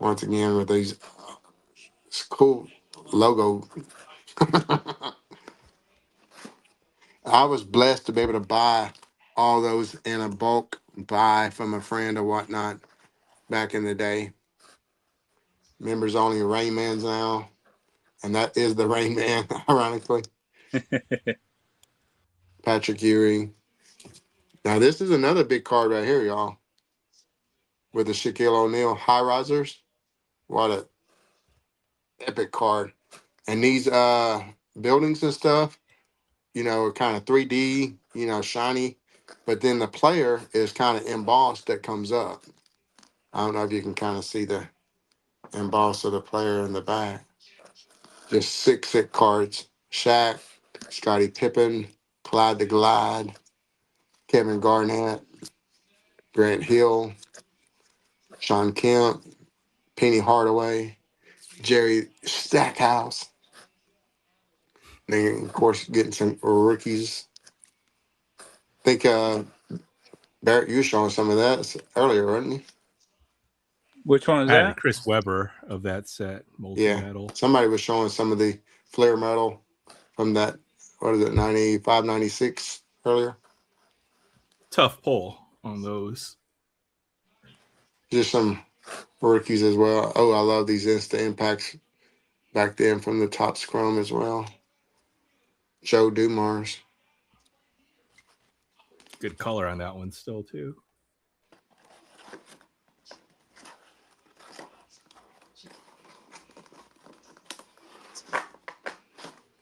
Once again with these it's cool logo. I was blessed to be able to buy all those in a bulk buy from a friend or whatnot back in the day. Members only Rain Man's now, and that is the Rain Man, ironically. Patrick Ewing. Now this is another big card right here, y'all. With the Shaquille O'Neal high risers. What a epic card. And these buildings and stuff, are kind of 3D, shiny. But then the player is kind of embossed that comes up. I don't know if you can kind of see the emboss of the player in the back. Just sick cards. Shaq, Scottie Pippen, Clyde the Glide, Kevin Garnett, Grant Hill, Sean Kemp, Penny Hardaway, Jerry Stackhouse. Then, of course, getting some rookies. I think Barrett, you were showing some of that earlier, weren't you? Which one was I had a that? Chris Webber of that set, Yeah. multi-metal. Somebody was showing some of the flare metal from that, 95, 96 earlier. Tough pull on those. Just some rookies as well. Oh, I love these Insta Impacts back then from the top scrum as well. Joe Dumars. Good color on that one still too.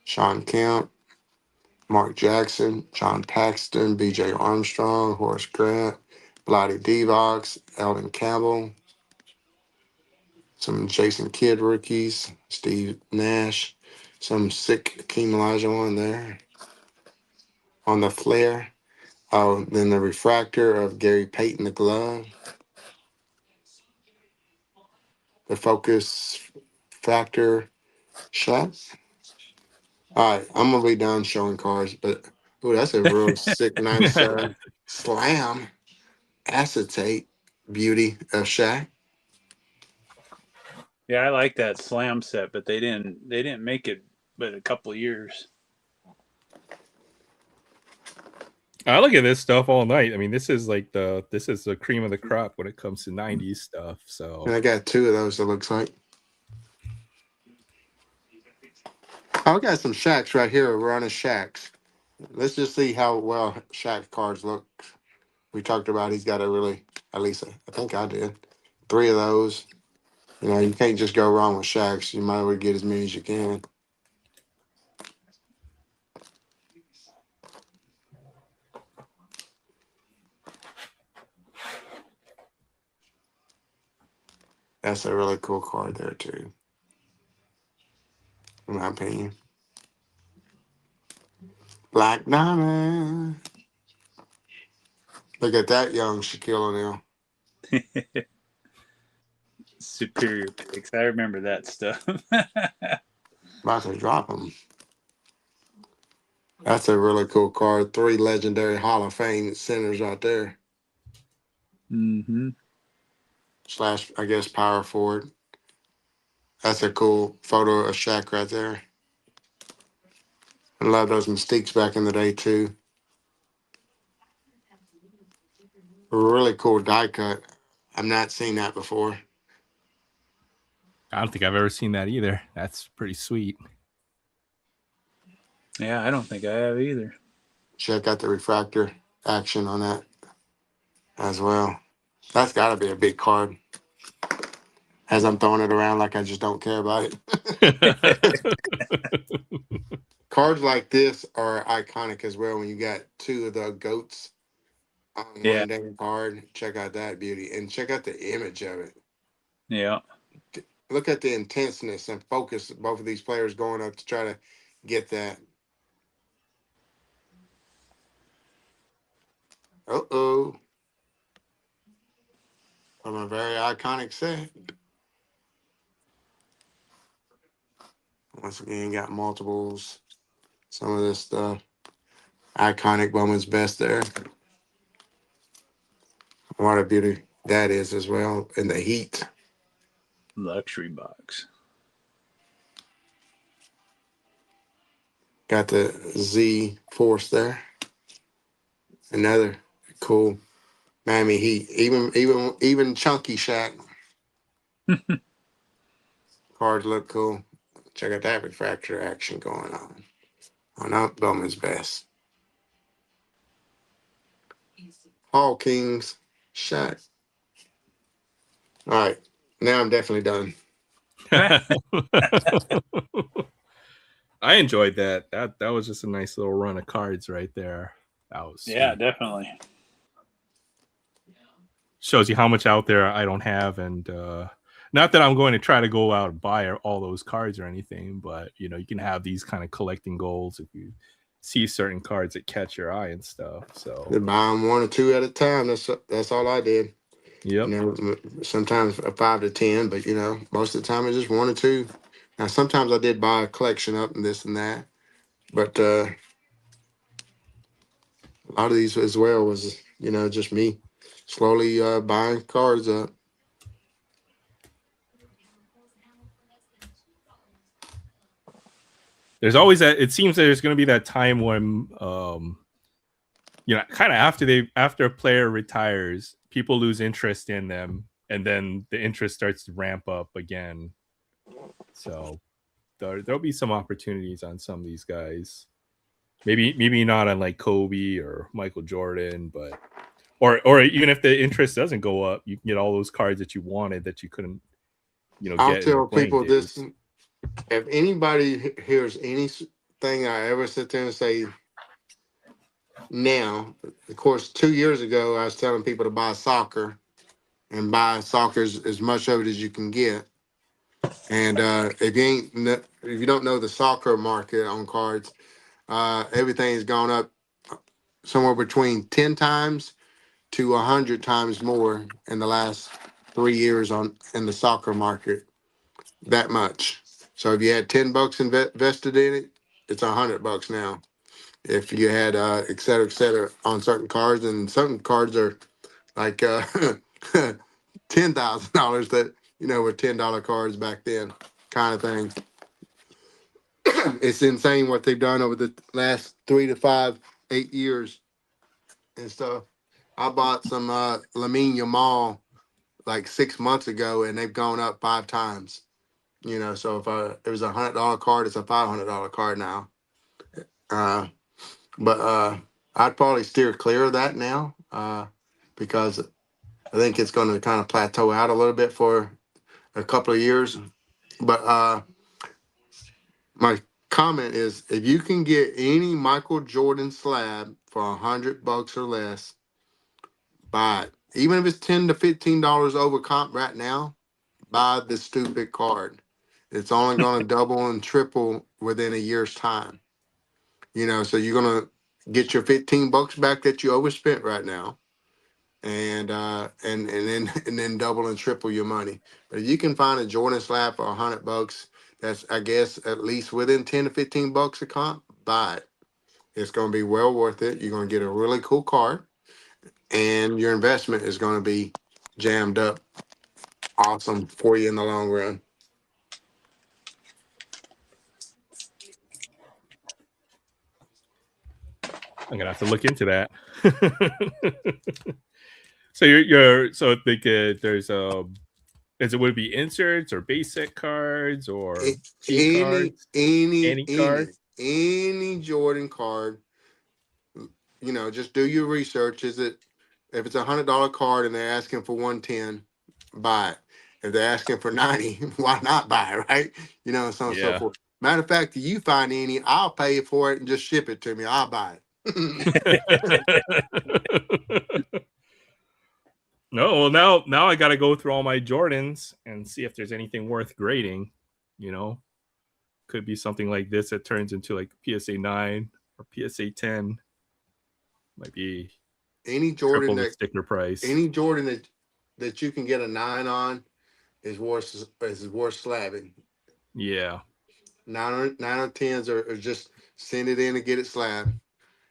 Sean Kemp, Mark Jackson, John Paxton, B.J. Armstrong, Horace Grant, Blighty Divox, Eldon Campbell, some Jason Kidd rookies, Steve Nash, some sick Akeem Olajuwon there. On the flare, oh, then the refractor of Gary Payton, the glove, the focus factor shot. All right, I'm gonna be done showing cards, but that's a real sick, nice slam acetate beauty of Shaq. Yeah, I like that slam set, but they didn't make it but a couple of years. I look at this stuff all night. I mean, this is the cream of the crop when it comes to 90s stuff. So And I got 2 of those, it looks like. I got some Shaqs right here. We're on a Shaqs. Let's just see how well Shaq cards look. We talked about he's got a really, at least I think I did, 3 of those. You know, you can't just go wrong with Shaqs. You might as well get as many as you can. That's a really cool card there too, in my opinion. Black Diamond. Look at that young Shaquille O'Neal. Superior picks. I remember that stuff. About to drop him. That's a really cool card. 3 legendary Hall of Fame centers right there. Mm-hmm. / I guess power forward. That's a cool photo of Shaq right there. I love those Mystiques back in the day too. Really cool die cut. I've not seen that before. I don't think I've ever seen that either. That's pretty sweet. Yeah, I don't think I have either. Check out the refractor action on that as well. That's got to be a big card. As I'm throwing it around like I just don't care about it. Cards like this are iconic as well when you got 2 of the goats on Yeah. one damn card. Check out that beauty. And check out the image of it. Yeah. Look at the intenseness and focus of both of these players going up to try to get that. Uh-oh. From a very iconic set. Once again, got multiples. Some of this stuff. Iconic Bowman's best there. What a beauty that is as well. In the heat. Luxury box. Got the Z Force there. Another cool Miami Heat. Even chunky Shaq. Cards look cool. Check out that refractor action going on up Bowman's best. Hall Kings Shaq. All right. Now I'm definitely done. I enjoyed that. That was just a nice little run of cards right there. That was sweet. Yeah, definitely. Shows you how much out there I don't have, and not that I'm going to try to go out and buy all those cards or anything, but you know, you can have these kind of collecting goals if you see certain cards that catch your eye and stuff. So They buy them 1 or 2 at a time. That's all I did. yep. You know, sometimes 5 to 10, but you know, most of the time it's just 1 or 2. Now sometimes I did buy a collection up and this and that, but a lot of these as well was, you know, just me slowly buying cards up. There's always that. It seems that there's going to be that time when, you know, kind of after a player retires, people lose interest in them, and then the interest starts to ramp up again. So there'll be some opportunities on some of these guys. Maybe not on like Kobe or Michael Jordan, but or even if the interest doesn't go up, you can get all those cards that you wanted that you couldn't, you know, I'll get in your tell playing people days. this: if anybody hears anything I ever sit there and say now, of course, 2 years ago I was telling people to buy soccer and buy soccer as much of it as you can get. And if you don't know the soccer market on cards, everything's gone up somewhere between 10 times to 100 times more in the last 3 years in the soccer market. That much. So if you had $10 invested in it, it's $100 now. If you had et cetera on certain cards, and certain cards are like $10,000 that, you know, were $10 cards back then, kind of thing. It's insane what they've done over the last 3 to 5, 8 years and stuff. I bought some Lamine Yamal like 6 months ago, and they've gone up 5 times. So if it was $100 card, it's a $500 card now. But I'd probably steer clear of that now because I think it's going to kind of plateau out a little bit for a couple of years. But my comment is, if you can get any Michael Jordan slab for $100 or less, buy it. Even if it's $10 to $15 over comp right now, buy the stupid card. It's only going to double and triple within a year's time. So you're going to get your $15 back that you overspent right now, and then double and triple your money. But if you can find a Jordan slab for $100, that's, I guess, at least within $10 to $15 a comp, buy it. It's going to be well worth it. You're going to get a really cool card, and your investment is going to be jammed up awesome for you in the long run. I'm gonna have to look into that. So you're so think there's would it be inserts or basic cards or cheat cards? Any card? Any Jordan card, just do your research. If it's $100 card and they're asking for 110, buy it. If they're asking for 90, why not buy it, right? And so on and so forth. Matter of fact, if you find any, I'll pay for it and just ship it to me. I'll buy it. No, well now I got to go through all my Jordans and see if there's anything worth grading. Could be something like this that turns into like PSA 9 or PSA 10. Might be any Jordan the sticker price. Any Jordan that you can get a 9 on is worth slabbing. Yeah. 9 or 10s are just send it in and get it slabbed.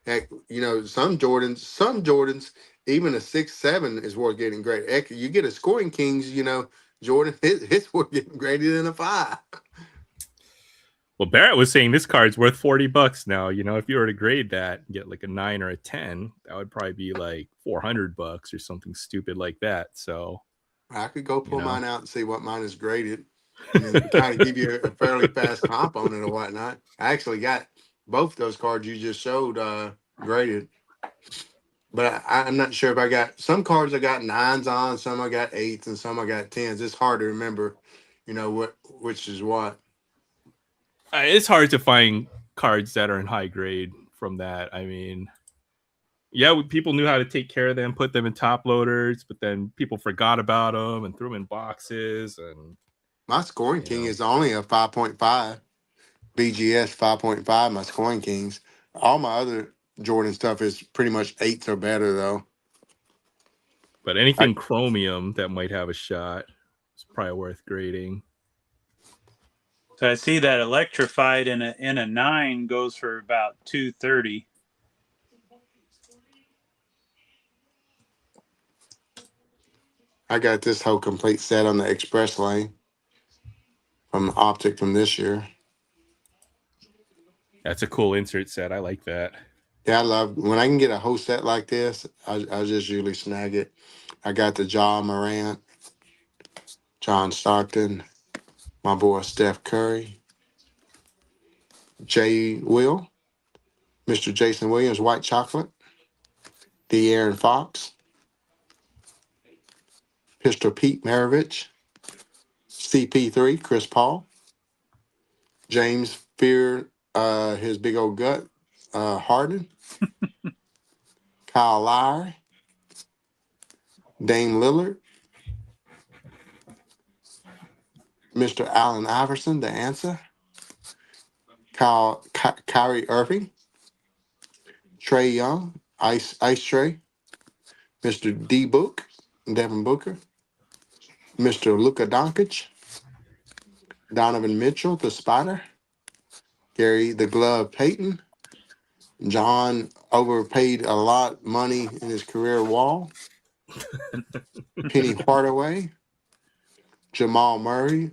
Heck, some Jordans, even a 6-7 is worth getting graded. Heck, you get a scoring Kings, Jordan, it's worth getting graded in a 5. Well, Barrett was saying this card's worth $40 now. If you were to grade that and get like a 9 or a 10, that would probably be like $400 or something stupid like that. So I could go pull mine out and see what mine is graded, and then kind of give you a fairly fast comp on it or whatnot. I actually got both those cards you just showed graded, but I'm not sure if I got some cards I got 9s on, some I got 8s, and some I got 10s. It's hard to remember, which is what. It's hard to find cards that are in high grade from that. I mean, yeah, people knew how to take care of them, put them in top loaders, but then people forgot about them and threw them in boxes. And my scoring king is only a 5.5 BGS 5.5. My scoring kings, all my other Jordan stuff is pretty much 8s or better though. But anything chromium that might have a shot is probably worth grading. So I see that electrified in a 9 goes for about $230. I got this whole complete set on the Express Lane from Optic from this year. That's a cool insert set. I like that. Yeah, I love when I can get a whole set like this. I just usually snag it. I got the Ja Morant, John Stockton, my boy Steph Curry, J. Will, Mr. Jason Williams, White Chocolate, De'Aaron Fox, Pistol Pete Maravich, CP3, Chris Paul, James Fear, his big old gut, Harden, Kyle Lowry, Dame Lillard, Mr. Allen Iverson, the answer, Kyrie Irving, Trey Young, Ice Trey, Mr. D Book, Devin Booker, Mr. Luka Doncic, Donovan Mitchell, the Spider, Gary the Glove Payton, John overpaid a lot money in his career Wall, Penny Hardaway, Jamal Murray,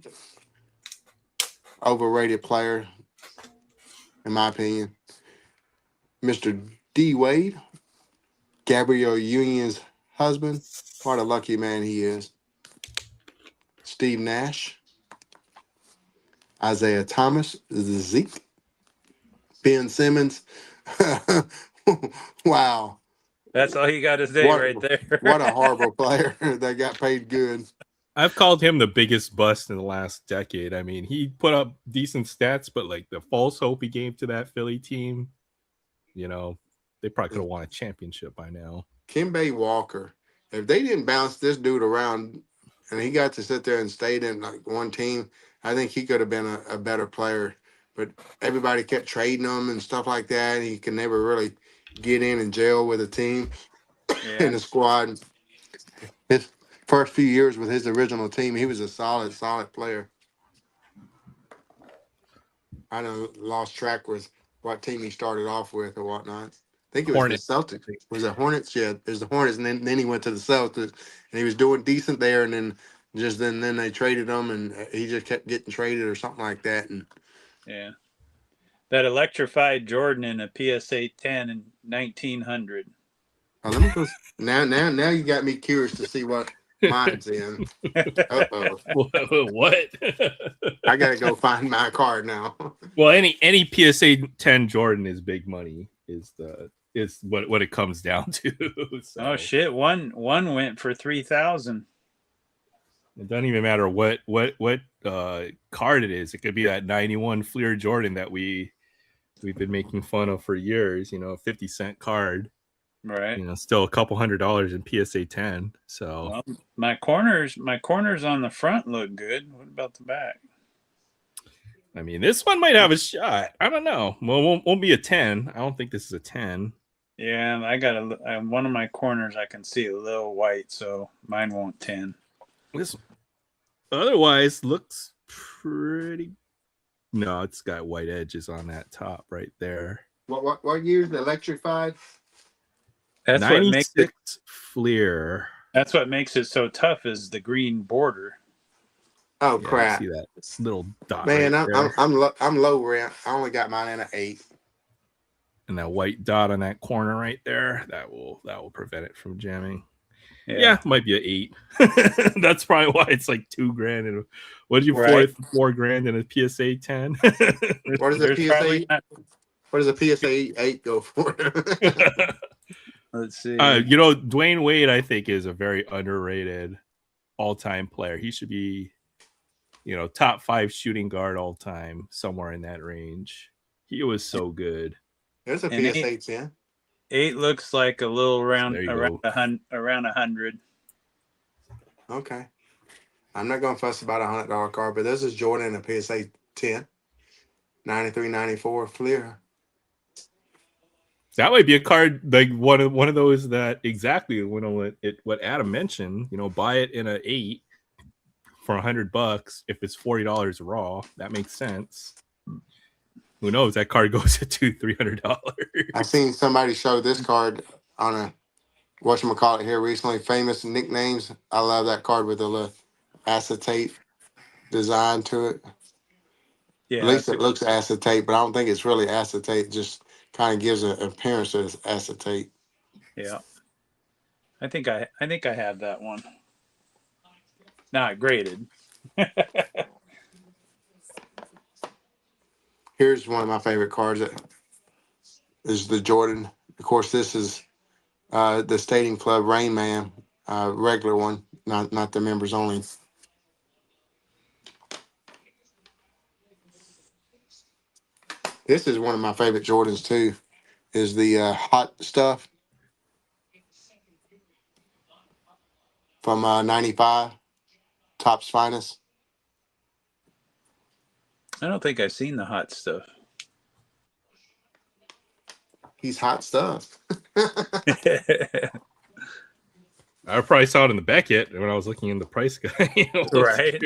overrated player, in my opinion, Mr. D Wade, Gabrielle Union's husband. What a lucky man he is. Steve Nash. Isaiah Thomas. Zeke. Ben Simmons. Wow. That's all you got to say What, right there. what a horrible player that got paid good. I've called him the biggest bust in the last decade. I mean, he put up decent stats, but like the false hope he gave to that Philly team, you know, they probably could have won a championship by now. Kembe Walker. If they didn't bounce this dude around and he got to sit there and stayed in like one team, I think he could have been a better player. But everybody kept trading him and stuff like that. He could never really get in and gel with a team in Yeah. the squad. His first few years with his original team, he was a solid player. I know lost track with what team he started off with or whatnot. I think it was Hornets. the Celtics. Was it Hornets? Yeah, there's the Hornets, and then he went to the Celtics, and he was doing decent there, and then then they traded him, and he just kept getting traded or something like that. And Yeah. That electrified Jordan in a PSA 10 in 1900. let me go. Now you got me curious to see what mine's in. Uh-oh. What? I gotta go find my card now. Well, any PSA 10 Jordan is big money. Is what it comes down to. So Oh shit! One went for 3,000. it doesn't even matter what card it is. It could be that 91 Fleer Jordan that we've been making fun of for years. You know, 50-cent card. Right. You know, still a couple $100 in PSA 10. So Well, my corners on the front look good. What about the back? I mean, this one might have a shot. I don't know. Well, won't be a 10. I don't think this is a 10. Yeah, I got one of my corners. I can see a little white, so mine won't 10. This otherwise looks pretty. No, it's got white edges on that top right there. What year is the electrified? That's what makes it. Fleer. That's what makes it so tough is the green border. Oh Yeah, crap! see that little dot, Man, right I'm low rent. I only got mine in an 8. and that white dot on that corner right there. That will prevent it from jamming. Yeah, might be an 8. That's probably why it's like $2,000. And what did you Right. $4,000 in a PSA 10? What is a PSA? What does a PSA 8 go for? Let's see. You know, Dwayne Wade, I think, is a very underrated all-time player. He should be, you know, top 5 shooting guard all time, somewhere in that range. He was so good. There's a And PSA 10. 8 looks like a little around There you go. 100. Okay. I'm not going to fuss about a $100 card, but this is Jordan in a PSA 10. 93-94 Fleer. That might be a card like one of those that exactly what Adam mentioned. You know, buy it in an 8 for $100. If it's $40 raw, that makes sense. Who knows? That card goes at $200-$300. I seen somebody show this card on a whatchamacallit here recently. Famous nicknames. I love that card with a little acetate design to it. Yeah. At least it looks acetate, but I don't think it's really acetate. It just kind of gives an appearance of acetate. Yeah. I think I have that one. Not graded. Here's one of my favorite cards. That is the Jordan. Of course, this is the Stadium Club Rain Man, regular one, not the members only. This is one of my favorite Jordans too. Is the Hot Stuff from '95, Topps Finest. I don't think I've seen the hot stuff. He's hot stuff. I probably saw it in the Beckett when I was looking in the price guide. Right.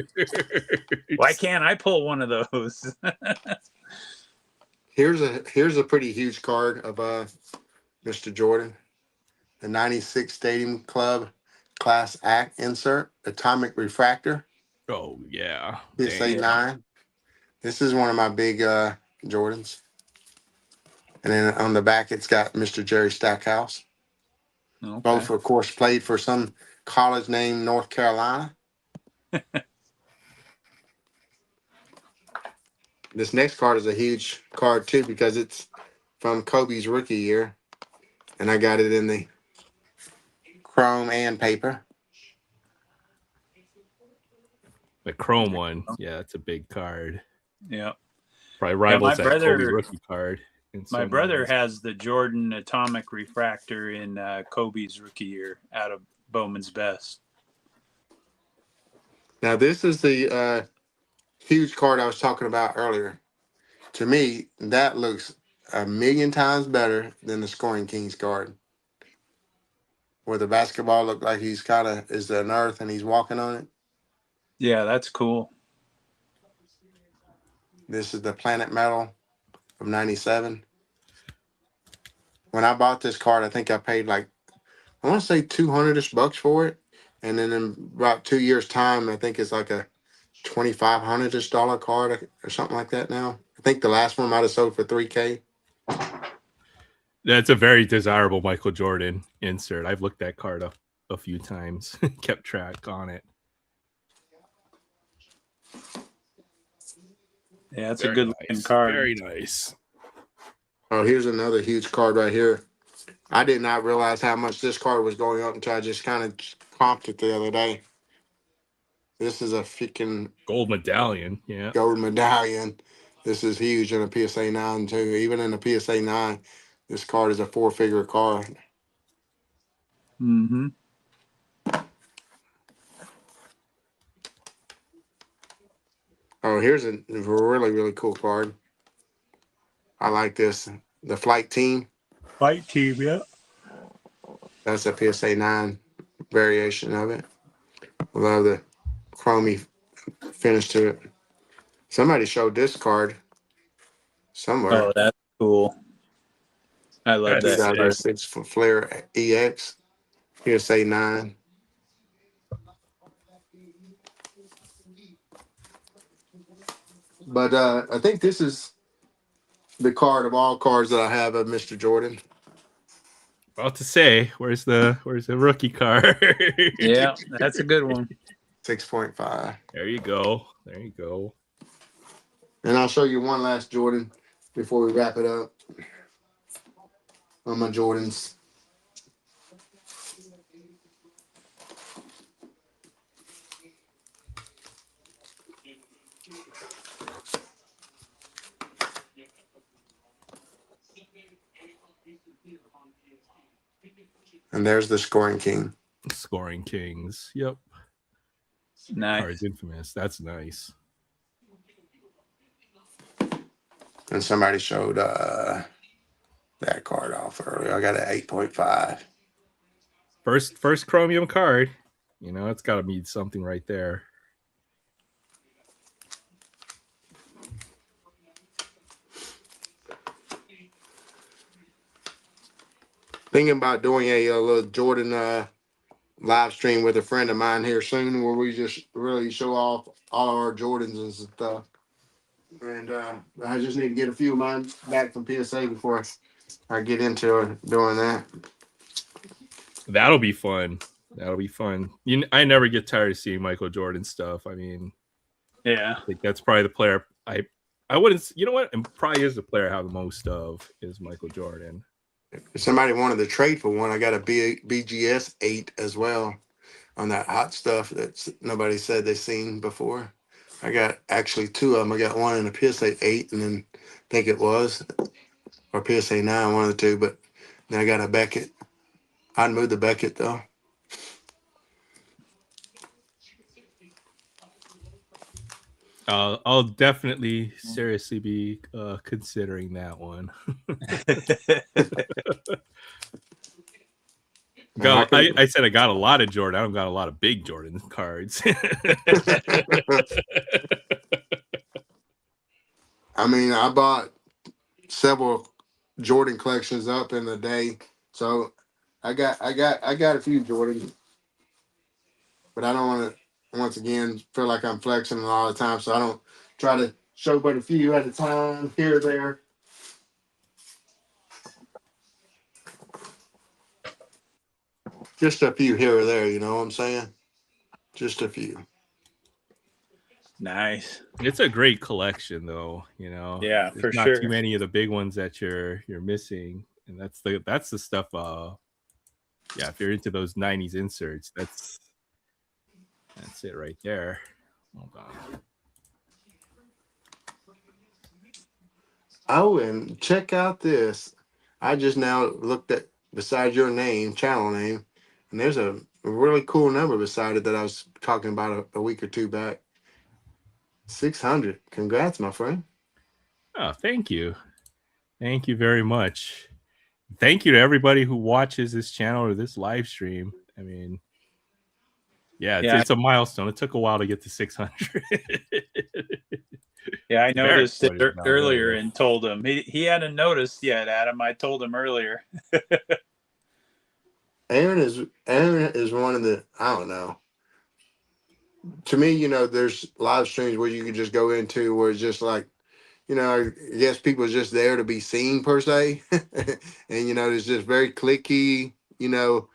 Why can't I pull one of those? Here's a pretty huge card of Mr. Jordan. The 96 Stadium Club Class Act insert, Atomic Refractor. Oh yeah. PSA 9. This is one of my big Jordans. And then on the back, it's got Mr. Jerry Stackhouse. Okay. Both, of course, played for some college named North Carolina. This next card is a huge card, too, because it's from Kobe's rookie year. And I got it in the chrome and paper. The chrome one. Yeah, that's a big card. Yeah. Probably rivals my that Kobe brother- rookie card. In My some brother ways. has the Jordan Atomic Refractor in Kobe's rookie year out of Bowman's Best. Now, this is the huge card I was talking about earlier. To me, that looks a million times better than the Scoring Kings card, where the basketball looked like he's kind of is an earth and he's walking on it. Yeah, that's cool. This is the Planet Metal of '97. When I bought this card, I think I paid like, I want to say $200-ish for it, and then in about 2 years' time, I think it's like a $2,500-ish card or something like that. Now, I think the last one might have sold for $3K. That's a very desirable Michael Jordan insert. I've looked that card up a few times, kept track on it. Yeah, it's Very a good looking nice. card. Very nice. Oh, here's another huge card right here. I did not realize how much this card was going up until I just kind of comped it the other day. This is a freaking Gold medallion. Yeah. gold medallion. This is huge in a PSA 9 too. Even in a PSA 9, this card is a 4-figure card. Mm-hmm. Oh, here's a really, really cool card. I like this. The Flight Team. Fight team, yeah. That's a PSA 9 variation of it. Love the chromey finish to it. Somebody showed this card somewhere. Oh, that's cool. I love That's that. sick. 2006 for Flair EX. PSA 9. But I think this is the card of all cards that I have of Mr. Jordan. About to say, where's the rookie card? Yeah, that's a good one. 6.5. There you go. There you go. And I'll show you one last Jordan before we wrap it up on my Jordans. And there's the Scoring King. Scoring Kings. Yep. Nice. Card's infamous. That's nice. And somebody showed that card off earlier. I got an 8.5. First chromium card. You know, it's got to mean something right there. Thinking about doing a little Jordan live stream with a friend of mine here soon, where we just really show off all of our Jordans and stuff. And I just need to get a few of mine back from PSA before I get into doing that. That'll be fun. That'll be fun. I never get tired of seeing Michael Jordan stuff. I mean, Yeah. I think that's probably the player I wouldn't. You know what? And probably is the player I have the most of is Michael Jordan. If somebody wanted to trade for one, I got a BGS 8 as well on that hot stuff that nobody said they've seen before. I got actually 2 of them. I got one in a PSA 8 and then I think it was, or PSA 9, one of the two. But then I got a Beckett. I'd move the Beckett though. I'll definitely seriously be considering that one. I said I got a lot of Jordan. I don't got a lot of big Jordan cards. I mean, I bought several Jordan collections up in the day, so I got a few Jordans, but I don't want to once again feel like I'm flexing a lot of the time, so I don't try to show but a few at a time here or there. Just a few here or there, you know what I'm saying? Just a few. Nice. It's a great collection, though. You know, Yeah, there's for not too sure. many of the big ones that you're missing, and that's the stuff. Yeah, if you're into those '90s inserts, that's it right there. Hold on. Oh, and check out this. I just now looked at beside your name, channel name, and there's a really cool number beside it that I was talking about a week or two back. 600. Congrats, my friend. Oh, thank you. Thank you very much. Thank you to everybody who watches this channel or this live stream. I mean, yeah, Yeah, it's a milestone. It took a while to get to 600. yeah. I Very noticed it excited about it, earlier really. and told him he hadn't noticed yet, Adam. I told him earlier. Aaron is one of the, I don't know. To me, you know, there's live streams where you can just go into where it's just like, you know, I guess people are just there to be seen per se. And, you know, it's just very clicky, you know,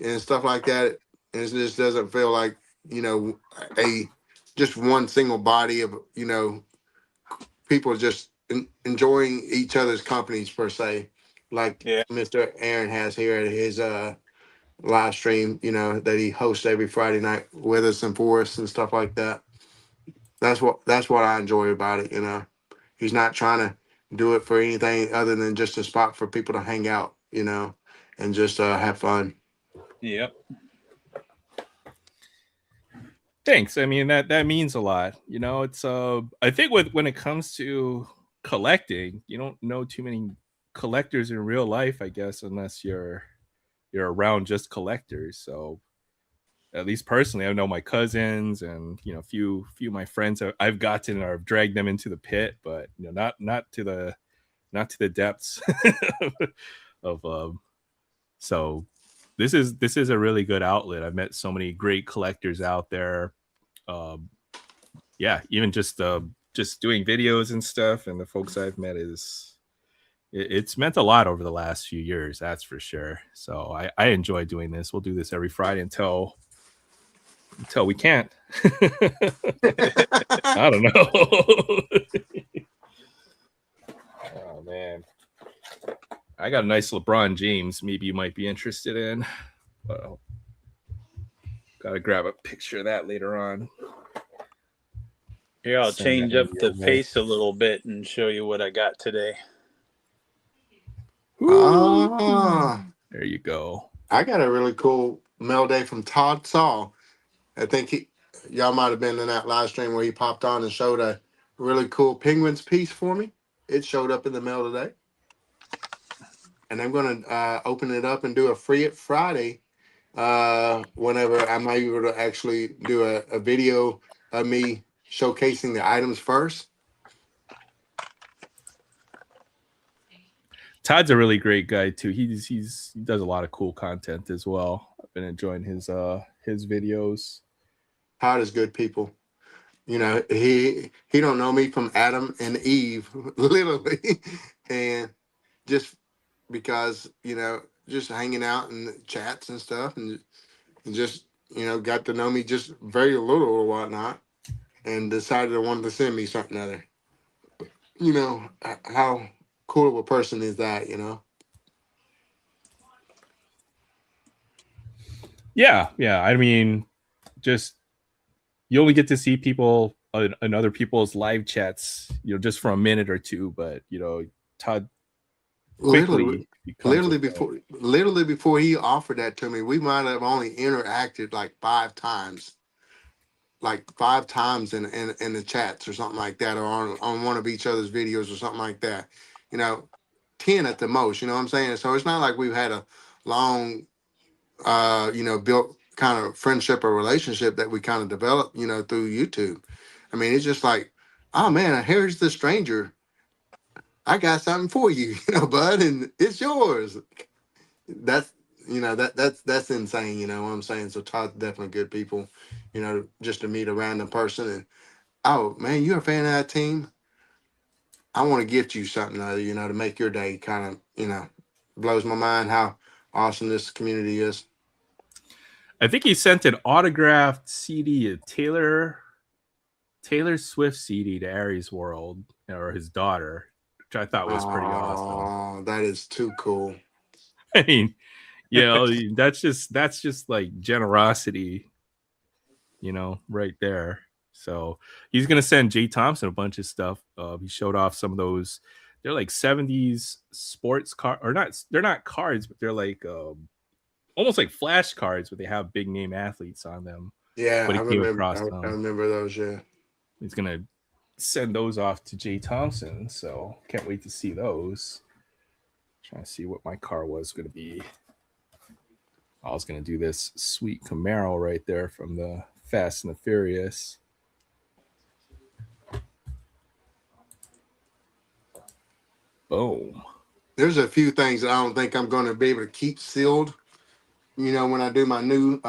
and stuff like that. And it just doesn't feel like, you know, a just one single body of, you know, people just enjoying each other's companies per se, like Yeah, Mr. Aaron has here at his live stream, you know, that he hosts every Friday night with us and for us and stuff like that. That's what I enjoy about it, you know. He's not trying to do it for anything other than just a spot for people to hang out, you know, and just have fun. yep. Thanks. I mean, that means a lot. You know, it's I think when it comes to collecting, you don't know too many collectors in real life, I guess, unless you're around just collectors. So at least personally, I know my cousins and, you know, few of my friends I've gotten or I've dragged them into the pit, but, you know, not to the depths of so this is a really good outlet. I've met so many great collectors out there. Yeah, even just doing videos and stuff, and the folks I've met it's meant a lot over the last few years, that's for sure. So I enjoy doing this. We'll do this every Friday until we can't. I don't know. Oh man, I got a nice LeBron James. Maybe you might be interested in. But I'll gotta grab a picture of that later on. Here, I'll Send that change up your the way. pace a little bit and show you what I got today. Ah, There you go. I got a really cool mail day from Todd Saul. I think y'all might have been in that live stream where he popped on and showed a really cool Penguins piece for me. It showed up in the mail today. And I'm going to open it up and do a free it Friday whenever I'm able to actually do a video of me showcasing the items first. Todd's a really great guy too. He does a lot of cool content as well. I've been enjoying his videos. Todd is good people. You know, he don't know me from Adam and Eve, literally. And just because, you know, just hanging out and chats and stuff and just, you know, got to know me just very little or whatnot and decided to want to send me something other. You know, how cool of a person is that, you know? Yeah. I mean, just you only get to see people in other people's live chats, you know, just for a minute or two. But you know, Todd quickly becomes a friend. Literally before he offered that to me, we might have only interacted like five times in the chats or something like that, or on one of each other's videos or something like that. You know, 10 at the most, you know what I'm saying? So it's not like we've had a long you know, built kind of friendship or relationship that we kind of developed, you know, through YouTube. I mean, it's just like, oh man, here's the stranger. I got something for you, you know, bud, and it's yours. That's you know, that's insane, you know what I'm saying? So Todd's definitely good people, you know, just to meet a random person and oh man, you're a fan of that team. I want to gift you something, you know, to make your day kind of, you know, blows my mind how awesome this community is. I think he sent an autographed CD, a Taylor Swift CD to Aries World, or his daughter, which I thought was pretty awesome. Oh, that is too cool. I mean, that's just like generosity, right there. So he's gonna send Jay Thompson a bunch of stuff. He showed off some of those. They're like 70s sports car, or not. They're not cards, but they're like almost like flashcards, but they have big name athletes on them. Yeah, But I he came remember. across I them. remember those. Yeah. He's gonna send those off to Jay Thompson. So can't wait to see those. Trying to see what my car was gonna be. I was gonna do this sweet Camaro right there from the Fast and the Furious. Boom. There's a few things that I don't think I'm going to be able to keep sealed, when I do my new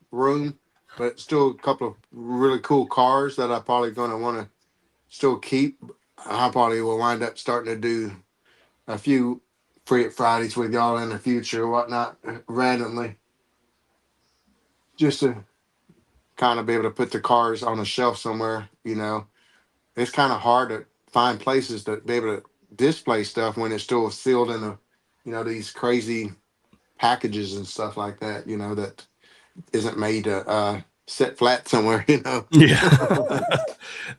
room, but still a couple of really cool cars that I'm probably going to want to still keep. I probably will wind up starting to do a few Free Fridays with y'all in the future or whatnot randomly, just to kind of be able to put the cars on a shelf somewhere. It's kind of hard to find places to be able to display stuff when it's still sealed in these crazy packages and stuff like that, that isn't made to sit flat somewhere, Yeah.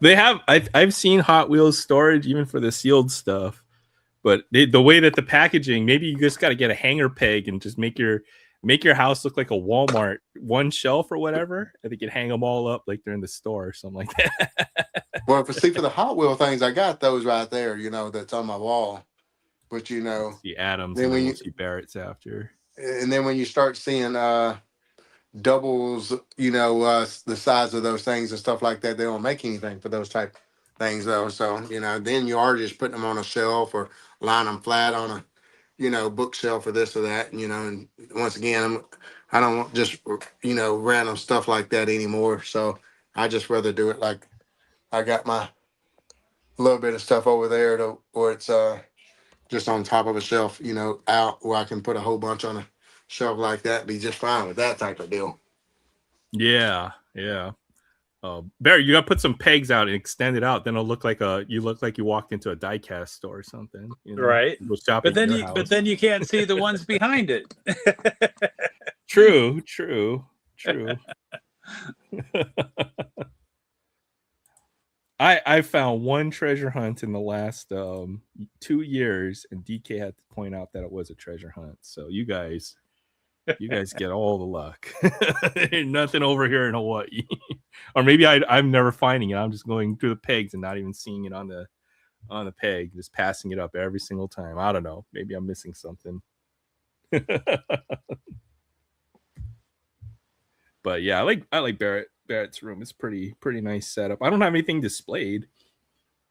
They have I've seen Hot Wheels storage even for the sealed stuff, but the way that the packaging, maybe you just got to get a hanger peg and just make your house look like a Walmart one shelf or whatever, and they can hang them all up like they're in the store or something like that. Well, for the Hot Wheel things, I got those right there, that's on my wall. But see Adams, then and when then you we'll see Barrett's after. and then when you start seeing doubles, the size of those things and stuff like that, they don't make anything for those type things though. So then you are just putting them on a shelf or line them flat on a bookshelf or this or that. And once again, I don't want just random stuff like that anymore. So I just rather do it like I got my little bit of stuff over there where it's just on top of a shelf, out where I can put a whole bunch on a shelf like that, be just fine with that type of deal. Yeah. Barry, you got to put some pegs out and extend it out. Then it'll look like you walked into a diecast store or something. Right. But then you can't see the ones behind it. True. I found one treasure hunt in the last 2 years, and DK had to point out that it was a treasure hunt. So you guys get all the luck. Ain't nothing over here in Hawaii. Or maybe I'm never finding it. I'm just going through the pegs and not even seeing it on the peg, just passing it up every single time. I don't know. Maybe I'm missing something. But yeah, I like Barrett's room. It's pretty nice setup. I don't have anything displayed.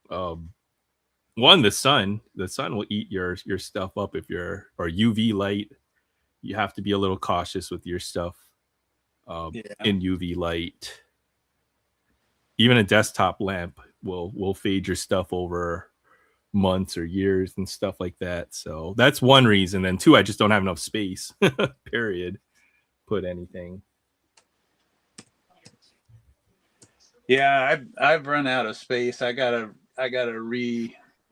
One, the sun will eat your stuff up or UV light. You have to be a little cautious with your stuff in UV light. Even a desktop lamp will fade your stuff over months or years and stuff like that. So that's one reason. And two, I just don't have enough space. Period. Put anything. Yeah, I've run out of space. I gotta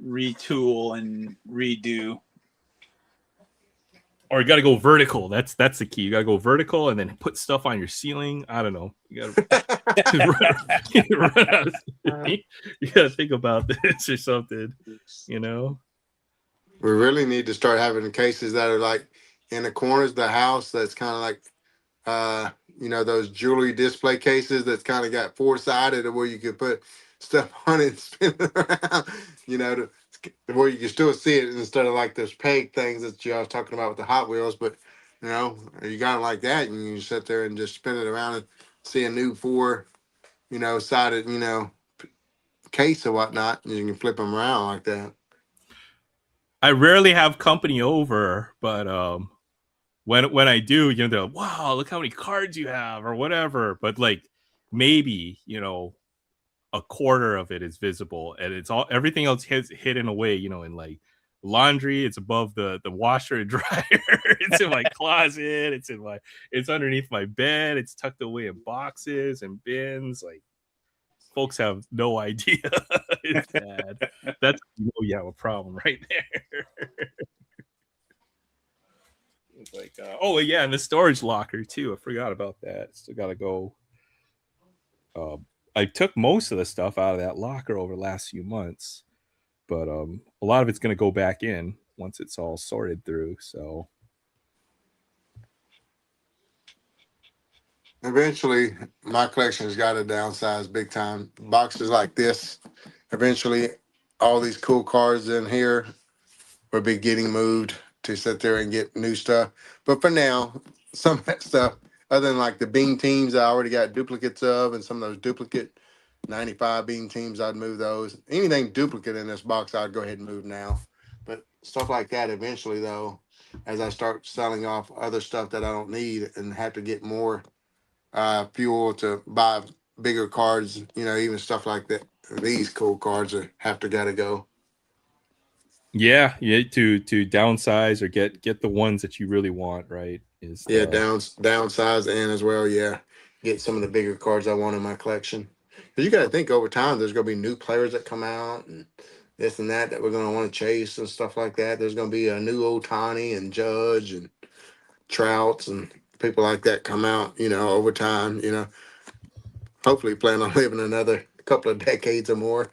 retool and redo. Or you got to go vertical. That's the key. You got to go vertical and then put stuff on your ceiling. I don't know. You got to think about this or something. We really need to start having cases that are like in the corners of the house. That's kind of like, those jewelry display cases that's kind of got four-sided, where you can put stuff on it and spin it around. Where you can still see it instead of like those peg things that you was talking about with the Hot Wheels. But you got it like that, and you sit there and just spin it around and see a new sided case or whatnot, and you can flip them around like that. I rarely have company over, but when I do, they're like, wow, look how many cards you have or whatever. But like maybe a quarter of it is visible, and it's everything else hidden away, in like laundry. It's above the washer and dryer. It's in my closet. It's underneath my bed. It's tucked away in boxes and bins. Like, folks have no idea. It's bad. That's, you have a problem right there. It's like, oh yeah, and the storage locker too. I forgot about that. Still got to go. I took most of the stuff out of that locker over the last few months, but a lot of it's going to go back in once it's all sorted through. So Eventually, my collection has got to downsize big time. Boxes like this, eventually, all these cool cards in here will be getting moved to sit there and get new stuff. But for now, some of that stuff, other than like the bean teams, I already got duplicates of, and some of those duplicate 95 bean teams, I'd move those. Anything duplicate in this box, I'd go ahead and move now. But stuff like that, eventually, though, as I start selling off other stuff that I don't need and have to get more fuel to buy bigger cards, even stuff like that. These cool cards have to gotta go. yeah, to downsize or get the ones that you really want, right? Downsize and as well, get some of the bigger cards I want in my collection. Because you got to think over time, there's going to be new players that come out and this and that we're going to want to chase and stuff like that. There's going to be a new Otani and Judge and Trouts and people like that come out, over time, hopefully plan on living another couple of decades or more.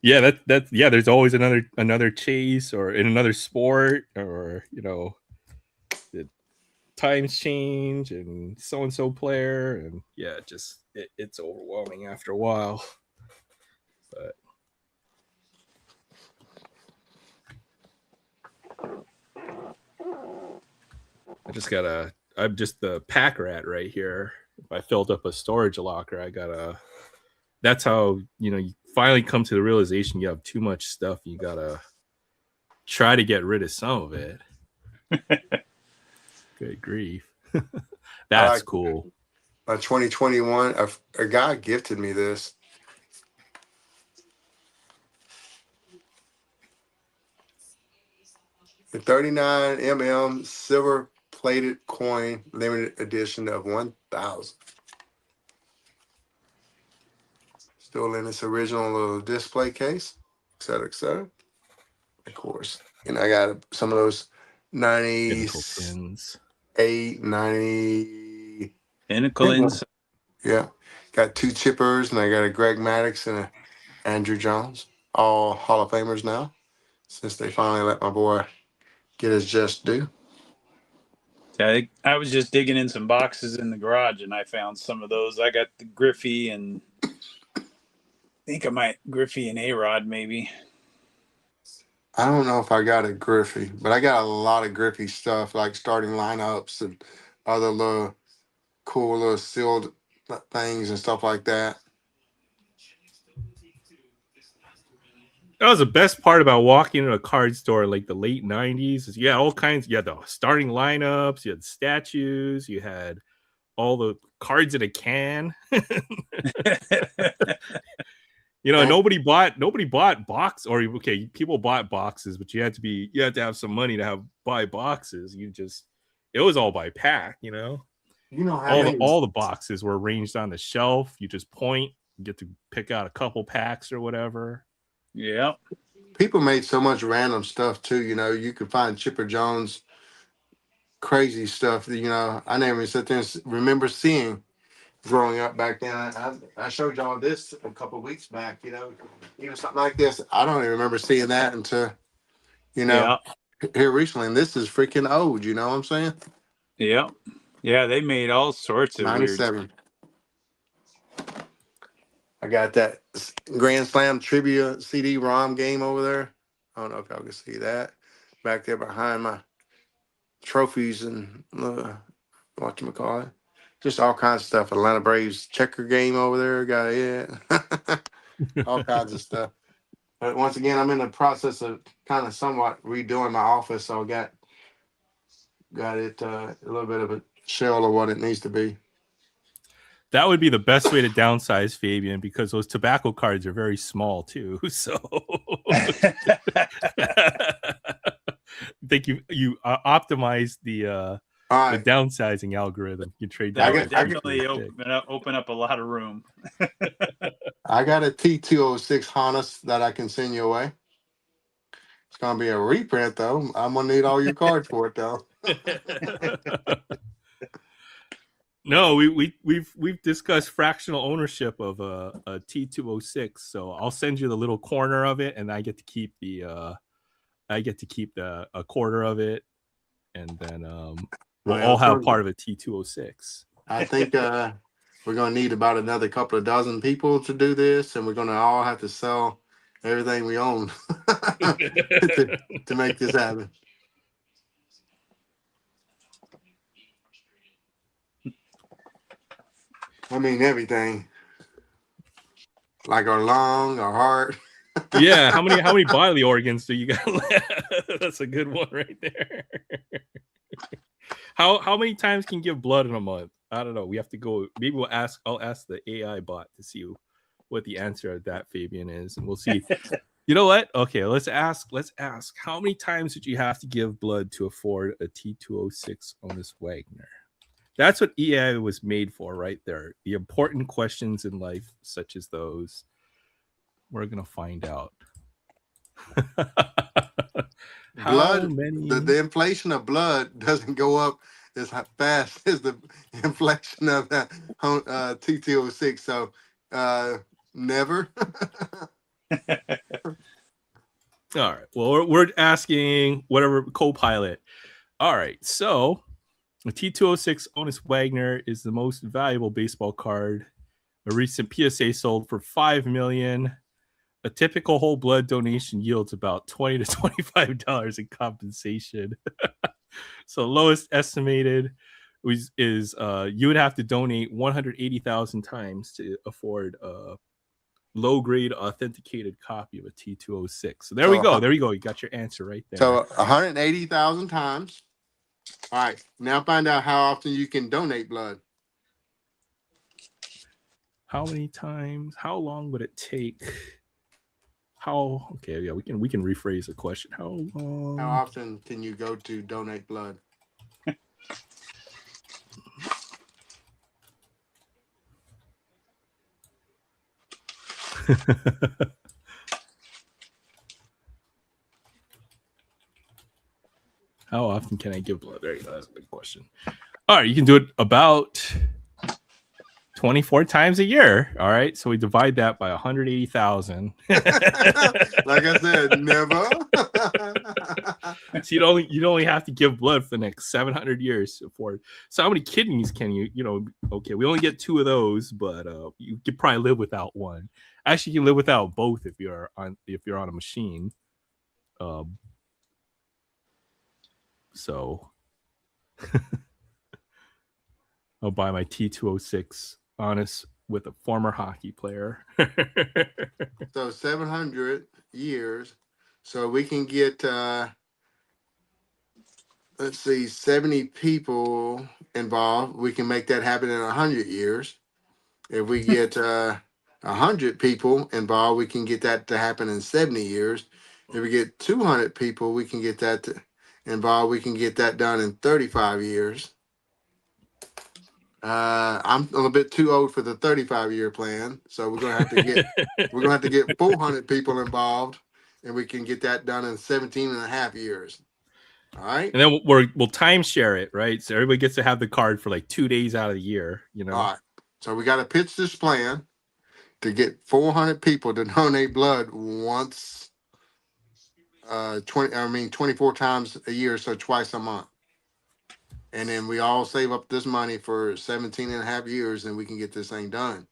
Yeah, there's always another chase or in another sport, or the times change and so player, and it's overwhelming after a while. But I'm just the pack rat right here. If I filled up a storage locker, that's how you finally come to the realization you have too much stuff. You gotta try to get rid of some of it. Good grief. That's cool. 2021, a guy gifted me this. The 39 mm silver plated coin, limited edition of 1,000. Still in its original little display case, et cetera, et cetera. Of course. And I got some of those 98, 90. Pinnacles. Yeah. Got 2 chippers, and I got a Greg Maddux and a Andrew Jones. All Hall of Famers now, since they finally let my boy get his just due. Yeah, I was just digging in some boxes in the garage, and I found some of those. I got the Griffey, and I think I might Griffey and A-Rod maybe. I don't know if I got a Griffey, but I got a lot of Griffey stuff, like starting lineups and other little cool little sealed things and stuff like that. That was the best part about walking into a card store like the late 90s. Is you had all kinds. You had the starting lineups, you had statues, you had all the cards in a can. Nobody bought box, or okay, people bought boxes, but you had to have some money to buy boxes. It was all by pack, all the boxes were arranged on the shelf. You just point, you get to pick out a couple packs or whatever. Yeah. People made so much random stuff too. You could find Chipper Jones crazy stuff that, I never even sit there and remember seeing growing up back then. I showed y'all this a couple of weeks back, even something like this. I don't even remember seeing that until, here recently. And this is freaking old, you know what I'm saying? Yeah. Yeah, they made all sorts of 97. weird. I got that Grand Slam trivia CD-ROM game over there. I don't know if y'all can see that. Back there behind my trophies and whatchamacallit. Just all kinds of stuff. Atlanta Braves checker game over there. Got it. All kinds of stuff. But once again, I'm in the process of kind of somewhat redoing my office. So I got it a little bit of a shell of what it needs to be. That would be the best way to downsize, Fabian, because those tobacco cards are very small too. So I think you optimized the All the right. downsizing algorithm. You trade That that would for a definitely T206. open up a lot of room. I got a T206 Honda that I can send you away. It's gonna be a reprint though. I'm gonna need all your cards for it though. No, we've discussed fractional ownership of a T206. So I'll send you the little corner of it, and I get to keep a quarter of it, and then we'll all have part of a T206. I think we're gonna need about another couple of dozen people to do this, and we're gonna all have to sell everything we own to make this happen. I mean everything, like our lung, our heart. Yeah, how many bodily organs do you got left? That's a good one right there. How many times can you give blood in a month? I don't know. We have to go. Maybe I'll ask the AI bot to see what the answer of that, Fabian, is, and we'll see. You know what? Okay, let's ask. How many times did you have to give blood to afford a T206 Honus Wagner? That's what AI was made for, right there. The important questions in life, such as those, we're gonna find out. Blood, many? the inflation of blood doesn't go up as fast as the inflation of that T206. So never. All right. Well, we're asking whatever co-pilot. All right. So the T206 Honus Wagner is the most valuable baseball card. A recent PSA sold for $5 million. A typical whole blood donation yields about $20 to $25 in compensation. So lowest estimated is you would have to donate 180,000 times to afford a low grade authenticated copy of a T206. So there we go. There you go. You got your answer right there. So 180,000 times. All right. Now find out how often you can donate blood. How many times? How long would it take? Okay, yeah, we can rephrase the question. How long? How often can you go to donate blood? How often can I give blood? There you go. That's a big question. All right, you can do it about 24 times a year. All right, so we divide that by 180,000. Like I said, never. So you'd only have to give blood for the next 700 years for. So how many kidneys can you? Okay, we only get 2 of those, but you could probably live without one. Actually, you can live without both if you're on a machine. So I'll buy my T206 Honus with a former hockey player. So 700 years. So we can get, let's see, 70 people involved. We can make that happen in 100 years. If we get 100 people involved, we can get that to happen in 70 years. If we get 200 people, we can get that involved. We can get that done in 35 years. I'm a little bit too old for the 35-year plan, so we're gonna have to get 400 people involved, and we can get that done in 17 and a half years. All right, and then we'll timeshare it, right? So everybody gets to have the card for like 2 days out of the year. All right. So we got to pitch this plan to get 400 people to donate blood once, 24 times a year, so twice a month. And then we all save up this money for 17 and a half years, and we can get this thing done.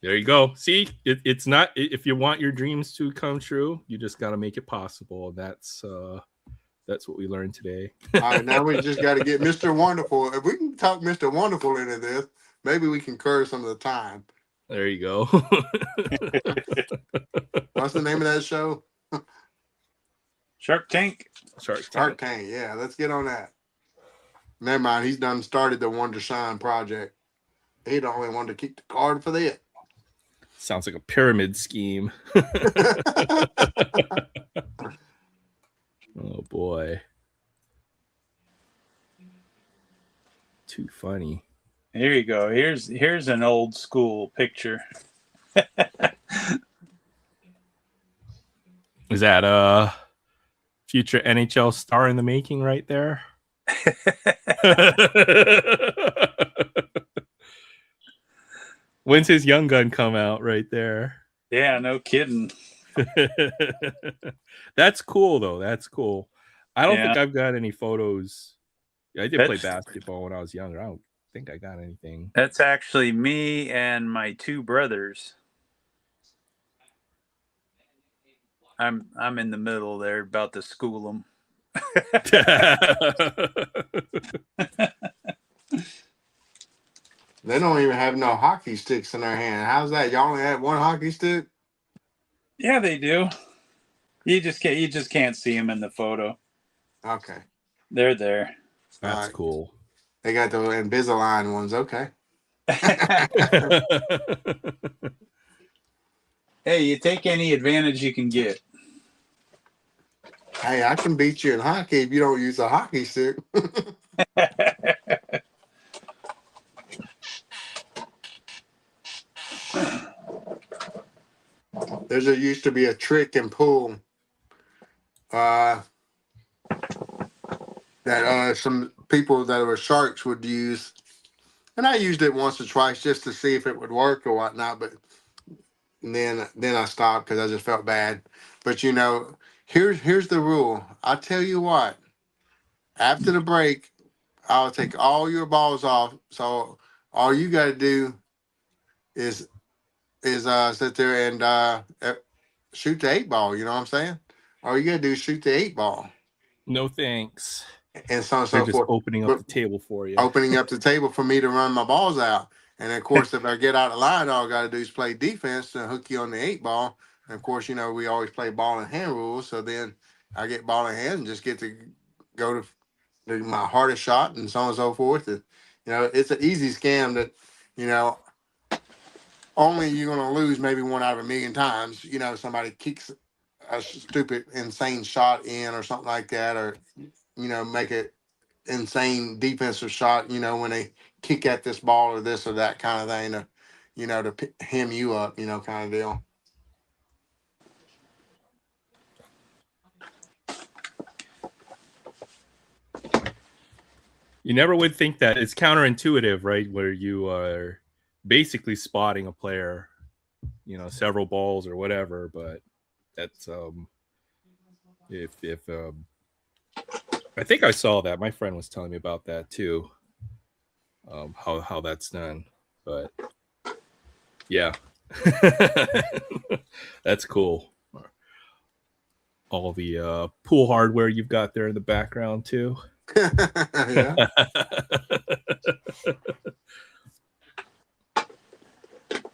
There you go. See, it's not, if you want your dreams to come true, you just got to make it possible. That's what we learned today. All right, now we just got to get Mr. Wonderful. If we can talk Mr. Wonderful into this, maybe we can curve some of the time. There you go. What's the name of that show? Shark Tank. Shark Tank. Yeah, let's get on that. Never mind. He's done started the Wonder Shine project. He the only one to keep the card for that. Sounds like a pyramid scheme. Oh boy. Too funny. Here you go. Here's an old school picture. Is that a future NHL star in the making right there? When's his young gun come out right there? Yeah, no kidding. That's cool though. That's cool. I don't Yeah. think I've got any photos. I did play That's- basketball when I was younger. I don't think I got anything. That's actually me and my two brothers. I'm in the middle there, about to school them. They don't even have no hockey sticks in their hand. How's that? Y'all only have one hockey stick? Yeah, they do. You just can't see them in the photo. Okay. They're there. That's Alright. cool. They got the Invisalign ones. Okay. Hey, you take any advantage you can get. Hey, I can beat you in hockey if you don't use a hockey stick. Used to be a trick in pool that some people that were sharks would use, and I used it once or twice just to see if it would work or whatnot. But then I stopped because I just felt bad. But here's the rule. I tell you what. After the break, I'll take all your balls off. So all you got to do is sit there and shoot the 8-ball. You know what I'm saying? All you got to do is shoot the 8-ball. No thanks. And so on and They're so just forth. opening up the table for you. Opening up the table for me to run my balls out. And of course, if I get out of line, all I got to do is play defense and hook you on the 8-ball. And of course, we always play ball in hand rules. So then I get ball in hand and just get to go to my hardest shot and so on and so forth. And, it's an easy scam that, only you're going to lose maybe one out of a million times. Somebody kicks a stupid, insane shot in or something like that, or, make it insane defensive shot, when they kick at this ball or this or that kind of thing to hem you up, kind of deal. You never would think that. It's counterintuitive, right? Where you are basically spotting a player, several balls or whatever, but that's if I think I saw that. My friend was telling me about that too. How that's done. But yeah. That's cool. All the pool hardware you've got there in the background too. Yeah.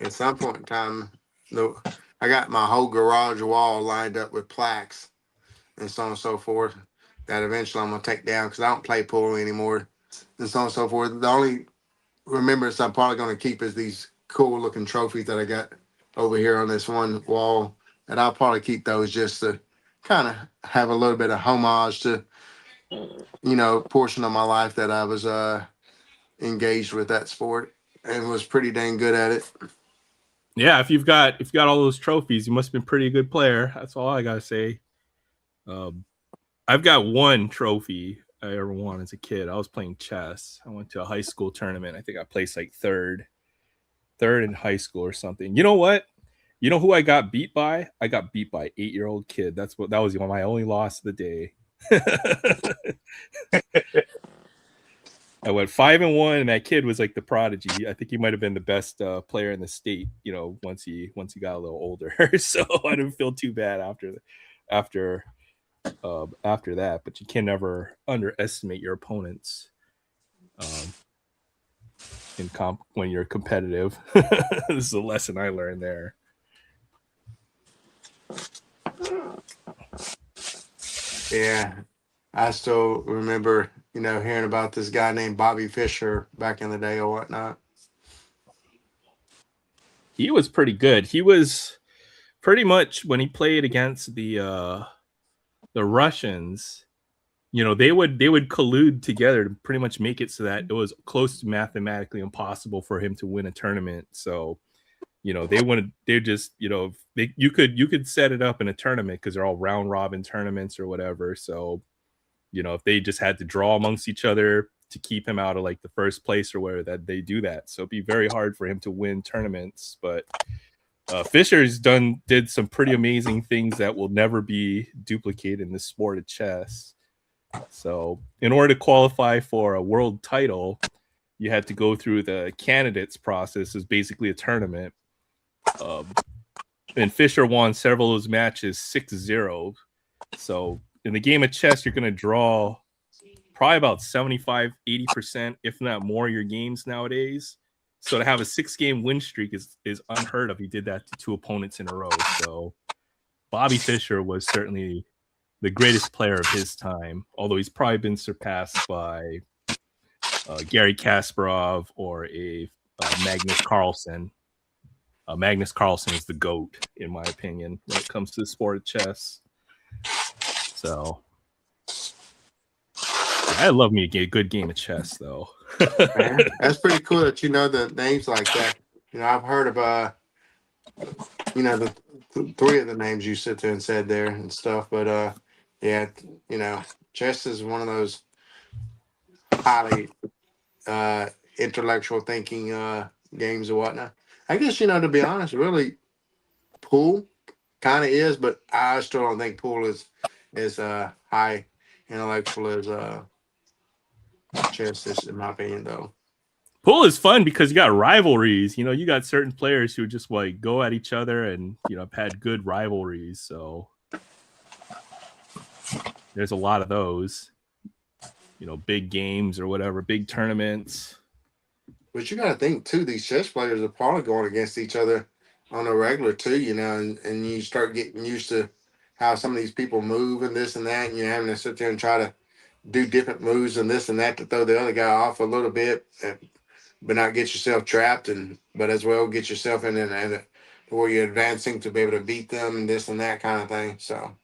At some point in time, I got my whole garage wall lined up with plaques and so on and so forth that eventually I'm going to take down because I don't play pool anymore and so on and so forth. The only remembrance I'm probably going to keep is these cool looking trophies that I got over here on this one wall. And I'll probably keep those just to kind of have a little bit of homage to, portion of my life that I was engaged with that sport and was pretty dang good at it. Yeah, if you've got all those trophies, you must have been a pretty good player. That's all I gotta say. I've got one trophy I ever won as a kid. I was playing chess. I went to a high school tournament. I think I placed like third in high school or something. You know what? You know who I got beat by? I got beat by an 8-year-old kid. That was my only loss of the day. I went 5-1, and that kid was like the prodigy. I think he might have been the best player in the state. Once he got a little older, so I didn't feel too bad after that. But you can never underestimate your opponents when you're competitive. This is a lesson I learned there. Yeah, I still remember hearing about this guy named Bobby Fischer back in the day or whatnot. He was pretty good. He was pretty much when he played against the Russians. They would collude together to pretty much make it so that it was close to mathematically impossible for him to win a tournament. So, you could set it up in a tournament because they're all round robin tournaments or whatever. So, if they just had to draw amongst each other to keep him out of like the first place or whatever, that they do that. So it'd be very hard for him to win tournaments. But Fischer's did some pretty amazing things that will never be duplicated in the sport of chess. So in order to qualify for a world title, you had to go through the candidates process. Is basically a tournament. And Fischer won several of those matches 6-0. So in the game of chess, you're going to draw probably about 75, 80%, if not more, of your games nowadays. So to have a 6-game win streak is unheard of. He did that to 2 opponents in a row. So Bobby Fischer was certainly the greatest player of his time, although he's probably been surpassed by Gary Kasparov or a Magnus Carlsen. Magnus Carlsen is the GOAT, in my opinion, when it comes to the sport of chess. So I love me a good game of chess, though. Man, that's pretty cool that you know the names like that. I've heard of the 3 of the names you sit there and said there and stuff, but yeah, chess is one of those highly intellectual thinking games or whatnot. I guess to be honest, really, pool kind of is, but I still don't think pool is high intellectual as chess is, in my opinion, though. Pool is fun because you got rivalries. You got certain players who just like go at each other, and have had good rivalries. So there's a lot of those. Big games or whatever, big tournaments. But you got to think too; these chess players are probably going against each other on a regular too. And you start getting used to how some of these people move and this and that, and you're having to sit there and try to do different moves and this and that to throw the other guy off a little bit, but not get yourself trapped, but as well get yourself in where you're advancing to be able to beat them and this and that kind of thing. So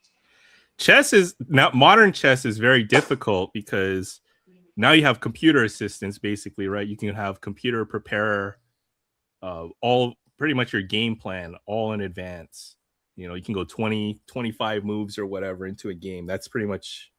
modern chess is very difficult because now you have computer assistants, basically, right? You can have computer prepare all pretty much your game plan all in advance. You can go 20, 25 moves or whatever into a game. That's pretty much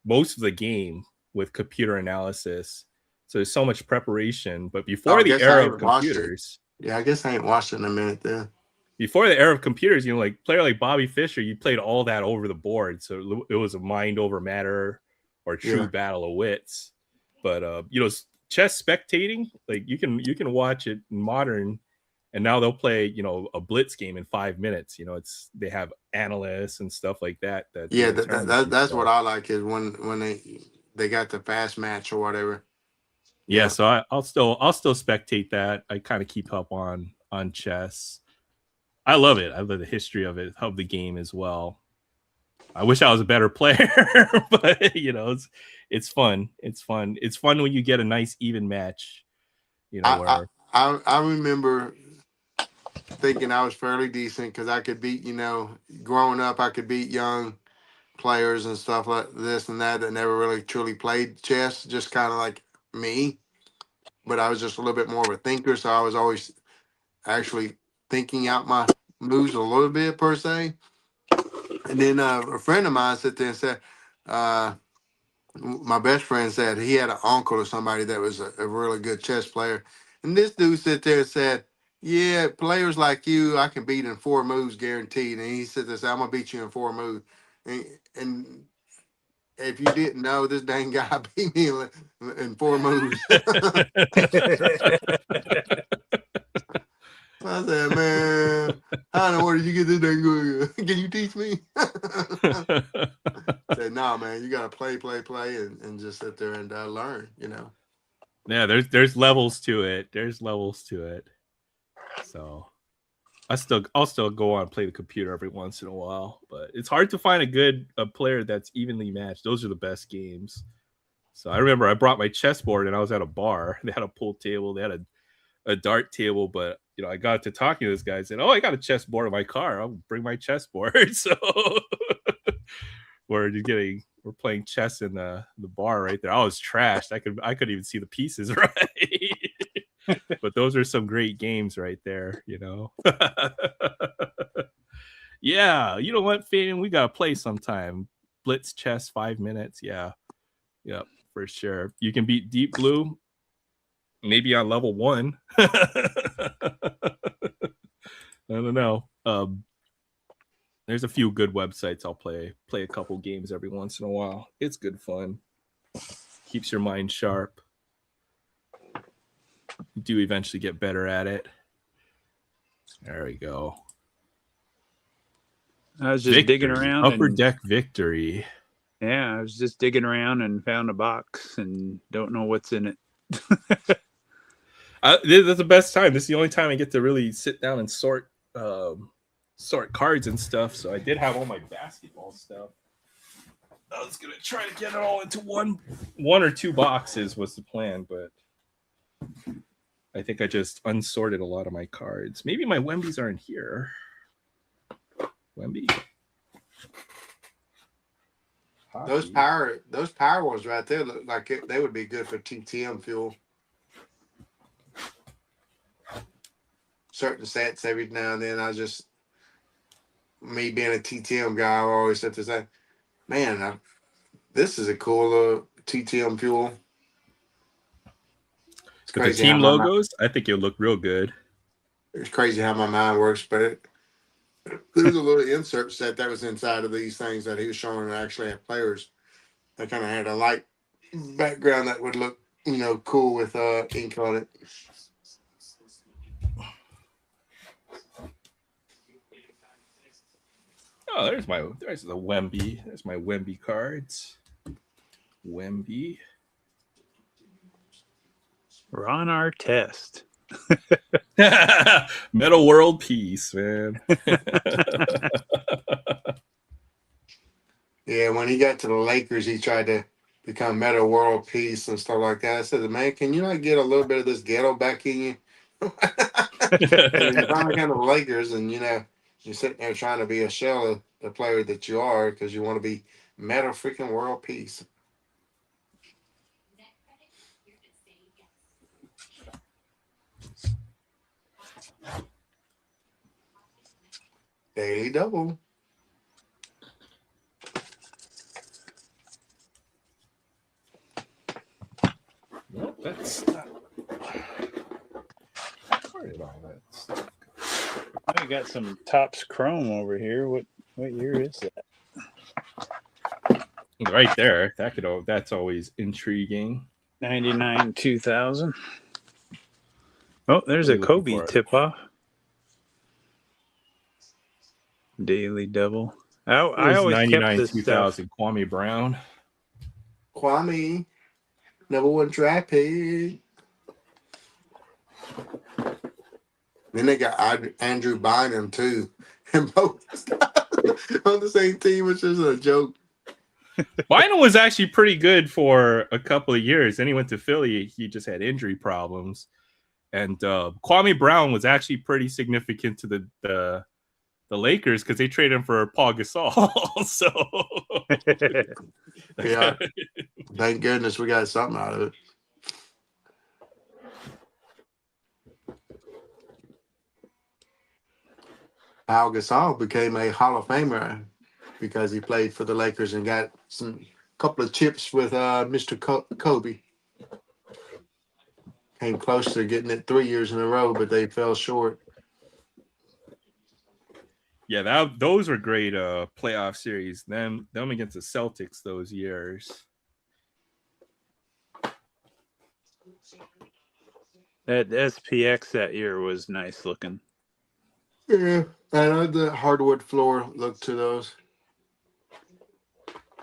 most of the game with computer analysis. So there's so much preparation. But before the era of computers, I guess I ain't watched it in a minute then. Before the era of computers, like player like Bobby Fischer, you played all that over the board. So it was a mind over matter or true battle of wits. But chess spectating, like you can watch it in modern, and now they'll play a blitz game in 5 minutes. They have analysts and stuff like that. That's what I like is when they got the fast match or whatever. Yeah, so I'll still spectate that. I kind of keep up on chess. I love it. I love the history of it, of the game as well. I wish I was a better player, but it's fun. It's fun. It's fun when you get a nice even match. I remember thinking I was fairly decent because I could beat, growing up, I could beat young players and stuff like this and that never really truly played chess, just kind of like me. But I was just a little bit more of a thinker, so I was always actually thinking out my moves a little bit per se. And then a friend of mine sat there and said, my best friend said he had an uncle or somebody that was a really good chess player. And this dude sat there and said, yeah, players like you, I can beat in 4 moves guaranteed. And he said this, I'm going to beat you in 4 moves. And if you didn't know, this dang guy beat me in 4 moves. I said, man, how in the world did you get this dang good? Can you teach me? I said, no, man, you got to play, and just sit there and learn, Yeah, there's levels to it. There's levels to it. So I'll still go on and play the computer every once in a while, but it's hard to find a player that's evenly matched. Those are the best games. So I remember I brought my chessboard and I was at a bar. They had a pool table, they had a dart table, but I got to talking to this guy and said, "Oh, I got a chessboard in my car. I'll bring my chessboard." So we're playing chess in the bar right there. I was trashed. I couldn't even see the pieces right. But those are some great games right there, Yeah, you know what, Finn? We gotta play sometime. Blitz chess, 5 minutes. Yeah. Yep, for sure. You can beat Deep Blue, maybe on level 1. I don't know. There's a few good websites I'll play a couple games every once in a while. It's good fun. Keeps your mind sharp. You do eventually get better at it. There we go. I was just digging around. Upper Deck Victory. Yeah, I was just digging around and found a box and don't know what's in it. That's the best time. This is the only time I get to really sit down and sort cards and stuff. So I did have all my basketball stuff. I was gonna try to get it all into one or two boxes was the plan, but I think I just unsorted a lot of my cards. Maybe my Wembies aren't here. Wemby. Those power ones right there look like they would be good for TTM fuel. Certain sets every now and then. Me being a TTM guy, I always said to say, man, this is a cool TTM fuel. It's With the team logos, I think it'll look real good. It's crazy how my mind works, but there's a little insert set that was inside of these things that he was showing that actually had players that kind of had a light background that would look, cool with ink on it. Oh, there's the Wemby. There's my Wemby cards. Wemby. Ron Artest. Metal World Peace, man. Yeah, when he got to the Lakers, he tried to become Metal World Peace and stuff like that. I said, man, can you not get a little bit of this ghetto back in you? And you finally got to the Lakers, and you're sitting there trying to be a shell of the player that you are because you want to be Metal freaking World Peace. Daily double. Nope, that's not part of all that stuff. I got some Topps Chrome over here. What year is that? Right there. That's always intriguing. 99 2000. Oh, there's a Kobe tip-off. Daily double. I always 99 kept this 2000 Kwame Brown. Kwame, number 1 draft pick. Then they got Andrew Bynum too, and both on the same team, which is a joke. Bynum was actually pretty good for a couple of years. Then he went to Philly. He just had injury problems, and Kwame Brown was actually pretty significant to the Lakers because they traded him for Paul Gasol. So yeah, thank goodness we got something out of it. Paul Gasol became a Hall of Famer because he played for the Lakers and got some couple of chips with Mr. Kobe. Came close to getting it 3 years in a row, but they fell short. Yeah, those were great playoff series. Them against the Celtics those years. That SPX that year was nice looking. Yeah, and the hardwood floor look to those.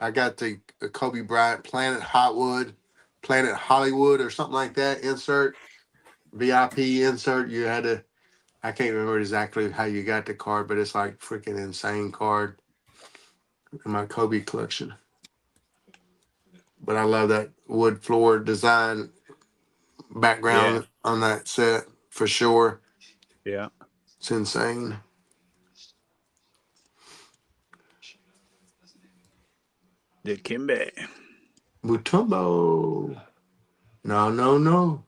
I got the Kobe Bryant Planet Hotwood, Planet Hollywood, or something like that. Insert VIP insert. You had to. I can't remember exactly how you got the card, but it's like freaking insane card in my Kobe collection. But I love that wood floor design background on that set for sure. Yeah. It's insane. Dikembe. Mutombo. No.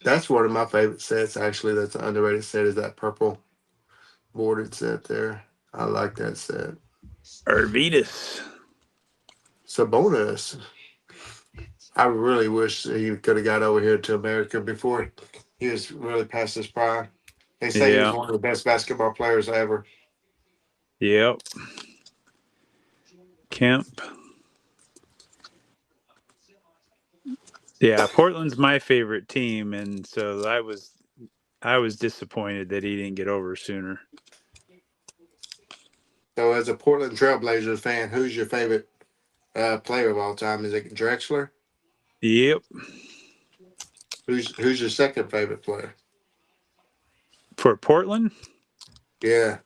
That's one of my favorite sets, actually. That's an underrated set, is that purple bordered set there. I like that set. Arvidas. Sabonis. I really wish he could have got over here to America before he was really past his prime. They say he was Yeah. one of the best basketball players ever. Yep. Kemp. Yeah, Portland's my favorite team, and so I was disappointed that he didn't get over sooner. So, as a Portland Trailblazers fan, who's your favorite player of all time? Is it Drexler? Yep. Who's your second favorite player? For Portland? Yeah.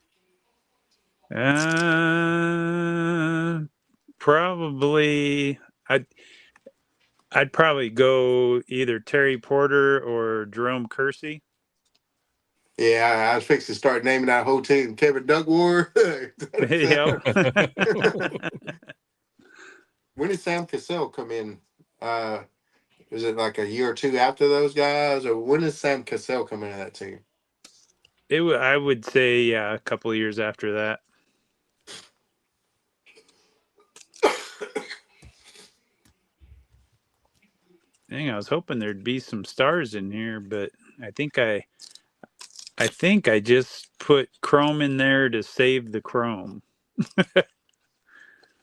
Probably I'd probably go either Terry Porter or Jerome Kersey. Yeah, I was fixing to start naming that whole team. Kevin Dugwar. Yep. When did Sam Cassell come in? Was it like a year or two after those guys, or when did Sam Cassell come into that team? I would say, yeah, a couple of years after that. Dang, I was hoping there'd be some stars in here, but I think I just put Chrome in there to save the Chrome.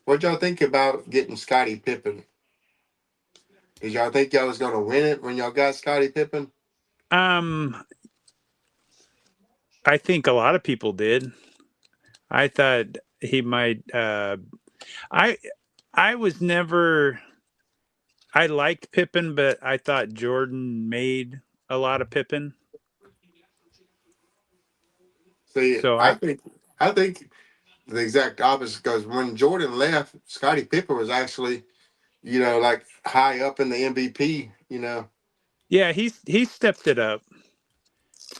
What y'all think about getting Scottie Pippen? Did y'all think y'all was gonna win it when y'all got Scottie Pippen? I think a lot of people did. I thought he might. I was never. I liked Pippen, but I thought Jordan made a lot of Pippen. See, So I think the exact opposite, because when Jordan left, Scottie Pippen was actually, like high up in the MVP. yeah, he stepped it up.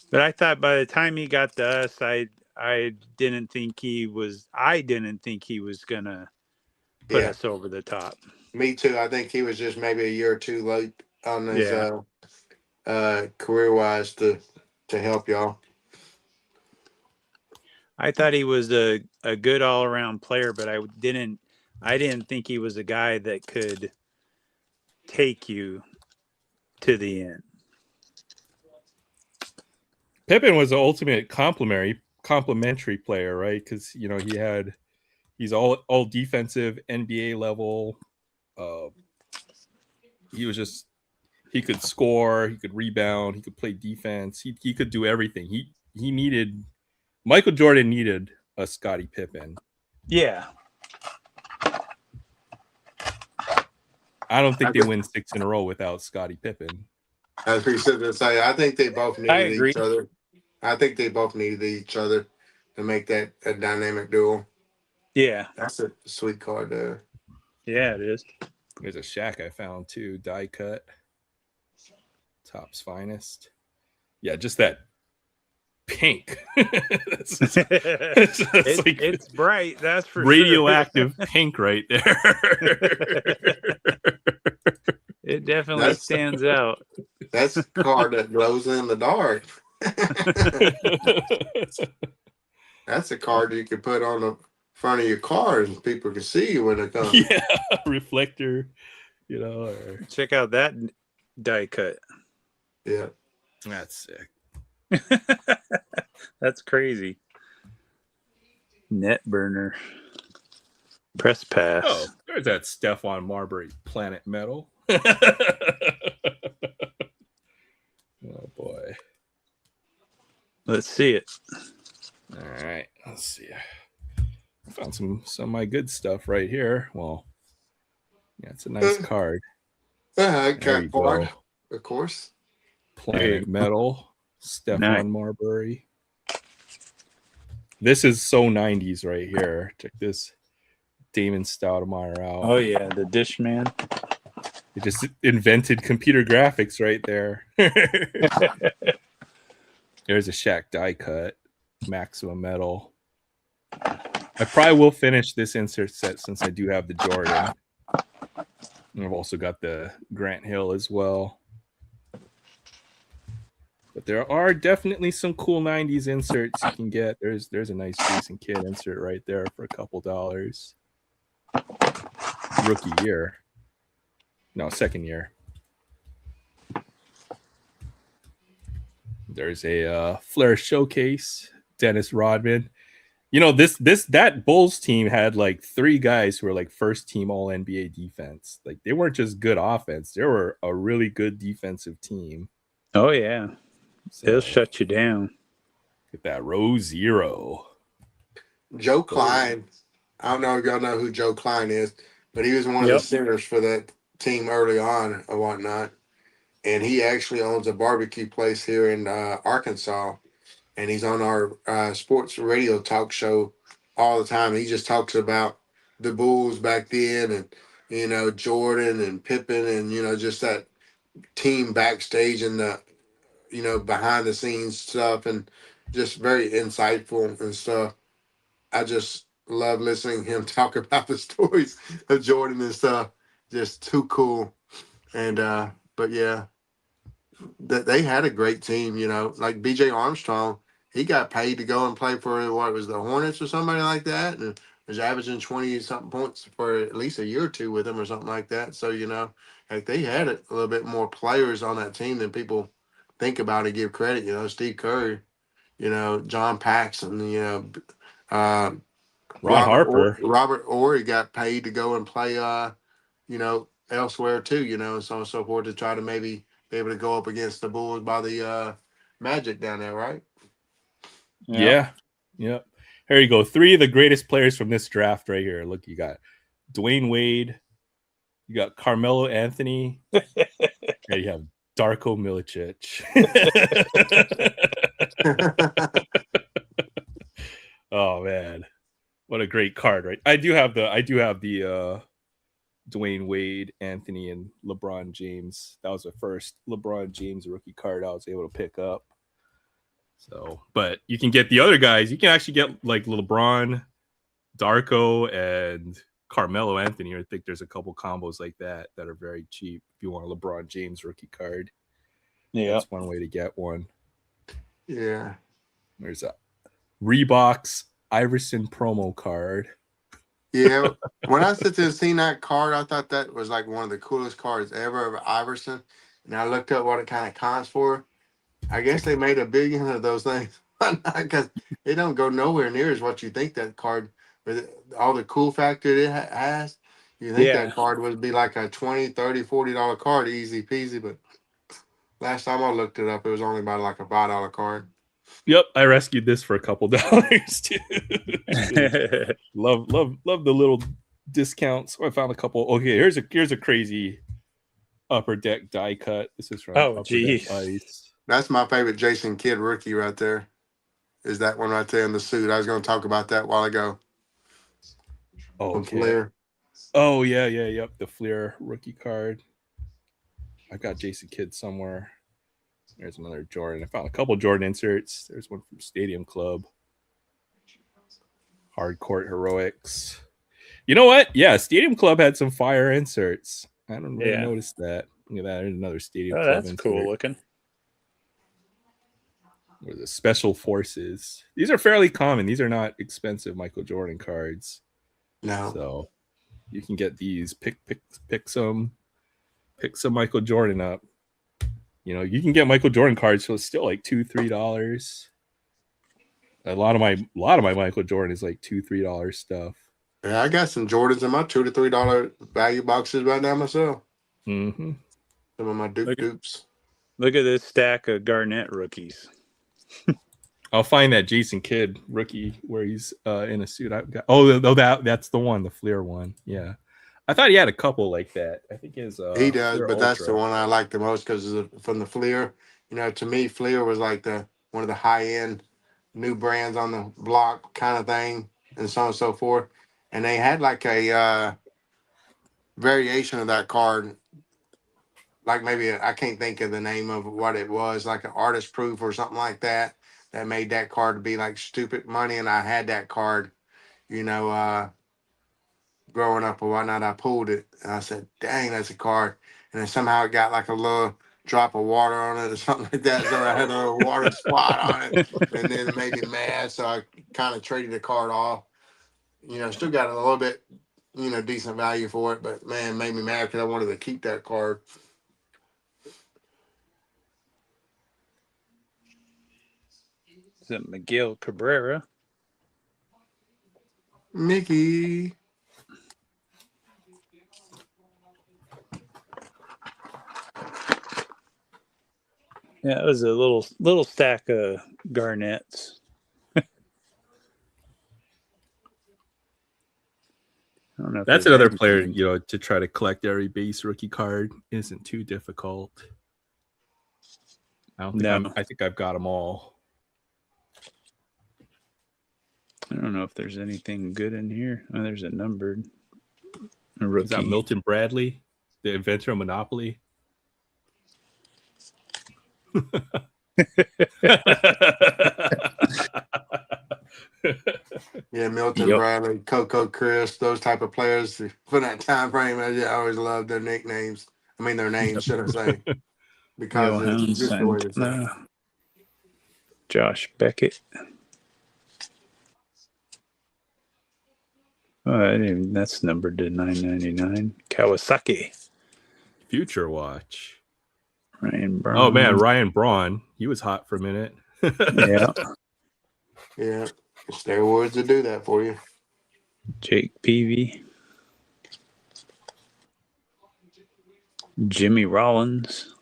But I thought by the time he got to us, I didn't think he was. I didn't think he was gonna put Yeah, us over the top. me too. I think he was just maybe a year or two late on his Yeah, career wise to help y'all. I thought he was a good all around player, but I didn't think he was a guy that could take you to the end. Pippen was the ultimate complementary player, right? Because he's all defensive, NBA level. He could score, he could rebound, he could play defense. He could do everything. Michael Jordan needed a Scottie Pippen. Yeah. I don't think they win 6 in a row without Scottie Pippen. As we said to say, I think they both needed each other. I think they both needed each other to make that a dynamic duo. Yeah. That's a sweet card there. Yeah, it is. There's a Shaq I found too, die cut. Top's finest. Yeah, just that pink. It's bright, that's for radioactive pink right there. It definitely stands out. That's a card that glows in the dark. That's a card you can put on the front of your car and people can see you when it comes. Yeah, reflector, Check out that die cut. Yeah. That's sick. That's crazy. Net burner. Press pass. Oh, there's that Stephon Marbury Planet Metal. Oh boy. Let's see it. All right, let's see. I found some of my good stuff right here. Well, yeah, it's a nice card. Card, of course. Planet Metal, Stephon Marbury. This is so 90s right here. Check this Damon Stoudemire out. Oh yeah, the Dish Man. They just invented computer graphics right there. There's a Shaq die cut, maximum metal. I probably will finish this insert set since I do have the Jordan. And I've also got the Grant Hill as well. But there are definitely some cool 90s inserts you can get. There's a nice Jason Kidd insert right there for a couple dollars. Rookie year. No, second year. There's a Flair showcase. Dennis Rodman. You know, that Bulls team had like 3 guys who were like first team all NBA defense. Like they weren't just good offense, they were a really good defensive team. Oh yeah. So, They'll shut you down. Get that row 0. Joe Klein. I don't know if y'all know who Joe Klein is, but he was one of the centers for that team early on or whatnot. And he actually owns a barbecue place here in Arkansas. And he's on our sports radio talk show all the time. He just talks about the Bulls back then and, you know, Jordan and Pippen and, you know, just that team backstage and the, you know, behind the scenes stuff and just very insightful and stuff. I just love listening to him talk about the stories of Jordan and stuff. Just too cool. And, but yeah, they had a great team, you know, like BJ Armstrong. He got paid to go and play for what was the Hornets or somebody like that, and was averaging 20-something points for at least a year or two with them or something like that. So you know, like they had a little bit more players on that team than people think about and give credit. You know, Steve Curry, you know, John Paxson, you know, Harper. Robert Ory got paid to go and play, you know, elsewhere too. You know, and so on and so forth to try to maybe be able to go up against the Bulls by the Magic down there, right? Yeah. Yep. Here you go. 3 of the greatest players from this draft right here. Look, you got Dwayne Wade, you got Carmelo Anthony, and you have Darko Milicic. Oh man, what a great card, right? I do have the Dwayne Wade, Anthony, and LeBron James. That was the first LeBron James rookie card I was able to pick up. So, but you can get the other guys. You can actually get like LeBron, Darko, and Carmelo Anthony. I think there's a couple combos like that are very cheap. If you want a LeBron James rookie card, that's one way to get one. Yeah. There's a Reebok's Iverson promo card. Yeah, when I sit there and seen that card, I thought that was like one of the coolest cards ever of Iverson. And I looked up what it kind of costs for. I guess they made $1 billion of those things because it don't go nowhere near as what you think that card, with all the cool factor it has. You think that card would be like a $20, $30, $40 card, easy peasy. But last time I looked it up, it was only about like a $5 card. Yep, I rescued this for a couple dollars too. love the little discounts. So I found a couple. Okay, here's a crazy Upper Deck die cut. This is from Upper Deck Ice. That's my favorite Jason Kidd rookie right there. Is that one right there in the suit? I was going to talk about that a while ago. Oh, okay. Flair. Oh yeah, yep. The Flair rookie card. I got Jason Kidd somewhere. There's another Jordan. I found a couple Jordan inserts. There's one from Stadium Club. Hard Court Heroics. You know what? Yeah, Stadium Club had some fire inserts. I don't really notice that. Look at that. There's another Stadium Club that's insert. Cool looking. Or the Special Forces. These are fairly common. These are not expensive Michael Jordan cards. No. So you can get these. Pick some Michael Jordan up. You know, you can get Michael Jordan cards for still like $2-3. A lot of my Michael Jordan is like $2-3 stuff. Yeah, I got some Jordans in my $2 to $3 value boxes right now myself. Mm-hmm. Some of my dupes. Look at this stack of Garnett rookies. I'll find that Jason Kidd rookie where he's in a suit. That's the one, the Flair one. Yeah. I thought he had a couple like that. I think his he does, but that's the one I like the most because from the Flair. You know, to me, Flair was like one of the high end new brands on the block kind of thing, and so on and so forth. And they had like a variation of that card, like maybe I can't think of the name of what it was, like an artist proof or something like that. That made that card to be like stupid money, and I had that card, you know, growing up or whatnot. I pulled it, and I said, "Dang, that's a card." And then somehow it got like a little drop of water on it or something like that, so I had a little water spot on it, and then it made me mad, so I kind of traded the card off. You know, still got a little bit, you know, decent value for it, but man, it made me mad because I wanted to keep that card. Is it Miguel Cabrera? Mickey. Yeah, it was a little stack of Garnets. I don't know if That's there's another player, anything- you know, to try to collect every base rookie card isn't too difficult. I don't think No. I think I've got them all. I don't know if there's anything good in here. Oh, there's a numbered rookie. Is that Milton Bradley, the inventor of Monopoly? Yeah, Milton Yep. Bradley, Coco Chris, those type of players for that time frame. I always loved their nicknames. I mean, their names, should I say? Because Johan it's just the way they say. Santana. Josh Beckett. Oh, that's numbered to 999. Kawasaki. Future Watch. Ryan Brown. Oh man, Ryan Braun. He was hot for a minute. Yeah. Yeah, steroids to do that for you. Jake Peavy. Jimmy Rollins.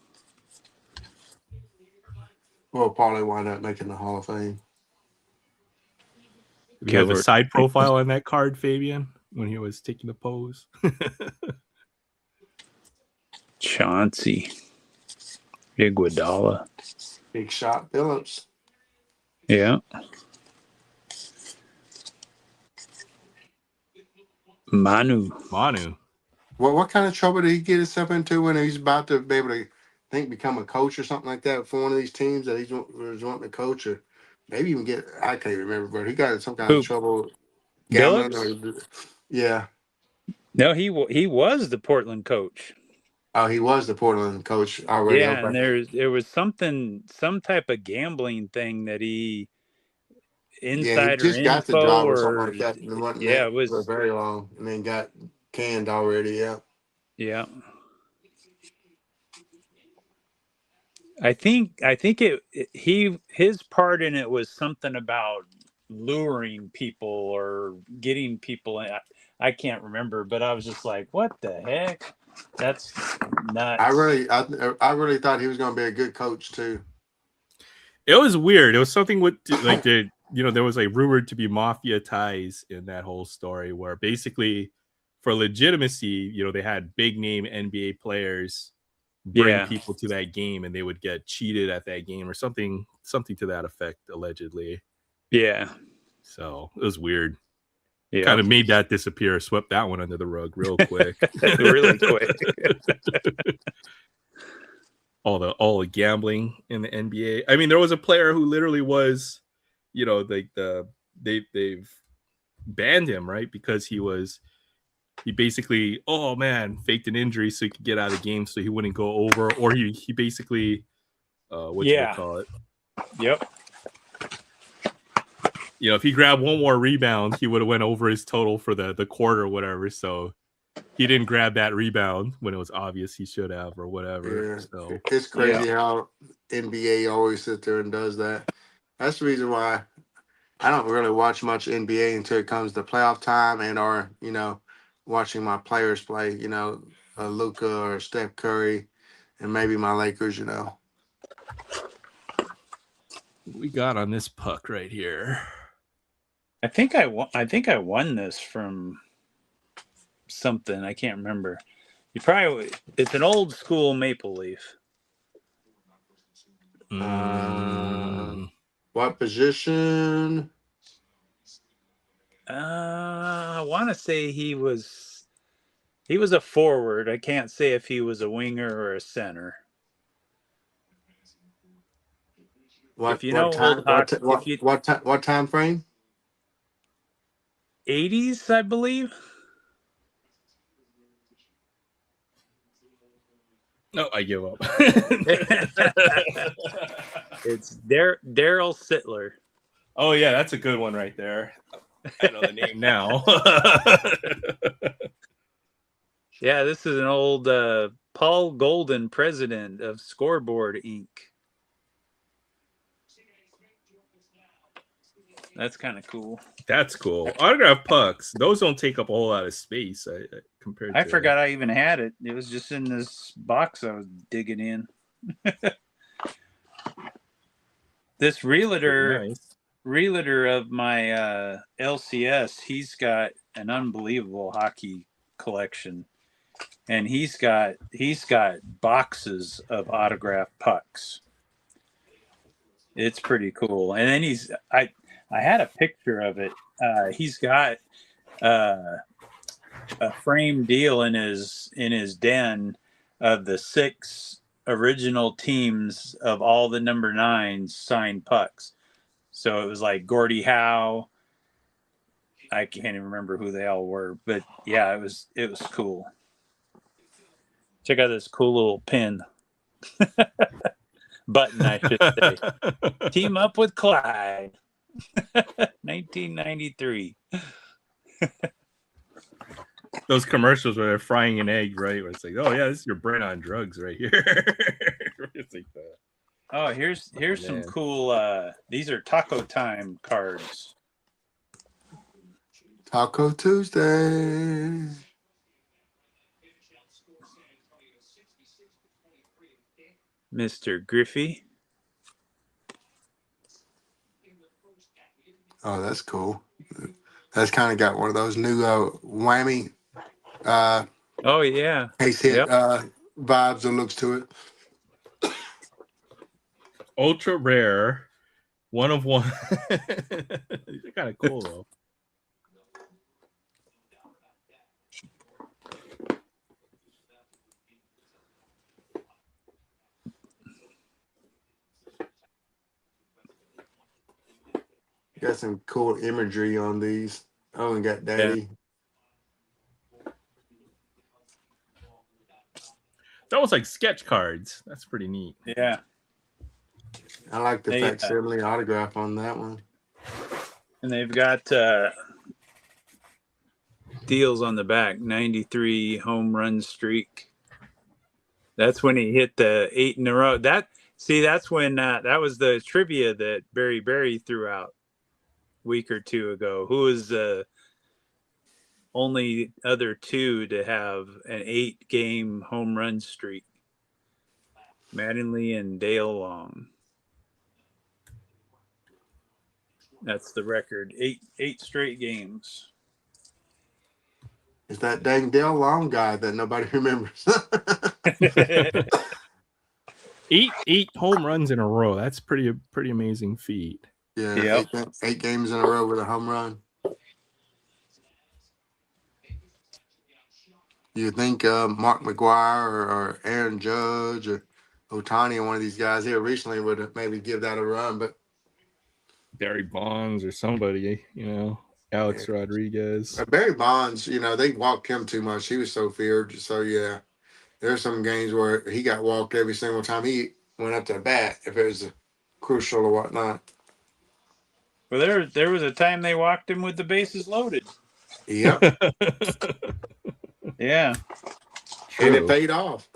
We'll probably wind up making the Hall of Fame. We have a Gilbert. side profile on that card, Fabian, when he was taking the pose. Chauncey. Iguodala. Big Shot Phillips. Yeah. Manu. Well, what kind of trouble did he get himself into when he's about to be able to, become a coach or something like that for one of these teams that he was wanting to coach, or maybe even get, I can't remember, but he got in some kind of trouble gambling. Yeah. No, he was the Portland coach. Oh, he was the Portland coach already. Yeah, Okay. and there was some type of gambling thing that he insider he just got the info job or something like that. And wasn't yeah, there it was for very long, and then got canned already. Yeah. Yeah. I think his part in it was something about luring people or getting people in. I can't remember, but I was just like, what the heck? That's nuts. I really thought he was going to be a good coach too. It was weird. It was something with like there was like rumored to be mafia ties in that whole story, where basically for legitimacy, they had big name NBA players bring people to that game, and they would get cheated at that game or something to that effect, allegedly. Yeah. So it was weird. Yeah. Kind of made that disappear, swept that one under the rug real quick. Really quick. all the gambling in the NBA. I mean, there was a player who literally was, they've banned him, right? Because he basically, faked an injury so he could get out of the game so he wouldn't go over, or he basically call it? Yep. If he grabbed one more rebound, he would have went over his total for the quarter or whatever. So he didn't grab that rebound when it was obvious he should have, or whatever. Yeah. So it's crazy how NBA always sits there and does that. That's the reason why I don't really watch much NBA until it comes to playoff time or watching my players play, Luka or Steph Curry, and maybe my Lakers, We got on this puck right here. I think I won this from something. I can't remember. It's an old school Maple Leaf. What position? I want to say he was a forward. I can't say if he was a winger or a center. If you know old hockey, if you What time frame? 80s, I believe. No, I give up. It's Daryl Sittler. Oh yeah, that's a good one right there. I know the name now. Yeah, this is an old Paul Golden, president of Scoreboard Inc. That's kind of cool. That's cool. Autograph pucks. Those don't take up a whole lot of space compared to. I forgot I even had it. It was just in this box I was digging in. This realtor of my LCS, he's got an unbelievable hockey collection, and he's got boxes of autographed pucks. It's pretty cool. And then I had a picture of it. He's got a frame deal in his den of the 6 original teams of all the number 9s signed pucks. So it was like Gordie Howe. I can't even remember who they all were, but yeah, it was cool. Check out this cool little pin. Button, I should say. Team up with Clyde. 1993. Those commercials where they're frying an egg, right? Where it's like, oh yeah, this is your brain on drugs right here. It's like that. Oh, here's some cool. These are Taco Time cards. Taco Tuesday. Mr. Griffey. Oh, that's cool. That's kind of got one of those new whammy. Oh yeah. Case hit vibes and looks to it. Ultra rare, 1 of 1. These are kind of cool though. Got some cool imagery on these. Oh, and got Daddy. Yeah. It's almost like sketch cards. That's pretty neat. Yeah. I like the facsimile autograph on that one. And they've got deals on the back. 93 home run streak. That's when he hit the 8 in a row. That's when that was the trivia that Barry threw out a week or two ago. Who was the only other 2 to have an 8-game home run streak? Mattingly and Dale Long. That's the record. 8 straight games. It's that dang Dale Long guy that nobody remembers. 8 home runs in a row. That's pretty amazing feat. Yeah, yep. 8 games in a row with a home run. You think Mark McGuire or Aaron Judge or Ohtani, one of these guys here recently would maybe give that a run, but Barry Bonds or somebody, Alex Rodriguez. Barry Bonds, they walked him too much. He was so feared. So yeah, there's some games where he got walked every single time he went up to the bat if it was crucial or whatnot. Well, there was a time they walked him with the bases loaded. Yep. Yeah. True. And it paid off.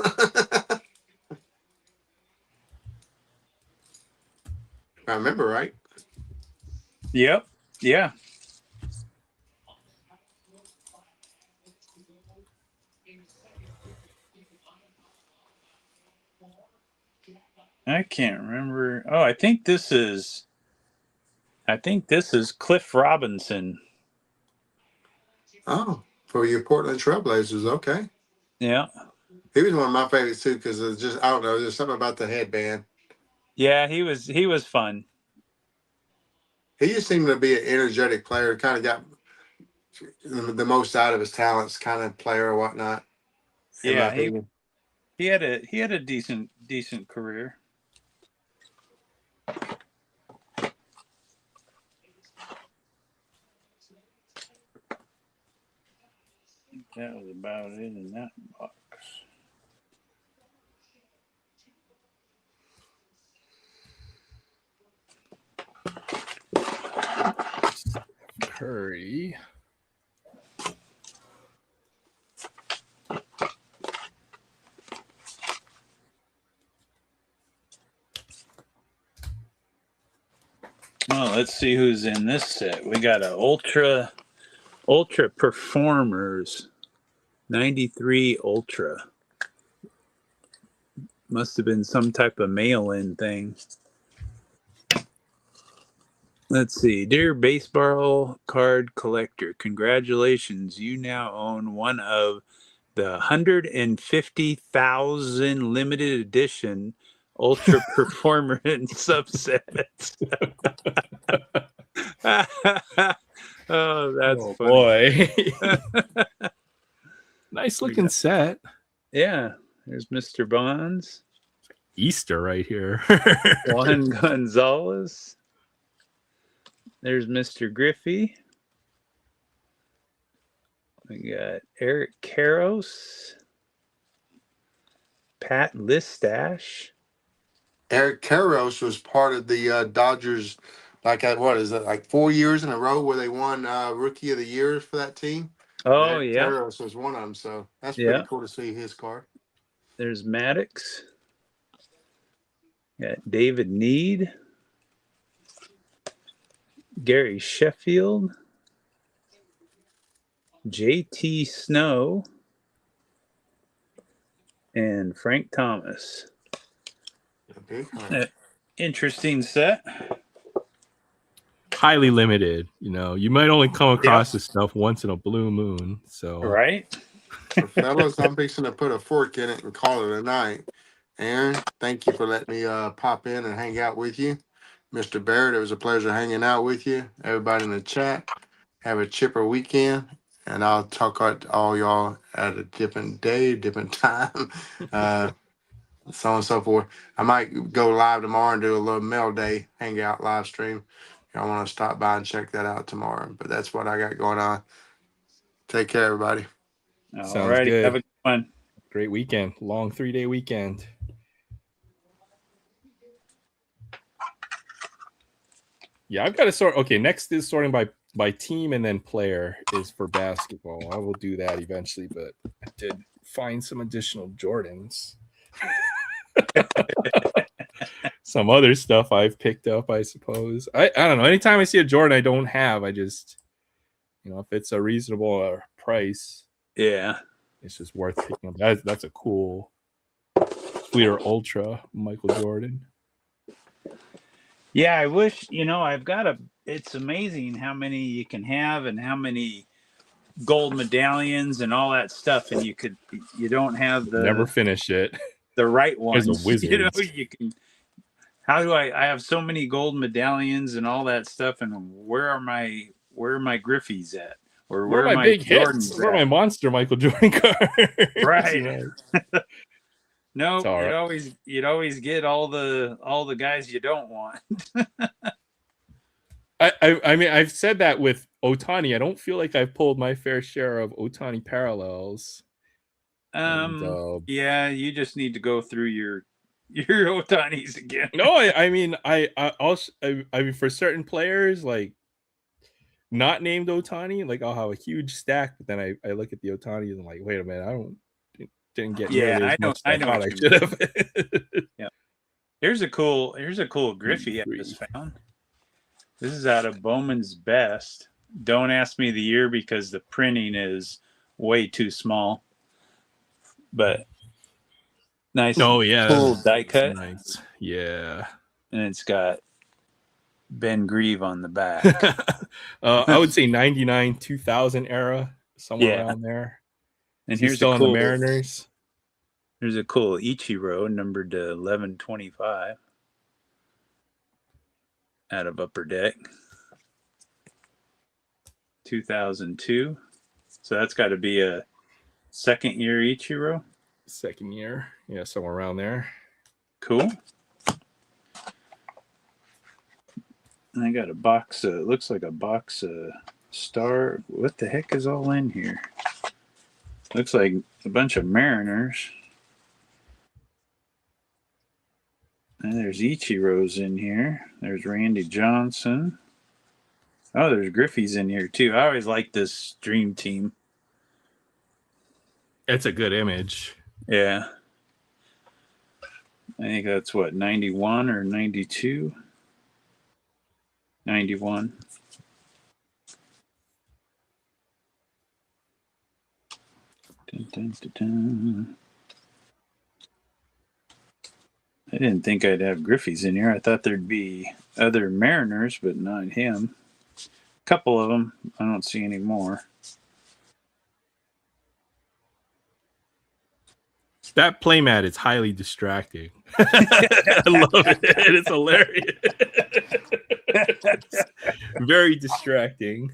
I remember, right? Yep. Yeah. I can't remember. Oh, I think this is Cliff Robinson. Oh, for your Portland Trailblazers, okay. Yeah. He was one of my favorites too because I don't know, there's something about the headband. Yeah, he was fun. He just seemed to be an energetic player. Kind of got the most out of his talents, kind of player or whatnot. In my Yeah, opinion. he had a decent career. That was about it in that box. Curry. Well, let's see who's in this set. We got a Ultra Performers 93 Ultra. Must have been some type of mail-in thing. Let's see. Dear baseball card collector, congratulations. You now own one of the 150,000 limited edition Ultra Performer and subsets. Oh, that's Oh funny. boy. Nice looking set. Yeah, there's Mr. Bonds. Easter right here. Juan Gonzalez. There's Mr. Griffey. We got Eric Karros. Pat Listash. Eric Karros was part of the Dodgers, like at what is it, like 4 years in a row where they won Rookie of the Year for that team. Oh, Eric yeah. Karros was one of them, so that's Yeah. pretty cool to see his card. There's Maddox. Got David Need. Gary Sheffield. JT Snow. And Frank Thomas. Interesting set. Highly limited. You know, you might only come across this stuff once in a blue moon. So Right? So fellas, I'm fixing to put a fork in it and call it a night. Aaron, thank you for letting me pop in and hang out with you. Mr. Barrett, it was a pleasure hanging out with you. Everybody in the chat, have a chipper weekend. And I'll talk to all y'all at a different day, different time, so on and so forth. I might go live tomorrow and do a little mail day hangout live stream. Y'all want to stop by and check that out tomorrow. But that's what I got going on. Take care, everybody. All righty. good. Have a good one. Great weekend. Long 3-day weekend. Yeah, I've got to sort. Okay, next is sorting by team and then player is for basketball. I will do that eventually, but I did find some additional Jordans. Some other stuff I've picked up, I suppose. I don't know. Anytime I see a Jordan I don't have, I just, if it's a reasonable price, yeah, it's just worth picking up. That's a cool Fleer Ultra Michael Jordan. Yeah, I wish, it's amazing how many you can have and how many gold medallions and all that stuff. And you don't have Never finish it. The right ones. There's a wizard. I have so many gold medallions and all that stuff. And where are my Griffies at? Or where are my big Jordans hits? Where are my monster Michael Jordan cards? Right. No, you'd always get all the guys you don't want. I mean, I've said that with Ohtani. I don't feel like I've pulled my fair share of Ohtani parallels. Yeah, you just need to go through your Ohtanis again. No, I mean, I mean, for certain players, like not named Ohtani, like I'll have a huge stack, but then I look at the Ohtani and I'm like, wait a minute, didn't get nearly as much as I thought I should have. Yeah. Here's a cool Griffey I just found. This is out of Bowman's Best. Don't ask me the year because the printing is way too small. But nice. Oh yeah, cool die cut. Nice. Yeah. And it's got Ben Grieve on the back. I would say 99, 2000 era, somewhere around there. And here's still on the Mariners. There's a cool Ichiro numbered to 1125 out of Upper Deck. 2002. So that's got to be a second year Ichiro. Second year. Yeah, somewhere around there. Cool. And I got a box. It looks like a box star. What the heck is all in here? Looks like a bunch of Mariners. And there's Ichiro's in here. There's Randy Johnson. Oh, there's Griffey's in here too. I always like this Dream Team. It's a good image. Yeah. I think that's what, 91 or 92? 91. Dun, dun, dun, dun. I didn't think I'd have Griffey's in here. I thought there'd be other Mariners, but not him. A couple of them. I don't see any more. That playmat is highly distracting. I love it. It's hilarious. Very distracting.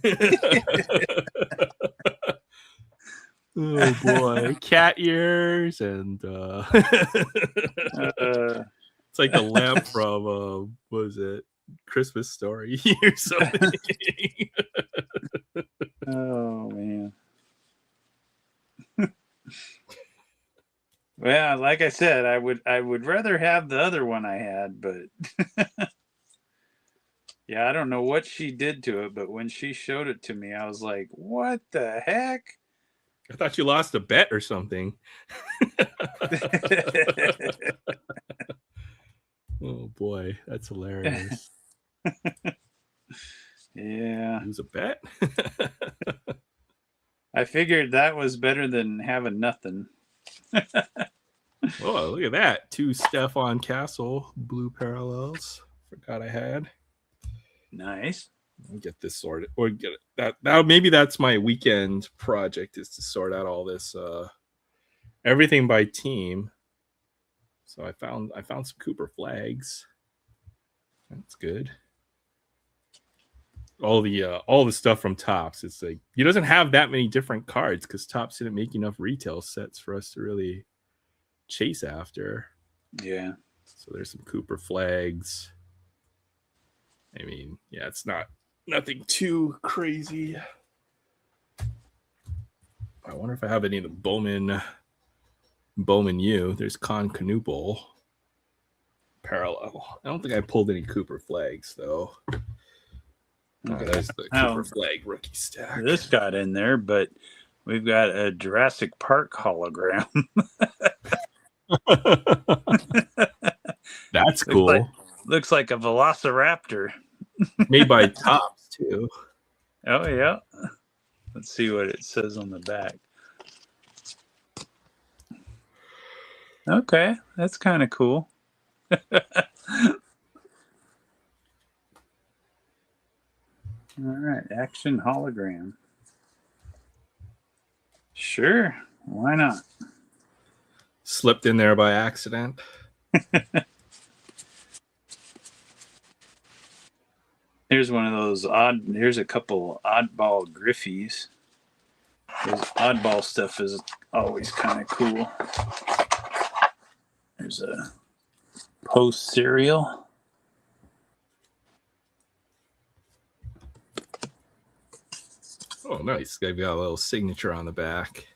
Oh boy, cat ears and it's like the lamp from what was it? Christmas Story or something. Oh man. Well, like I said, I would rather have the other one I had, but yeah, I don't know what she did to it, but when she showed it to me, I was like, "What the heck?" I thought you lost a bet or something. Oh boy, that's hilarious. Yeah. Lose a bet? I figured that was better than having nothing. Oh, look at that. 2 Stefan Castle blue parallels. Forgot I had. Nice. I'll get this sorted. Or get it. That maybe that's my weekend project, is to sort out all this everything by team. So I found some Cooper flags. That's good. All the stuff from Topps. It's like he doesn't have that many different cards because Topps didn't make enough retail sets for us to really chase after. Yeah. So there's some Cooper flags. I mean, yeah, it's nothing too crazy. I wonder if I have any of the Bowman U. There's Con Canoopel parallel. I don't think I pulled any Cooper flags though. There's the Cooper flag rookie stack. This got in there, but we've got a Jurassic Park hologram. That's cool. Looks like a Velociraptor. Made by Topps too. Oh yeah. Let's see what it says on the back. Okay, that's kind of cool. All right, action hologram. Sure, why not? Slipped in there by accident. Here's one of those here's a couple oddball Griffies. This oddball stuff is always kind of cool. There's a Post cereal. Oh, nice. They've got a little signature on the back.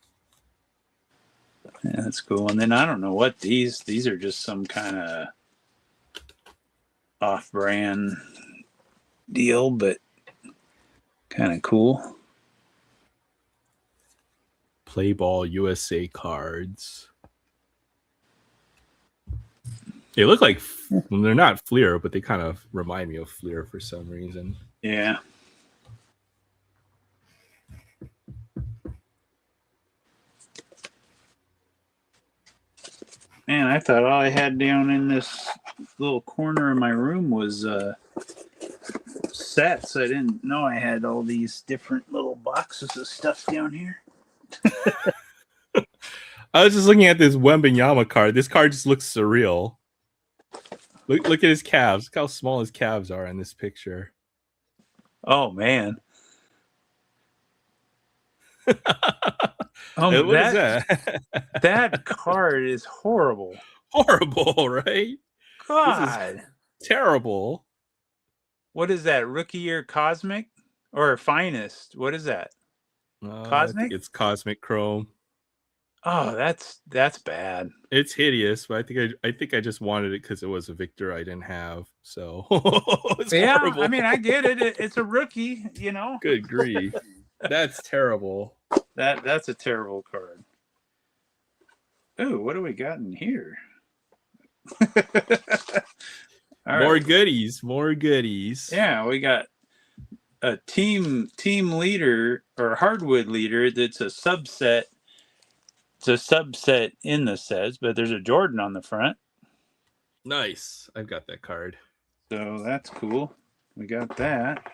Yeah, that's cool. And then I don't know what these are just some kind of off-brand deal, but kind of cool. Play Ball USA cards. They look like, well, they're not Fleer, but they kind of remind me of Fleer for some reason. Yeah. Man, I thought all I had down in this little corner of my room was sets. I didn't know I had all these different little boxes of stuff down here. I was just looking at this Wembanyama card. This card just looks surreal. Look at his calves. Look how small his calves are in this picture. Oh, man. Hey, what is that? That card is horrible. Horrible, right? God. Terrible. What is that? Rookie year cosmic or finest? What is that? I Cosmic? think it's Cosmic Chrome. Oh, that's bad. It's hideous, but I think I just wanted it because it was a Victor I didn't have. So it's horrible. I mean, I get it. It's a rookie, you know. Good grief. That's terrible. That's a terrible card. Ooh, what do we got in here? All More right. goodies. More goodies. Yeah, we got a team leader or hardwood leader that's a subset. It's a subset in the sets, but there's a Jordan on the front. Nice. I've got that card. So that's cool. We got that.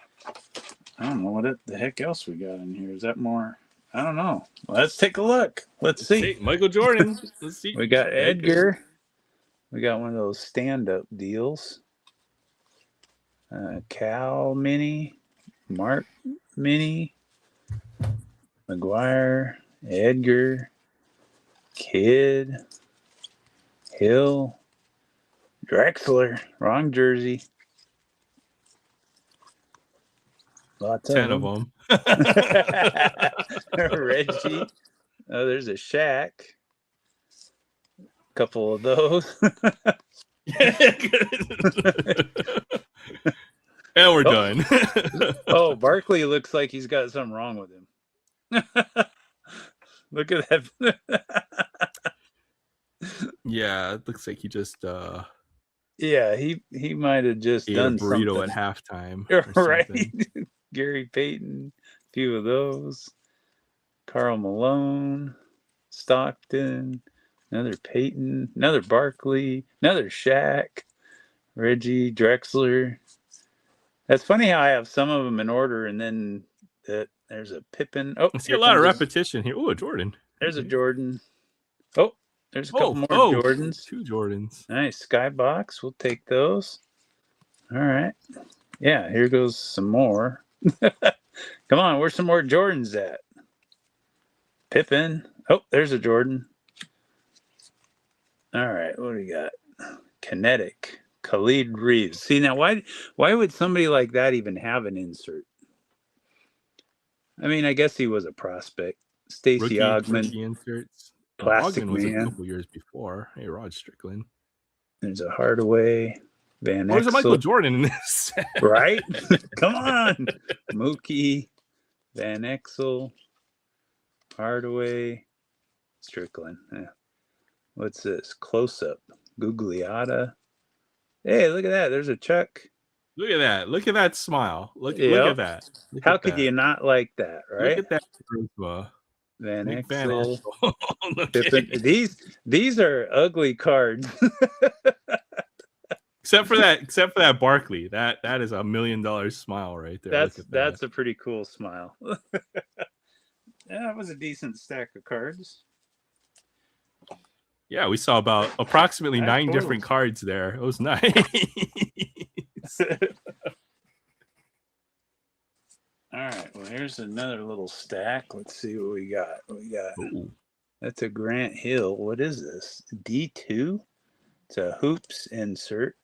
I don't know what the heck else we got in here. Is that more? I don't know. Let's take a look. Let's see. Michael Jordan. Let's see. We got Edgar. We got one of those stand-up deals. Cal Mini. Mark Mini. McGuire. Edgar. Kidd. Hill. Drexler. Wrong jersey. Lots 10 of them. Reggie. Oh, there's a Shaq. Couple of those. And we're done. Oh, Barkley looks like he's got something wrong with him. Look at that. Yeah, it looks like he just Yeah, he might have just ate done a burrito something. at halftime. Or Right. something. Gary Payton, a few of those. Karl Malone, Stockton, another Payton, another Barkley, another Shaq, Reggie, Drexler. That's funny how I have some of them in order, and then there's a Pippen. Oh, I see a lot of repetition here. Oh, a Jordan. There's a Jordan. Oh, there's a couple more Jordans. 2 Jordans. Nice. Skybox. We'll take those. All right. Yeah, here goes some more. Come on, where's some more Jordans at? Pippen. Oh, there's a Jordan. All right, what do we got? Kinetic. Khalid Reeves. See, now why would somebody like that even have an insert? I mean, I guess he was a prospect. Stacey Ogman. Rookie inserts. Plastic Ogman was Man. a couple years before. Hey, Rod Strickland. There's a Hardaway. Van Exel. Where's a Michael Jordan in this? Right? Come on. Mookie. Van Exel. Hardaway. Strickland. What's this? Close up. Gugliotta. Hey, look at that. There's a Chuck. Look at that. Look at that smile. Look at that. How could you not like that, right? Look at that charisma. Van Nick Exel. Okay. These are ugly cards. Except for that Barkley. That is $1 million smile right there. That's a pretty cool smile. Yeah, that was a decent stack of cards. Yeah, we saw about approximately 9 different cards there. It was nice. All right. Well, here's another little stack. Let's see what we got. Ooh. That's a Grant Hill. What is this? D2? It's a hoops insert.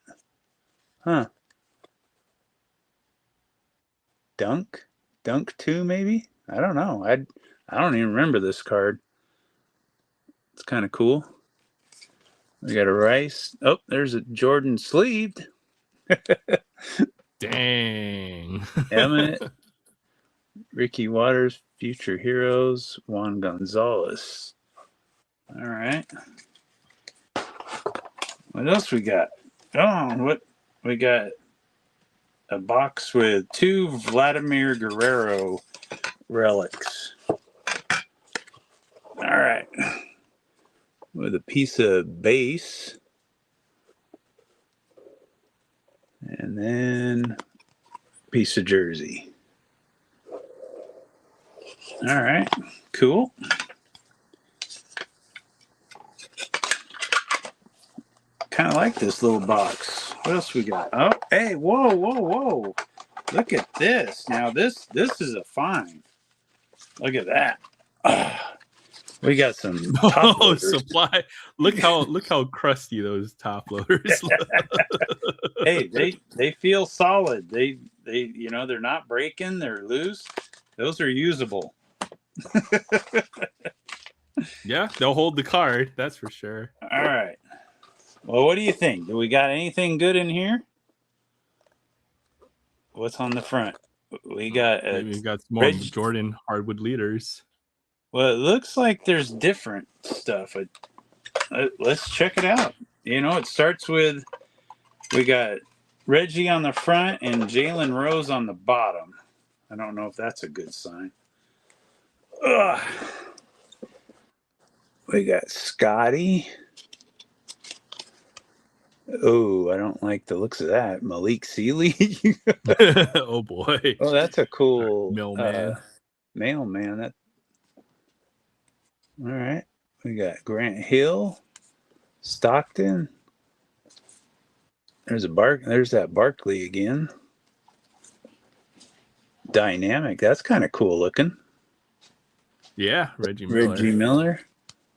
Huh. Dunk 2 maybe? I don't know. I don't even remember this card. It's kind of cool. We got a Rice. Oh, there's a Jordan sleeved. Dang. Emmett. Ricky Waters, Future Heroes, Juan Gonzalez. All right. What else we got? Oh, what we got? A box with 2 Vladimir Guerrero relics. All right. With a piece of base. And then a piece of jersey. All right. Cool. Kind of like this little box. What else we got? Oh, hey, whoa. Look at this. Now this is a find. Look at that. We got some top Oh, loaders. supply. Look how crusty those top loaders look. Hey, they feel solid. They they're not breaking, they're loose. Those are usable. Yeah, they'll hold the card, that's for sure. All right. Well, what do you think? Do we got anything good in here? What's on the front? We got Maybe we've got some more Jordan hardwood leaders. Well, it looks like there's different stuff. Let's check it out. It starts with, we got Reggie on the front and Jalen Rose on the bottom. I don't know if that's a good sign. Ugh. We got Scotty. Oh, I don't like the looks of that. Malik Sealy. Oh boy. Oh, that's a cool mailman. Mailman. That. All right. We got Grant Hill, Stockton. There's that Barkley again. Dynamic. That's kind of cool looking. Yeah, Reggie Miller.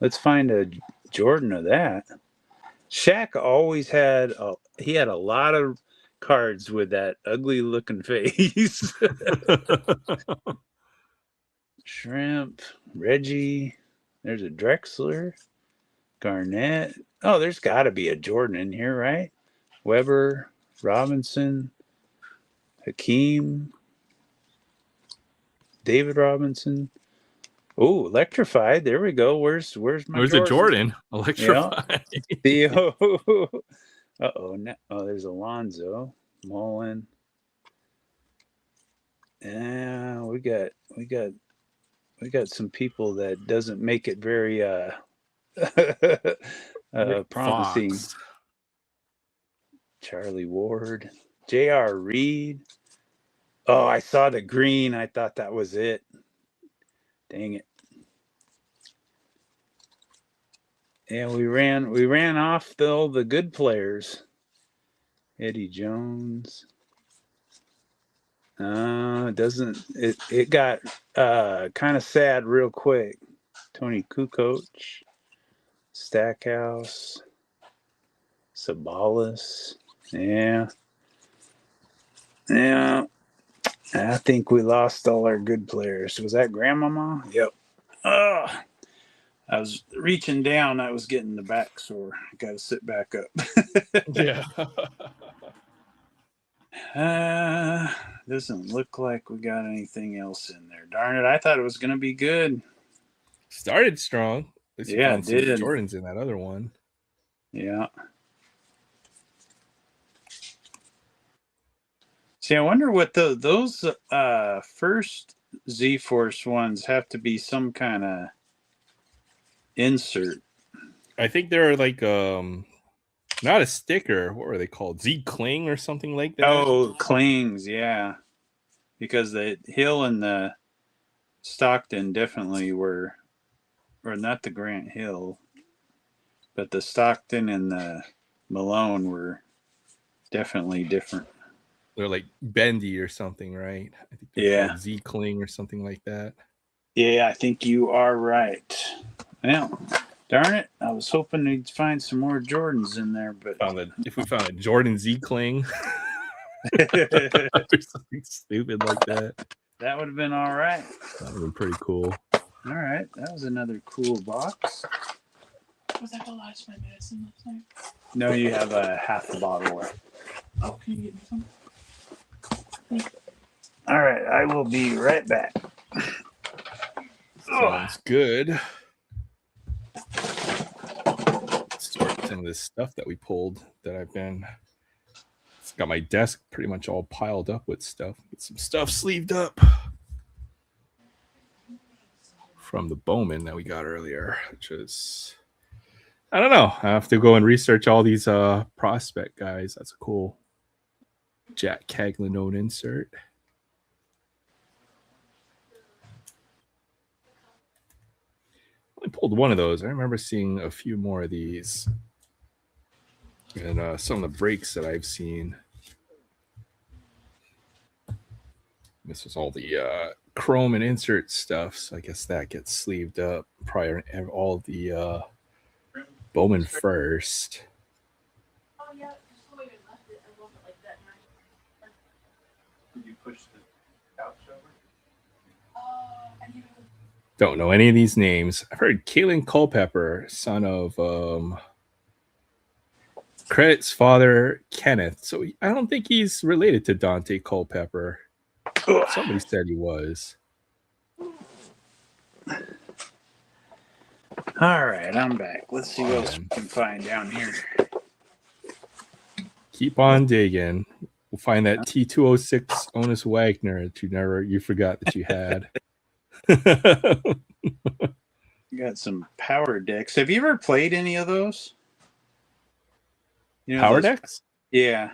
Let's find a Jordan of that. Shaq always had a lot of cards with that ugly looking face. Shrimp, Reggie. There's a Drexler, Garnett. Oh, there's got to be a Jordan in here, right? Weber, Robinson, Hakeem, David Robinson. Oh, electrified. There we go. Where's my Where's the Jordan? Electrified. Yeah. Uh-oh. Oh, there's Alonzo, Mullen. Yeah, we got some people that doesn't make it very promising. Fox. Charlie Ward, J.R. Reed. Oh, I saw the green. I thought that was it. Dang it. And we ran off all the good players. Eddie Jones. It got kind of sad real quick. Tony Kukoc, Stackhouse, Sabalas. Yeah. I think we lost all our good players. Was that Grandmama? Yep. I was reaching down. I was getting the back sore. I got to sit back up. Yeah. Doesn't look like we got anything else in there. Darn it. I thought it was going to be good. Started strong. Yeah, it did. Jordan's in that other one. Yeah. See, I wonder what those first Z-Force ones have to be some kind of insert. I think they're like not a sticker. What were they called? Z-Cling or something like that? Oh, clings, yeah. Because the Hill and the Stockton definitely were, or not the Grant Hill, but the Stockton and the Malone were definitely different. They're like bendy or something, right? I think they're called Z-Cling or something like that. Yeah, I think you are right. Well, darn it. I was hoping we'd find some more Jordans in there, but if we found a Jordan Z-Cling or something stupid like that. That would have been all right. That would have been pretty cool. All right. That was another cool box. Was that the last of my medicine last night? No, you have a half a bottle left. Oh, can you get me some? All right. I will be right back. Sounds good. Sort some of this stuff that we pulled that it's got my desk pretty much all piled up with stuff. Get some stuff sleeved up from the Bowman that we got earlier, which is, I don't know. I have to go and research all these prospect guys. That's a cool Jack Caglin insert. I only pulled one of those. I remember seeing a few more of these. And some of the breaks that I've seen. This was all the chrome and insert stuff, so I guess that gets sleeved up prior to all the Bowman first. Did you push the couch over? Don't know any of these names. I've heard Kalen Culpepper, son of Credit's father, Kenneth. So I don't think he's related to Dante Culpepper. Somebody said he was. All right, I'm back. Let's see what else we can find down here. Keep on digging. We'll find that T206 Onus Wagner that you forgot that you had. You got some power decks. Have you ever played any of those? You know, Power those, decks? Yeah.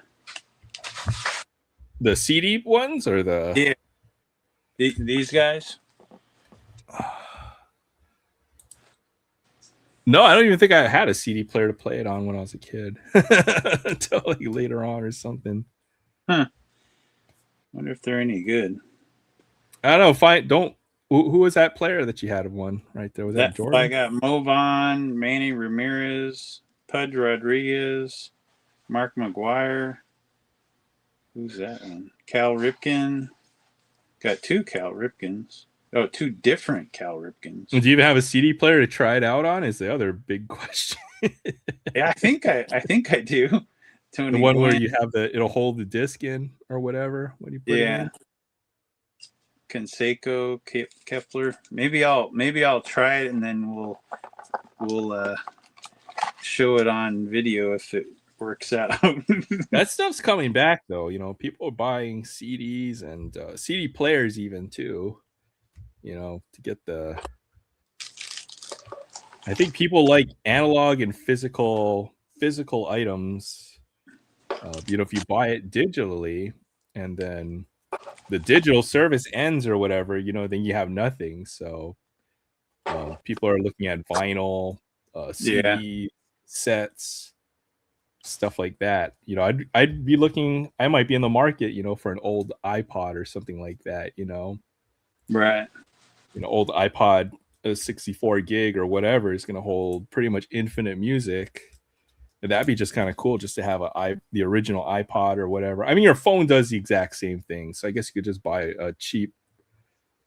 The CD ones or the? Yeah. These guys? No, I don't even think I had a CD player to play it on when I was a kid. Until like later on or something. Huh. Wonder if they're any good. I don't know. Who was that player that you had one right there? Was that Jordan? I got Movan, Manny Ramirez, Pudge Rodriguez, Mark McGuire. Who's that one? Cal Ripken. Got two Cal Ripkens. Oh, two different Cal Ripkens. Do you even have a CD player to try it out on? Is the other big question. Yeah, I think I do. Tony the one Gwynn. where you have it'll hold the disc in or whatever when you put it in. Canseco, Kepler. Maybe I'll try it and then we'll show it on video if it works out. That stuff's coming back though. You know, people are buying CDs and CD players even too. You know, to get the. I think people like analog and physical items. You know, if you buy it digitally and then the digital service ends or whatever, you know, then you have nothing. So people are looking at vinyl, CD sets, stuff like that. You know, I'd be looking. I might be in the market, you know, for an old iPod or something like that. You know, right? You know, old iPod, 64 gig or whatever is going to hold pretty much infinite music. And that'd be just kind of cool, just to have the original iPod or whatever. I mean, your phone does the exact same thing, so I guess you could just buy a cheap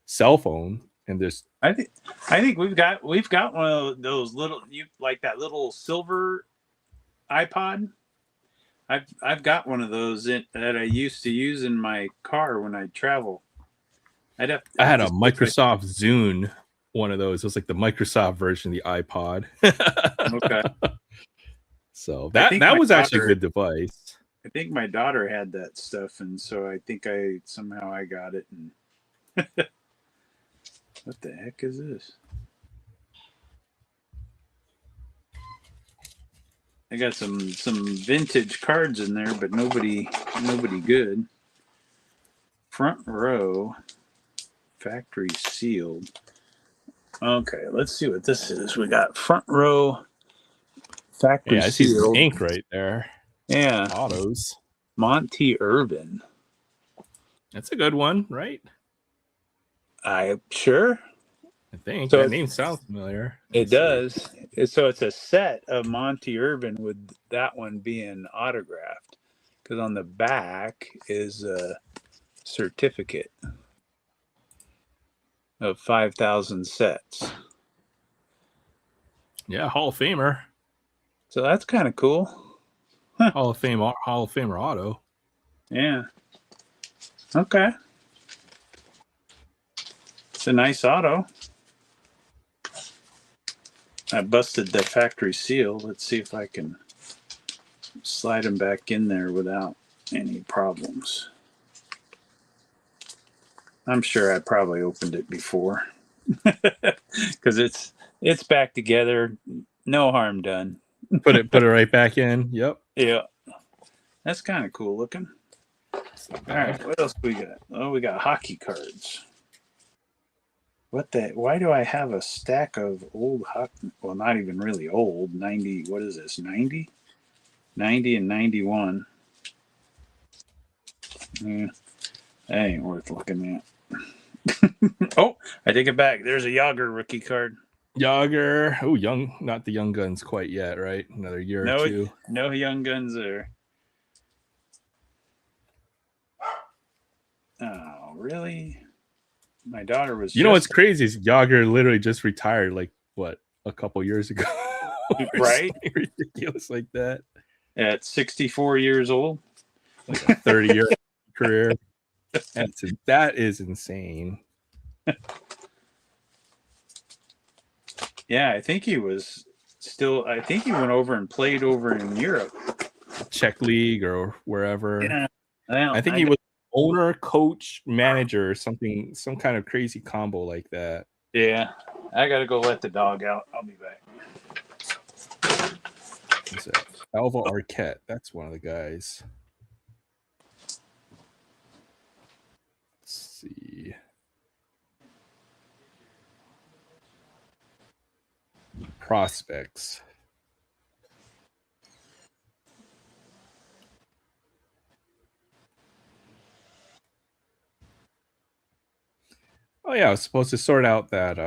cell phone and just. I think we've got one of those little like that little silver iPod. I've got one of those that I used to use in my car when I travel. I had a Microsoft Zune, one of those. It was like the Microsoft version of the iPod. Okay. So that was actually a good device. I think my daughter had that stuff, and so I think I got it. And what the heck is this? I got some vintage cards in there, but nobody good. Front row, factory sealed. Okay, let's see what this is. We got front row, factory sealed. I see some ink right there. Yeah, autos. Monty Irvin. That's a good one, right? Sure. I think so. That name sounds familiar. It does. So it's a set of Monty Irvin with that one being autographed, because on the back is a certificate of 5,000 sets. Yeah, Hall of Famer. So that's kind of cool. Huh. Hall of Famer auto. Yeah. Okay. It's a nice auto. I busted the factory seal. Let's see if I can slide them back in there without any problems. I'm sure I probably opened it before because it's back together. No harm done. Put it right back in. Yep. Yeah. That's kind of cool looking. All right. What else we got? Oh, we got hockey cards. Why do I have a stack of old hockey? Well, not even really old. 90. What is this? 90? 90 and 91. Yeah, that ain't worth looking at. Oh, I take it back. There's a Yager rookie card. Yager. Oh, not the Young Guns quite yet, right? Another year or two. No Young Guns there. Oh, really? My daughter was. You know what's crazy is Yager literally just retired, like what, a couple years ago, right? Ridiculous like that. At 64 years old, like a 30-year career. That is insane. Yeah, I think he was still. I think he went over and played over in Europe, Czech League or wherever. Yeah, I think he was owner, coach, manager, or something, some kind of crazy combo like that. Yeah, I gotta go let the dog out. I'll be back. What's that? Alva Arquette. That's one of the guys. Let's see. Prospects. Oh yeah, I was supposed to sort out that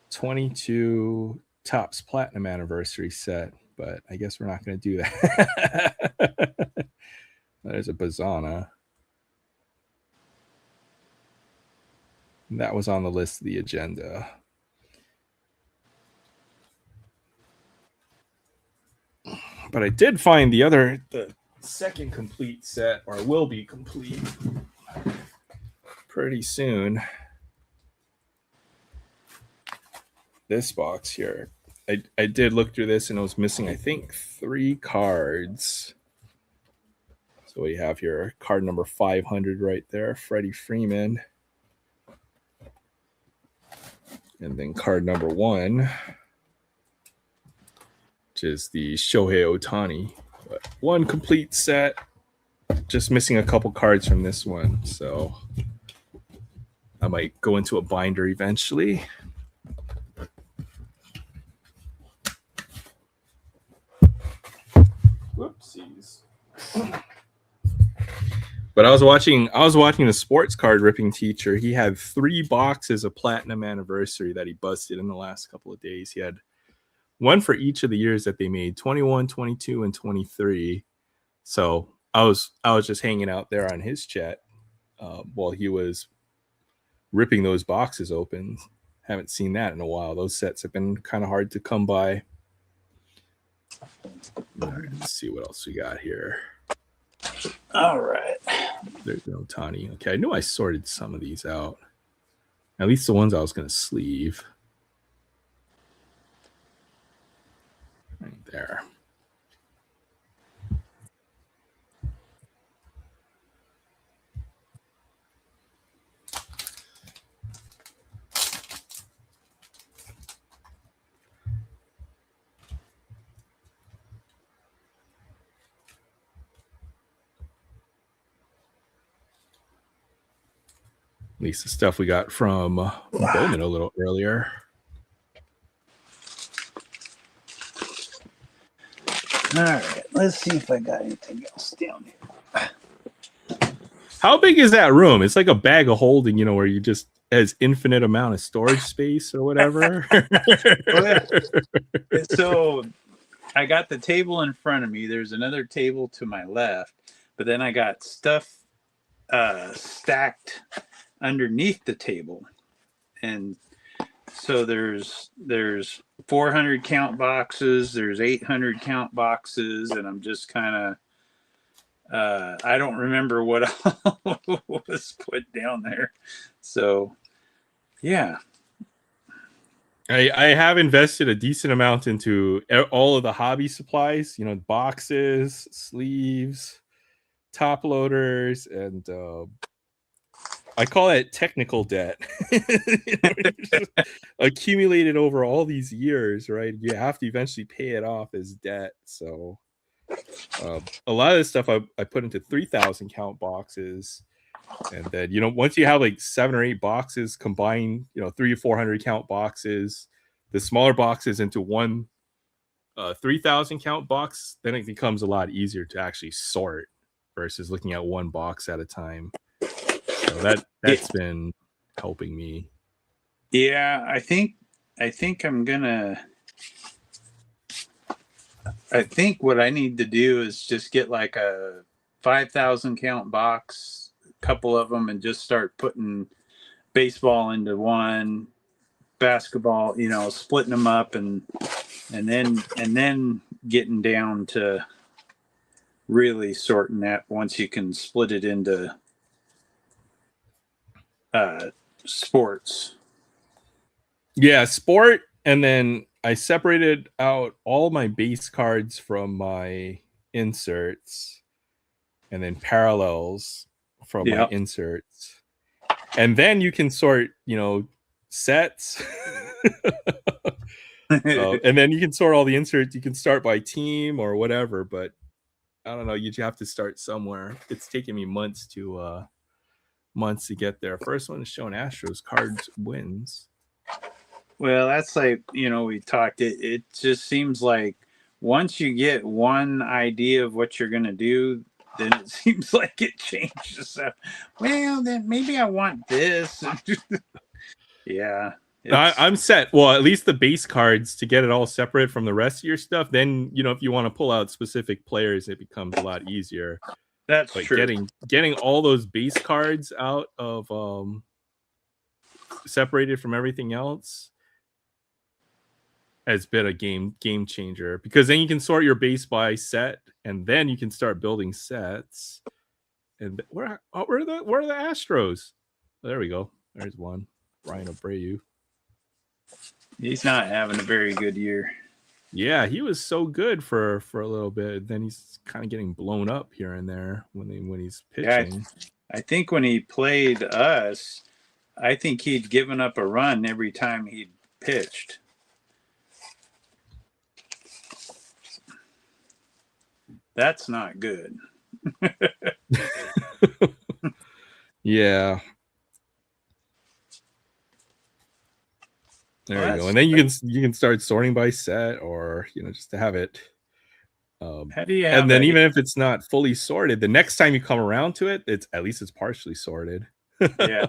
22 Topps Platinum Anniversary set, but I guess we're not going to do that. There's a Bazana. That was on the list of the agenda. But I did find the second complete set, or will be complete pretty soon. This box here. I did look through this and it was missing, I think, 3 cards. So we have here card number 500 right there, Freddie Freeman. And then card number 1, which is the Shohei Ohtani. But 1 complete set, just missing a couple cards from this one. So I might go into a binder eventually. Whoopsies. But I was watching the sports card ripping teacher. He had 3 boxes of Platinum Anniversary that he busted in the last couple of days. He had one for each of the years that they made, 21, 22, and 23. So I was just hanging out there on his chat while he was ripping those boxes open. Haven't seen that in a while. Those sets have been kind of hard to come by. All right, let's see what else we got here. All right. There's no Ohtani. Okay, I knew I sorted some of these out. At least the ones I was going to sleeve. Right there. At least the stuff we got from Bowman a little earlier. All right. Let's see if I got anything else down here. How big is that room? It's like a bag of holding, where you just has infinite amount of storage space or whatever. So I got the table in front of me. There's another table to my left, but then I got stuff stacked underneath the table, and so there's 400 count boxes, there's 800 count boxes, and I'm just kind of I don't remember what was put down there. So yeah, I have invested a decent amount into all of the hobby supplies, boxes, sleeves, top loaders, and I call it technical debt. Accumulated over all these years, right? You have to eventually pay it off as debt. So a lot of this stuff I put into 3,000 count boxes. And then, once you have like 7 or 8 boxes combined, 300 or 400 count boxes, the smaller boxes into one 3,000 count box, then it becomes a lot easier to actually sort versus looking at one box at a time. So that's been helping me. Yeah, I think I'm gonna. I think what I need to do is just get like a 5,000 count box, a couple of them, and just start putting baseball into one, basketball, splitting them up, and then getting down to really sorting that once you can split it into sports. Yeah, sport, and then I separated out all my base cards from my inserts, and then parallels from my inserts. And then you can sort, sets. And then you can sort all the inserts. You can start by team or whatever, but I don't know. You have to start somewhere. It's taken me months to get there. First one is showing Astros cards wins. Well, that's like, we talked. It just seems like once you get one idea of what you're going to do, then it seems like it changes. Well, then maybe I want this. Yeah. I'm set. Well, at least the base cards to get it all separate from the rest of your stuff. Then, if you want to pull out specific players, it becomes a lot easier. That's but true. Getting all those base cards out of separated from everything else has been a game changer, because then you can sort your base by set, and then you can start building sets. And where are the Astros? Oh, there we go. There's one. Ryan Abreu. He's not having a very good year. Yeah, he was so good for a little bit. Then he's kind of getting blown up here and there when he's pitching. Yeah, I think when he played us, I think he'd given up a run every time he'd pitched. That's not good. Yeah. There you go. And then you can start sorting by set, or just to have it. How do you have and then even if it's not fully sorted, the next time you come around to it, it's partially sorted. Yeah.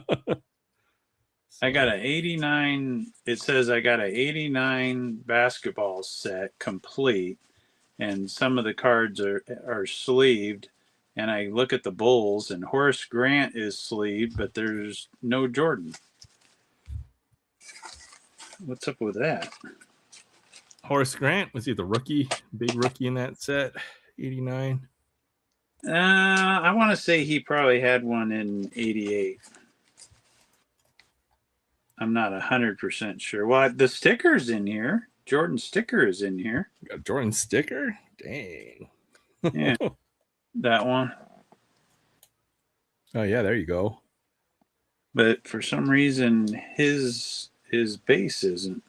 I got an 89. It says I got an 89 basketball set complete, and some of the cards are sleeved. And I look at the Bulls, and Horace Grant is sleeved, but there's no Jordan. What's up with that? Horace Grant, was he the rookie, big rookie in that set? 89. I want to say he probably had one in 88. I'm not 100% sure. Well, the sticker's in here. Jordan's sticker is in here. You got Jordan sticker? Dang. Yeah. That one. Oh, yeah, there you go. But for some reason, his base isn't.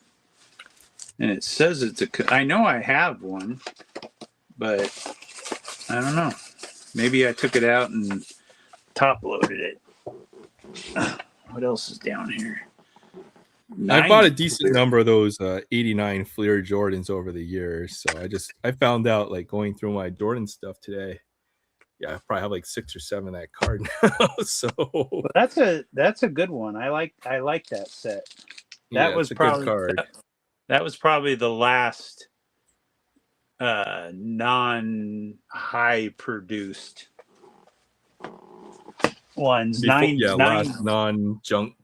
And it says it's I know I have one, but I don't know. Maybe I took it out and top loaded it. What else is down here? I bought a decent number of those 89 Fleer Jordans over the years. So I found out, like, going through my Jordan stuff today. Yeah, I probably have like 6 or 7 of that card now. So well, that's a good one. I like that set. That was probably good card. That was probably the last non-high produced ones. Last non-junk.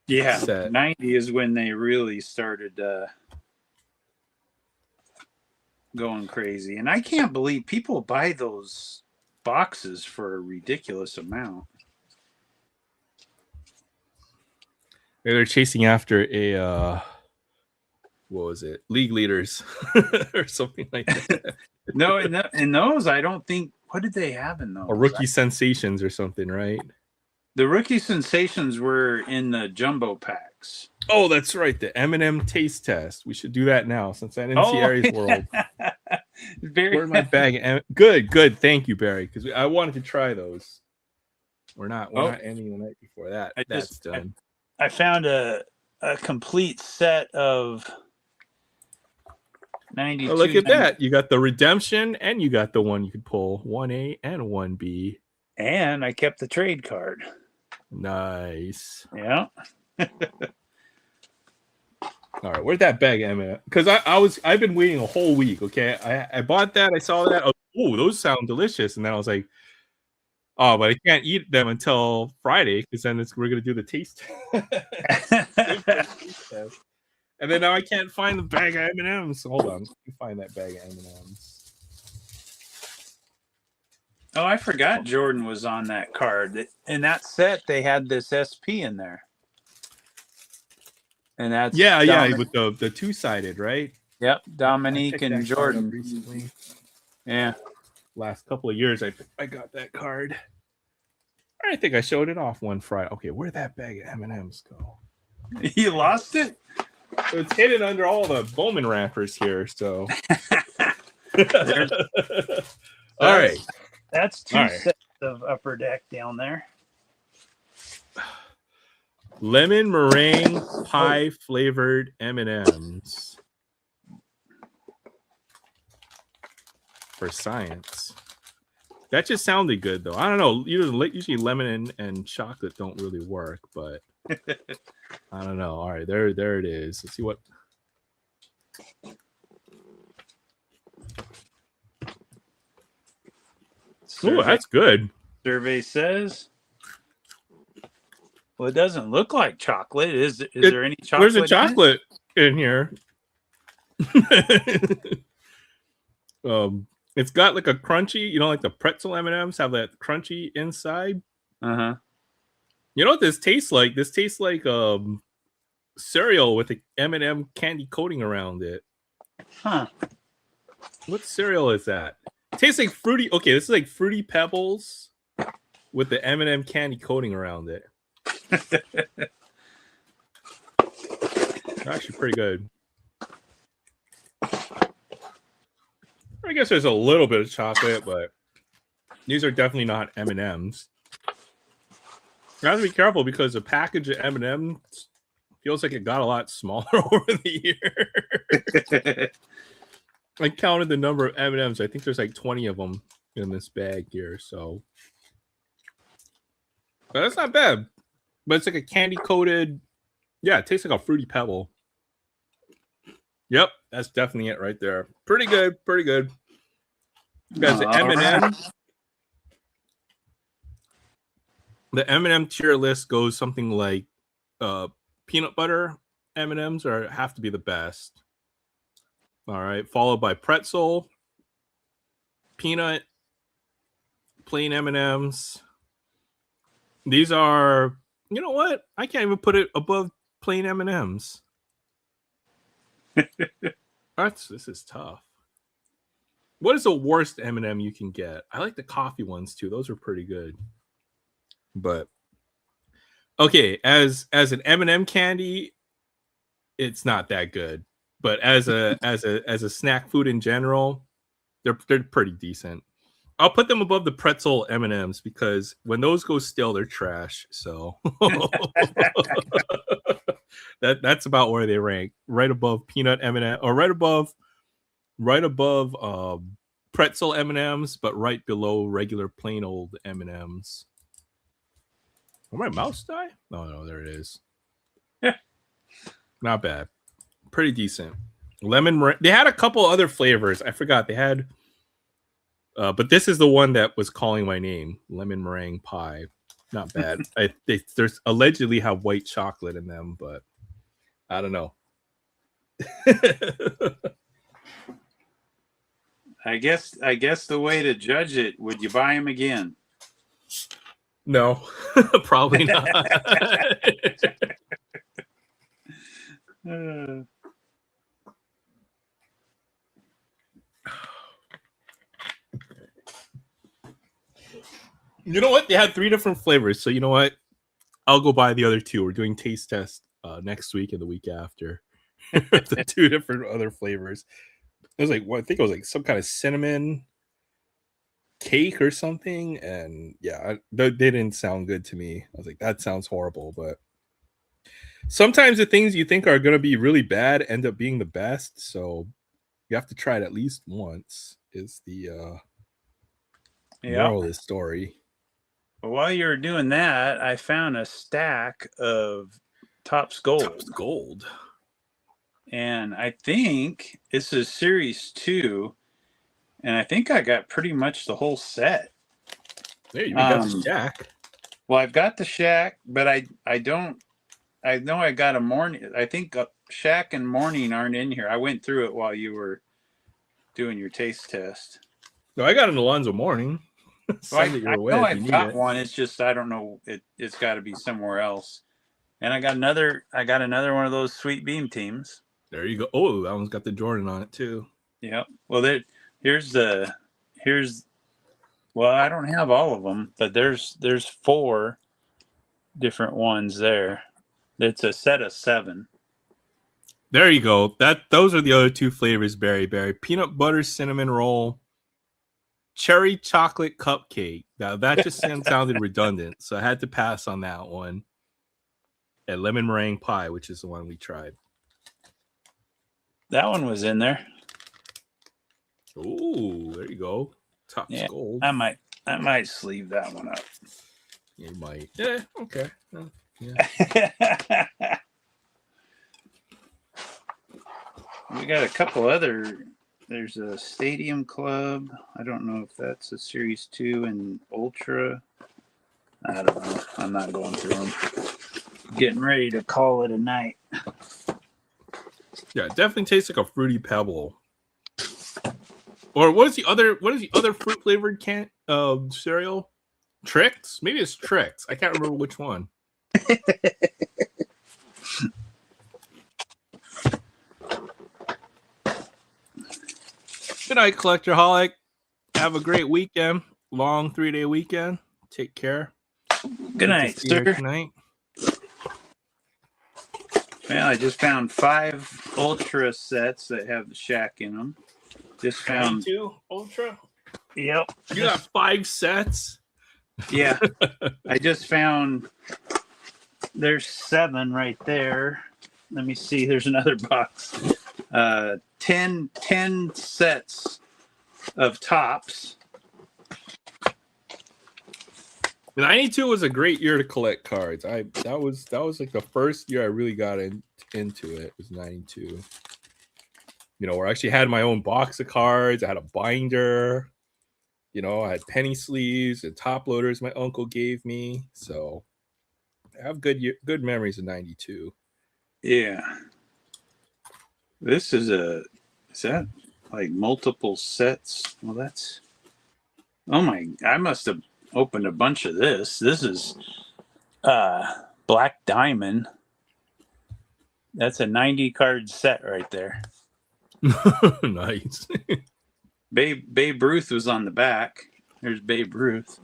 Yeah, set. 90 is when they really started going crazy. And I can't believe people buy those boxes for a ridiculous amount. They're chasing after a what was it? League leaders or something like that. No, in those, I don't think. What did they have in those? Or rookie sensations or something, right? The rookie sensations were in the jumbo packs. Oh, that's right. The M&M taste test. We should do that now, since I didn't see Aries World. Where's my bag? Good. Thank you, Barry, because I wanted to try those. We're not ending the night before that. That's done. I found a complete set of 92. Oh, look at that. You got the redemption, and you got the one you could pull 1A and 1B. And I kept the trade card. Nice. Yeah. All right, where'd that bag M&M? Because I've been waiting a whole week. Okay, I bought that. I saw that. Oh, those sound delicious. And then I was like, oh, but I can't eat them until Friday because then we're gonna do the taste. And then now I can't find the bag of M&Ms. Hold on, let me find that bag of M&Ms. Oh, I forgot Jordan was on that card. In that set, they had this SP in there. And that's yeah, with the two-sided, right? Yep, Dominique and Jordan recently. Yeah, last couple of years, I got that card. I think I showed it off one Friday. Okay, where'd that bag of M&Ms go? You lost it? It's hidden under all the Bowman wrappers here. So, all right, that's two sets of upper deck down there. Lemon meringue pie flavored M&Ms for science. That just sounded good though. I don't know. Usually lemon and chocolate don't really work, but I don't know. All right, there it is. Let's see what. Oh, that's good. Survey says. Well, it doesn't look like chocolate. Is there any chocolate? There's a chocolate in here. It's got like a crunchy, like the pretzel M&Ms have that crunchy inside. Uh-huh. You know what this tastes like? This tastes like cereal with an M&M candy coating around it. Huh. What cereal is that? It tastes like fruity. Okay, this is like Fruity Pebbles with the M&M candy coating around it. Actually pretty good. I guess there's a little bit of chocolate, but these are definitely not M&Ms. You have to be careful because the package of M&Ms feels like it got a lot smaller over the year. I counted the number of M&Ms. I think there's like 20 of them in this bag here. So, but that's not bad. But it's like a candy coated. Yeah, it tastes like a Fruity Pebble. Yep, that's definitely it right there. Pretty good, pretty good. You guys, the M&M. The M&M tier list goes something like peanut butter M&Ms have to be the best. All right, followed by pretzel, peanut, plain M&Ms. These are, you know what? I can't even put it above plain M&Ms. This is tough. What is the worst M&M you can get? I like the coffee ones too. Those are pretty good. But okay, as an M&M candy, it's not that good. But as a snack food in general, they're pretty decent. I'll put them above the pretzel M&Ms because when those go stale, they're trash. So that's about where they rank, right above peanut M&M, or right above pretzel M&Ms, but right below regular plain old M&Ms. Will my mouse die? Oh no, there it is. Not bad, pretty decent. Lemon. They had a couple other flavors. I forgot they had. But this is the one that was calling my name, lemon meringue pie. Not bad. There's allegedly have white chocolate in them, but I don't know. I guess the way to judge it, would you buy them again? No, probably not. You know what? They had 3 different flavors. So you know what? I'll go buy the other 2. We're doing taste test next week and the week after. The 2 different other flavors. It was like, I think it was like some kind of cinnamon cake or something. And yeah, they didn't sound good to me. I was like, that sounds horrible. But sometimes the things you think are going to be really bad end up being the best. So you have to try it at least once is the moral of the story. Well, while you were doing that, I found a stack of Topps Gold. Topps Gold. And I think this is Series 2. And I think I got pretty much the whole set. There, you got the Shack. Well, I've got the Shack, but I don't. I know I got a morning. I think Shack and Morning aren't in here. I went through it while you were doing your taste test. No, I got an Alonzo Morning. Well, I know I've got one. It's just I don't know. It's got to be somewhere else. And I got another one of those Sweet Beam teams. There you go. Oh, that one's got the Jordan on it too. Yep. Well, here's. Well, I don't have all of them, but there's 4 different ones there. It's a set of 7. There you go. Those are the other 2 flavors, berry. Peanut butter cinnamon roll, cherry chocolate cupcake. Now that just sounded redundant, so I had to pass on that one. And lemon meringue pie, which is the one we tried. That one was in there. Oh, there you go. Topps Gold. I might sleeve that one up. You might. Yeah, okay. Yeah. We got a couple other. There's a Stadium Club. I don't know if that's a Series 2 and Ultra. I don't know. I'm not going through them. Getting ready to call it a night. Yeah, it definitely tastes like a Fruity Pebble. Or what is the other fruit flavored cereal? Trix? Maybe it's Trix. I can't remember which one. Good night, Collectorholic. Have a great weekend. Long 3-day weekend. Take care. Good night, sir. Good night. Well, I just found 5 Ultra sets that have the Shack in them. Just found 2 Ultra. Yep. You got 5 sets. Yeah. I just found there's 7 right there. Let me see. There's another box. 10 sets of Topps. The 92 was a great year to collect cards. That was like the first year I really got into it. Was 92. You know, where I actually had my own box of cards. I had a binder. You know, I had penny sleeves and top loaders my uncle gave me. So I have good memories of 92. Yeah. This is that like multiple sets? Well, that's, oh my, I must have opened a bunch of this. This is Black Diamond. That's a 90 card set right there. Nice. Babe Ruth was on the back. There's Babe Ruth.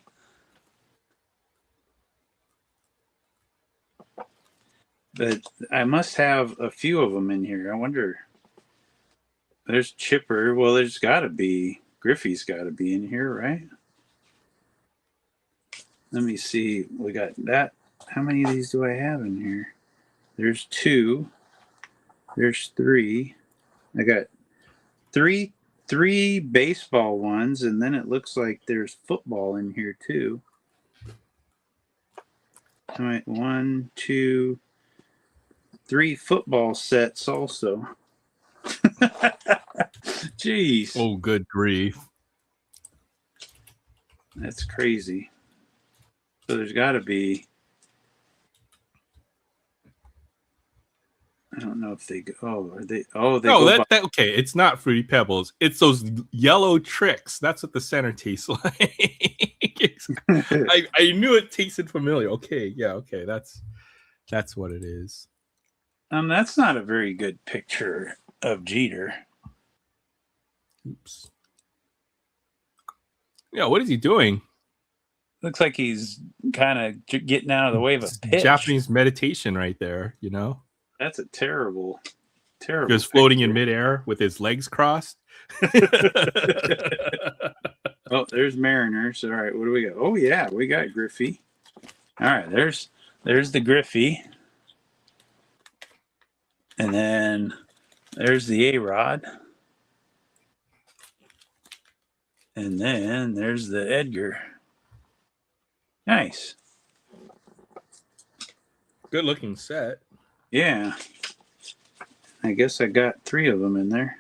But I must have a few of them in here. I wonder. There's Chipper. Well, there's got to be. Griffey's got to be in here, right? Let me see. We got that. How many of these do I have in here? There's 2. There's 3. I got three baseball ones, and then it looks like there's football in here too. All right, 1, 2, 3 football sets also. Jeez. Oh, good grief. That's crazy. So there's got to be. I don't know if they go. Oh, are they? Oh, they no, go. Okay, it's not Fruity Pebbles. It's those yellow Tricks. That's what the center tastes like. I knew it tasted familiar. Okay, yeah, okay, that's what it is. That's not a very good picture of Jeter. Oops. Yeah, what is he doing? Looks like he's kind of getting out of the way of a pitch. Japanese meditation right there, you know? That's a terrible. Just floating in midair with his legs crossed. Oh, there's Mariners. All right, what do we got? Oh, yeah, we got Griffey. All right, there's the Griffey. And then there's the A-Rod. And then there's the Edgar. Nice. Good looking set. Yeah. I guess I got 3 of them in there.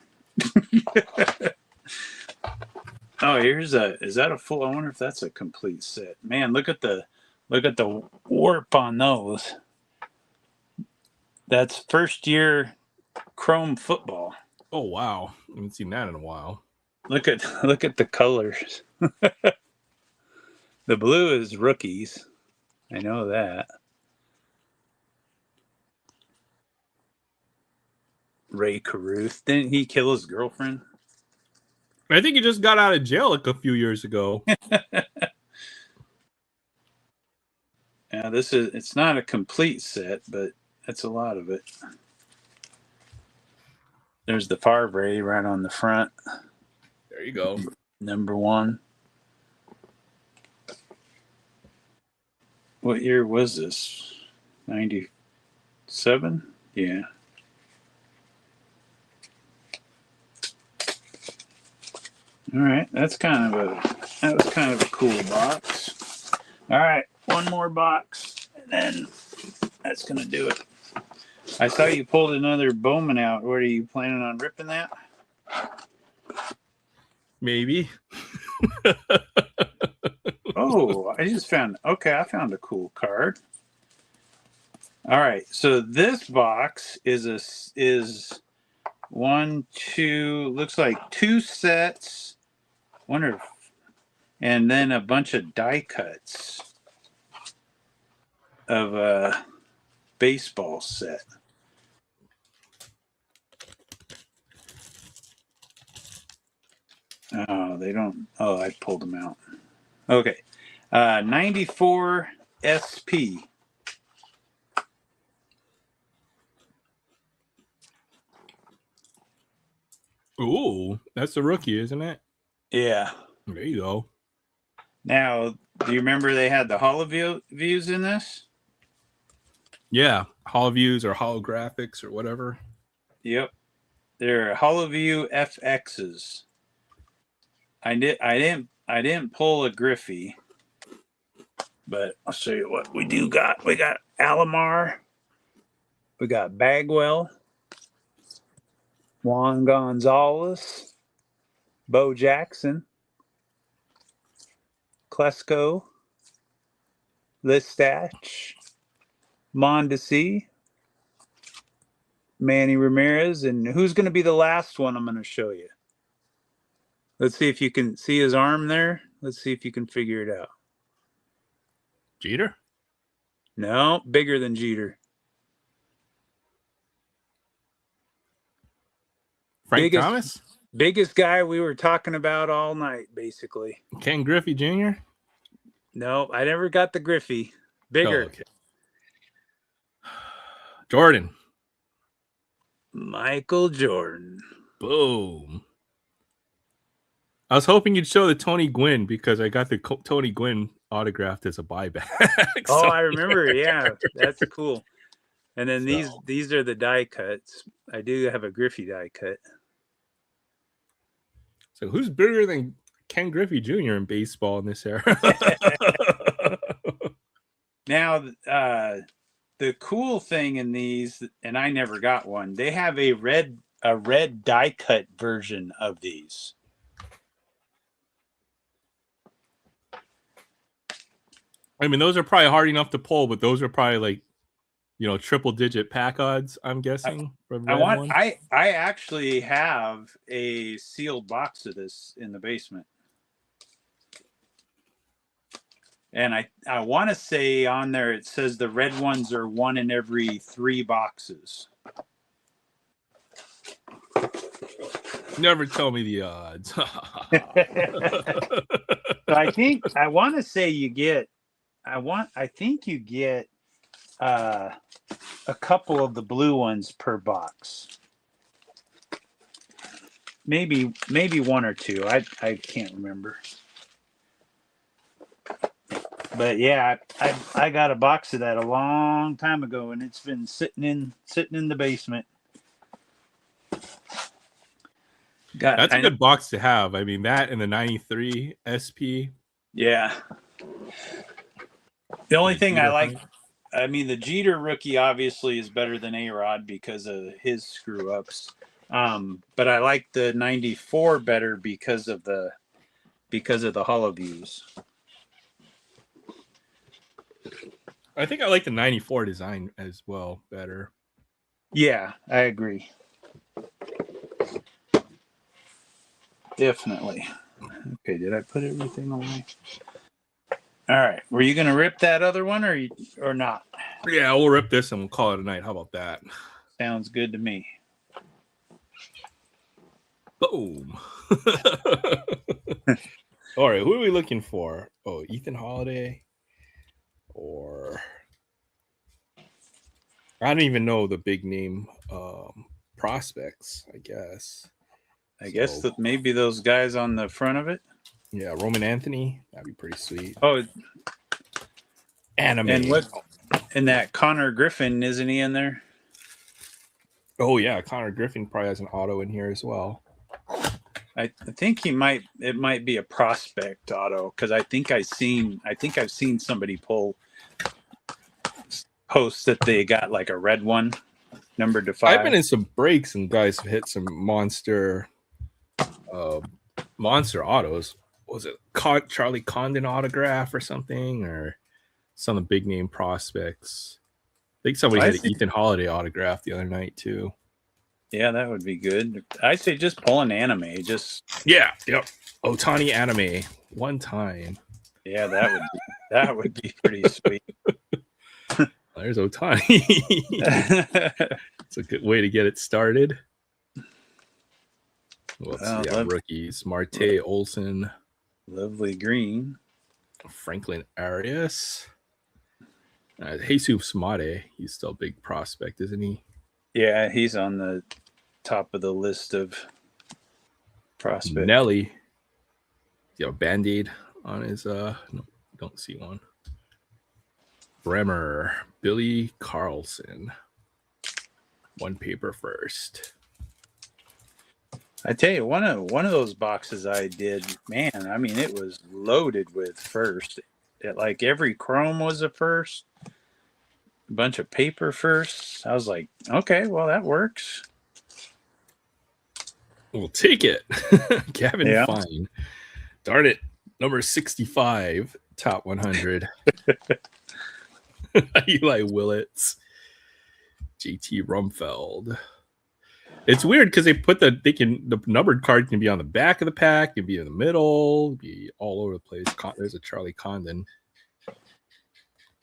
Oh, is that a full? I wonder if that's a complete set. Man, look at the warp on those. That's first year Chrome football. Oh wow, I haven't seen that in a while. Look at the colors. The blue is rookies. I know that. Ray Caruth. Didn't he kill his girlfriend? I think he just got out of jail like a few years ago. Yeah, it's not a complete set, but that's a lot of it. There's the Favre right on the front. There you go. Number 1. What year was this? 97? Yeah. All right, that was kind of a cool box. All right, one more box, and then that's gonna do it. I saw you pulled another Bowman out. What, are you planning on ripping that? Maybe. Oh, I found a cool card. All right, so this box is 1, 2, looks like 2 sets. And then a bunch of die cuts of a baseball set. Oh, they don't. Oh, I pulled them out. Okay. 94 SP. Ooh, that's a rookie, isn't it? Yeah. There you go. Now, do you remember they had the views in this? Yeah, HoloViews or holographics or whatever. Yep. They're HoloView FXs. I didn't pull a Griffey, but I'll show you what we do got. We got Alomar, we got Bagwell, Juan Gonzalez, Bo Jackson, Klesko, Listach, Mondesi, Manny Ramirez, and who's going to be the last one I'm going to show you? Let's see if you can see his arm there. Let's see if you can figure it out. Jeter? No, bigger than Jeter. Frank Thomas? Biggest guy we were talking about all night, basically. Ken Griffey Jr.? No, I never got the Griffey. Bigger. Oh, okay. Jordan. Michael Jordan. Boom. I was hoping you'd show the Tony Gwynn because I got the Tony Gwynn autographed as a buyback. Oh, I remember. Yeah, that's cool. And then these are the die cuts. I do have a Griffey die cut. So who's bigger than Ken Griffey Jr. in baseball in this era? Now, the cool thing in these, and I never got one, they have a red die cut version of these. I mean, those are probably hard enough to pull, but those are probably like, triple digit pack odds, I'm guessing. I actually have a sealed box of this in the basement. And I want to say on there, it says the red ones are 1 in every 3 boxes. Never tell me the odds. So I want to say you get a couple of the blue ones per box. Maybe 1 or 2. I can't remember. But yeah, I got a box of that a long time ago, and it's been sitting in the basement. That's a good box to have. I mean, that and the 93 SP. Yeah. The only The thing I Jeter like, height? I mean, the Jeter rookie obviously is better than A-Rod because of his screw ups. But I like the 94 better because of the hollow views. I think I like the 94 design as well better. Yeah, I agree. Definitely. Okay, did I put everything away? All right. Were you going to rip that other one or not? Yeah, we'll rip this and we'll call it a night. How about that? Sounds good to me. Boom. All right, who are we looking for? Oh, Ethan Holiday, or I don't even know the big name prospects. I guess. I guess that maybe those guys on the front of it. Yeah, Roman Anthony. That'd be pretty sweet. Oh, Anime. and what? And that Connor Griffin, isn't he in there? Oh yeah, Connor Griffin probably has an auto in here as well. I think it might be a prospect auto because I think I've seen somebody post that they got like a red one numbered to 5. I've been in some breaks and guys have hit some monster autos. Was it Charlie Condon autograph or something, or some of the big name prospects? I think somebody had an Ethan Holiday autograph the other night too. Yeah, that would be good. I say just pull an anime. Yep. Otani anime one time. Yeah, that would be pretty sweet. There's Otani. It's a good way to get it started. Rookies: Marte Olson, lovely green, Franklin Arias, Jesus Mate. He's still a big prospect, isn't he? Yeah, he's on the top of the list of prospects. Nelly. He's got a Band-Aid on his no, don't see one. Bremer, Billy Carlson. One paper first. I tell you, one of those boxes I did, man, I mean, it was loaded with first. Like every chrome was a first. A bunch of paper firsts. I was like, okay, well, that works. We'll take it. Gavin Fine. Darn it. Number 65, top 100. Eli Willits. JT Rumfeld. It's weird because they put the numbered card can be on the back of the pack, can be in the middle, be all over the place. There's a Charlie Condon.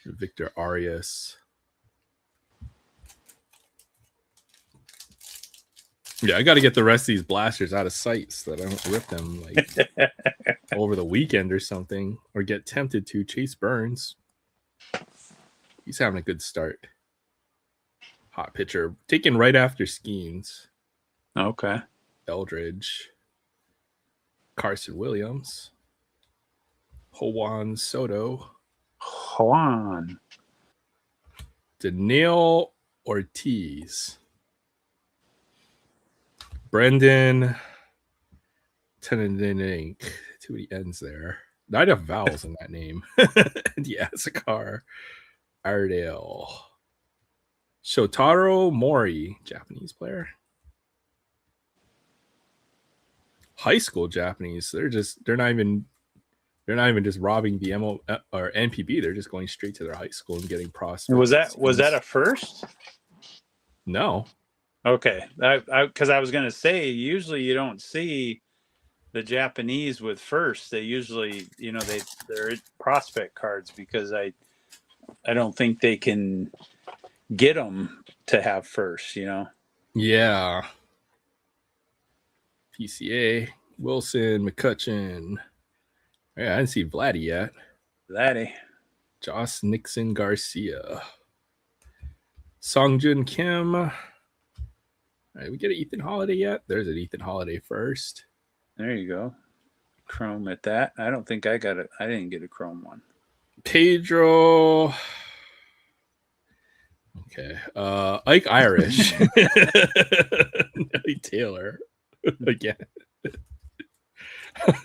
Victor Arias. Yeah, I got to get the rest of these blasters out of sight so that I don't rip them like over the weekend or something, or get tempted to. Chase Burns. He's having a good start. Hot pitcher. Taken right after Skeens. Okay. Eldridge. Carson Williams. Juan Soto. Juan. Daniil Ortiz. Brendan Tenenink. Too many ends there. Not enough vowels in that name. Diazakar. Ardale. Shotaro Mori, Japanese player. High school Japanese. They're not even just robbing the MO or NPB. They're just going straight to their high school and getting prospects. Was that a first? No. Okay. Because I was going to say, usually you don't see the Japanese with first. They usually, they're prospect cards because I don't think they can get them to have first, Yeah. PCA, Wilson, McCutcheon. Yeah, I didn't see Vladdy yet. Vladdy. Josh Nixon Garcia. Songjun Kim. All right, we get an Ethan Holiday yet? There's an Ethan Holiday first. There you go. Chrome at that. I don't think I got it. I didn't get a chrome one. Pedro. Okay. Ike Irish. Nelly Taylor. Again.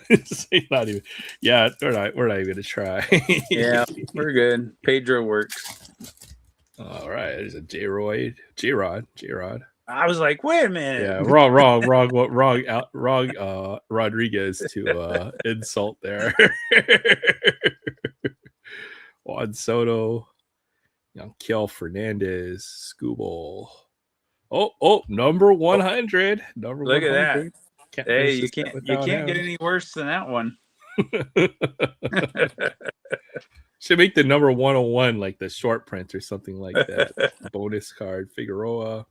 It's not even. Yeah, we're not even gonna try. Yeah, we're good. Pedro works. All right. There's a J-Rod. I was like, wait a minute. Yeah, wrong. Rodriguez to insult there. Juan Soto, Yanquiel Fernandez, Scooble. Oh, number 100. Number Look 100. at that. Can't Hey, finish you this can't without get him. any worse than that one. Should make the number 101 like the short print or something like that. Bonus card. Figueroa,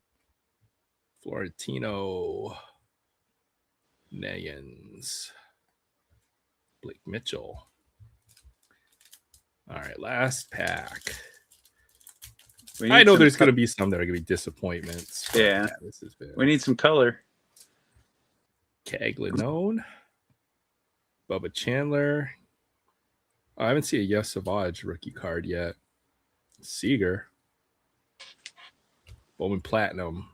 Florentino, Nayans, Blake Mitchell. All right, last pack. I know there's going to be some that are going to be disappointments. Yeah. This has been. We need some color. Caglanone, Bubba Chandler. I haven't seen a Yes Savage rookie card yet. Seager, Bowman Platinum.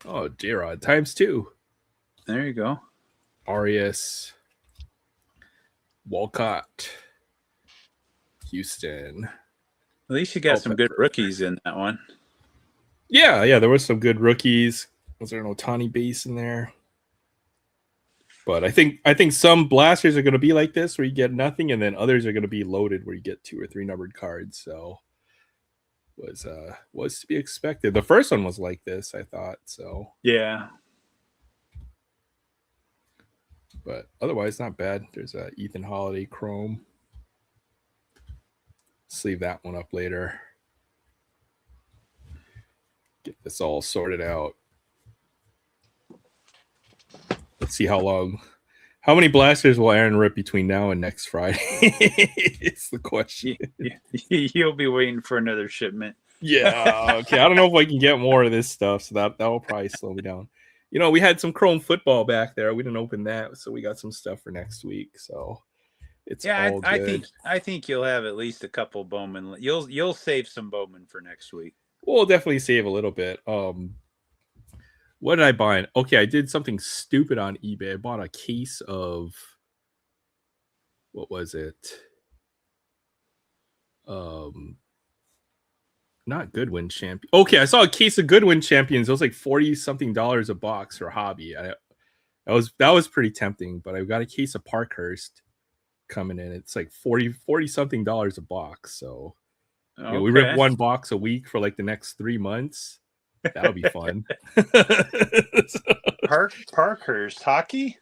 Oh, J-Rod ×2. There you go. Arias, Walcott, Houston. At least you got some good rookies in that one. Yeah, there was some good rookies. Was there an Ohtani base in there? But I think some blasters are going to be like this, where you get nothing, and then others are going to be loaded, where you get 2 or 3 numbered cards. So was to be expected. The first one was like this, I thought. So yeah, but otherwise not bad. There's a Ethan Holiday Chrome. Sleeve that one up later. Get this all sorted out. Let's see how many blasters will Aaron rip between now and next Friday? It's the question. You'll be waiting for another shipment. Yeah. Okay. I don't know if I can get more of this stuff, so that will probably slow me down. We had some Chrome football back there. We didn't open that, so we got some stuff for next week. So it's all good. I think you'll have at least a couple Bowman. You'll save some Bowman for next week. We'll definitely save a little bit. What did I buy? Okay, I did something stupid on eBay. I bought a case of, what was it? Not Goodwin Champion. Okay, I saw a case of Goodwin Champions. It was like $40-something a box for hobby. That was pretty tempting, but I got a case of Parkhurst coming in. It's like $40-something a box. So we rip one box a week for like the next 3 months. That'll be fun. Parkhurst hockey.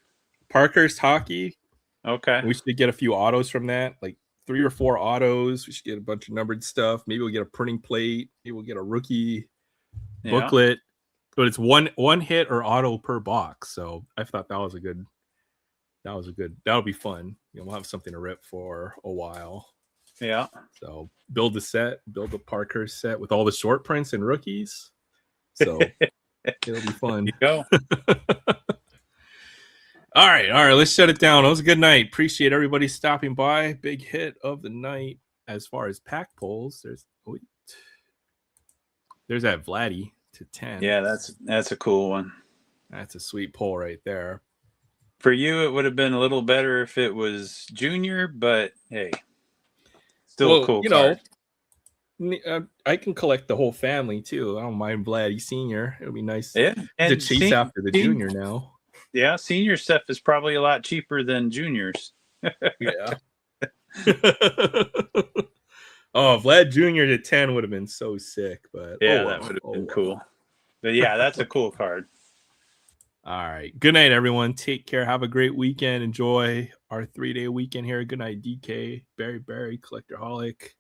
Okay. We should get a few autos from that, like 3 or 4 autos. We should get a bunch of numbered stuff. Maybe we'll get a printing plate. Maybe we'll get a rookie booklet. But it's one hit or auto per box. So I thought that'll be fun. We'll have something to rip for a while. Yeah. So build a Parkhurst set with all the short prints and rookies. So it'll be fun. There you go. All right. Let's shut it down. It was a good night. Appreciate everybody stopping by. Big hit of the night as far as pack polls. There's that Vladdy to 10. Yeah, that's a cool one. That's a sweet poll right there. For you, it would have been a little better if it was Junior, but hey, still a cool card. I can collect the whole family too. I don't mind Vladdy Senior. It'll be nice. Yeah, to chase after the Junior now. Yeah, Senior stuff is probably a lot cheaper than Junior's. Yeah. Oh, Vlad Jr. to 10 would have been so sick, but that would have been cool. But yeah, that's a cool card. All right. Good night, everyone. Take care. Have a great weekend. Enjoy our 3-day weekend here. Good night, DK, Barry, Collectorholic.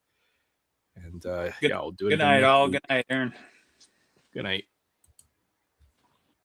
And I'll do it. Good night, all. Good night, Aaron. Good night.